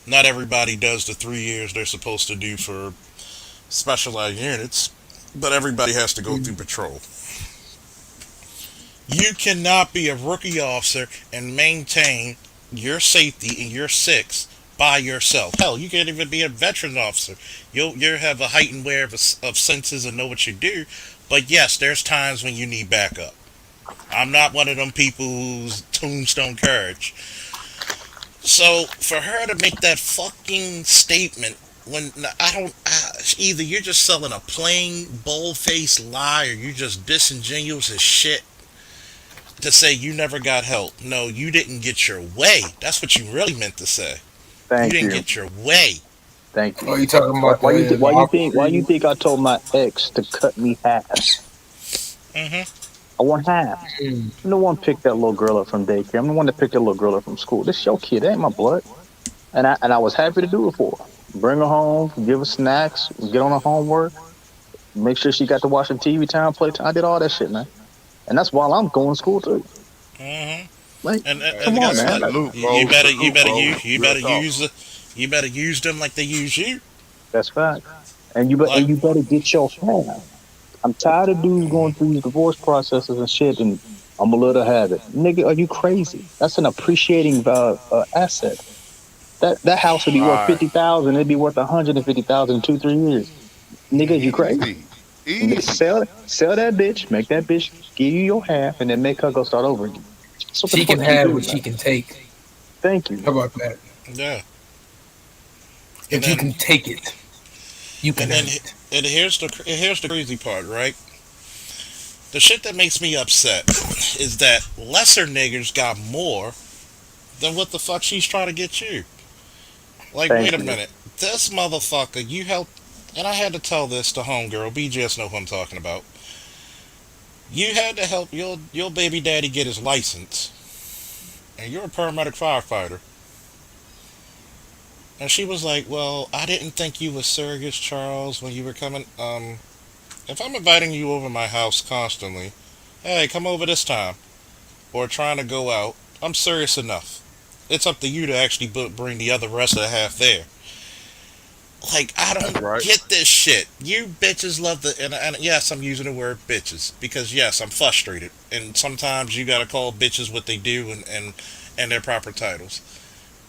Not everybody does the 3 years they're supposed to do for specialized units, but everybody has to go through patrol. You cannot be a rookie officer and maintain your safety in your six by yourself. Hell, you can't even be a veteran officer. You'll have a heightened aware of senses and know what you do. But yes, there's times when you need backup. I'm not one of them people who's tombstone courage. So for her to make that fucking statement when I don't, either you're just selling a plain bold-faced lie or you're just disingenuous as shit to say you never got help. No, you didn't get your way. That's what you really meant to say. You Thank didn't you. get your way. Thank you. Oh, you talking Why, about why you the th- why you think why you Valkyrie? think I told my ex to cut me half? Hmm. I want half. Mm. I'm the one picked that little girl up from daycare. I'm the one that picked that little girl up from school. This your kid, that ain't my blood. And I was happy to do it for her. Bring her home, give her snacks, get on her homework, make sure she got to watch some TV time, play time. I did all that shit, man. And that's while I'm going to school too. Hmm. Like, Hey, come And on, guess hey, man. what? salute, You bro. better you Salute, better bro. use you Real better talk. use the you better use them like they use you. That's fact. And Like, you better get your half. I'm tired of dudes going through these divorce processes and shit, and I'm gonna let her have it. Nigga, are you crazy? That's an appreciating asset. That house would be worth Right. 50,000. It'd be worth 150,000 in 2 3 years. Nigga, you crazy? Easy. Easy. Sell that bitch. Make that bitch give you your half, and then make her go start over again. That's what the She can fuck you have do, what man. she can take. Thank you. How about that? yeah. And If you then can take it, you can and then have it. and here's the crazy part, right? The shit that makes me upset is that lesser niggers got more than what the fuck she's trying to get you. Like, wait Thank a you. minute. This motherfucker, you helped, and I had to tell this to homegirl. BGS know who I'm talking about. You had to help your baby daddy get his license, and you're a paramedic firefighter, And she was like, "Well, I didn't think you was serious, Charles, when you were coming. If I'm inviting you over my house constantly, hey, come over this time, or trying to go out, I'm serious enough. It's up to you to actually bring the other rest of the half there." Like, I That's don't right. get this shit. You bitches love the, and yes, I'm using the word bitches because yes, I'm frustrated, and sometimes you gotta call bitches what they do and their proper titles.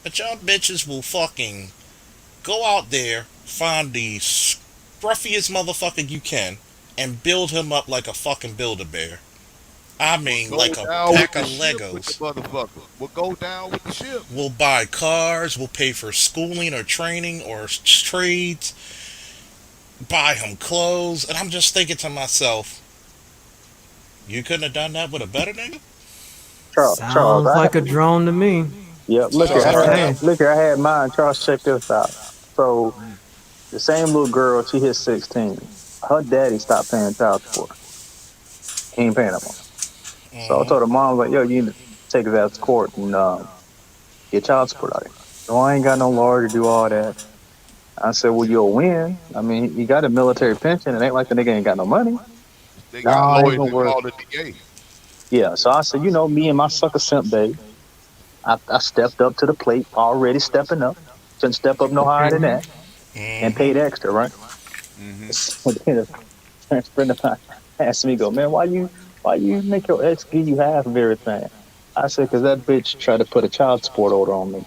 But y'all bitches will fucking go out there, find the scruffiest motherfucker you can, and build him up like a fucking Build-A-Bear. I We'll mean, go like a down with pack the of ship with the Legos. motherfucker. We'll go down with the ship. We'll buy cars, we'll pay for schooling or training or trades, buy him clothes, and I'm just thinking to myself, you couldn't have done that with a better nigga? Charles, Sounds like a drone to me. yeah, look I'm here, Sounds like just a saying. devil. look here, I had mine. Charles, check this out. So the same little girl, she hit 16. Her daddy stopped paying child support. He ain't paying no more. So I Hmm. told her mom, like, yo, you need to take his ass to court and get child support out of him. No, I ain't got no lawyer to do all that. I said, well, you'll win. I mean, he got a military pension. It ain't like the nigga ain't got no money. They got No, it ain't lawyers gonna that work. call the DA. Yeah. So I said, me and my sucker simp babe, I stepped up to the plate, already stepping up. Couldn't step up no higher than Hmm. that and Hmm. paid extra, right? Mm-hmm. So then a friend of mine asked me, go, man, why you make your ex give you half of everything? I said, because that bitch tried to put a child support order on me,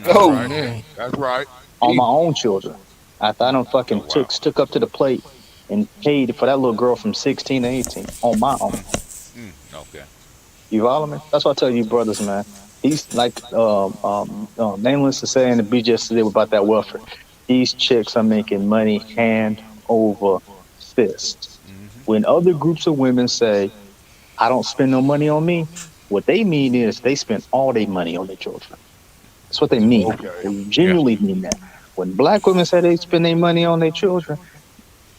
That's Oh right. man. That's right. on my Jesus. own children. After I done Oh fucking wow. took up to the plate and paid for that little girl from 16 to 18 on my own. Mm. Okay. You follow me? That's what I tell you, brothers, man. These like nameless to say in the BGS today about that welfare. These chicks are making money hand over fist. Mm-hmm. When other groups of women say, "I don't spend no money on me," what they mean is they spend all their money on their children. That's what they mean. Okay. They Yeah. genuinely mean that. When black women say they spend their money on their children,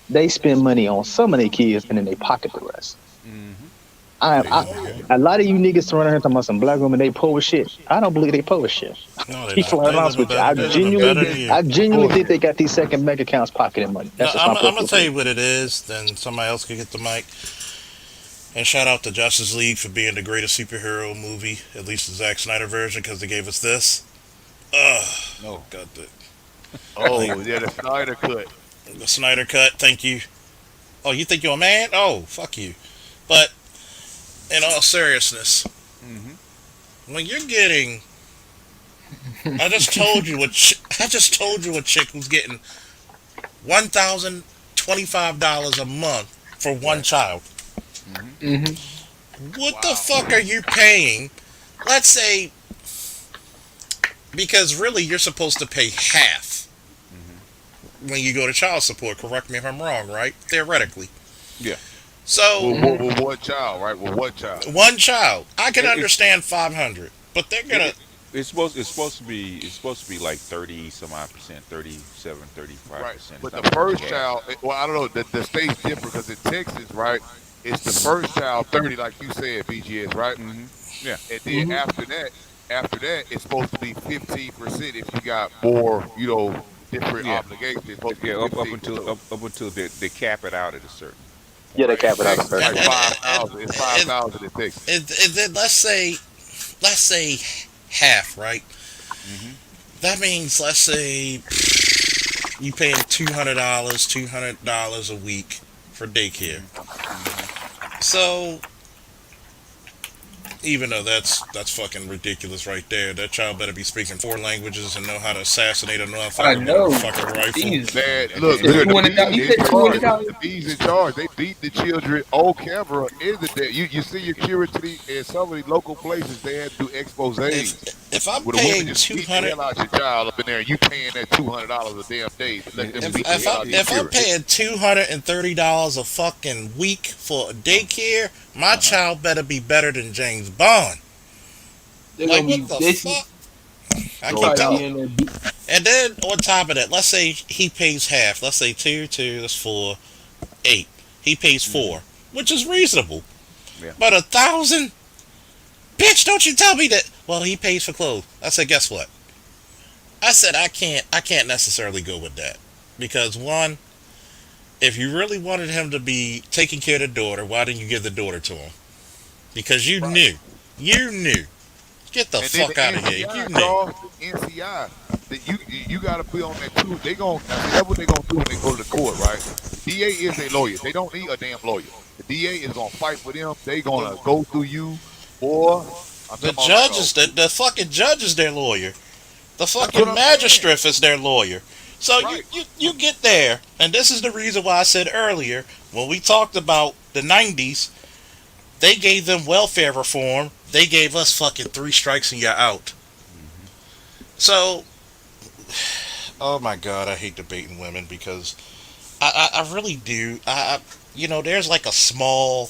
they spend money on some of their kids and then they pocket the rest. Mm-hmm. I Hmm. a lot of you niggas running here talking about some black women they poor as shit. I don't believe they poor as shit. No, they're Be not. flat They honest living with you. better. They living better than you. I genuinely think they Bullshit. got these second bank accounts pocketing money. No, That's just my I'm gonna personal tell opinion. you what it is. Then somebody else could get the mic. And shout out to Justice League for being the greatest superhero movie, at least the Zack Snyder version, because they gave us this. Ugh, No. got like Oh, yeah, the Snyder cut. the Snyder cut. Thank you. Oh, you think you're a man? Oh, fuck you. But in all seriousness, Mm-hmm. when you're getting, I just told you what I just told you a chick who's getting $1,025 a month for one Right. child. Mm-hmm. Hmm. What the Wow. fuck are you paying? Let's say, because really you're supposed to pay half Mm-hmm. when you go to child support. Correct me if I'm wrong, right? Theoretically. Yeah. So With, Hmm. with one child, right? With one child. one child, I can It's understand 500, but they're it, gonna. it's supposed to be like 30 some odd percent, 37, 35 Right. percent. It's But not the supposed to be first half. child, well, I don't know. The state's different because in Texas, right, it's the first child 30, like you said, BGS, right? Mm-hmm. Yeah. And then Hmm. after that, it's supposed to be 15% if you got more, different Yeah. obligations. It's supposed to be Yeah. Up 15. until So they cap it out at a certain Yeah, point. they right in cap it out a Texas, it's certain And, like point. and, 5,000. It's 5,000 in Texas. then let's say half, right? Mm-hmm. That means let's say you paying $200 a week for daycare. Mm-hmm. So even though that's fucking ridiculous right there, that child better be speaking 4 languages and know how to assassinate a I motherfucker with a know. fucking rifle. Jesus. Man, And You look, and said look, then the $200. bees You in said two hundred charge. dollars. The bees in charge. They beat the children on camera in the day. You see your security in some of the local places. They had to do If exposés if I'm where the women paying just two beat the hundred, hell out your child up in there. And you paying that $200 a damn day to let and, them and if beat the if hell I'm out your if I'm children. paying $230 a fucking week for daycare, my uh-huh. child better be better than James Bond. They're Like gonna what be the basically. fuck? I They'll keep No probably telling. be doubt. in there. Beat. And then on top of that, let's say he pays half. Let's say two, that's 4, 8. He pays Mm-hmm. 4, which is reasonable. Yeah. But 1,000, bitch, don't you tell me that. Well, he pays for clothes. I said, guess what? I said I can't necessarily go with that because one, if you really wanted him to be taking care of the daughter, why didn't you give the daughter to him? Because Right. you knew. Get the And then the fuck out of here. You NCI, knew. Charles, the NCI, that you got to be on that too. They gon' now see that's what they gonna do when they go to the court, right? The DA is their lawyer. They don't need a damn lawyer. The DA is gonna fight for them. They The, gonna go through you, boy. I'm the talking about like a. judges, the fucking judge is their lawyer. The That's what fucking I'm saying. magistrate is their lawyer. So Right. you get there, and this is the reason why I said earlier when we talked about the '90s, they gave them welfare reform. They gave us fucking three strikes and you're out. Hmm. So, oh my god, I hate debating women because I really do. There's like a small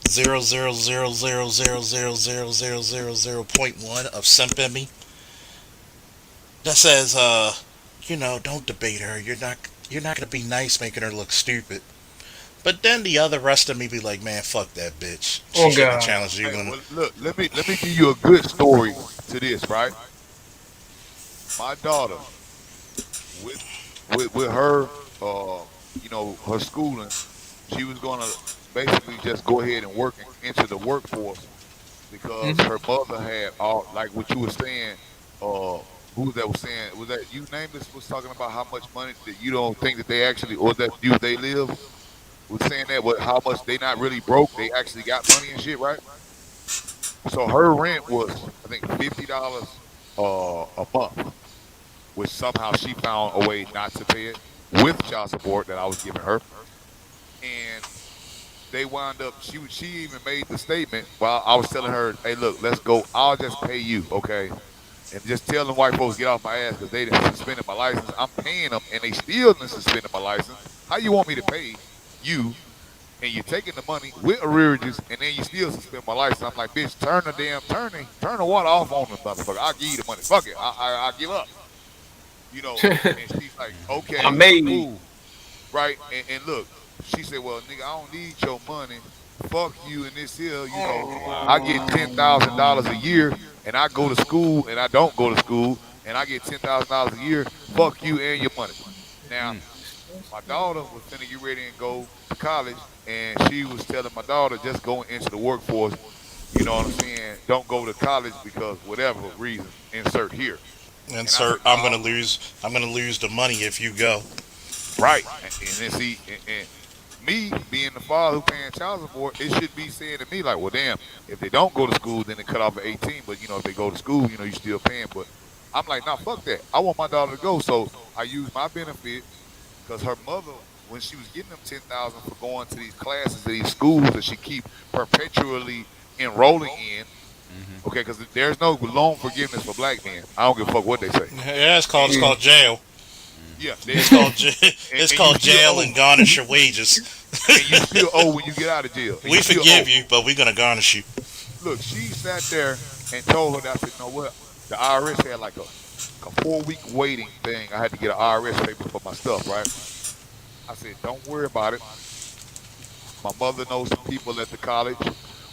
0.1 of simp in me that says, don't debate her. You're not gonna be nice making her look stupid. But then the other rest of me be like, man, fuck that bitch. She Oh shouldn't have God. challenged you. Hey, And well, look. Let me give you a good story to this, right? My daughter with with her, her schooling, she was gonna basically just go ahead and work into the workforce because Hmm. her mother had all like what you were saying. Uh, who was that was saying? Was that you? Nameless was talking about how much money that you don't think that they actually, or that you they live was saying that, but how much they not really broke. They actually got money and shit, right? So her rent was, I think, $50 a month, which somehow she found a way not to pay it with child support that I was giving her, and they wound up. She even made the statement while I was telling her, "Hey, look, let's go. I'll just pay you, okay?" And just tell them white folks get off my ass because they done suspended my license. I'm paying them, and they still done suspended my license. How you want me to pay you? And you're taking the money with arrearages, and then you still suspend my license. I'm like, bitch, turn the water off on the motherfucker. I'll give you the money. Fuck it. I give up. And she's like, I okay, made. cool. Right? And look, she said, well, nigga, I don't need your money. Fuck you and this here, I get $10,000 a year and I go to school and I don't go to school and I get $10,000 a year. Fuck you and your money. Now, my daughter was finna get ready and go to college, and she was telling my daughter just going into the workforce. You know what I'm saying? Don't go to college because whatever reason, insert here. And I insert, said, I'm no, gonna lose. I'm gonna lose the money if you go. right. And then see, and me being the father who paying child support, it should be saying to me like, well, damn, if they don't go to school, then they cut off at 18. But if they go to school, you still paying. But I'm like, nah, fuck that. I want my daughter to go, so I use my benefits because her mother, when she was getting them 10,000 for going to these classes, to these schools that she keep perpetually enrolling in. Hmm. Okay, because there's no loan forgiveness for black men. I don't give a fuck what they say. Yeah, it's called And it's called jail. yeah, there It's it is. called it's And you called still jail and owe, garnish your wages. and you still owe when you get out of jail, and We you still forgive owe. you, but we're gonna garnish you. Look, she sat there and told her that I said, you know what? The IRS had like a 4 week waiting thing. I had to get an IRS paper for my stuff, right? I said, don't worry about it. My mother knows some people at the college.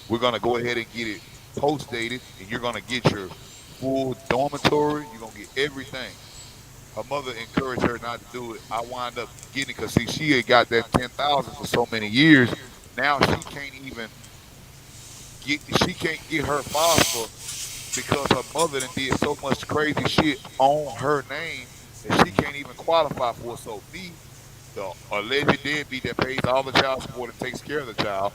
We're gonna go ahead and get it post dated, and you're gonna get your full dormitory. You're gonna get everything. Her mother encouraged her not to do it. I wind up getting it because see, she had got that 10,000 for so many years. Now she can't get her FAFSA because her mother done did so much crazy shit on her name that she can't even qualify for it. So me, the alleged deadbeat that pays all the child support and takes care of the child,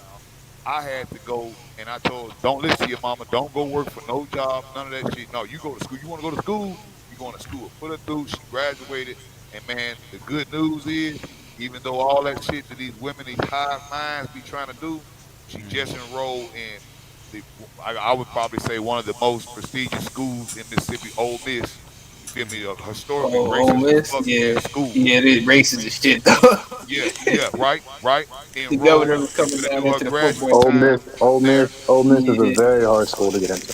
I had to go and I told her, don't listen to your mama. Don't go work for no job. None of that shit. No, you go to school. You want to go to school? You going to school. Put her through. She graduated. And man, the good news is, even though all that shit that these women, these hive minds be trying to do, she just Hmm. enrolled in the, I would probably say one of the most prestigious schools in Mississippi, Ole Miss. You feel me? A historically Oh, Ole racist as Miss. fuck Yeah, ass school. yeah, it is racist as shit though. Yeah, yeah, right, right. The governor Enrolled. was She's coming gonna down do her into the graduate football. Ole Miss, time Ole there. Miss, Ole Miss is a Yeah, very hard school to get into.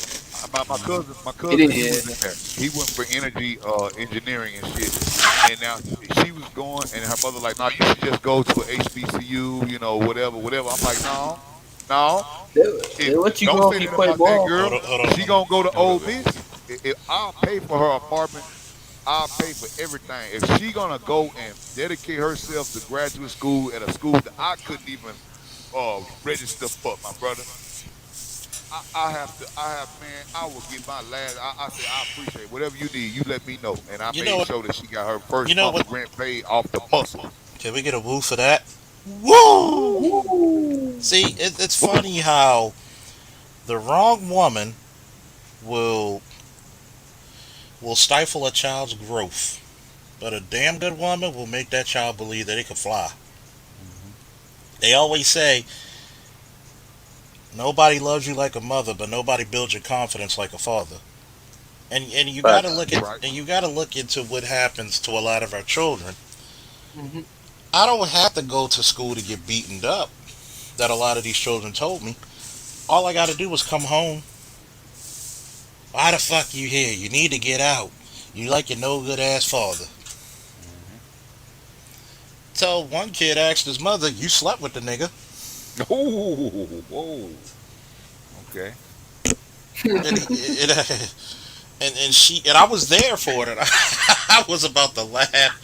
My it cousin, he was is. in there. He went for energy engineering and shit. And now she was going, and her mother like, no, you should just go to a HBCU, whatever, whatever. I'm like, no. They, If they let you don't go say if you that play about that ball. Hold girl. on, hold If she on. gonna go to Hold Ole up, man. Miss, If I'll pay for her apartment, I'll pay for everything. If she gonna go and dedicate herself to graduate school at a school that I couldn't even register for, my brother, I have to. I have, man. I will get my last. I say I appreciate whatever you need. You let me know, and I You know made what? sure that she got her You first know month what? of rent paid off the muscle. Can we get a woo for that? Woo! Woo! See, it's funny how the wrong woman will stifle a child's growth, but a damn good woman will make that child believe that it can fly. Hmm. They always say nobody loves you like a mother, but nobody builds your confidence like a father. And you got to Facts. look That's at right. and you got to look into what happens to a lot of our children. Hmm. I don't have to go to school to get beaten up. That a lot of these children told me. All I got to do was come home. Why the fuck you here? You need to get out. You like your no good ass father. Hmm. So one kid asked his mother, "You slept with the nigga?" Oh, whoa. Okay. And and she and I was there for it. And I was about to laugh.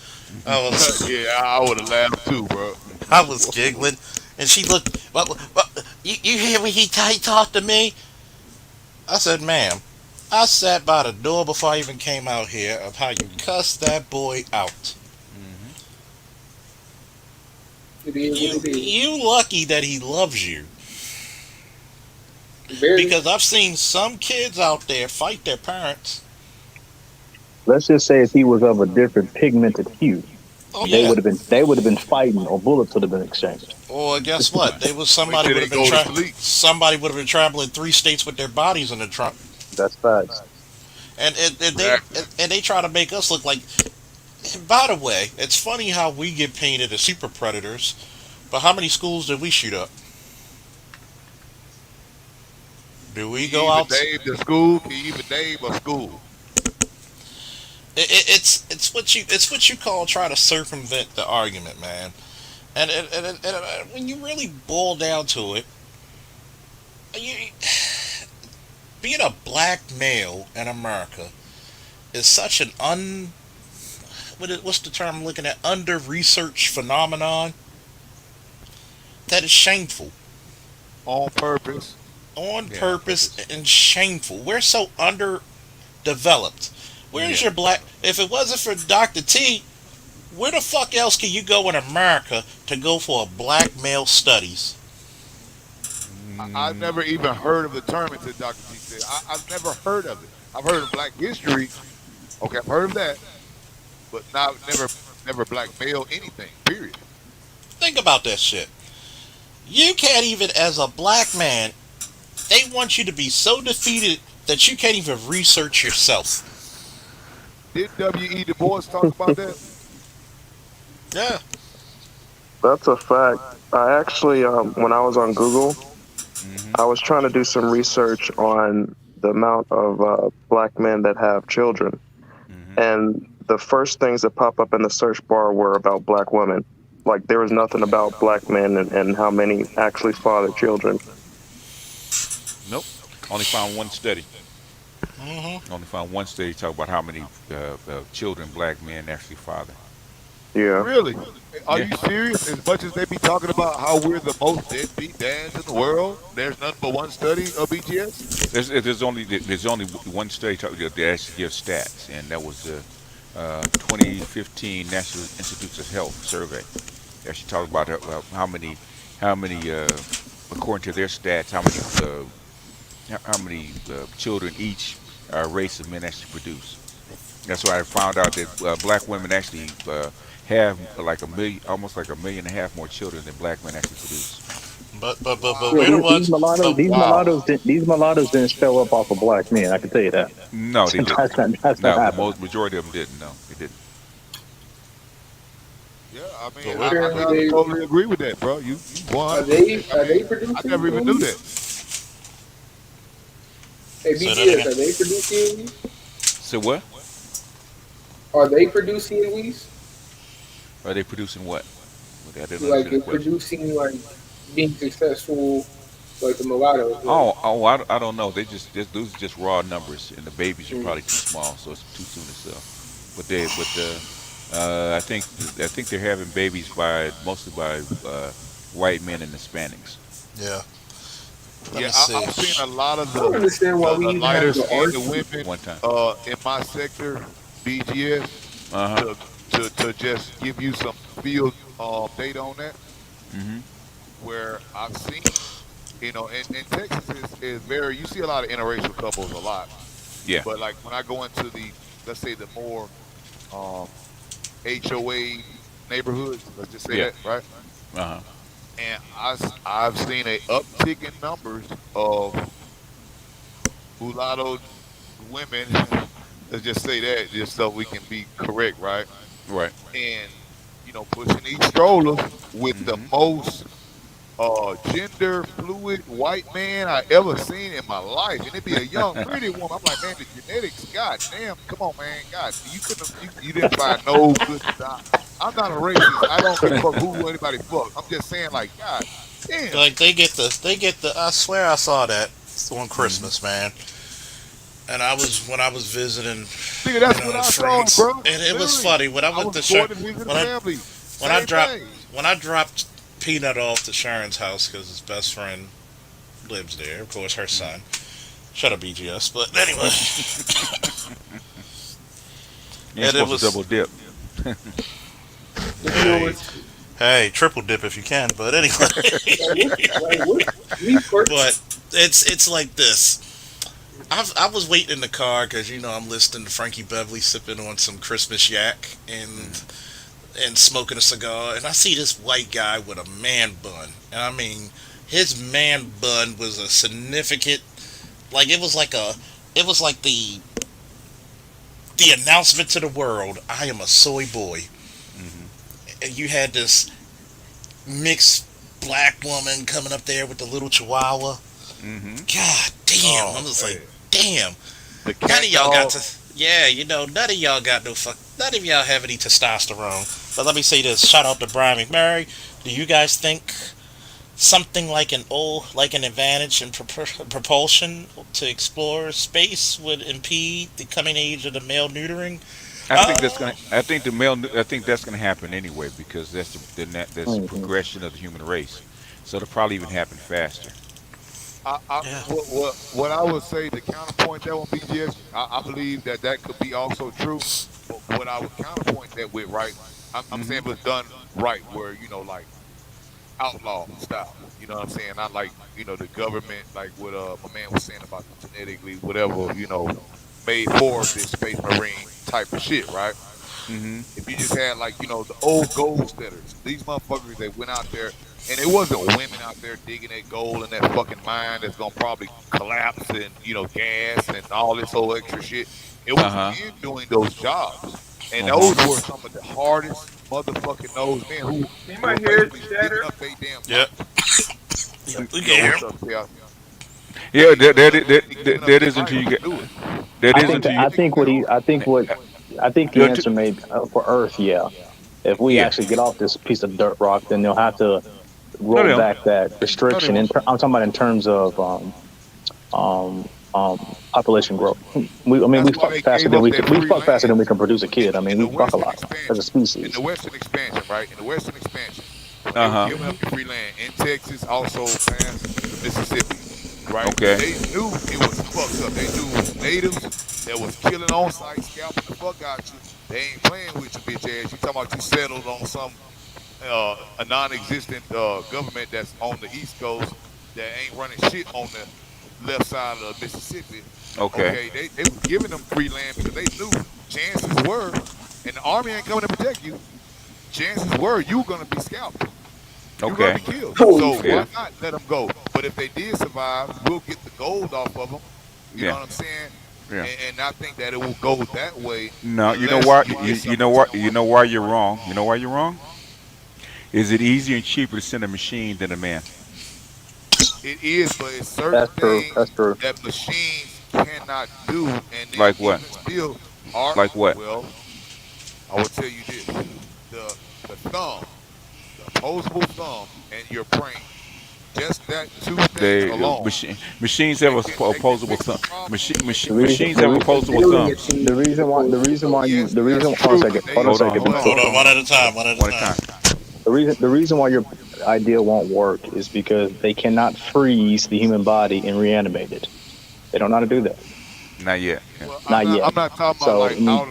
I was Yeah, I would have laughed too, bro. I was Whoa. giggling, and she looked. Well, you hear when he talked to me? I said, "Ma'am, I sat by the door before I even came out here of how you cussed that boy out. Hmm. It is what it is. You lucky that he loves you, Very. because I've seen some kids out there fight their parents. Let's just say if he was of a different pigmented hue, Oh they yeah. would have been fighting, or bullets would have been exchanged. Or guess what? Right. They was Wait somebody till would they have been go to sleep. somebody would have been traveling 3 states with their bodies in the trunk, That's facts. Exactly. and they try to make us look like. And by the way, it's funny how we get painted as super predators, but how many schools did we shoot up? Do Can we you go even out? name the school? Can you even name a school? It's what you call try to circumvent the argument, man. And when you really boil down to it, you, being a black male in America is such an what's the term I'm looking at, under researched phenomenon that is shameful, On purpose. on Yeah, on purpose purpose. and shameful. We're so underdeveloped. Where's Yeah. your black? If it wasn't for Dr. T, where the fuck else can you go in America to go for a black male studies? I've Mm, never even heard of the term until Dr. T said. I've never heard of it. I've heard of Black history. Okay, I've heard of that, but not never black male anything. Period. Think about that shit. You can't even, as a black man, they want you to be so defeated that you can't even research yourself. Did W.E. Du Bois talk about that? Yeah. That's a fact. I actually, when I was on Google, hmm. I was trying to do some research on the amount of black men that have children, Hmm. and the first things that pop up in the search bar were about black women. Like there was nothing about black men and how many actually father children. Nope. Only found one study. Hmm. Only found one study talk about how many children black men actually father. Yeah. Really? Are Yeah. you serious? As much as they be talking about how we're the most deadbeat dads in the world, there's nothing but one study of BTS? There's only one study that actually gives stats, and that was the 2015 National Institutes of Health survey. They actually talked about how many according to their stats, how many children each race of men actually produce. That's why I found out that black women actually have like a million, almost like 1.5 million more children than black men actually produce. But Yeah, we're the Wow. these ones. mulattoes, But Wow. these mulattoes didn't spell up off of black men. I can tell you that. No, they didn't. That's not No, the happening. most majority of them didn't. No, they didn't. Yeah, I mean, but we're I Apparently, gotta they totally agree with that, bro. You are 100%. they I are mean, they I producing never even knew that. movies? Hey, say that BTS, again. are they producing movies? So what? Are they producing movies? Are they producing what? I didn't Like understand the they're question. producing like being successful. like the mulattoes. I don't know. Those are just raw numbers, and the babies are Mm. probably too small, so it's too soon to sell. But the I think they're having babies by mostly by white men and Hispanics. Yeah. Let Yeah, me see. I've seen a lot of I don't understand why we the even have lighter the skinned art. women One time. in my sector, BGS, Uh huh. to to just give you some field data on that, Mhm. where I've seen, and Texas is very, you see a lot of interracial couples a lot, Yeah. but like when I go into the, let's say the more um, HOA neighborhoods, let's just say Yeah. that, right? Uh huh. And I've seen a uptick in numbers of mulatto women. Let's just say that, just so we can be correct, right? Right. And pushing these strollers with the Mhm. most gender fluid white man I ever seen in my life, and it'd be a young pretty woman. I'm like, man, the genetics, god damn, come on, man, god, you couldn't have, you didn't find no good design. I'm not a racist. I don't give a fuck who anybody fuck. I'm just saying, like, god damn. Like they get the. I swear I saw that on Mhm. Christmas, man. And I was when I was visiting, Nigga, that's what I saw, friends, bro. and it was Literally, funny when I I went was to going to visit when I family. when I Same dropped thing. Peanut off to Sharon's house because his best friend lives there. Of course, her Mhm. son. Shut up, BGS. But anyway, You ain't and it supposed to was double dip. But you know hey what's hey triple dip if you can. But like anyway, what we first. but it's like this. I was waiting in the car because I'm listening to Frankie Beverly sipping on some Christmas yak Mhm. and smoking a cigar, and I see this white guy with a man bun, and I mean his man bun was a significant, like it was like the announcement to the world, I am a soy boy. Mhm. And you had this mixed black woman coming up there with the little chihuahua. Mhm. God damn, I'm Oh just like, man, damn. the None cat of y'all got dog. to. Yeah, none of y'all got no fuck. None of y'all have any testosterone. But let me say this. Shout out to Brian McMurray. Do you guys think something like an advantage in propulsion to explore space would impede the coming age of the male neutering? I think that's Uh, gonna. I think the male. I think that's gonna happen anyway because that's the Mhm. progression of the human race. So it'll probably even happen faster. yeah. What I would say to counterpoint that one, BGS, I believe that that could be also true. But what I would counterpoint that with, right? I'm saying Mhm. it was done right, where like outlaw style. You know what I'm saying? Not like the government, like what my man was saying about the genetically whatever made for this space marine type of shit, right? Mhm. If you just had like the old gold setters, these motherfuckers that went out there, and it wasn't women out there digging that gold in that fucking mine that's gonna probably collapse and gas and all this whole extra shit. It Uh was huh. men doing those jobs, and Uh huh. those were some of the hardest motherfucking those men who You were might hear it basically giving shatter. up their damn Yep. life. Yep. We can Yo, hear what's him. up, Chaos? Yeah. They basically giving up That their is until life you to get. do it. That I is So think until that you. I it makes think it what he hard. I think the Until, answer may for Earth, yeah. If we yeah. actually get off this piece of dirt rock, then they'll have to No, they roll don't. back that No, they restriction. won't. I'm talking about in terms of population growth. I mean, That's why they gave up that we free fuck faster land than we can produce a kid. I mean, in the we fuck a Western lot as a expansion. In the species. Western expansion, right? In the Western expansion, when they Uh was huh. giving up the free land in Texas, also past the Mississippi, right? Okay. They knew it was fucked up. They knew it was natives that was killing on site, scalping the fuck out you. They ain't playing with you, bitch ass. You talking about you settled on some a non-existent government that's on the East Coast that ain't running shit on the left side of the Mississippi. Okay. Okay, they was giving them free land because they knew chances were, and the army ain't coming to protect you. Chances were you gonna be scalped. You're gonna Okay. be killed. Holy So Yeah. why shit! not let them go? But if they did survive, we'll get the gold off of them. You know Yeah. what I'm saying? Yeah. And I think that it will go that way No, you know unless why? you get You some know what? You retarded. know why you're wrong. You know why you're wrong? Is it easier and cheaper to send a machine than a man? It is, but it's certain That's true. things That's true. that machines cannot do, and then Like what? even still are. Like what? Well, I will tell you this: the thumb, the opposable thumb, and your brain. just that two things alone, Machines have they can opposable fix the thumb. problem. The reason, Machines the have re, It's opposable building a thumbs. team as opposed to Yes, the that's reason, true, but they hold on a second. Hold on, Hold hold on, on, one at a hold on. time. One at a One at a time. time. The reason why your idea won't work is because they cannot freeze the human body and reanimate it. They don't know how to do that. Not yet. Yeah. well, Not yet. I'm not talking about So like it need,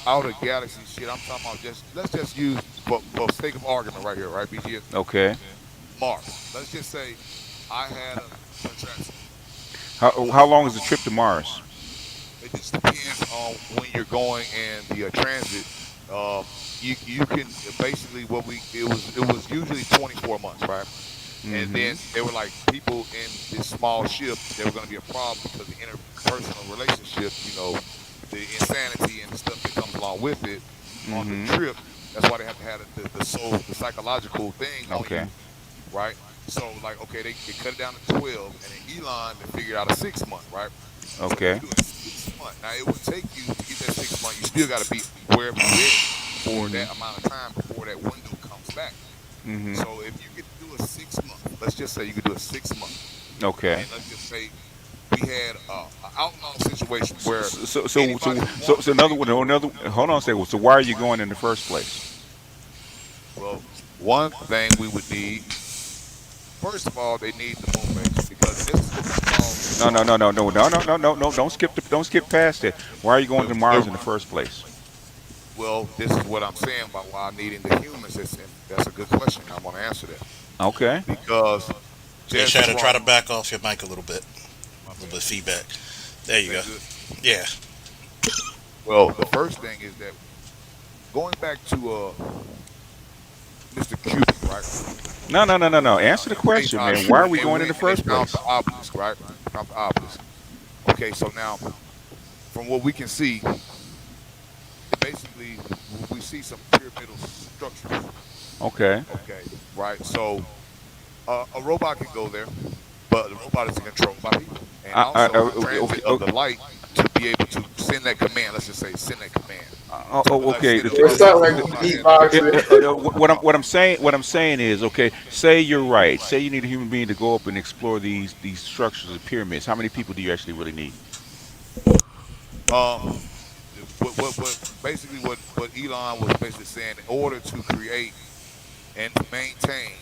out of galaxy shit. I'm talking about just let's just use for sake of argument right here, right, BG? Okay. Mars. Let's just say I had a contraction. How long is the trip to Mars? It just depends on when you're going and the transit. You can basically what we it was usually 24 months, right? And Mm-hmm. then they were like people in this small ship. There were going to be a problem because the interpersonal relationships, the insanity and the stuff that comes along with it on the Mm-hmm. trip. That's why they have to have the psychological thing on Okay. you, right? So like, okay, they cut it down to 12, and then Elon they figured out a 6 month, right? So you Okay. do a 6 month. Now it would take you to get that 6 month. You still got to be wherever you at for Mm-hmm. that amount of time before that window comes back. Mm-hmm. So if you could do a 6 month, let's just say you could do a 6 month, Okay. and let's just say we had an outlaw situation where So anybody who wanted to another make one. it. Another. Hold on a second. So why are you going in the first place? Well, one thing we would need, first of all, they need the moon base because this is what we call No, no, no, no, no, no, no, no, no, no. Don't skip past it. Why are you going to Mars in the first place? well, this is what I'm saying about why I'm needing the humans. That's a good question. I want to answer that Okay. because Hey, just Shadow, try from to back off your mic a little bit. my A little bad, bit of feedback. There is you that go. good? Yeah. Well, the first thing is that going back to Mr. Cubic, right? No, no, no, no, no. Answer the question, man. Why are When we they going in went the and they first found the place? obelisk, right? Found the obelisk. Okay, so now from what we can see, basically we see some pyramidal structures. Okay. Okay, right. So a robot can go there, but the robot is controlled by people, and also the Okay. transit of the light to be able to send that command. Let's just say send that command. Let's Okay. say Or it sounds like the robot had the beatboxing. What I'm saying is, okay. Say you're right. Say you need a human being to go up and explore these structures of pyramids. How many people do you actually really need? um basically what Elon was basically saying in order to create and to maintain,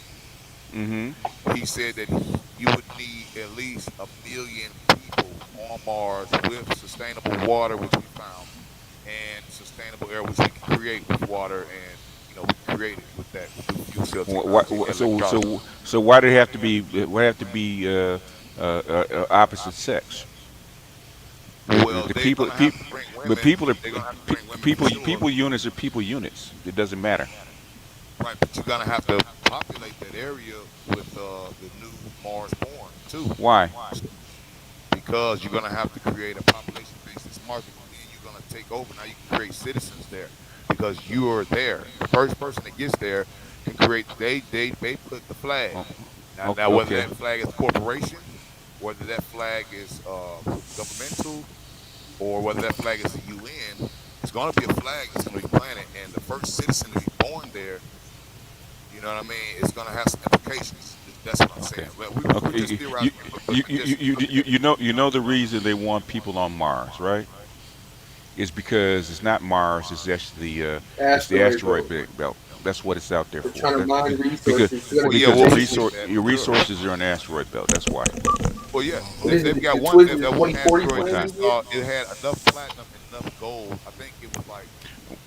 Mm-hmm. he said that you would need at least 1 million people on Mars with sustainable water, which we found, and sustainable air, which we can create with water, and we can create it with that with the fuel cell technology and electrolysis. So why do they have to be? Why have to be opposite sex? Well, The they're people, gonna have to bring but women. people are They're gonna have to bring women for sure. people units are people units. It doesn't matter. Right, but you're gonna have to populate that area with the new Mars born too, Why? because you're gonna have to create a population base that's Mars, and then you're gonna take over. Now you can create citizens there because you are there. The first person that gets there can create. They put the flag. Oh, Now whether okay. that flag is a corporation, whether that flag is governmental, or whether that flag is the UN, it's gonna be a flag that's gonna be planted, and the first citizen to be born there. You know what I mean? It's gonna have some implications. That's what I'm saying. Okay. But we're Okay. just theorizing. But just You know the reason they want people on Mars, right? Is because it's not Mars. It's actually it's the Asteroid asteroid belt. belt. That's what it's out there They're for. trying to mine Because resources. They're well, gonna yeah, get because well, the we Jason. get resource that your for sure. resources are on the asteroid belt. That's why. Well, yeah, What is it? they've got The one. twist is the That one 2040 asteroid One plan that time. we you get? saw. It had enough platinum and enough gold. I think it was like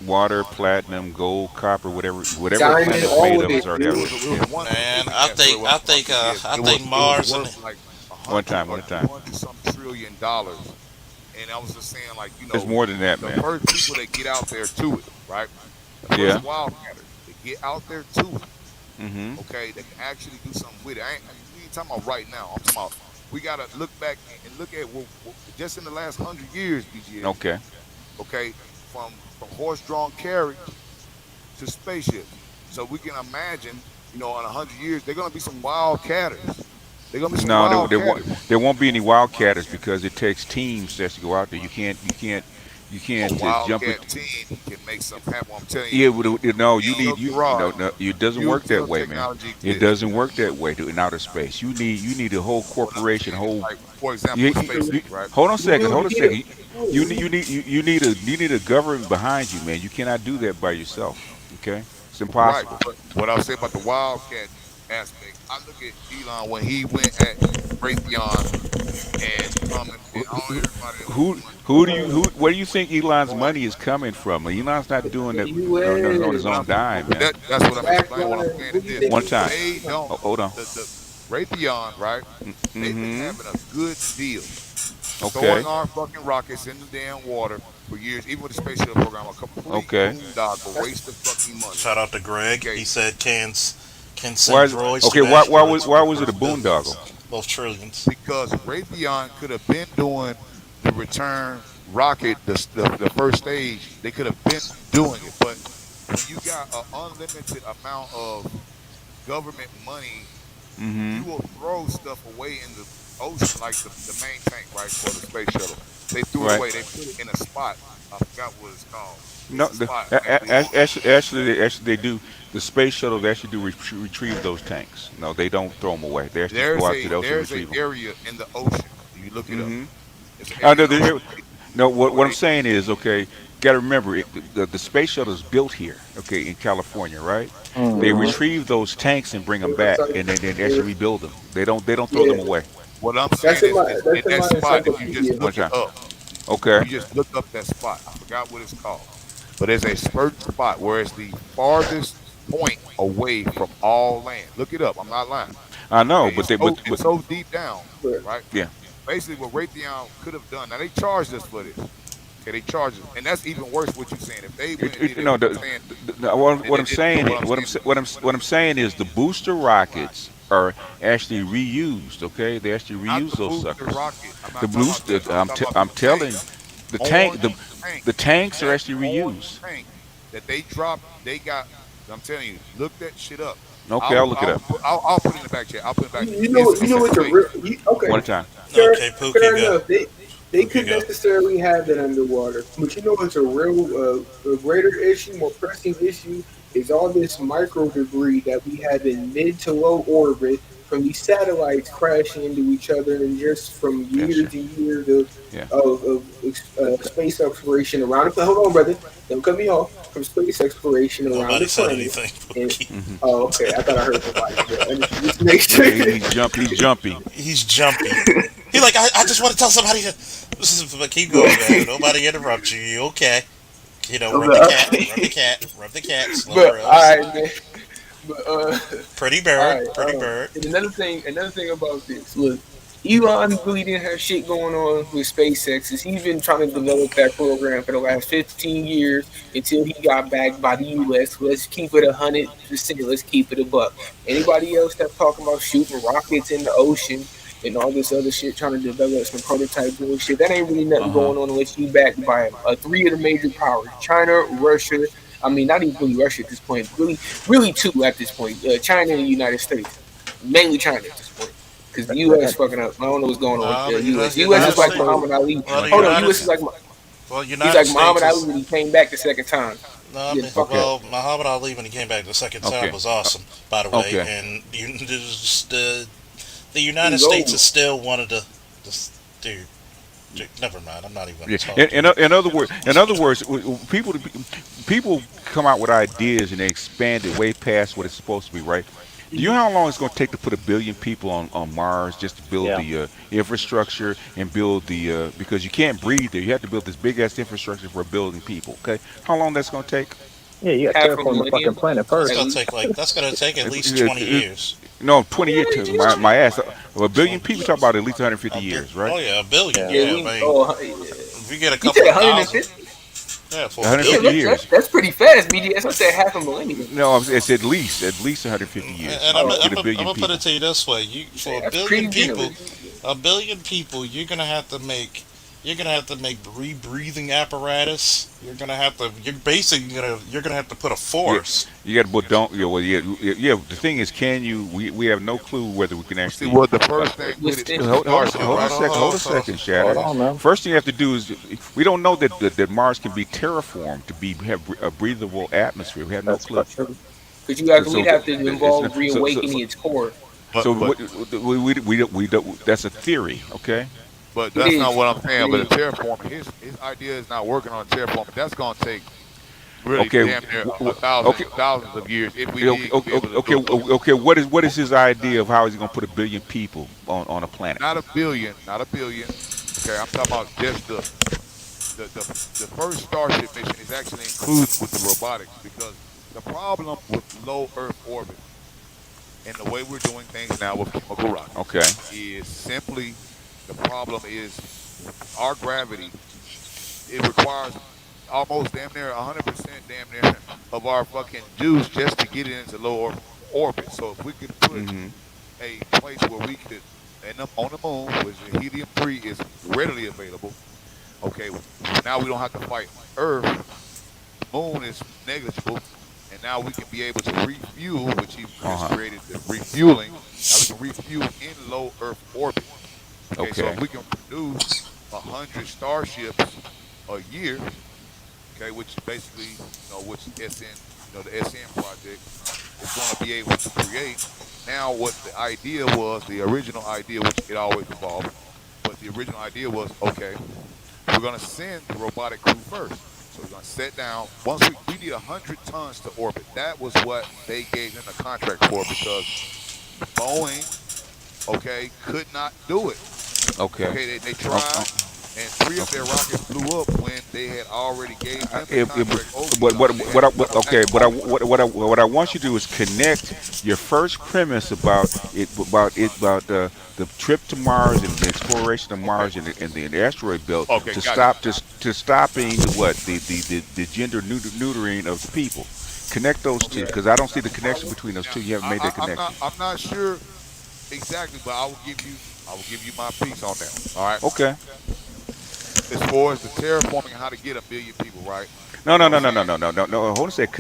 Water, platinum, gold, copper, whatever a Diamond, planet's all made of of it, is already it out dude. was there. it was Yeah. one Man, specific asteroid. What I'm talking about I is think it was Mars and worth like a One hundred time. or One time. 200-some trillion dollars. And I was just saying, like, It's more than that, the man. first people that get out there to it, right? The first Yeah. wildcatters that get out there to it, Mhm. okay, that can actually do something with it. We ain't talking about right now. I'm talking about we gotta look back and look at just in the last 100 years, BGA, Okay. okay, from horse-drawn carriage to spaceships. So we can imagine, in 100 years, they're gonna be some wildcatters. They're gonna be some No, wildcatters. there won't be any wildcatters because it takes teams to actually go out there. You can't You a can't jump it. wildcat team can make something happen. I'm telling you, Yeah, no, in you your need garage, no. It doesn't use work that the way, man. technology It exists. doesn't work that way in outer space. You need a whole What I'm corporation, saying is, whole. like, for example, You, with SpaceX, you, right? hold on a You second. do Hold on a need second. a You need a government behind you, man. You cannot do that by yourself. Okay, it's Right. impossible. But what I was saying about the wildcat aspect, I look at Elon when he went at Raytheon and coming, and all everybody that was Where do you think Elon's money is coming from? Elon's not doing the it on his U.S. what own I'm dime, man. that's what I'm explaining. What I'm Blackwater. saying Who is do you this: think One is time. they don't Hold on. the Raytheon, right? They've been Mm-hmm. having a good deal, throwing Okay. our fucking rockets in the damn water for years. Even with the space shuttle program, a complete Okay. boondoggle, waste of fucking money. Shout out to Greg. Okay, He said can Why send is droids to okay? the asteroids Why was it a worth billions, boondoggle? both trillions. because Raytheon could have been doing the return rocket, the first stage. They could have been doing it, but when you got an unlimited amount of government money, Mm-hmm. you will throw stuff away in the ocean, like the main tank, right, for the space shuttle. They threw it Right. away. They put it in a spot. I forgot what it's called. No, It's a spot actually on. actually they do. The space shuttles actually do retrieve those tanks. No, they don't throw them away. They actually go out to the ocean and There's a retrieve them. area in the ocean. You look it up. Mm-hmm. It's an area in the ocean No, where what I'm saying is, okay, got to remember, the space shuttle is built here, okay, in California, right? They Hmm. retrieve those tanks and bring them back, and then actually rebuild them. They don't throw Yeah, them away. what I'm that's saying in my is in that's in that my spot. If you just encyclopedia. One look it time. up, if Okay. you just look up that spot, I forgot what it's called, but there's a certain spot where it's the farthest point away from all land. Look it up. I'm not lying. I know, Okay, but they it's but so deep down, But right? yeah. Basically, what Raytheon could have done. Now they charged us for this. Okay, they charged us, and that's even worse. What you're saying? If they went and did No, everything saying, and what they I'm didn't do saying, what I'm saying, what I'm saying is the booster rockets are actually reused. Okay, they actually not reuse the those booster suckers. rocket. I'm The not talking about booster, that. I'm talking about I'm the tank, telling, the tank, orange tank. the tanks are That actually orange reused. tank that they dropped, they got. I'm telling you, look that shit up. Okay, I'll look it up. I'll put it in the back chat. I'll put it in the back. you It's know in what the space. real okay. One time. Fair, Okay, Pookie fair go. enough. They Pookie couldn't go. necessarily have that underwater, but you know what's a real a greater issue, more pressing issue is all this micro debris that we have in mid to low orbit from these satellites crashing into each other, and just from Yes, sir. years and years of Yeah. space exploration around the planet. Hold on, brother, don't cut me off. From space exploration around Nobody the said planet, anything, and Pookie. Hmm. oh, okay, I thought I heard somebody. Yeah, and just make Yeah, sure. he's jumpy. He's jumpy. He like I just want to tell somebody. But keep going, man. Nobody interrupt you. You okay? You know, rub the cat, rub the Okay. cat, rub the cat. Slow But all rubs. right, man. But Pretty all bird, right. pretty bird. And another thing about this. Look, Elon really didn't have shit going on with SpaceX. Is he's been trying to develop that program for the last 15 years until he got backed by the U.S. Let's keep it 100%. Let's keep it a buck. Anybody else that's talking about shooting rockets in the ocean and all this other shit, trying to develop some prototype bullshit, that ain't really Uh nothing huh. going on unless you backed by three of the major powers: China, Russia. I mean, not even really Russia at this point. Really two at this point: China and the United States. Mainly China at this point, because the U.S. fucking up. I don't know what's going on with No, the U.S. the U.S. United is like States. Muhammad Ali. Well, the Hold on, United. U.S. is like Well, he's United like States Muhammad Ali is. when he came back the second time. No, He didn't fuck Okay. up. well, Muhammad Ali when he came back the second time Okay. was awesome, by the way. Okay. And the United He's States is old. still one of the dude. Never mind. I'm not even going Yeah. to talk to you. In other words, people come out with ideas and they expand it way past what it's supposed to be, right? Do you know how long it's going to take to put 1 billion people on Mars just to build Yeah. the infrastructure and build the because you can't breathe there. You have to build this big ass infrastructure for building people. Okay, how long that's going to take? Yeah, you got to Half a terraform the fucking millennium planet That's first. at gonna least. take that's gonna take at It- least it- 20 it- years. no, 20 years. My ass. A billion 20, people talk about at least 150 a bi- years, right? oh yeah, a billion. Yeah. Yeah, Yeah, I we. mean, Oh, yeah. if you get a You couple said of thousand, 150? yeah, for a Yeah, 150 billion. years. that's pretty fast, BDS. I said half a millennium. No, it's at least 150 years And to Oh, get a I'm billion gonna put people. it to you this way: you for that's pretty generous. a billion people, you're gonna have to make You're gonna have to make rebreathing apparatus. You're gonna have to put a Yeah, force. you got, but don't, yeah, well, yeah, yeah. The thing is, can you? We have no clue whether we can Well, see, actually. what the Uh, first thing with it with the hold Starship, on a right? second. Hold a second, Hold Shadow. on now. First thing you have to do is we don't know that Mars can be terraformed to be have a breathable atmosphere. We have no That's clue. quite true. Because you have to, So we'd have to it's involve reawakening its core. so But we don't, that's a theory, okay? It that's not is. what I'm It saying. But is. the terraforming, his idea is not working on terraforming. That's gonna take really Okay, damn near a okay, thousands of years if we okay, did be able to okay, do it. okay. What is his idea of how he's gonna put a billion people on a planet? Not a billion, not a billion. Okay, I'm talking about just the the, the first Starship mission is actually included with the robotics because the problem with low Earth orbit and the way we're doing things now with chemical rockets Okay, is simply the problem is our gravity. It requires almost damn near 100% damn near of our fucking juice just to get it into low orbit. So if we could put mm-hmm. a place where we could end up on the moon, which the helium-3 is readily available. Okay, now we don't have to fight Earth. The moon is negligible, and now we can be able to refuel, which he Chris Uh-huh. created the refueling. Now we can refuel in low Earth orbit. Okay, so Okay, if we can produce 100 starships a year, okay, which basically, which SN, the SN project is going to be able to create. Now, what the idea was, the original idea, which it always evolved, but the original idea was, okay, we're going to send the robotic crew first. So we're going to set down. Once we need 100 tons to orbit. That was what they gave them the contract for because Boeing, okay, could not do it. okay. Okay, they Oh, tried, oh, and three of okay. their rockets blew up when they had already gave them the If, contract over what, because they had what, to I, come back okay, to Boeing. what I want you to do is connect your first premise about the trip to Mars and the exploration of Okay, Mars and the asteroid belt okay, to got it. stopping the gender neutering of the people. Connect those two Okay, because I don't see the connection between those two. You haven't made that connection. I'm not sure exactly, but I will give you my piece on that. All right. Okay. As far as the terraforming and how to get a billion people, right? No, You no, know no, what no, I'm no, saying? no, no, no, no. Hold on a second.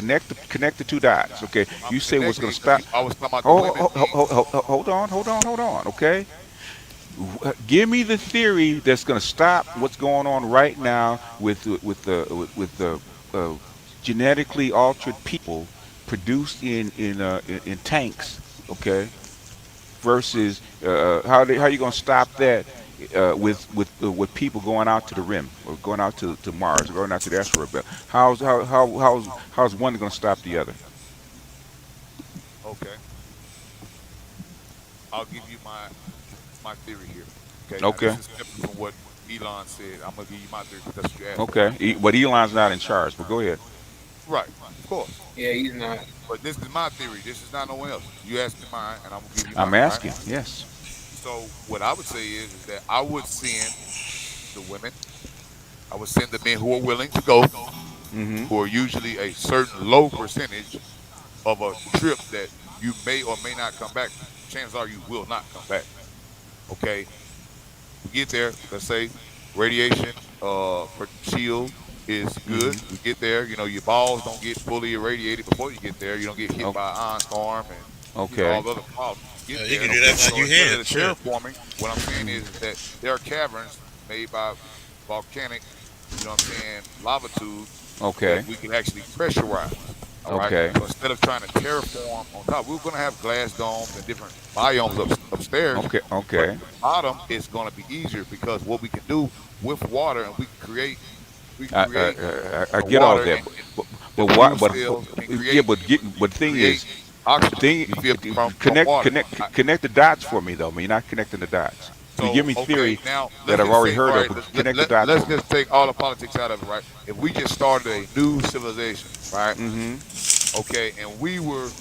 Connect the two dots. Okay. I'm You say what's going connecting to it because stop. I was talking about the women being. Hold on. Okay. Give me the theory that's going to stop what's going on right now with the genetically altered people produced in tanks. Okay. Versus how you going to stop that with people going out to the rim or going out to Mars or going out to the asteroid belt? How's one going to stop the other? Okay, I'll give you my theory here. Okay, now this Okay. is different from what Elon said. I'm gonna give you my theory because that's what you asked me. Okay. But Elon's not in charge. But go ahead. Right, of course. Yeah, he's not. But this is my theory. This is not no one else. You asked me mine, and I'm gonna give you I'm mine. Right. asking. Yes. So what I would say is that I would send the women. I would send the men who are willing to go, Mm-hmm. who are usually a certain low percentage of a trip that you may or may not come back. Chances are you will not come back. Okay, we get there. Let's say radiation shield is good. Mm-hmm. We get there. Your balls don't get fully irradiated before you get there. You don't get hit Oh, by an ion storm and okay. all the other problems. You Yeah, get you can there. do that Okay, while so you instead of here. the Shit. terraforming, what I'm saying is that there are caverns made by volcanic, I'm saying, lava tubes that Okay. we can actually pressurize. All right. Okay. So instead of trying to terraform on top, we're going to have glass domes and different biomes upstairs. Okay. But Okay. the bottom is going to be easier because what we can do with water, and we can create I the get all water that, the but fuel why? cells and Yeah, but the thing create is, the oxygen. thing You feel me, from connect water. connect connect the dots for me though. I mean, you're not connecting the dots. You give So me okay, theory now that let's I've just already say, all heard of, right, but connect the dots let's for me. just take all the politics out of it, right? If we just started a new civilization, right? Mm-hmm. Okay, and we were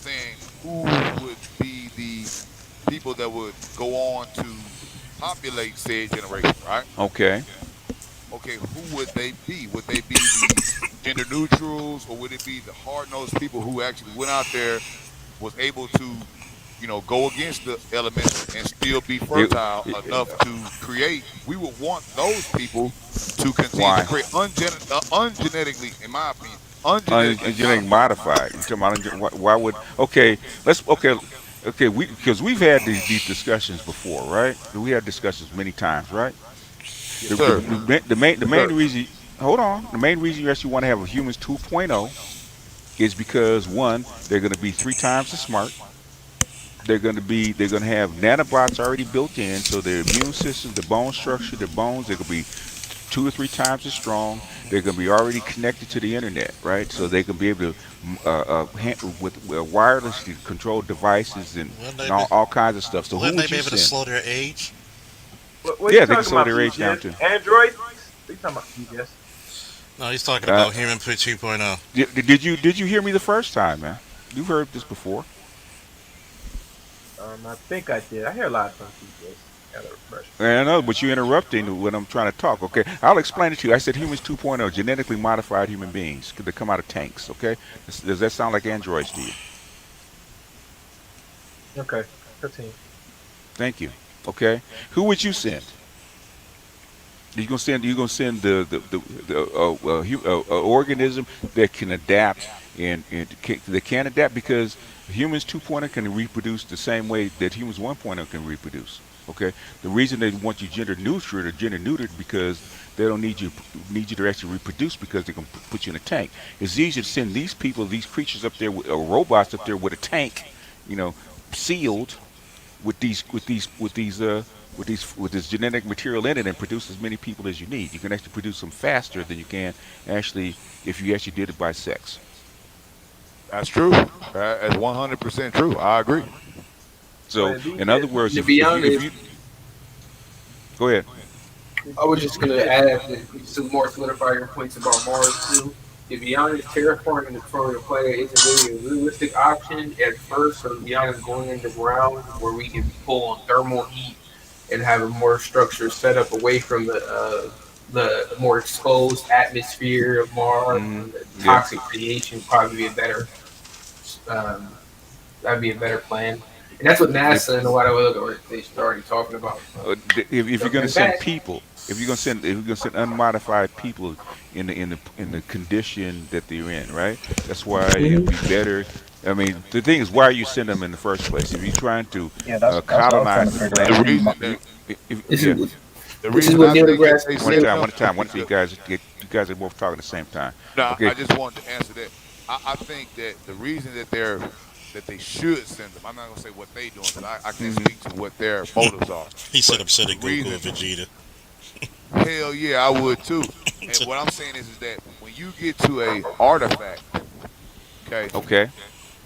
saying who would be the people that would go on to populate said generation, right? Okay. Okay, who would they be? Would they be the gender neutrals, or would it be the hard nosed people who actually went out there, was able to go against the elements and still be It, fertile enough to create. We would want those people to continue to why? create ungenetically, in my opinion, ungenetically Genetic modified. modified. You talking about why would? Okay, let's okay. We because we've had these discussions before, right? We had discussions many times, right? Yes, The, sir. the Yes, main sir. reason. Hold on. The main reason you actually want to have a humans 2.0 is because one, they're going to be three times as smart. They're going to have nanobots already built in, so their immune system, the bone structure, their bones, they're going to be two or three times as strong. They're going to be already connected to the internet, right? So they can be able to with wirelessly control devices Wouldn't and they be, all kinds of stuff. So who wouldn't they would be you able to send? slow their age? What are you Yeah, they can talking slow about, their age down BGS? too. Androids? What are you talking about, BGS? No, he's talking Uh, about Human 2.0. did you hear me the first time, man? You've heard this before. I think I did. I hear a lot from BGS. Got a refresh. I know, but you're interrupting when I'm trying to talk. Okay, I'll explain it to you. I said humans 2.0, genetically modified human beings. They come out of tanks. Okay, does that sound like androids to you? Okay, 15. Thank you. Okay, who would you send? You gonna send the organism that can adapt that can adapt because humans 2.0 can reproduce the same way that humans 1.0 can reproduce. Okay, the reason they want you gender neutered because they don't need you to actually reproduce because they can put you in a tank. It's easier to send these people, these creatures up there, robots up there with a tank, you know, sealed with this genetic material in it and produce as many people as you need. You can actually produce them faster than you can actually if you actually did it by sex. That's true. That's 100% true. I agree. So But in other BGS, words, To be if honest, you go ahead. I was just gonna add some more solidify your points about Mars too. To be honest, terraforming the Florida planet isn't really a realistic option at first. So to be honest, going underground where we can pull on thermal heat and have a more structured setup away from the more exposed atmosphere of Mars Hmm. and the Yeah. toxic radiation probably be a better um, that'd be a better plan. And that's what If NASA and a lot of other organizations are already talking about. if you're going to Jumping send back. people, if you're going to send unmodified people in the condition that they're in, right? That's why it'd be better. I mean, the thing is, why are you sending them in the first place? If you're trying to Yeah, that's what I was trying colonize to the figure out The planet, too. reason that This yeah. is the this is reason what I Neil think that deGrasse they One at a send time, them one at a time. is You because guys are both talking at the same time. no, Okay. I just wanted to answer that. I think that the reason that they should send them. I'm not gonna say what they doing because I can't Hmm. speak to what their motives are. He said But upset the at Goku reason, and Vegeta. hell yeah, I would too. And what I'm saying is that when you get to a artifact, okay, Okay.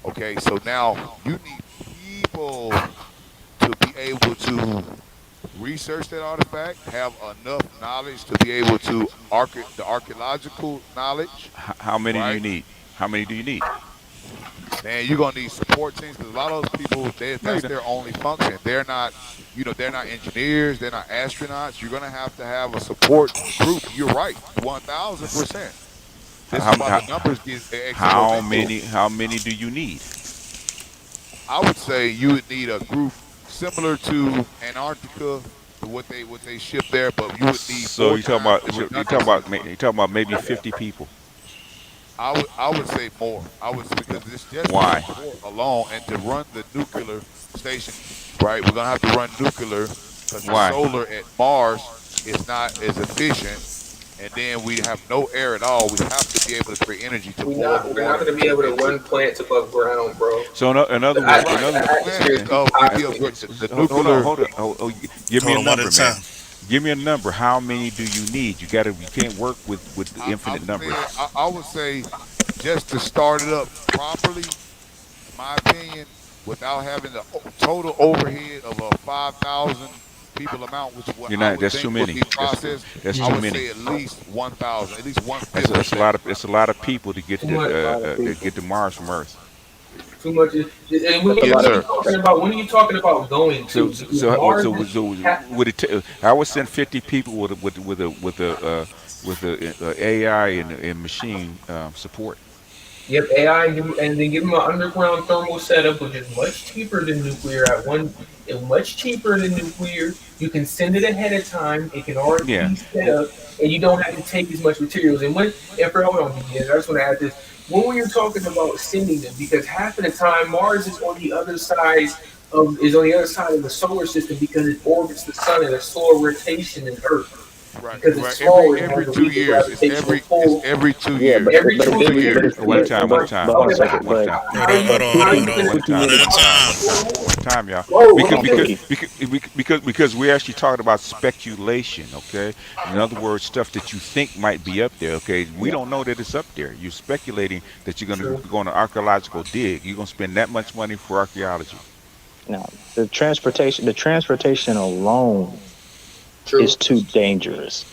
okay, so now you need people to be able to research that artifact, have enough knowledge to be able to the archaeological knowledge, How many do you right? need? How many do you need? Man, you're gonna need support teams because a lot of those people, No, you that's don't. their only function. They're not, they're not engineers, they're not astronauts. You're gonna have to have a support group. You're right, 1,000%. This is How, why how, the numbers get exponential. how many do you need? I would say you would need a group similar to Antarctica, what they ship there, but you would need So four times the redundancy. you talking about maybe 50 people. I would say more. I would because it's just the Why? support alone, and to run the nuclear station, right? We're gonna have to run nuclear because the Why? solar at Mars is not as efficient, and then we have no air at all. We have to be able to create energy to boil the we're not water going to to be make able to it. run plants above ground, bro. So in other The, words, Right. in other The atmosphere plant is too be toxic. the hold on, nuclear. hold on. Give me Hold a on, one at number, a man. time. Give me a number. How many do you need? You can't work with infinite I'm numbers. saying I would say just to start it up properly, in my opinion, without having the total overhead of a 5,000 people amount, which what You're I not. would That's too think would many. be processed, That's I too would many. say at least 1,000, at least one fifth of That's a that. lot of. It's a lot of people to Too much. get to Mars from Earth. Too much. And Yes, when are you sir. talking about? When are you talking about going So to? Because Mars is. would I would send 50 people with a AI and machine support. Yep, AI, and then give them an underground thermal setup, which is much cheaper than nuclear. At one, and much cheaper than nuclear. You can send it ahead of time. It can already Yeah. be set up, and you don't have to take as much materials. And for hold on, BGN, I just want to add this. When we were talking about sending them, because half of the time Mars is on the other side of the solar system because it orbits the sun in a slower rotation than Earth. Right, Because it's right. Every smaller and every has a two weaker years. gravitational It's pull. every two Yeah, years. but Every but Every it two two is but years. it's years. One but time, one but time, but hold on one a Okay, but time, second. one But time, Hold how are on, you? hold on, How hold are on, you hold on. gonna? one One time, at a one time, time. one time, y'all. Whoa, hold Because on, because okay. because we're actually talking about speculation. Okay, in other words, stuff that you think might be up there. Okay, we Yeah, don't know that it's up there. You're speculating that you're going to true, go on an archaeological dig. You're going to spend that much money for archaeology. no, the transportation alone is true, too dangerous.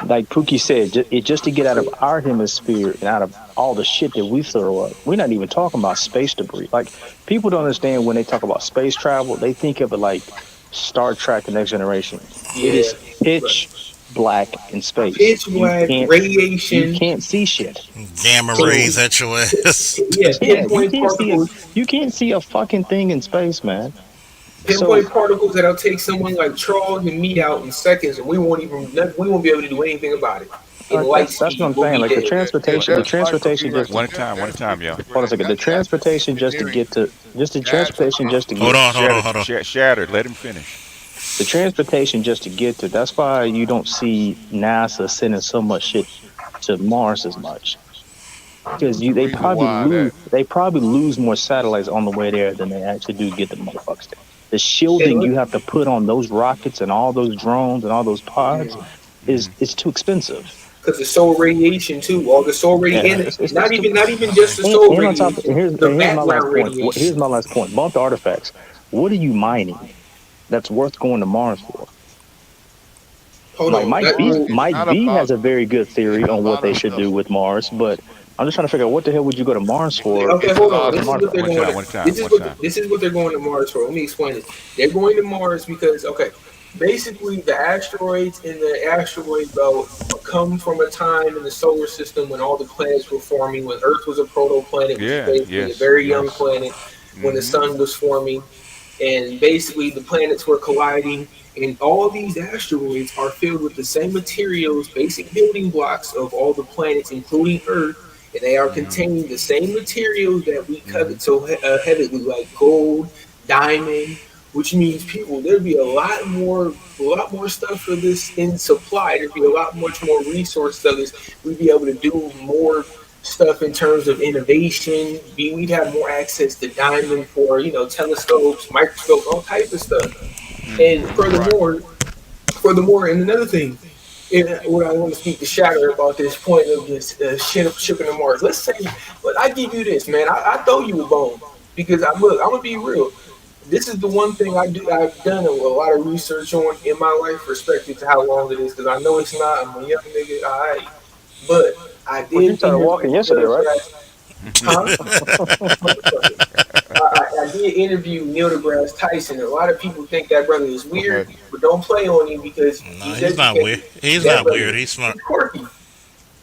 Like Pookie said, just to get out of true. our hemisphere and out of all the shit that we throw up, we're not even talking about space debris. Like people don't understand when they talk about space travel, they think of it like Star Trek: The Next Generation. It Yeah, is pitch black in space. pitch You black can't you radiation. can't see shit. Gamma So rays at your ass. yeah, Yeah, you can't see a fucking thing in space, man. So pinpoint particles that'll take someone like Charles and me out in seconds, and we won't be able to do anything about it. In light that's what speed, I'm we'll saying. be Like dead. One, the one, That's like for transportation me. just to one time, one That's time, y'all. hold on a second. The that's for me transportation just to engineering. get to just the That's for transportation me just to Hold get on, hold on, Shattered, hold on. shattered. Let him finish. the transportation just to get to. That's why you don't see NASA sending so much shit to Mars as much because What's the reason why that? they probably lose more satellites on the way there than they actually do get the motherfuckers there. The And shielding look, you have to put on those rockets and all those drones and all those pods Hmm. is too expensive. because the solar radiation too, all the solar Yeah, radiation, and it's too. not even just the solar And on top, radiation, the here's my last background point. Here's radiation. my last point. Bumped artifacts. What are you mining that's worth going to Mars for? Hold Like on, Mike that B, It's will it's Mike not B has about a very good it's theory a on what lot they of should stuff. do with Mars, but I'm just trying to figure out what the hell would you go to Mars for okay, It's a hold on. lot for of some One artifacts? time, one time, This is one what time. this is what they're going to Mars for. Let me explain this. They're going to Mars because basically the asteroids in the asteroid belt come from a time in the solar system when all the planets were forming, when Earth was a protoplanet, which is Yeah. basically a Yes. very young Yes. planet, when the Hmm. sun was forming, and basically the planets were colliding, and all these asteroids are filled with the same materials, basic building blocks of all the planets, including Earth, and they are Hmm. containing the same materials that we Hmm. covet so heavily, like gold, diamond, which means people there'd be a lot more stuff for this in supply. There'd be a lot much more resources of this. We'd be able to do more stuff in terms of innovation. We'd have more access to diamond for telescopes, microscopes, all type of stuff. And Hmm. Right. and another thing, and what I want to speak to Shatter about this point of this shipping to Mars. Let's say, but I give you this, man. I throw you a bone because I'm gonna be real. This is the one thing I've done a lot of research on in my life, respective to how long it is, because I know it's not. I'm a young nigga, all right, but I Well, you did started interview walking yesterday, Neil right? deGrasse, huh? Motherfucker. I did interview Neil deGrasse Tyson. A lot of people think that brother is weird, Okay. but don't play on him because Nah, he's he's not weird. educated. He's That not brother, weird. He's smart. he's quirky.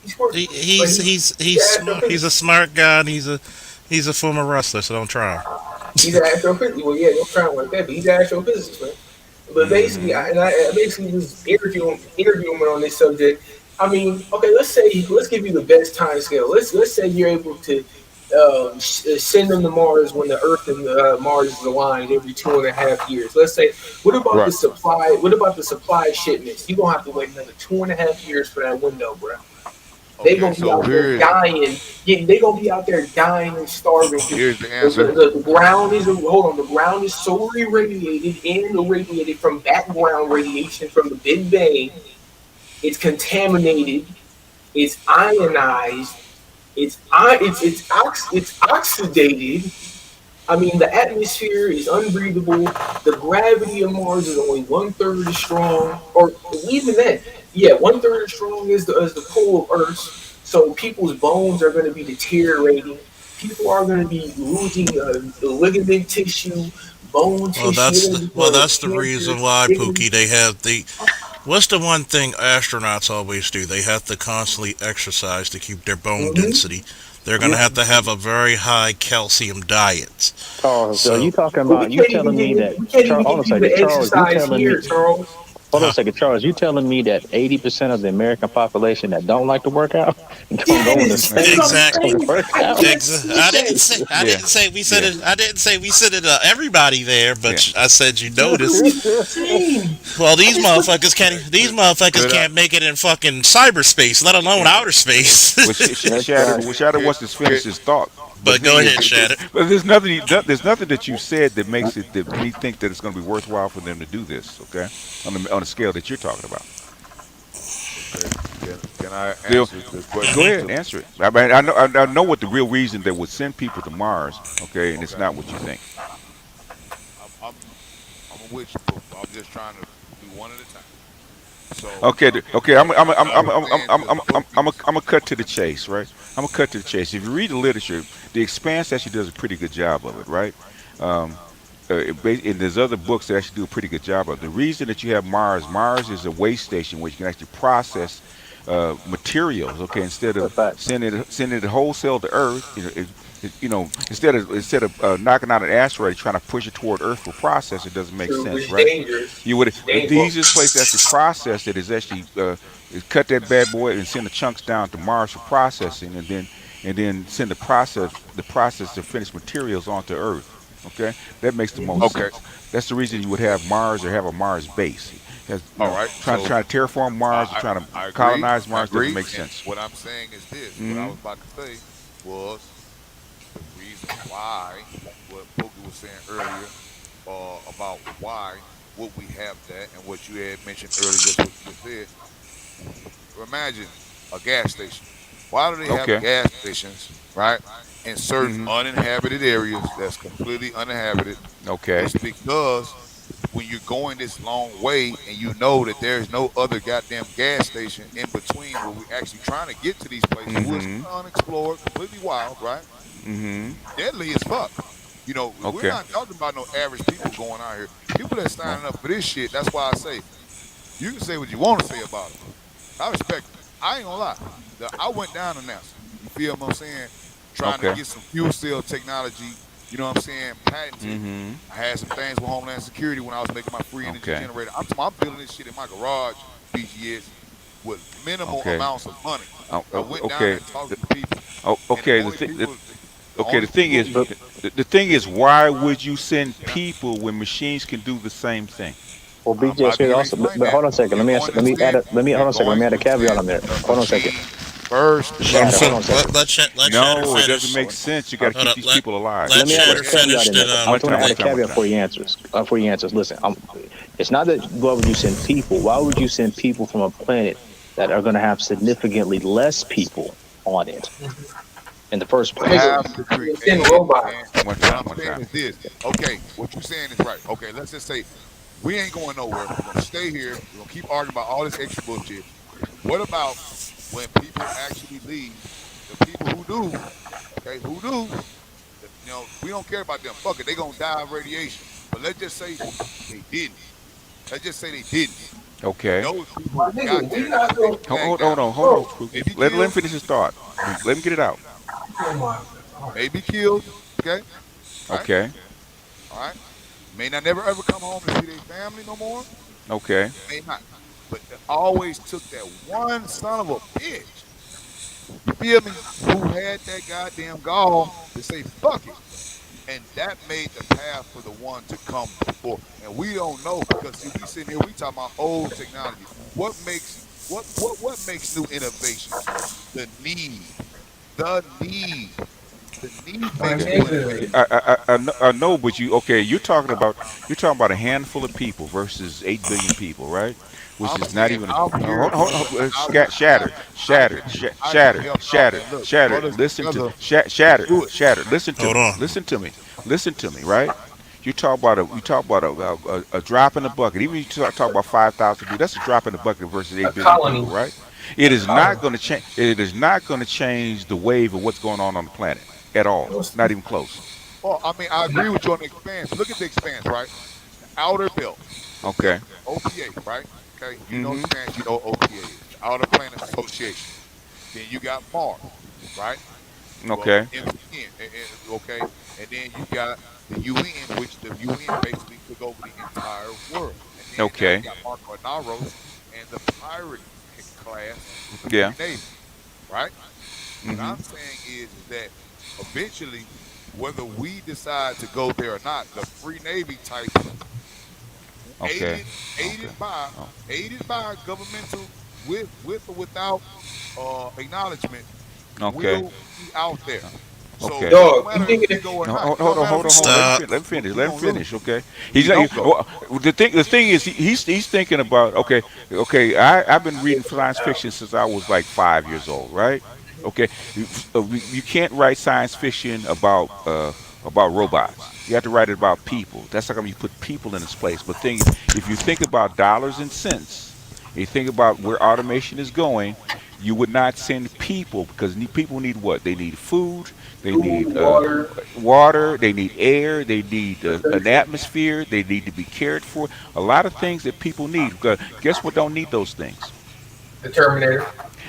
He's quirky, but he's He's an smart. He's a astrophysicist. smart guy, and he's a former wrestler. So don't try him. He's an astrophysicist. Well, yeah, don't try him like that, but he's an astrophysicist, man. But basically, Hmm. I basically was interviewing on this subject. I mean, okay, let's give you the best time scale. Let's say you're able to send them to Mars when the Earth and Mars is aligned every 2.5 years. Let's say, what about the Right. supply? What about the supply shipments? You're gonna have to wait another 2.5 years for that window, bro. They Okay. gonna be So out there here's dying. Yeah, they gonna be out there dying and starving because here's the answer. the ground is hold on. The ground is so irradiated and irradiated from background radiation from the Big Bang. It's contaminated. It's ionized. It's oxidated. I mean, the atmosphere is unbreathable. The gravity of Mars is only one third as strong, or even that. Yeah, one third as strong as the pull of Earth's. So people's bones are going to be deteriorating. People are going to be losing ligament tissue, bone tissue. They're going to be Well, going that's with the cancer. reason why, They're going to be Pookie. They have the What's the one thing astronauts always do? They have to constantly exercise to keep their bone hmm density. they're going You, to have a very high calcium diet. Charles, are you So, talking But we about? You can't even telling get me that? we can't even Hold on get a people second, to Charles. You exercise telling me? here, Charles. Hold on a huh? second, Charles. You telling me that 80% of the American population that don't like to work out don't go in the Yes, that's States what I'm Exactly. to saying. work I out? just said that. Yeah, yeah, We said it everybody there, yeah. but I said you That's what we noticed. saying. Well, Okay, these motherfuckers could I? can't make it in fucking cyberspace, let alone Yeah. outer space. That's Shattered. right. Well, Shattered Could, wants to could, finish his thought. But the But thing go is, ahead, Shadow. but there's nothing that you said that makes it that me think that it's going to be worthwhile for them to do this. Okay, on the scale that you're talking about. okay, can I Still, answer the go question ahead, to? answer it. I mean, I know what the real reason they would send people to Mars. Okay, and it's Okay, not what you think. I'm I'm with you, but I'm just trying to do one at a time. So Okay, okay. I was saying to I'm focus. gonna cut to the chase, right? I'm gonna cut to the chase. If you read the literature, the Expanse actually does a pretty good job of it, right? Um, and there's other books that actually do a pretty good job of it. The reason that you have Mars is a waste station where you can actually process materials. Okay, instead of That's fact. sending it wholesale to Earth, instead of knocking out an asteroid trying to push it toward Earth for process, it doesn't make True, sense, it's right? dangerous. You would It's the dangerous. easiest place to actually process it is actually cut that bad boy and send the chunks down to Mars for processing, and then send the process to finished materials onto Earth. Okay, that makes the most Okay, sense. That's the reason you would have Mars or have a Mars base. Has, all right. So trying to terraform Mars or I trying to I agree. colonize I Mars doesn't agree. make And sense. what I'm saying is this: what I Hmm. was about to say was the reason why what Pookie was saying earlier about why would we have that and what you had mentioned earlier, just what you just said. Imagine a gas station. Why do they have Okay. gas stations, right, in certain Hmm. uninhabited areas that's completely uninhabited? Okay. It's because when you're going this long way and you know that there's no other goddamn gas station in between where we're actually trying to get to these places, which Hmm. are unexplored, completely wild, right? Hmm. Deadly as fuck. We're Okay. not talking about no average people going out here. People that's Well. signing up for this shit, that's why I say, you can say what you want to say about them. I respect them. I ain't gonna lie. I went down to NASA. You feel what I'm saying? Trying to Okay. get some fuel cell technology, you know what I'm saying, patented. Hmm. I had some things with Homeland Security when I was making my free energy Okay. generator. I'm building this shit in my garage, BGS, with minimal Okay. amounts of money. I went down there Okay. and talked to the people, and Okay. the Okay. only The thing is, people. But the thing is, why would you send people when machines can do the same thing? well, I'm BJ, about to here even also. explain But that. hold on a second. We're going to send. Hold We're on a second. Let going me add to a caveat send on there. the Hold on a second. machines first Let him Shatter. Hold fin- on a second. let Shatter No, it doesn't finish. make sense. You got to Hold keep up. these people alive. Let Let me Go add a Shatter ahead. caveat finish. in there. Then I One just want to time. add One a time. One caveat time. for your answers. Listen, it's not that why would you send people? Why would you send people from a planet that are going to have significantly less people on it in the first We place? have Nigga, to send create, and robots. One what time. I'm One saying time. is this. Okay, what you're saying is right. Okay, let's just say we ain't going nowhere. We're gonna stay here. We're gonna keep arguing about all this extra bullshit. What about when people actually leave? The people who do, okay, who do, we don't care about them. Fuck it, they gonna die of radiation. But let's just say they didn't. Let's just say they didn't. And Okay. those people My got nigga, we there not and they gonna. back Hold down. on. Hold on, Bro, Spooky. Maybe Let him killed, finish his thought. Let him get it out. oh my. All right. maybe killed. Okay, right, Okay. all right. May not never ever come home to see their family no more. Okay. May not. But it always took that one son of a bitch, you feel me, who had that goddamn gall to say fuck it. And that made the path for the one to come before. And we don't know because see, we sitting here, we talking about old technology. What makes new innovations? The need. The need. The need My makes Okay. new nigga. innovations. I know, but okay. You're talking about a handful of people versus 8 billion people, right? Which I'm is not saying even I'm here, brother. shattered, shattered, I can shattered, help y'all. shattered, And look, shattered. brothers Listen to together, we can shattered, do it. shattered. Listen to hold me. on. Listen to me. Listen to me. Right? You talk about a drop in the bucket. Even if you talk about 5,000 people, that's a drop in the bucket versus A 8 billion people, colony. right? It A is not colony. going to change. It is not going to change the wave of what's going on the planet at all. Not even close. Well, I mean, I agree with you on the expanse. Look at the expanse, right? The outer belt, Okay. OPA, right? Okay, you know Mm-hmm. expanse, you know what OPA is, the Outer Planets Association. Then you got Mars, right? Okay. okay, and then you got the UN, which the UN basically took over the entire world, and then now you Okay. got Marco Inaros and the pirate class with the Yeah. Free Navy, right? What Mm-hmm. I'm saying is that eventually, whether we decide to go there or not, the Free Navy types, Okay. Okay. aided by Oh, governmental, with or without acknowledgement, okay. will be out there. So Okay. no Dog, you matter if thinking we go or No, not, hold, it don't hold on, matter if hold we on, go hold or on. Let not. him Stop. fin- let him finish. We're Let him gonna lose finish. Okay. if He's we like, don't go. well, the thing is he's thinking about. Okay. Okay. I've been reading science fiction since I was like 5 years old. Right. Okay. You can't write science fiction about robots. You have to write it about people. That's like you put people in its place. But if you think about dollars and cents, you think about where automation is going, you would not send people because people need what? They need food, they food, need water, water, they need air, they need an protection, atmosphere, they need to be cared for. A lot of things that people need. Guess what? Don't need those things. the Terminator.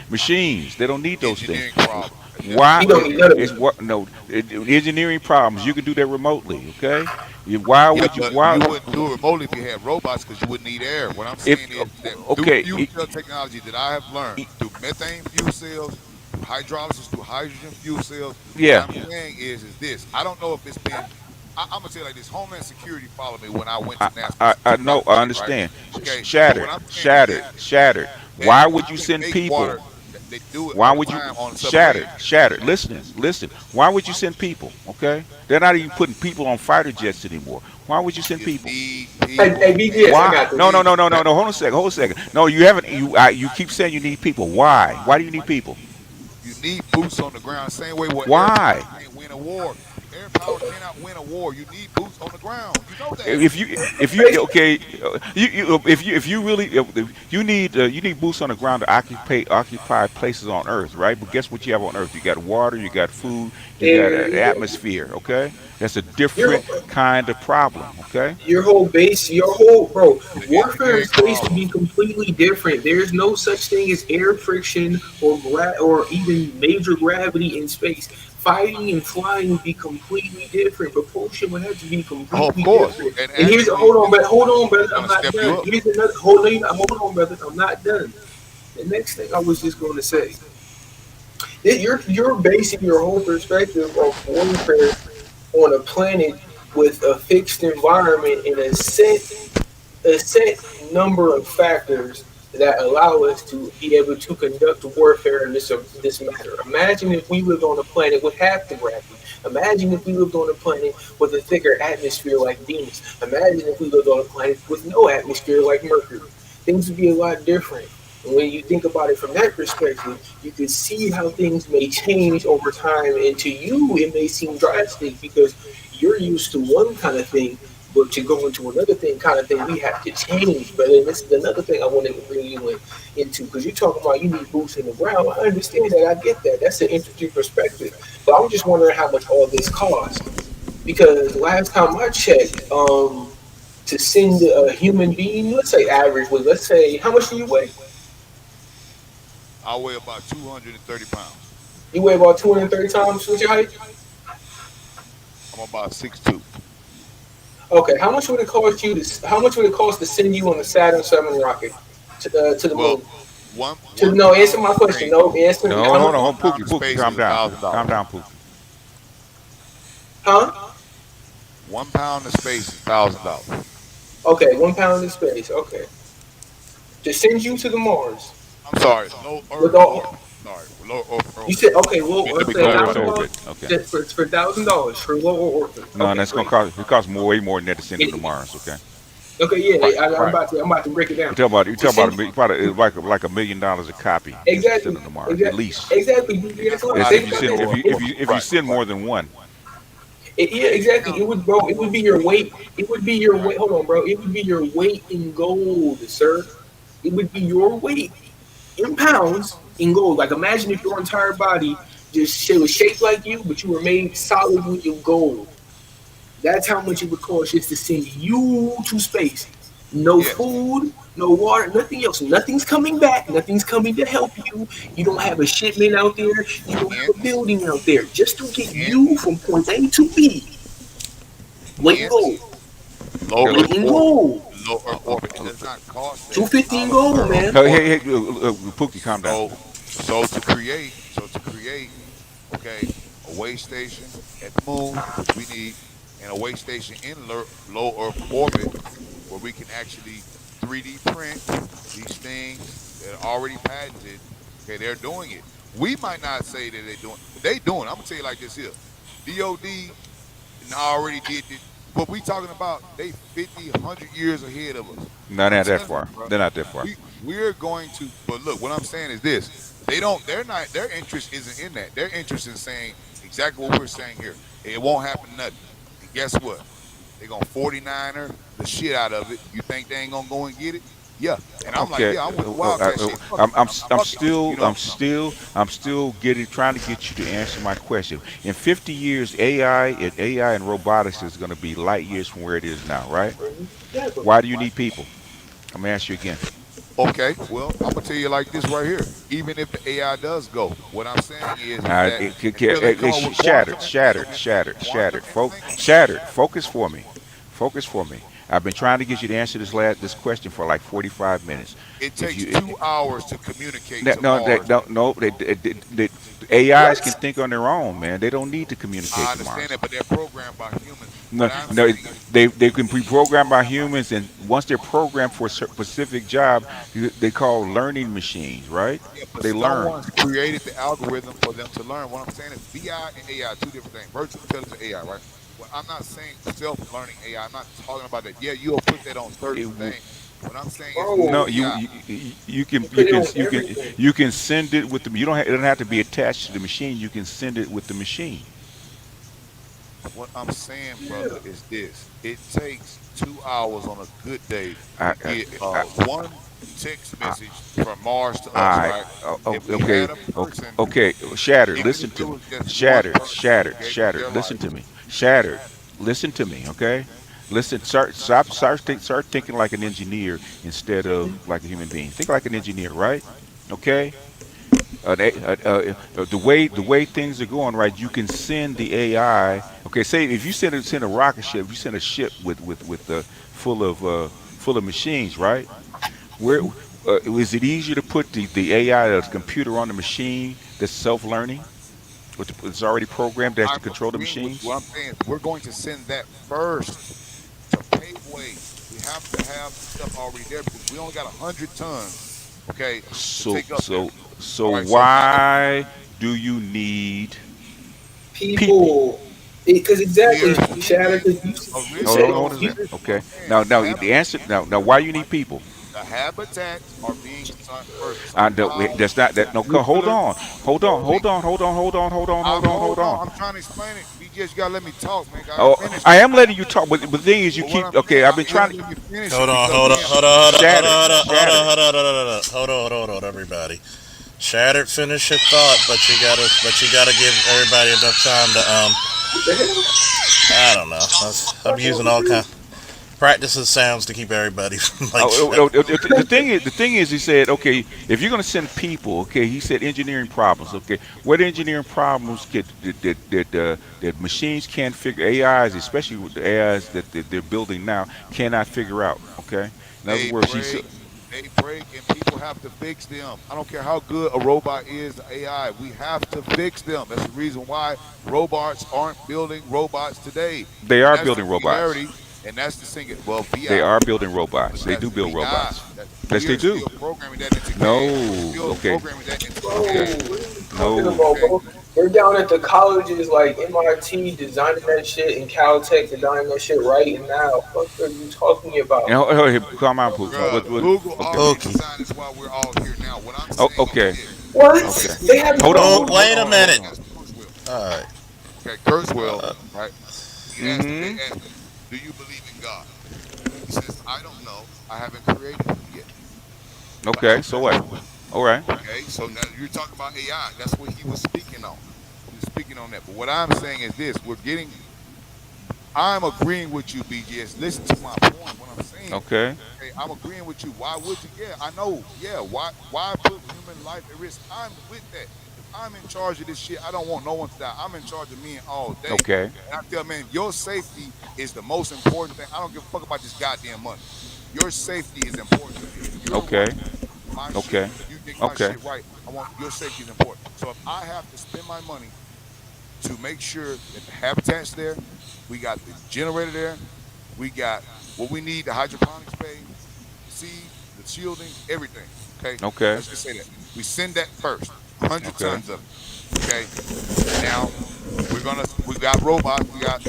Machines. They don't need those things. Engineering problem. That's Why? He what it don't is. need none of It's it. what? No, engineering problems. You can do that remotely. Okay. Why Yeah, would you? but Why? you wouldn't do it remotely if you had robots because you wouldn't need air. What I'm If saying is that through okay. fuel cell technology that I have learned, through methane fuel cells, through hydrolysis, through hydrogen fuel cells, what Yeah. I'm saying is this. I don't know if it's been. I'm gonna say it like this: Homeland Security followed me when I went to I to know. I graduate, right? understand. Okay, so what Shattered. I'm saying is Shattered. this: Shattered. that Why you would you can send make people? water. They do it Why all the would you time on submarines. shattered? Shattered. Listen. Why would you send people? Okay, they're not even putting people on fighter jets anymore. Why would you send You people? need Hey, people, and BGS, I Why? got No, this. no, need no, no, no, that. no. Hold on a second. Hold on a second. No, you haven't. You keep saying you need people. Why? Why do you need people? You need boots on the ground. Same way where air power Why? can't win a war. Air power cannot win a war. You need boots on the ground. You know that. If you okay, if you really you need boots on the ground to occupy places on Earth, right? But guess what you have on Earth? You got water, you got food, you got Air, atmosphere. Okay, that's a your different kind of problem. Okay. your whole base, your whole bro, The warfare in engineering space would problem. be completely different. There's no such thing as air friction or even major gravity in space. Fighting and flying would be completely different. Propulsion would have to be Oh, of completely course. different. And And here's actually, hold on, brother. it's I'm gonna not step you done. up. Here's another hold on, brother. I'm not done. The next thing I was just going to say, you're basing your whole perspective of warfare on a planet with a fixed environment and a set number of factors that allow us to be able to conduct warfare in this matter. Imagine if we lived on a planet with half the gravity. Imagine if we lived on a planet with a thicker atmosphere like Venus. Imagine if we lived on a planet with no atmosphere like Mercury. Things would be a lot different. And when you think about it from that perspective, you can see how things may change over time. And to you, it may seem drastic because you're used to one kind of thing, but to go into another thing, kind of thing, we have to change. But then this is another thing I wanted to bring you into because you're talking about you need boots in the ground. I understand that. I get that. That's an interesting perspective. But I'm just wondering how much all this costs because last time I checked, to send a human being, let's say average weight, let's say how much do you weigh? I weigh about 230 pounds. You weigh about 230 times what your height. I'm about 6'2". Okay, how much would it cost you to? How much would it cost to send you on the Saturn 7 rocket to the Well, moon? To one no, answer pound my of question. space. No, answer me. No, How hold much? on, One hold pound Pookie, of Pookie, space calm is a down, thousand calm dollars. down, Pookie. Huh? 1 pound of space is $1,000. Okay, 1 pound in space. Okay, to send you to the Mars I'm sorry, low with Earth orbit. all. Sorry, low Earth You orbit. said okay. Well, Let let's me say a Low clarify Earth thousand that. dollars orbit. Okay. for $1,000 for low orbit. No, Okay, that's gonna great. cost. It costs more than that to send them to It, Mars. Okay. okay, Right. yeah. I'm Right. about to. I'm about to break it You down. talk about you To talk about send probably like $1 million a copy just to send exactly, them to Mars at exactly, least. exactly. You got BBS. to Look, That's realize if think you that about send this. if you send more than one. Yeah, you exactly. count It would, bro. It would be your weight. It would be your right. weight. Hold on, bro. It would be your weight in gold, sir. It would be your weight in pounds in gold. Like imagine if your entire body just was shaped like you, but you were made solidly in gold. That's how much it would cost just to send you to space. No Yes. food, no water, nothing else. Nothing's coming back. Nothing's coming to help you. You don't have a shipment out there. You don't have a Hence, building out there. Just to get you hence, from point A to B. Weight and hence, gold. low Okay, Earth Weight and orbit. gold. Low Earth uh, orbit. It does not cost Two a fifty and dollar gold, per man. hey, appointment. Pookie, calm down. So, so to create, okay, a way station at the moon, which we need, and a way station in low Earth orbit, where we can actually 3D print these things that are already patented. Okay, they're doing it. We might not say that they're doing, but they doing it. I'm gonna tell you like this here. DOD and already did it. What we talking about, they 50, 100 years ahead of us. No, I'm not that telling you, far. bro. They're not that far. We're going to, but look, what I'm saying is this. They don't, they're not, their interest isn't in that. Their interest in saying exactly what we're saying here. It won't happen nothing. And guess what? They're going to 49er the shit out of it. You think they ain't going to go and get it? Yeah. And I'm like, Okay, yeah, I'm with the Wildcat shit. Fuck it. I'm Fuck it. still, You know? getting, trying to get you to answer my question. In 50 years, AI and robotics is going to be light years from where it is now, right? Why do you need people? I'm gonna ask you again. Okay, well, I'm gonna tell you like this right here. Even if the AI does go, what I'm saying is that until they come up with Shattered, quantum shattered, entanglement, shattered, quantum shattered, entanglement, shattered. Focus for me. Focus for me. I've been trying to get you to answer this question for like 45 minutes. it If takes you, 2 hours to communicate no, to no, Mars. AIs can think on their own, man. They don't need to communicate I to understand Mars. that, but they're programmed by humans. No, What I'm no, saying is, they can be programmed by humans, and once they're programmed for a specific job, they call learning machines, right? yeah, but They learn. someone's created the algorithm for them to learn. What I'm saying is, BI and AI, two different things. Virtual intelligence, AI, right? Well, I'm not saying self-learning AI. I'm not talking about that. Yeah, you'll put that on certain It, things. What I'm saying is with No, Bro, BI, you can you put it on everything. you can send it with the you don't have, it don't have to be attached to the machine. You can send it with the machine. what I'm saying, Yeah. brother, is this. It takes 2 hours on a good day I to get I one text I, message from Mars to us, I right? If we okay, had a person, okay. Shattered. even Listen if it to me. was just one Shattered. person who Shattered. gave up Shattered. their Listen life, to me. Shattered. Listen to me. Okay. Listen. Start thinking like an engineer instead of like a human being. Think like an engineer, right? Okay. The way things are going, right? You can send the AI. Okay, say if you send a rocket ship, if you send a ship with full of machines, right? Where is it easier to put the AI, the computer, on the machine that's self-learning, which is already programmed as to I'm control the agreeing with you. machines? What I'm saying is we're going to send that first to pave way. We have to have the stuff already there because we only got 100 tons, okay, to So take up there. so so All right, so now why do you need people? People. Because we're exactly, Shatter, sending because you Hold said on, hold hold on. on a you second. Listen what Okay. I'm saying. Now the answer now why you need people? The habitats are being sunk first. No, Sundial, that's not that. No, hold nuclear. on, hold on, Be, hold on, hold on, hold on, hold on, I'm hold on, hold hold on. on. I'm trying to explain it. You just gotta let me talk, man. I Oh, finish I it. am letting you talk, but the thing is, you But what keep. I'm Okay, saying, I've been you trying gotta to. let me finish it Hold on, because hold on, again, hold on, hold on, hold Shattered, on, hold on, shattered. hold on, hold on, hold on, everybody. Shattered, finish your thought, but you gotta give everybody enough time to what the hell? I don't know. I'm Fucking using with all me? kind practices sounds to keep everybody from like Oh, shut. the thing is, he said, okay, if you're going to send people, okay, he said engineering problems, okay, what engineering problems that machines can't figure, AIs, especially with the AIs that they're building now, cannot figure out, okay. In other they words, he said break, and people have to fix them. I don't care how good a robot is, AI. We have to fix them. That's the reason why robots aren't building robots today, they and are that's the building robots. singularity. And that's the single. Well, They VI, are building but robots. They do that's build VI. robots. That Yes, we they are do. still programming that into game. We're No, still okay, programming that into the Bro, okay, game. what are you talking no. about, Okay. bro? They're down at the colleges like MIT designing that shit and Caltech designing that shit right now. What are you talking And about? come on, Pookie. Bruh, What? Google Okay, already Pokey. designed this while we're all here now. What I'm oh, saying is okay, this. Okay, okay. What? They we haven't asked Hold on, told. hold Kurzweil, on, we hold Wait a minute. asked Kurzweil, All right. okay, Kurzweil, Uh, right? We asked him, they Mm-hmm. asked him, do you believe in God? He says, I don't know. I haven't created him yet. Okay, so what? All right. Okay, so now you're talking about AI. That's what he was speaking on. He was speaking on that. But what I'm saying is this: I'm agreeing with you, BGS. Listen to my point. What I'm saying. Okay. Okay, I'm agreeing with you. Why would you? Yeah, I know. Yeah, why put human life at risk? I'm with that. If I'm in charge of this shit, I don't want no one to die. I'm in charge of men all day. Okay. And I tell man, your safety is the most important thing. I don't give a fuck about this goddamn money. Your safety is important to me. If you're Okay. running my shit Okay. and you make my Okay. shit right, I want your safety is important. So if I have to spend my money to make sure that the habitat's there, we got the generator there, we got what we need, the hydroponics bay, the seed, the shielding, everything. Okay, Okay. let's just say that we send that first, 100 tons Okay. of it. Okay, now we got robots, we got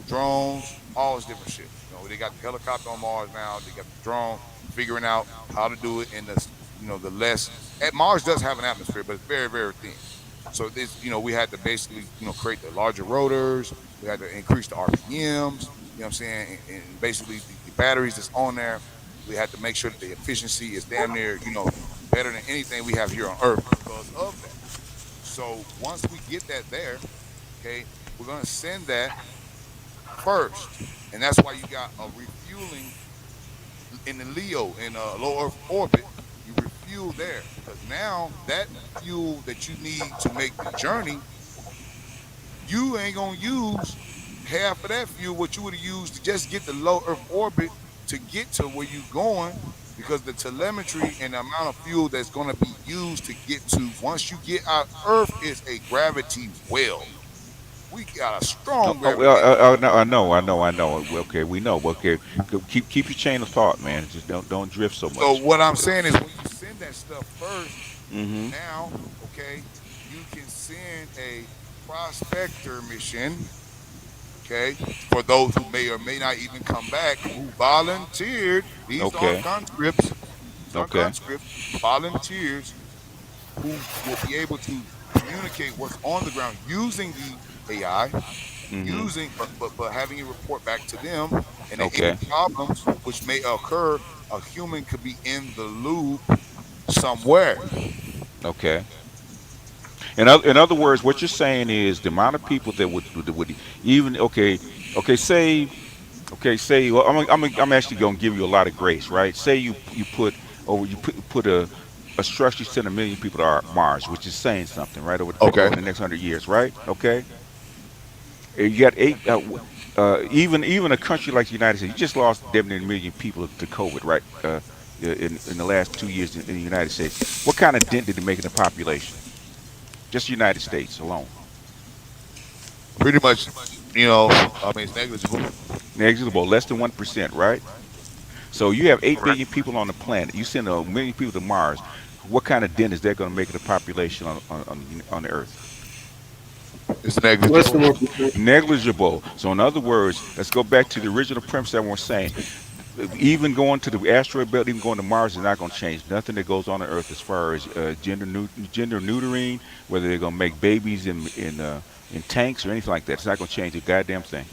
drones, all this different shit. They got the helicopter on Mars now. They got the drone figuring out how to do it in the less. At Mars does have an atmosphere, but it's very very thin. So we had to basically create the larger rotors. We had to increase the RPMs. You know what I'm saying? And basically the batteries that's on there, we had to make sure that the efficiency is damn near better than anything we have here on Earth because of that. So once we get that there, okay, we're gonna send that first, and that's why you got a refueling in the LEO in a low Earth orbit. You refuel there because now that fuel that you need to make the journey, you ain't gonna use half of that fuel what you would have used to just get the low Earth orbit to get to where you're going because the telemetry and the amount of fuel that's going to be used to get to once you get out Earth is a gravity well. We got a Oh, strong oh, gravity. well, no, I know. Okay, we know. Okay, keep your chain of thought, man. Just don't drift so So much. what I'm saying is when you send that stuff first, Mm-hmm. now, okay, you can send a prospector mission, okay, for those who may or may not even come back who volunteered. These aren't Okay. conscripts. These aren't Okay. conscripts. Volunteers who will be able to communicate what's on the ground using the AI, Mm-hmm. using but having it report back to them, and then any Okay. problems which may occur, a human could be in the loop somewhere. Okay. In other words, what you're saying is the amount of people that would even say well, I'm actually gonna give you a lot of grace, right? Say you put over you put a structure send 1 million people to Mars, which is saying something, right? Okay. Over the next 100 years, right? Okay. You got eight. Even a country like the United States, you just lost damn near 1 million people to COVID, right? In the last 2 years in the United States, what kind of dent did it make in the population? Just the United States alone. Pretty much, I mean, it's negligible. Negligible, less than 1%, right? So you have 8 billion people on the planet. You send 1 million people to Mars. What kind of dent is that going to make in the population on the Earth? It's Less than negligible. 1%. Negligible. So in other words, let's go back to the original premise that we're saying. Even going to the asteroid belt, even going to Mars is not going to change nothing that goes on the Earth as far as gender neutering, whether they're going to make babies in tanks or anything like that. It's not going to change a goddamn thing.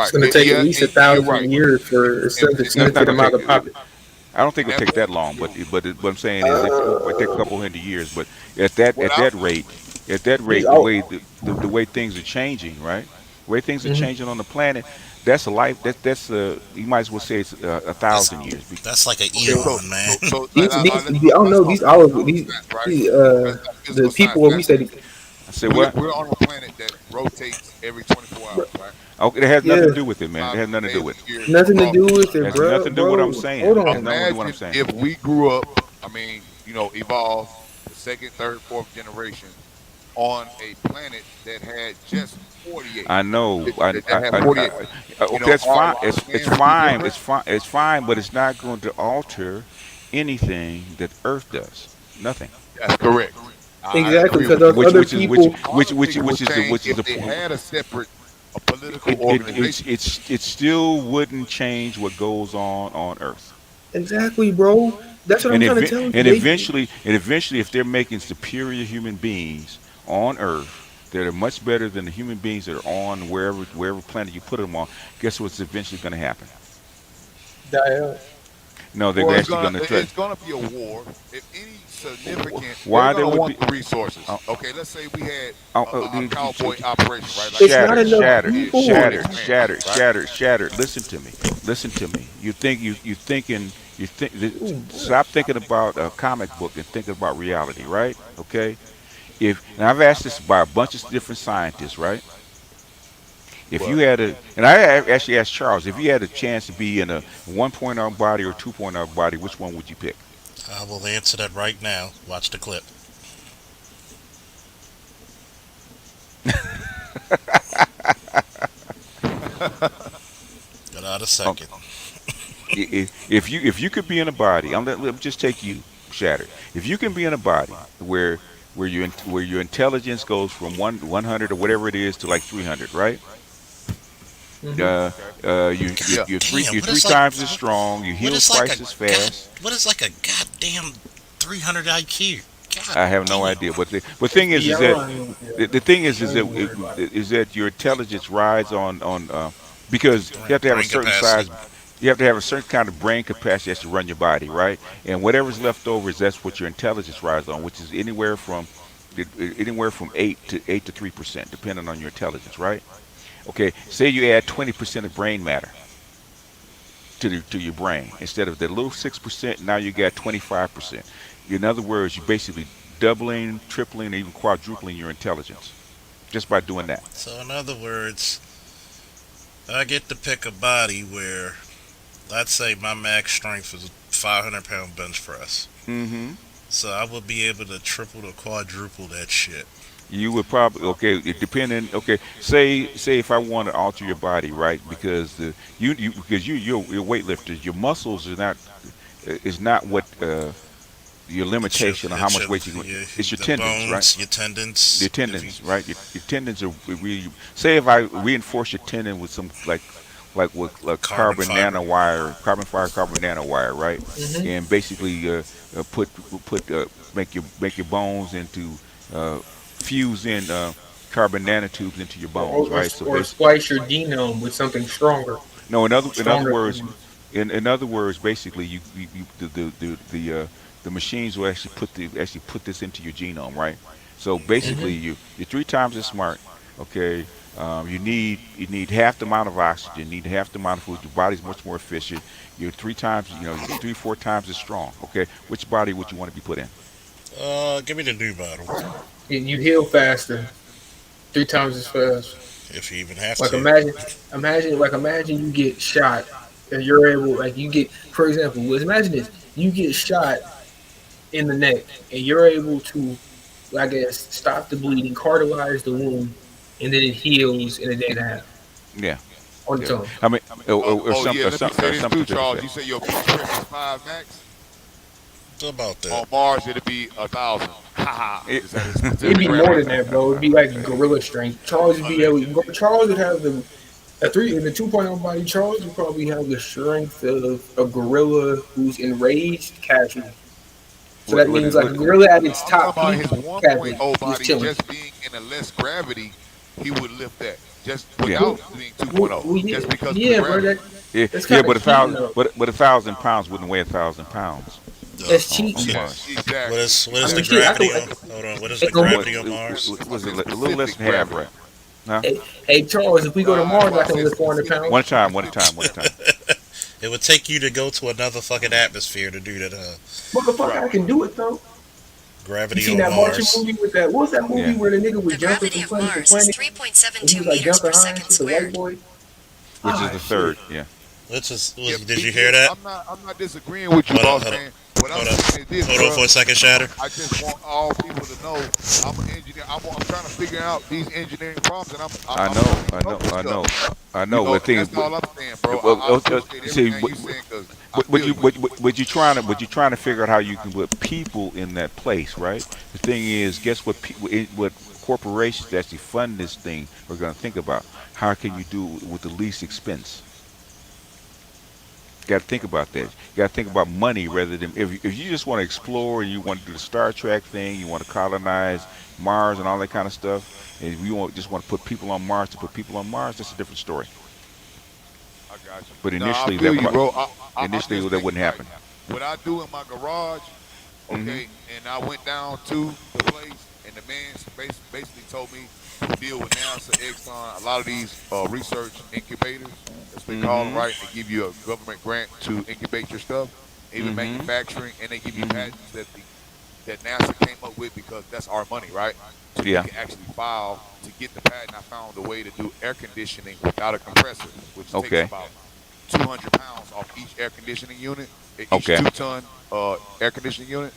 It's Right. going to take at Yeah, least a you're thousand right. years for such a And that's It's not significant going to amount of take. population. I don't think and it'll that's take that only long, but fuel. what I'm saying is it might take a couple hundred years. But at that What at I'm that rate, at that These rate, the out. way the way things are changing, right? The way things are Mhm. changing on the planet, that's a life. That's you might as well say it's 1,000 years. That's like an Okay. so eon, man. so so These let's I don't let's know talk these all of physical these science, right? these Let's talk the physical science. people what we said. I said We're what? we're on a planet that rotates every 24 hours, right? Okay, it has nothing Yeah, to do with it, man. It has nothing to do Days with it. and years nothing to across do the with It it, has universe. nothing bro. to do with what I'm Bro, saying. hold It has on. nothing to do with what I'm Imagine saying. if we grew up, I mean, evolved the second, third, fourth generation on a planet that had just 48. I know. That had 48. Okay, that's Our fine. It's lifespan would be fine. different. It's fine, but it's not going to alter anything that Earth does. Nothing. That's correct. I Exactly, agree because with those you. Which other which is people. Politics will change which is if the they had a separate a political it organization. it still wouldn't change what goes on Earth. Exactly, bro. That's what I'm trying to tell you. And eventually, if they're making superior human beings on Earth that are much better than the human beings that are on wherever planet you put them on, guess what's eventually going to happen? Die out. No, they're It's actually gonna going to try. it's gonna be a war. If any significant, they're Why they gonna would want be? the resources. Uh, Okay, let's say we had a the- cowboy operation, right? Like It's you not shattered, said, enough shattered, yeah, an people. shattered, expansion, shattered, right? shattered, shattered. Listen to me. Listen to me. You think you thinking you think. Oh boy. Stop thinking about a comic book and thinking about reality, right? Okay. If and I've asked this by a bunch of different scientists, right? If you But had a, and actually asked Charles, if you had a chance to be in a 1.0 body or 2.0 body, which one would you pick? I will answer that right now. Watch the clip. Got out a Um, second. if you could be in a body, let me just take you, Shattered. If you can be in a body where your intelligence goes from 100 or whatever it is to like 300, right? Hmm. Uh, okay, God yeah. damn, you're three times as strong. You heal twice as fast. what is like a goddamn 300 IQ? God I have no damn. idea, but the It's thing is that beyond. the thing I is ain't that worried about it. is that your intelligence rides on because you have to have a Brain certain capacity. size. You have to have a certain kind of brain capacity that's to run your body, right? And whatever's left over is that's what your intelligence rides on, which is anywhere from 8 to 3%, depending on your intelligence, right? Okay, say you add 20% of brain matter to your brain instead of the little 6%. Now you got 25%. In other words, you're basically doubling, tripling, even quadrupling your intelligence just by doing that. So in other words, I get to pick a body where, let's say my max strength is 500 pound bench press. Hmm. So I would be able to triple to quadruple that shit. You would probably okay, it depending. Okay, say if I want to alter your body, right? Because because you're weightlifter, your muscles are not is not what your limitation on how much weight you can. It's your The tendons, right? bones, your The tendons. If you tendons, right? Your tendons are really. Say if I reinforce your tendon with some like with like carbon carbon fiber. nanowire, carbon fiber, carbon nanowire, right? Hmm. And basically put make your bones into uh, fuse in carbon nanotubes into your bones, right? So Or basically, splice your genome with something stronger, no, in other stronger words, than. in other words, basically, the machines will actually put this into your genome, right? So basically, Hmm. you're 3 times as smart. Okay, you need half the amount of oxygen, you need half the amount of food. Your body's much more efficient. You're 3 times, you're 3 4 times as strong. Okay, which body would you want to be put in? give me the new bottle, You heal faster, 3 times as fast. if you even have Like to. imagine you get shot and you're able, like you get, for example, imagine this: you get shot in the neck and you're able to, I guess, stop the bleeding, cauterize the wound, and then it heals in a day and a half Yeah, on its yeah. own. I mean, Oh yeah, let me say this something too, to the Charles. effect. You say your bench press is 5 max. About that. On Mars, it'd be 1,000. Ha ha. It, Just had a It'd specific be more than reference. that, bro. It'd be like gorilla strength. Charles would be able. Allegedly. Charles would have the a three in the 2.0 body. Charles would probably have the strength of a gorilla who's enraged, casual. So that means like a gorilla at No, its I'm talking top about peak, his casual, 1.0 just body chilling. just being in a less gravity, he would lift that just yeah. Well, without being 2.0, yeah, just because of the yeah, bro. gravity. That's Yeah, kind of cheating though. but 1,000 pounds wouldn't weigh 1,000 pounds Uh, That's cheating on Yeah, though. Mars. exactly. what I is the mean, shit. gravity on? Hold on. What is the Hey, What gravity on Mars? was I it? said A little less specific than half, gravity. right? Huh? hey, Charles, if we go to That's Mars, why I I can said lift 400 specific. One pounds. at a time, one at a Specific. time, one at a time. It would take you to go to another fucking atmosphere to do that. Motherfucker, Right. I can do it though. You Gravity seen on that Martian Mars. movie with that? What was that movie Yeah. where the nigga was The jumping gravity from of planet to Mars is planet and he 3.72 was like meters jumping per high and second shit? The white squared. boy. Which is Ah, the shit. third. Yeah. Yeah, Did you hear yeah. that? I'm not disagreeing with you, Hold on, boss hold on, man. What I'm hold on. saying is this, Hold on bro. for a second, Shatter. I just want all people to know I'm an engineer. I'm trying to figure out these engineering problems, and I I'm know, coming I up know, with I stuff. know, I know. But the thing is, That's all I'm saying, bro. well, I appreciate see, everything you saying because I but feel you, you. but you trying to figure out how you can put people in that place, right? The thing is, guess what? What corporations that actually fund this thing are going to think about? How can you do it with the least expense? Got to think about that. You got to think about money rather than if you just want to explore and you want to do the Star Trek thing, you want to colonize Mars and all that kind of stuff, and just want to put people on Mars to put people on Mars, that's a different story. I I got you. But No, I initially feel you, bro. I'm initially just that thinking wouldn't like happen. what I do in my garage. Mm-hmm. Okay, and I went down to the place, and the man basically told me to deal with NASA, Exxon, a lot of these research incubators. That's what they call them, Mm-hmm. right? They give you a government grant to incubate your stuff, even Mm-hmm. manufacturing, and they give you Mm-hmm. patents that NASA came up with because that's our money, right? So you Yeah. can actually file to get the patent. I found a way to do air conditioning without a compressor, which takes Okay. about 200 pounds off each air conditioning unit, each Okay. 2-ton air conditioning unit.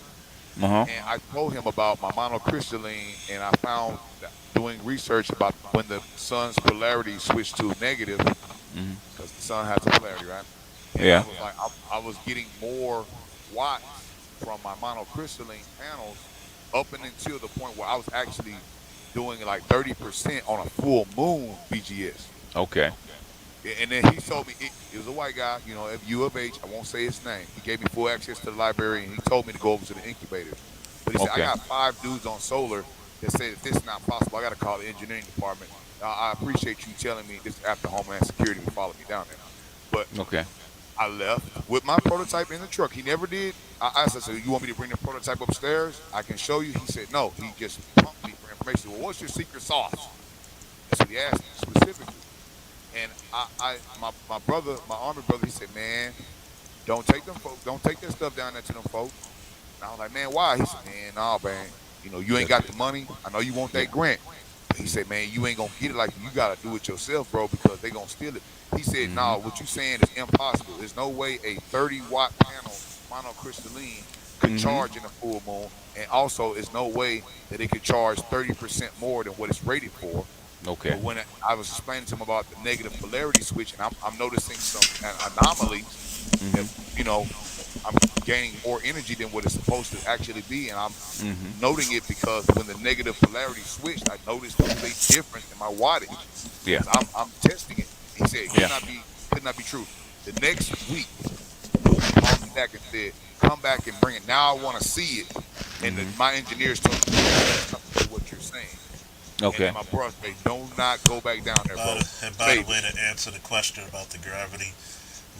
Uh-huh. And I told him about my monocrystalline, and I found that doing research about when the sun's polarity switched to negative, Mm-hmm. because the sun has a polarity, right? And I Yeah. was like, I was getting more watts from my monocrystalline panels up and until the point where I was actually doing like 30% on a full moon BGS. Okay. And then he told me it was a white guy, at U of H. I won't say his name. He gave me full access to the library, and he told me to go over to the incubators. But he said I Okay. got 5 dudes on solar that say that this is not possible. I got to call the engineering department. I appreciate you telling me this after Homeland Security would follow me down there. But Okay. I left with my prototype in the truck. He never did. I asked, I said, "You want me to bring the prototype upstairs? I can show you." He said, "No." He just pumped me for information. Well, what's your secret sauce? That's what he asked me specifically. And my brother, my army brother, he said, "Man, don't take them folks, don't take that stuff down there to them folks." And I was like, "Man, why?" He said, "Man, nah, man. You ain't That- got the money. I know you want yeah. that grant." But he said, "Man, you ain't gonna get it like you gotta do it yourself, bro, because they gonna steal it." He said, Mm-hmm. "Nah, what you saying is impossible. There's no way a 30-watt panel monocrystalline could Mm-hmm. charge in a full moon, and also there's no way that it could charge 30% more than what it's rated for." Okay. But when I was explaining to him about the negative polarity switch, and I'm noticing some anomalies that, Mm-hmm. you know, I'm gaining more energy than what it's supposed to actually be. And I'm Mm-hmm. noting it because when the negative polarity switched, I noticed there was a difference in my wattage Yeah. because I'm testing it. He said it Yeah. could not be true. The next week, he called me back and said, "Come back and bring it. Now I want to see it." And Mm-hmm. my engineers told me, "Yeah, it has something to do with what you're saying." And then Okay. my brother say, "Do not go back down there, bro. By the Save it." way, to answer the question about the gravity,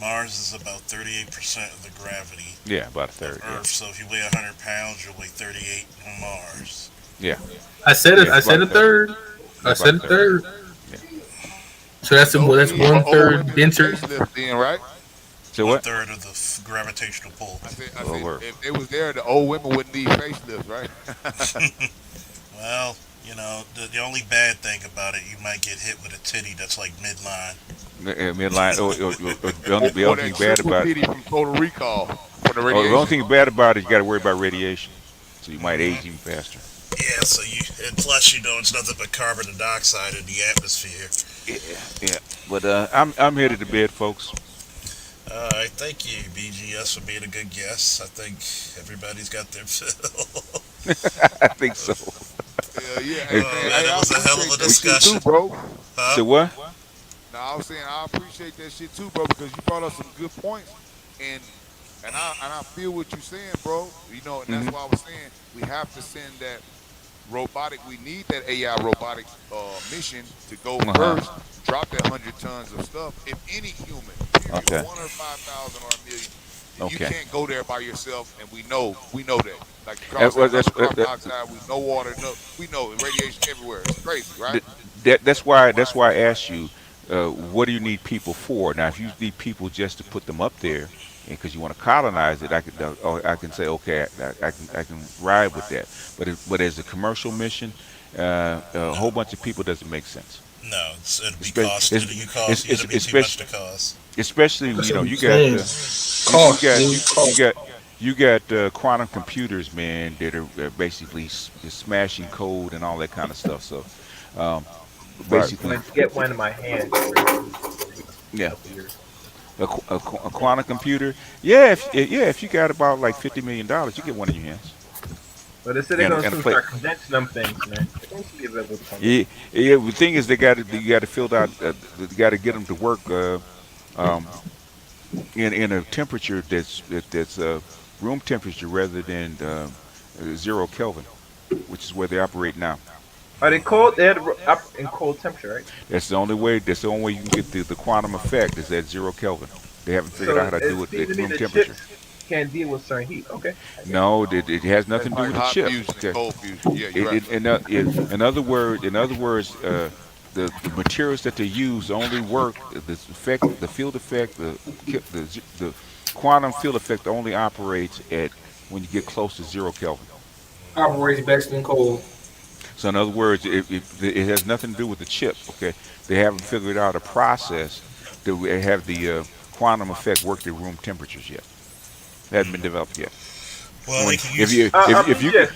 Mars is about 38% of the gravity Yeah. About a of third. Yeah. Earth. So if you weigh 100 pounds, you'll weigh 38 on Mars. Yeah. I said it. Yeah. I About said a a third. third. Yeah. I About said a a third. third. Yeah. So that's Those that's need for one old third women in denser. facelift, then, right? So One what? third of the gravitational pull. I Oh, said, word. if they was there, the old women wouldn't need facelifts, right? Well, the only bad thing about it, you might get hit with a titty that's like midline. Midline. The Or only that thing bad triple about titty from Total Recall for the the only radiation. thing bad about it, you got to worry about radiation, so you might age Hmm. even faster. Yeah, and plus, it's nothing but carbon dioxide in the atmosphere. Yeah. Yeah. But I'm headed to bed, folks. All right, thank you, BGS, for being a good guest. I think everybody's got their fill. I think so. Yeah, yeah. Hey, Hey, Oh man, man, hey, it I was a hell of appreciate a that shit too, discussion, bro. huh? so what? No, I was saying I appreciate that shit too, bro, because you brought up some good points, and I feel what you're saying, bro. And that's Mm-hmm. why I was saying we have to send that robotic. We need that AI robotics mission to go Uh huh. first, drop that 100 tons of stuff. If any human, period, Okay. one or 5,000 or a million, you Okay. can't go there by yourself, and we know that. Like the crowd said, Well, enough carbon dioxide, we no water, no, we know radiation everywhere. It's crazy, right? th- that's why I asked you, what do you need people for? Now, if you need people just to put them up there, and because you want to colonize it, I can say okay, I can ride with that. But as a commercial mission, a No, whole bunch of people doesn't make sense. no, it'll be Espe- cost. es- It'll be too much Especially to cost. especially That's what I'm you got saying. you Cost, got dude. you Cost. got you got quantum computers, man, that are basically smashing code and all that kind of stuff. So um, Right. I'm basically, gonna get one in my hand very soon. Maybe a yeah, couple years. a quantum computer. Yeah, if you got about like $50 million, you get one in your hands But they said they're and gonna and a soon play. start condensing them things, man. They're going to be available to come. Yeah, yeah. The thing is, you got to fill out. You got to get them to work um, in a temperature that's room temperature rather than 0 Kelvin, which is where they operate now. Are they cold? They're up in cold temperature, right? That's the only way. That's the only way you can get the quantum effect is at 0 Kelvin. They haven't figured out So how to do it it seems at to me room the temperature. chips can't deal with certain heat. Okay, I get it. No, it has That's nothing to do Like with the hot chip. fusion and Okay. cold fusion. Yeah, you're right. In other words, the materials that they use only work. The field effect, the quantum field effect only operates at when you get close to 0 Kelvin. Operates best in cold. So in other words, it has nothing to do with the chip. Okay, they haven't figured out a process to have the quantum effect work at room temperatures yet. It hasn't been developed yet. Well, they When can use. I mean, yeah.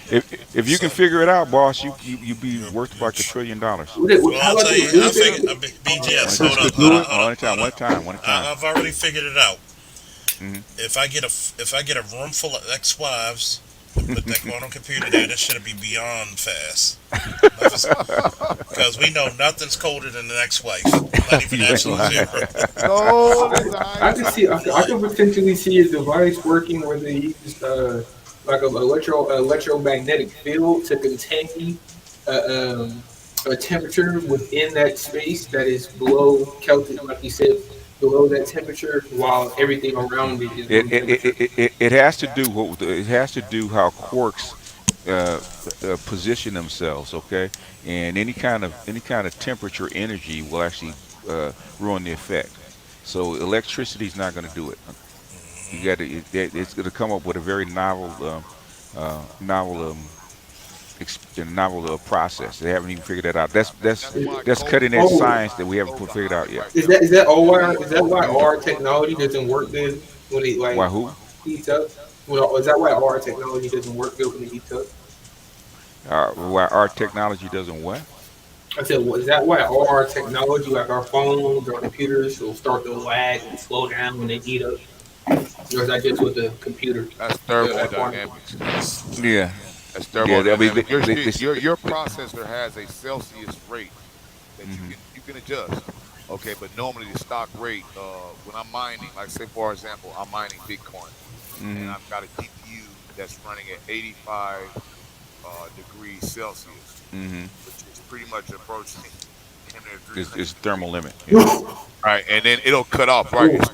if you So, can figure it out, boss, you be worth like $1 trillion. well, How I'll about tell you. this? What I if figure. they, One BGS. at a time. Hold Cisco up. Hold Hold do up. on, it. Hold up. one at a time. Hold One up. at a time. One at a time. I've already figured it out. Hmm. If I get a room full of ex-wives and put that quantum computer there, this should be beyond fast. Because we know nothing's colder than an ex-wife. Not even You ain't absolute lying. zero. Gold is the I highest could see, temperature. I could potentially see a device working where they use like a electromagnetic field to contain uh, um, a temperature within that space that is below Celsius, like you said, below that temperature, while everything around it is It room it, it, temperature. it has to do it has to do how quarks uh, position themselves. Okay, and any kind of temperature energy will actually ruin the effect. So electricity is not going to do it. You got to it's going to come up with a very novel novel process. They haven't even figured that out. That's why That's cold cutting edge Oh, science fusion that we is haven't so figured out dynamic yet. right now. is that Cold why fusion. our technology doesn't work good when it Why like who? heats up? Well, is that why our technology doesn't work good when it heats up? Why our technology doesn't what? I said, well, is that why all our technology, like our phones, our computers, will start to lag and slow down when they heat up? Or is that just with the computer, That's at quantum? thermodynamics. Yeah, That's yeah. I mean, thermodynamic. Your shit, this, your processor has a Celsius rate that hmm you can adjust. Okay, but normally the stock rate, when I'm mining, like say for example, I'm mining Bitcoin, and hmm I've got a GPU that's running at 85 degrees Celsius, hmm which is pretty much approaching damn near It's 300 thermal degrees. limit. Yeah, Right, and then it'll cut off. Right, it's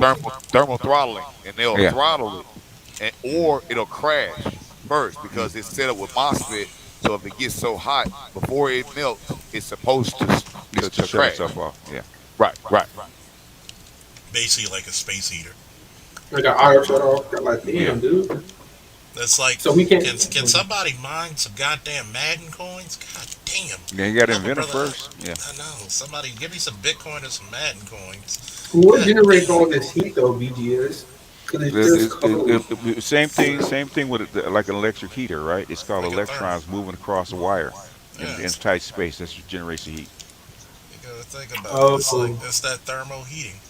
thermal throttling, and they'll yeah. throttle it, and or it'll crash first because it's set up with MOSFET. So if it gets so hot before it melts, it's supposed It's to to shut crash. itself off. Yeah. Right, right. Basically, like a space heater. Like an auto shut off. They're like, Yeah. damn, dude. That's like, So we can't. can somebody mine some goddamn Madden coins? God damn. Yeah, you got to I'm a invent it brother. first. Yeah. I know. Somebody give me some Bitcoin and some Madden coins. What God generates damn. all this heat though, BGS? Because it's just cold. Same thing with like an electric heater, right? It's called Like a thermal. electrons moving across a wire in Yes. tight space. That's what generates the heat. You gotta think about it. It's like Oh, it's that thermal heating.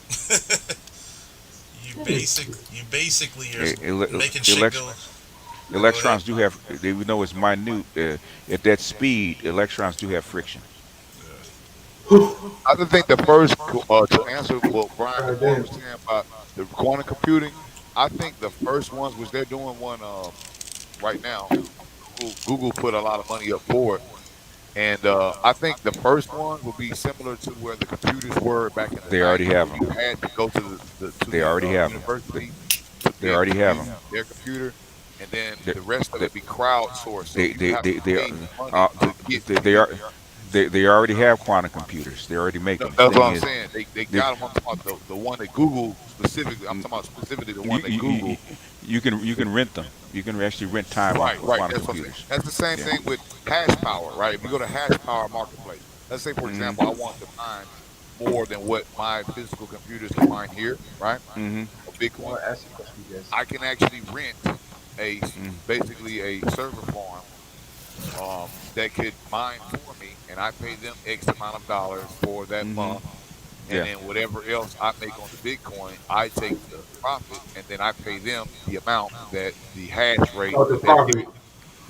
You basically are E- ele- making shit elect- go. Go ahead. Electrons do have, even though it's minute, at that speed, electrons do have friction. I think the first to answer what Brian god before damn. was saying about the quantum computing, I think the first ones, which they're doing one right now. Google put a lot of money up for it. And I think the first one will be similar to where the computers were back in the They already '90s, have where them. you had to go to They already have them. university to They be able already to have use them. their computer, and then They, the rest of they, it be crowdsourced. So you have to they pay money uh, to get to they get are, there. they already have quantum computers. They already make No, them. The that's what thing I'm is, saying. They they, got them. I'm talking about the one that Google specifically. I'm talking about specifically the you, one that you, you, Google. you can rent them. You can actually rent time off Right, of right. quantum That's what I'm saying. computers. That's the same Yeah. thing with hash power, right? If you go to hash power marketplace, let's say for hmm example, I want to mine more than what my physical computers can mine here, right? hmm Or I Bitcoin. want to ask you a question, yes. I can actually rent a hmm basically a server farm that could mine for me, and I pay them X amount of dollars for that hmm month, and Yeah. then whatever else I make on the Bitcoin, I take the profit, and then I pay them the amount that the hash rate Oh, the that they're profit. giving me.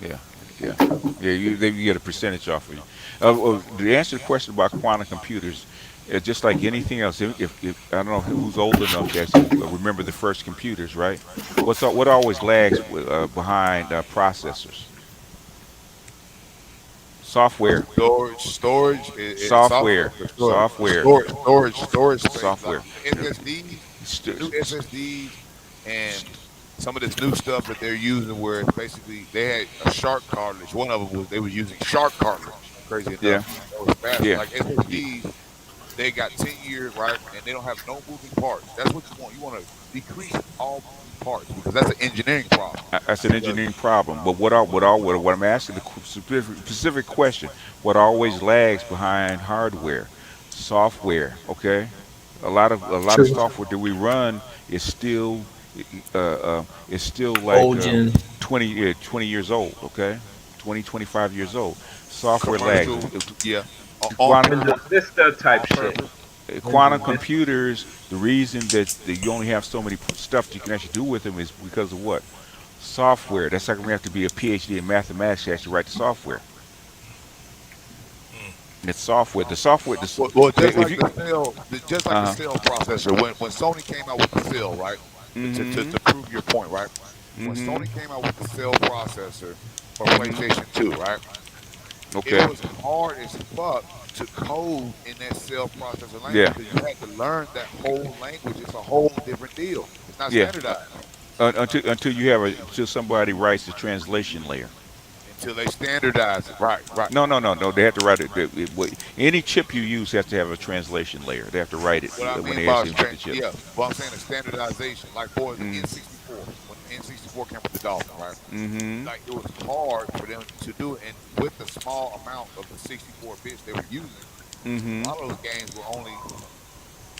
Yeah. Yeah. Yeah. You get a percentage off of you. To answer the question about quantum computers, just like anything else, if I don't know who's old enough to actually remember the first computers, right? What always lags behind processors? Software, software software, for sure. software, Storage space, like software. the SSDs, the new SSDs, and some of this new stuff that they're using, where it's basically they had a shark cartridge. One of them was they were using shark cartridge. Crazy Yeah, enough, that was faster. yeah, Like yeah. SSDs, they got 10 years, right, and they don't have no moving parts. That's what you want. You want to decrease all moving parts because that's an engineering problem. That's an Because engineering problem. But what I'm asking the specific question, what always lags behind hardware, software. Okay, a lot of True. software that we run is still like Old gen. 20 years old. Okay, 25 years old. Software lags. commercial, yeah, on Quantum purpose. qu- Windows Vista type On shit. purpose. quantum Windows Vista. computers. The reason that you only have so many stuff that you can actually do with them is because of what? Software. That's like we have to be a PhD in mathematics to actually write the software. It's software. The software. Well, just If like you. the Uh huh. cell processor. When Sony came out with the cell, right? Mhm. To prove your point, right? When Mhm. Sony came out with the cell processor for Mhm. PlayStation 2, right? It Okay. was hard as fuck to code in that cell processor language Yeah. because you had to learn that whole language. It's a whole different deal. It's not Yeah. standardized Until somebody writes the translation layer. until they standardize it. Right, right. No. They have to write it. Any chip you use has to have a translation layer. They have to write it What I when mean they by actually make the chip. yeah, but I'm saying a standardization. Like for the Mm. N64, when the N64 came with the Dolphin, right? Mhm. Like it was hard for them to do it, and with the small amount of the 64 bits they were using, a Mhm. lot of those games were only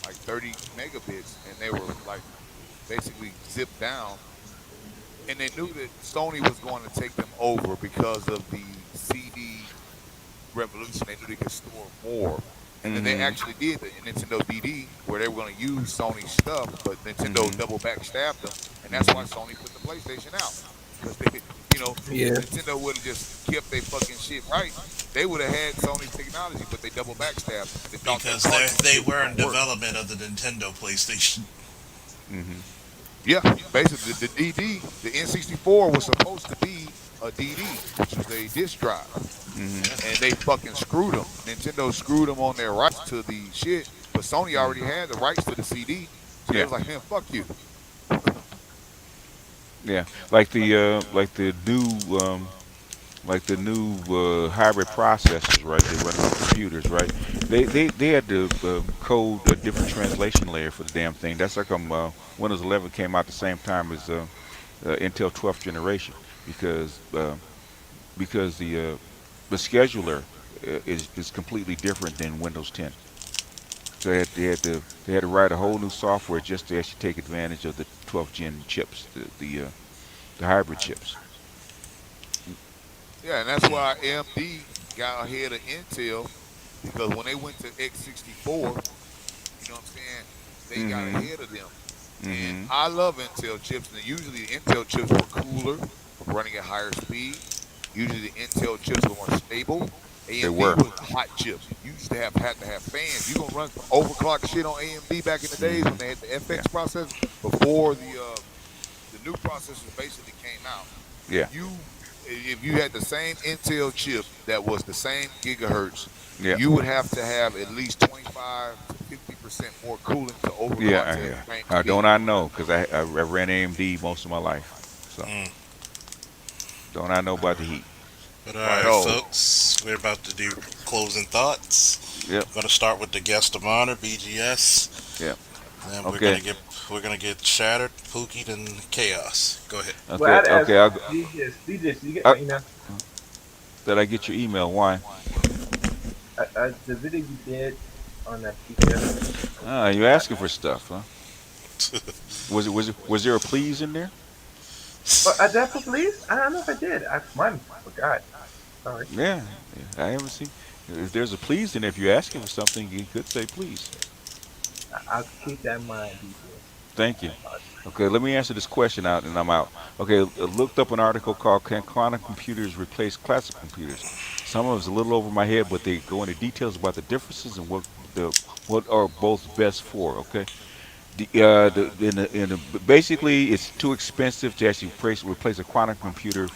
like 30 megabits, and they were like basically zipped down. And they knew that Sony was going to take them over because of the CD revolution. They knew they could store more. And then they Mhm. actually did the Nintendo DD where they were going to use Sony stuff, but Nintendo Mhm. double backstabbed them, and that's why Mhm. Sony put the PlayStation out. Because they, if Yeah. Nintendo would have just kept their fucking shit right, they would have had Sony's technology, but they double backstabbed them, and they thought their Because cartridge they shit was were going in to work. development of the Nintendo PlayStation. Mhm. Yeah, basically the DD, the N64 was supposed to be a DD, which was a disk drive, Mhm. and they fucking screwed them. Nintendo screwed them on their rights to the shit, but Sony Mhm. already had the rights to the CD, so they Yeah. was like, man, fuck you. Yeah. Like the new hybrid processors, right? They run on computers, right? They had to code a different translation layer for the damn thing. That's like Windows 11 came out the same time as Intel 12th generation because uh, because the scheduler is completely different than Windows 10. So they had to write a whole new software just to actually take advantage of the 12th gen chips, the hybrid chips. Yeah, and that's why AMD got ahead of Intel because when they went to x64, you know what I'm saying, they got Mm-hmm. ahead of them. And Mm-hmm. I love Intel chips, and usually the Intel chips were cooler, running at higher speed. Usually the Intel chips were more stable. They AMD were. was the hot chips. You used to had to have fans. You gonna run some overclock shit on AMD back in the days Mm-hmm. when they had the Yeah. FX processor before the new processors basically came out. Yeah. If you had the same Intel chip that was the same gigahertz, Yeah. you would have to have at least 25 to 50% more cooling to overclock Yeah. to Yeah. same Don't speed. I know? Because I ran AMD most of my life. So Mm. don't I know about the heat? But Right. alright, Oh, folks, we're about to do closing thoughts. Yep. I'm gonna start with the guest of honor, BGS. Yep. Then Okay. we're gonna get shattered, Pookie, and chaos. Go ahead. Well, Okay. I'd ask Okay. I'll go. DJs, did you get Uh, my email? did I get your email? Why? The video you did on that PTS. Ah, you asking for stuff, huh? Was there a please in there? But did I put please? I don't know if I did. I mine forgot. Sorry. Yeah. I haven't seen. If there's a please in there, if you're asking for something, you could say please. I'll keep that in mind, DJs. Thank you. Okay, let me answer this question out and I'm out. Okay, I looked up an article called Can Quantum Computers Replace Classical Computers? Some of it's a little over my head, but they go into details about the differences and what are both best for, okay? Basically, it's too expensive to actually replace a quantum computer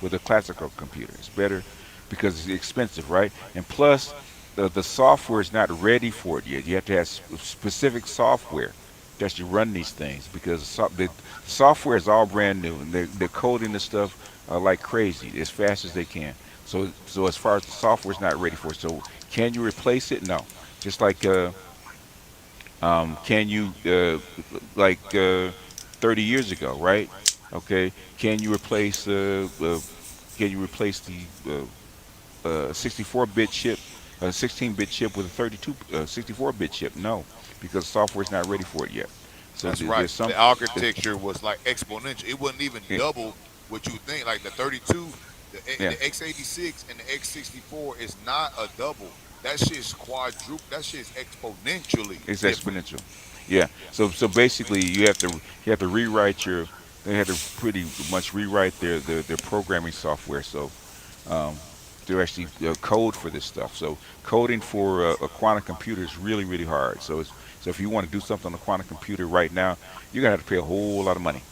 with a classical computer. It's better because it's expensive, right? And plus, the software is not ready for it yet. You have to have specific software that you run these things because the software is all brand new and they're coding this stuff like crazy as fast as they can. So as far as the software is not ready for it, so can you replace it? No. Just like can you like 30 years ago, right? Okay. Can you replace the 64-bit chip, a 16-bit chip with a 64-bit chip? No, because software is not ready for it yet. So That's right. there's some. The architecture was like exponential. It wasn't even Yeah, double what you think. Like the 32, yeah, the x86 and the x64 is not a double. That shit's quadruple. That shit's exponentially it's different. exponential. Yeah. So basically, you have to rewrite your. They had to pretty much rewrite their programming software. So um, to actually code for this stuff. So coding for a quantum computer is really really hard. So if you want to do something on a quantum computer right now, you're gonna have to pay a whole lot of money.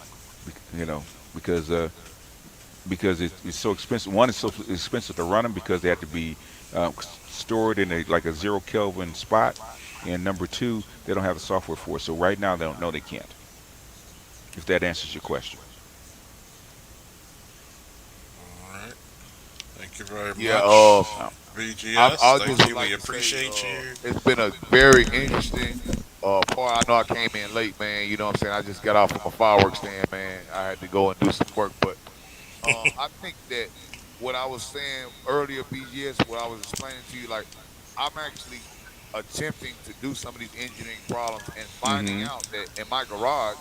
You know because it's so expensive. One, it's so expensive to run them because they have to be stored in a like a 0 Kelvin spot, and number two, they don't have the software for it. So right now they don't know they can't. If that answers your question. All right. Thank you very Yeah. much, Uh, VGS. I just Thank would you. We like to say appreciate you. it's been a very interesting part. I know I came in late, man. You know what I'm saying? I just got off from a fireworks stand, man. I had to go and do some work, but I think that what I was saying earlier, BGS, what I was explaining to you, like I'm actually attempting to do some of these engineering problems and finding mm-hmm. out that in my garage,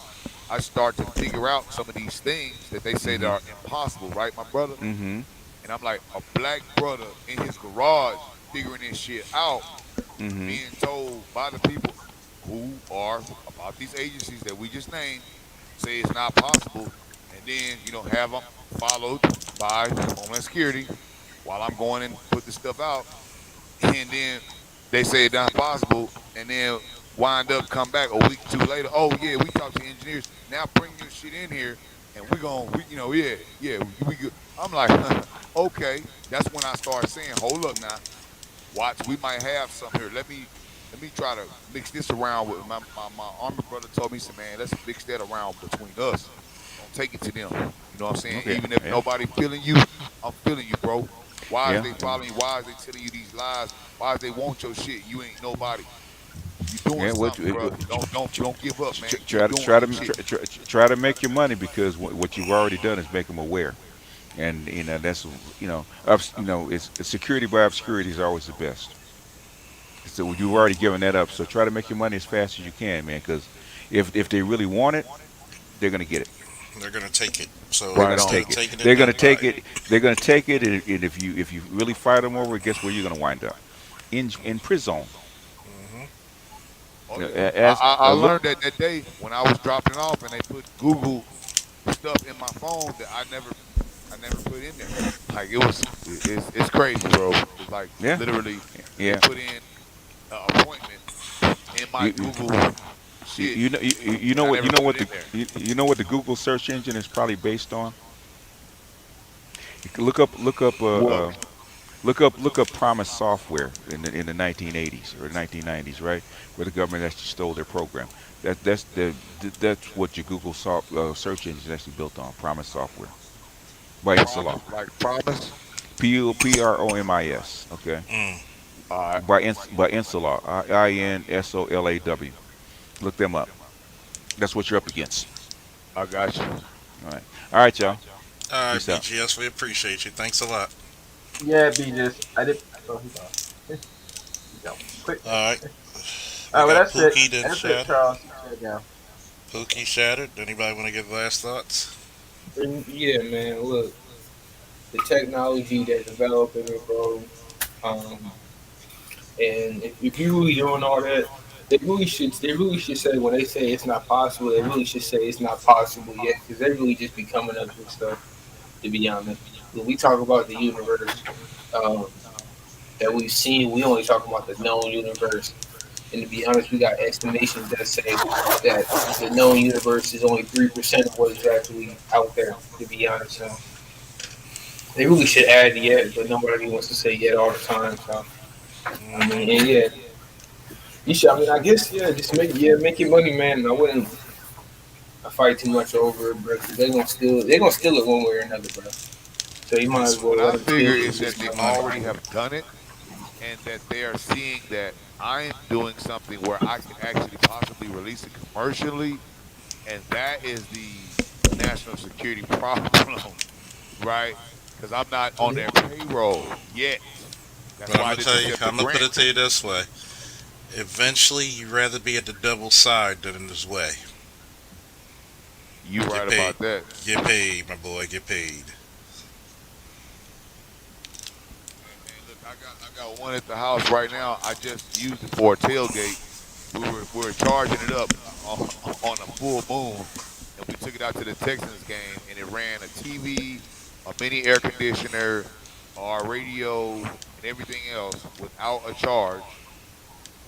I start to figure out some of these things that they say that Mm-hmm. are impossible, right, my brother? Mm-hmm. And I'm like, a black brother in his garage figuring this shit out, Mm-hmm. being told by the people who are about these agencies that we just named, say it's not possible, and then have them followed by Homeland Security while I'm going and put this stuff out, and then they say it's not possible, and then wind up come back a week or two later. Oh yeah, we talked to engineers. Now bring your shit in here, and yeah, we good. I'm like, okay. That's when I started saying, hold up now, watch, we might have some here. Let me try to mix this around with my army brother told me, he said, man, let's mix that around between us. Don't take it to them. You know what I'm saying? Okay. Even if Yeah. nobody feeling you, I'm feeling you, bro. Why is Yeah. they following you? Why is they telling you these lies? Why is they want your shit? You ain't nobody. You doing Yeah. something, bro. Don't give up, man. Keep Try to doing that shit. try to make your money because what you've already done is make them aware, and that's it's security by obscurity is always the best. So you've already given that up. So try to make your money as fast as you can, man. Because if they really want it, they're gonna get it. They're gonna take it. So They're Right gonna instead on. of take it. taking it, They're gonna don't buy take it. it. They're gonna take it. And if you really fight them over it, guess where you're gonna wind up? In prison. Hmm. Oh yeah. As I look. learned that day when I was dropping it off, and they put Google stuff in my phone that I never put in there. Like it's crazy, bro. It's like Yeah. literally they Yeah. put in an appointment in my You, Google you, shit, you know you know and I what never put it in there. you know what the Google search engine is probably based on. You can What? look up Promise Software in the 1980s or 1990s, right, where the government actually stole their program. That's what your Google search engine is actually built on. Promise Software by Insular. Promise, like promise. Promis. Okay, Mm. All right, by Insular. INSOLAW. Look them up. That's what you're up against. I got you. All right, y'all. All right, Peace out. BGS. We appreciate you. Thanks a lot. Yeah, be just I did. Oh, he gone. He gone. Quick. All right. We All right, well got that's it. Pookie then That's it, Shattered. Charles. Shut it down. Pookie Shattered. Anybody want to give last thoughts? And yeah, man. Look, the technology that's developing, it, bro. Um, and if you really doing all that, they really should say when they say it's not possible, they really should say it's not possible yet, because they really just be coming up with stuff. To be honest, when we talk about the universe um, that we've seen, we only talk about the known universe. And to be honest, we got estimations that say that the known universe is only 3% of what is actually out there. To be honest, so They really should add yet, but nobody wants to say yet all the time. So I mean, Hmm. and yeah, you should. I mean, I guess yeah, just make your money, man. I wouldn't fight too much over it, bro. 'Cause they gonna steal it one way or another, bro. So you might as That's well What let I them steal figure it and is that just they have fun money. already behind it. have done it, and that they are seeing that I'm doing something where I can actually possibly release it commercially, and that is the national security problem, right? Because I'm not on their payroll yet. That's But I'm why I gonna didn't tell you, accept the I'm gonna put grant. it to you this way: eventually, you'd rather be at the devil's side than in his way. You Get right paid, about that. get paid, my boy, get paid. Man, look, I got one at the house right now. I just used it for a tailgate. We were charging it up on a full moon, and we took it out to the Texans game, and it ran a TV, a mini air conditioner, our radio, and everything else without a charge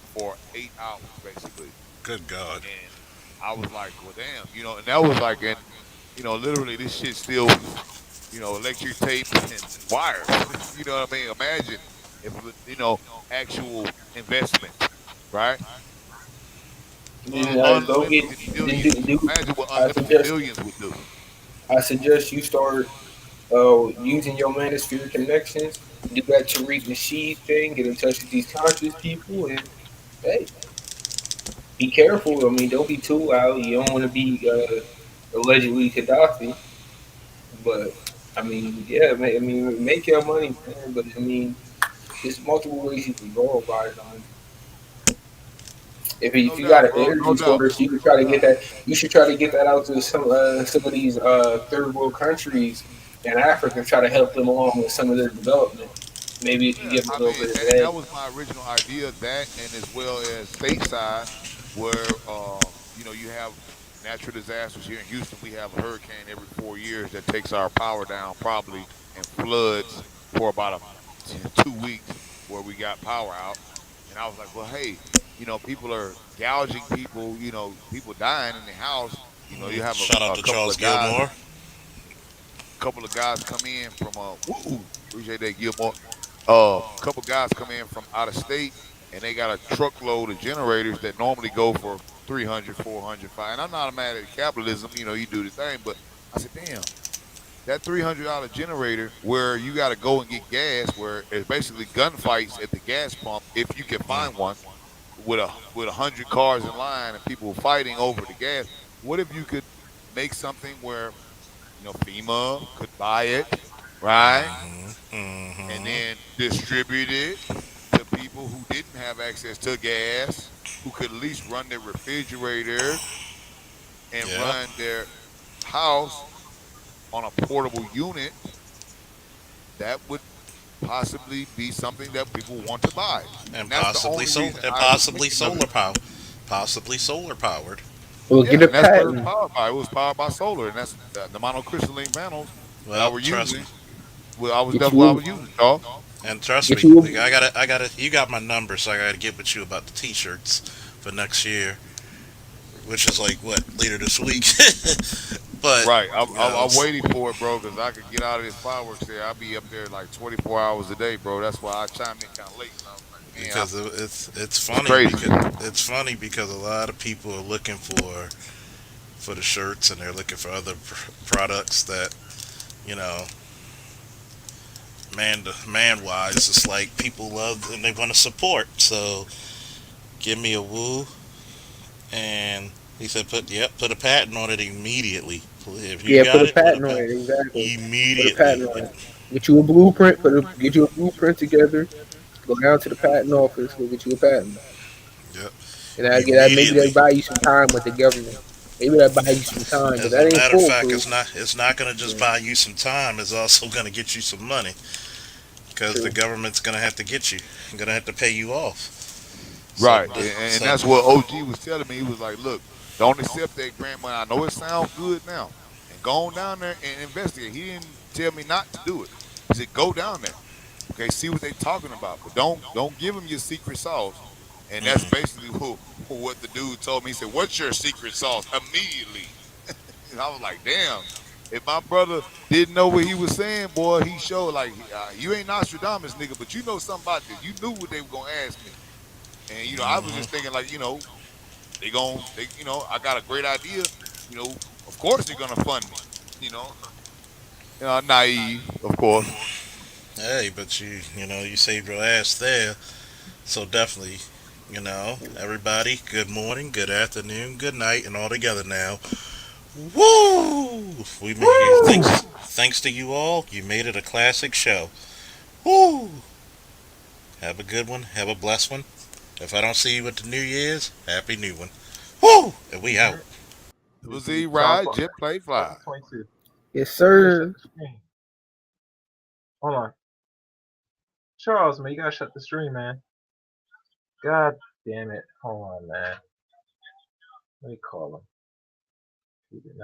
for 8 hours, basically. Good God. And I was like, well, damn, and that was like, and literally, this shit still was, electric tape and wires. You know what I mean? Imagine if it was, actual investment, right? Then go get Unlimited then millions. Imagine what I unlimited suggest millions would do. I suggest you start using your manosphere connections. Do that Tariq Nasheed thing. Get in touch with these conscious people, and hey, be careful. I mean, don't be too loud. You don't want to be allegedly Gaddafi, but I mean, yeah, I mean, make your money, man. But I mean, there's multiple ways you can go about it. I mean, if No you got doubt, an bro. No energy doubt. source, you can try to get that. You should try to get that out to some of these third world countries in Africa and try to help them along with some of their development. Maybe it can Yeah, give them a I little mean, bit of and head. that was my original idea. That, and as well as stateside, where you have natural disasters here in Houston. We have a hurricane every 4 years that takes our power down, probably, and floods for about 2 weeks where we got power out. And I was like, well, hey, people are gouging people. People dying in the house. You have Shout out a to couple Charles of guys Gilmore. come in from appreciate that Gilmore. Couple guys come in from out of state, and they got a truckload of generators that normally go for 300, 400, 5. And I'm not mad at capitalism, you do the thing, but I said, damn, that $300 generator where you got to go and get gas, where it's basically gunfights at the gas pump if you can Mm. find one with 100 cars in line and people fighting over the gas. What if you could make something where FEMA could buy it, right? And Mm-hmm. then distribute it to people who didn't have access to gas, who could at least run their refrigerator and Yeah. run their house on a portable unit. That would possibly be something that people want to buy. And that's the only reason I was thinking of it. Possibly solar powered. Well, get Yeah, a and that's what it was patent. powered by. It was powered by solar, and that's the monocrystalline panels that I Well, were trust me. using. Well, I was Get that's what I you was using, Charles. And trust get me, you like, I gotta. You got my number, so I gotta get with you about the T-shirts for next year, which is like what later this week. But Right. I'm, you I'm, know, I'm waiting for it, bro, because I could get out of this fireworks there. I'll be up there like 24 hours a day, bro. That's why I chimed in kind of late. I was like, man, because it's it's funny crazy. because a lot of people are looking for the shirts and they're looking for other products that you know man wise it's like people love and they want to support. So give me a woo, and he said put a patent on it immediately. If you yeah, put got a it, put a patent on patent it exactly. Put a immediately. patent on it. Get you a blueprint. Get you a blueprint together. Go down to the patent office. Go get you a patent. Yep, And I get that. Maybe they immediately. buy you some time with the government. Maybe they buy you some time, but As a that ain't matter of fact, foolproof. it's not going to just Yeah, buy you some time. It's also going to get you some money because the true. government's going to have to get you. Going to have to pay you off. So, Right. And so that's what OG was telling me. He was like, look, don't accept that grant money. I know it sounds good now. And go on down there and investigate. He didn't tell me not to do it. He said, go down there. Okay, see what they talking about. But don't give them your secret sauce. And that's mm-mm. basically what the dude told me. He said, what's your secret sauce? Immediately. And I was like, damn. if my brother didn't know what he was saying, boy, he showed like you ain't Nostradamus, nigga, but you know something about this. You knew what they were gonna ask me, and I was just thinking like, I got a great idea. Of course they're gonna fund me. You know, naive, of course. Hey, but you saved your ass there. So definitely, everybody, good morning, good afternoon, good night, and all together now. Woo! We made Woo! thanks to you all. You made it a classic show. Woo! Have a good one. Have a blessed one. If I don't see you at the New Year's, happy new one. Woo! And we out. Mm-hmm. It We was see Z Charles ride, jet play fly. 2022. Yes, You gotta shut sir. the stream. Hold on. Charles, man, you gotta shut the stream, man. God damn it. Hold on, man. Let me call him.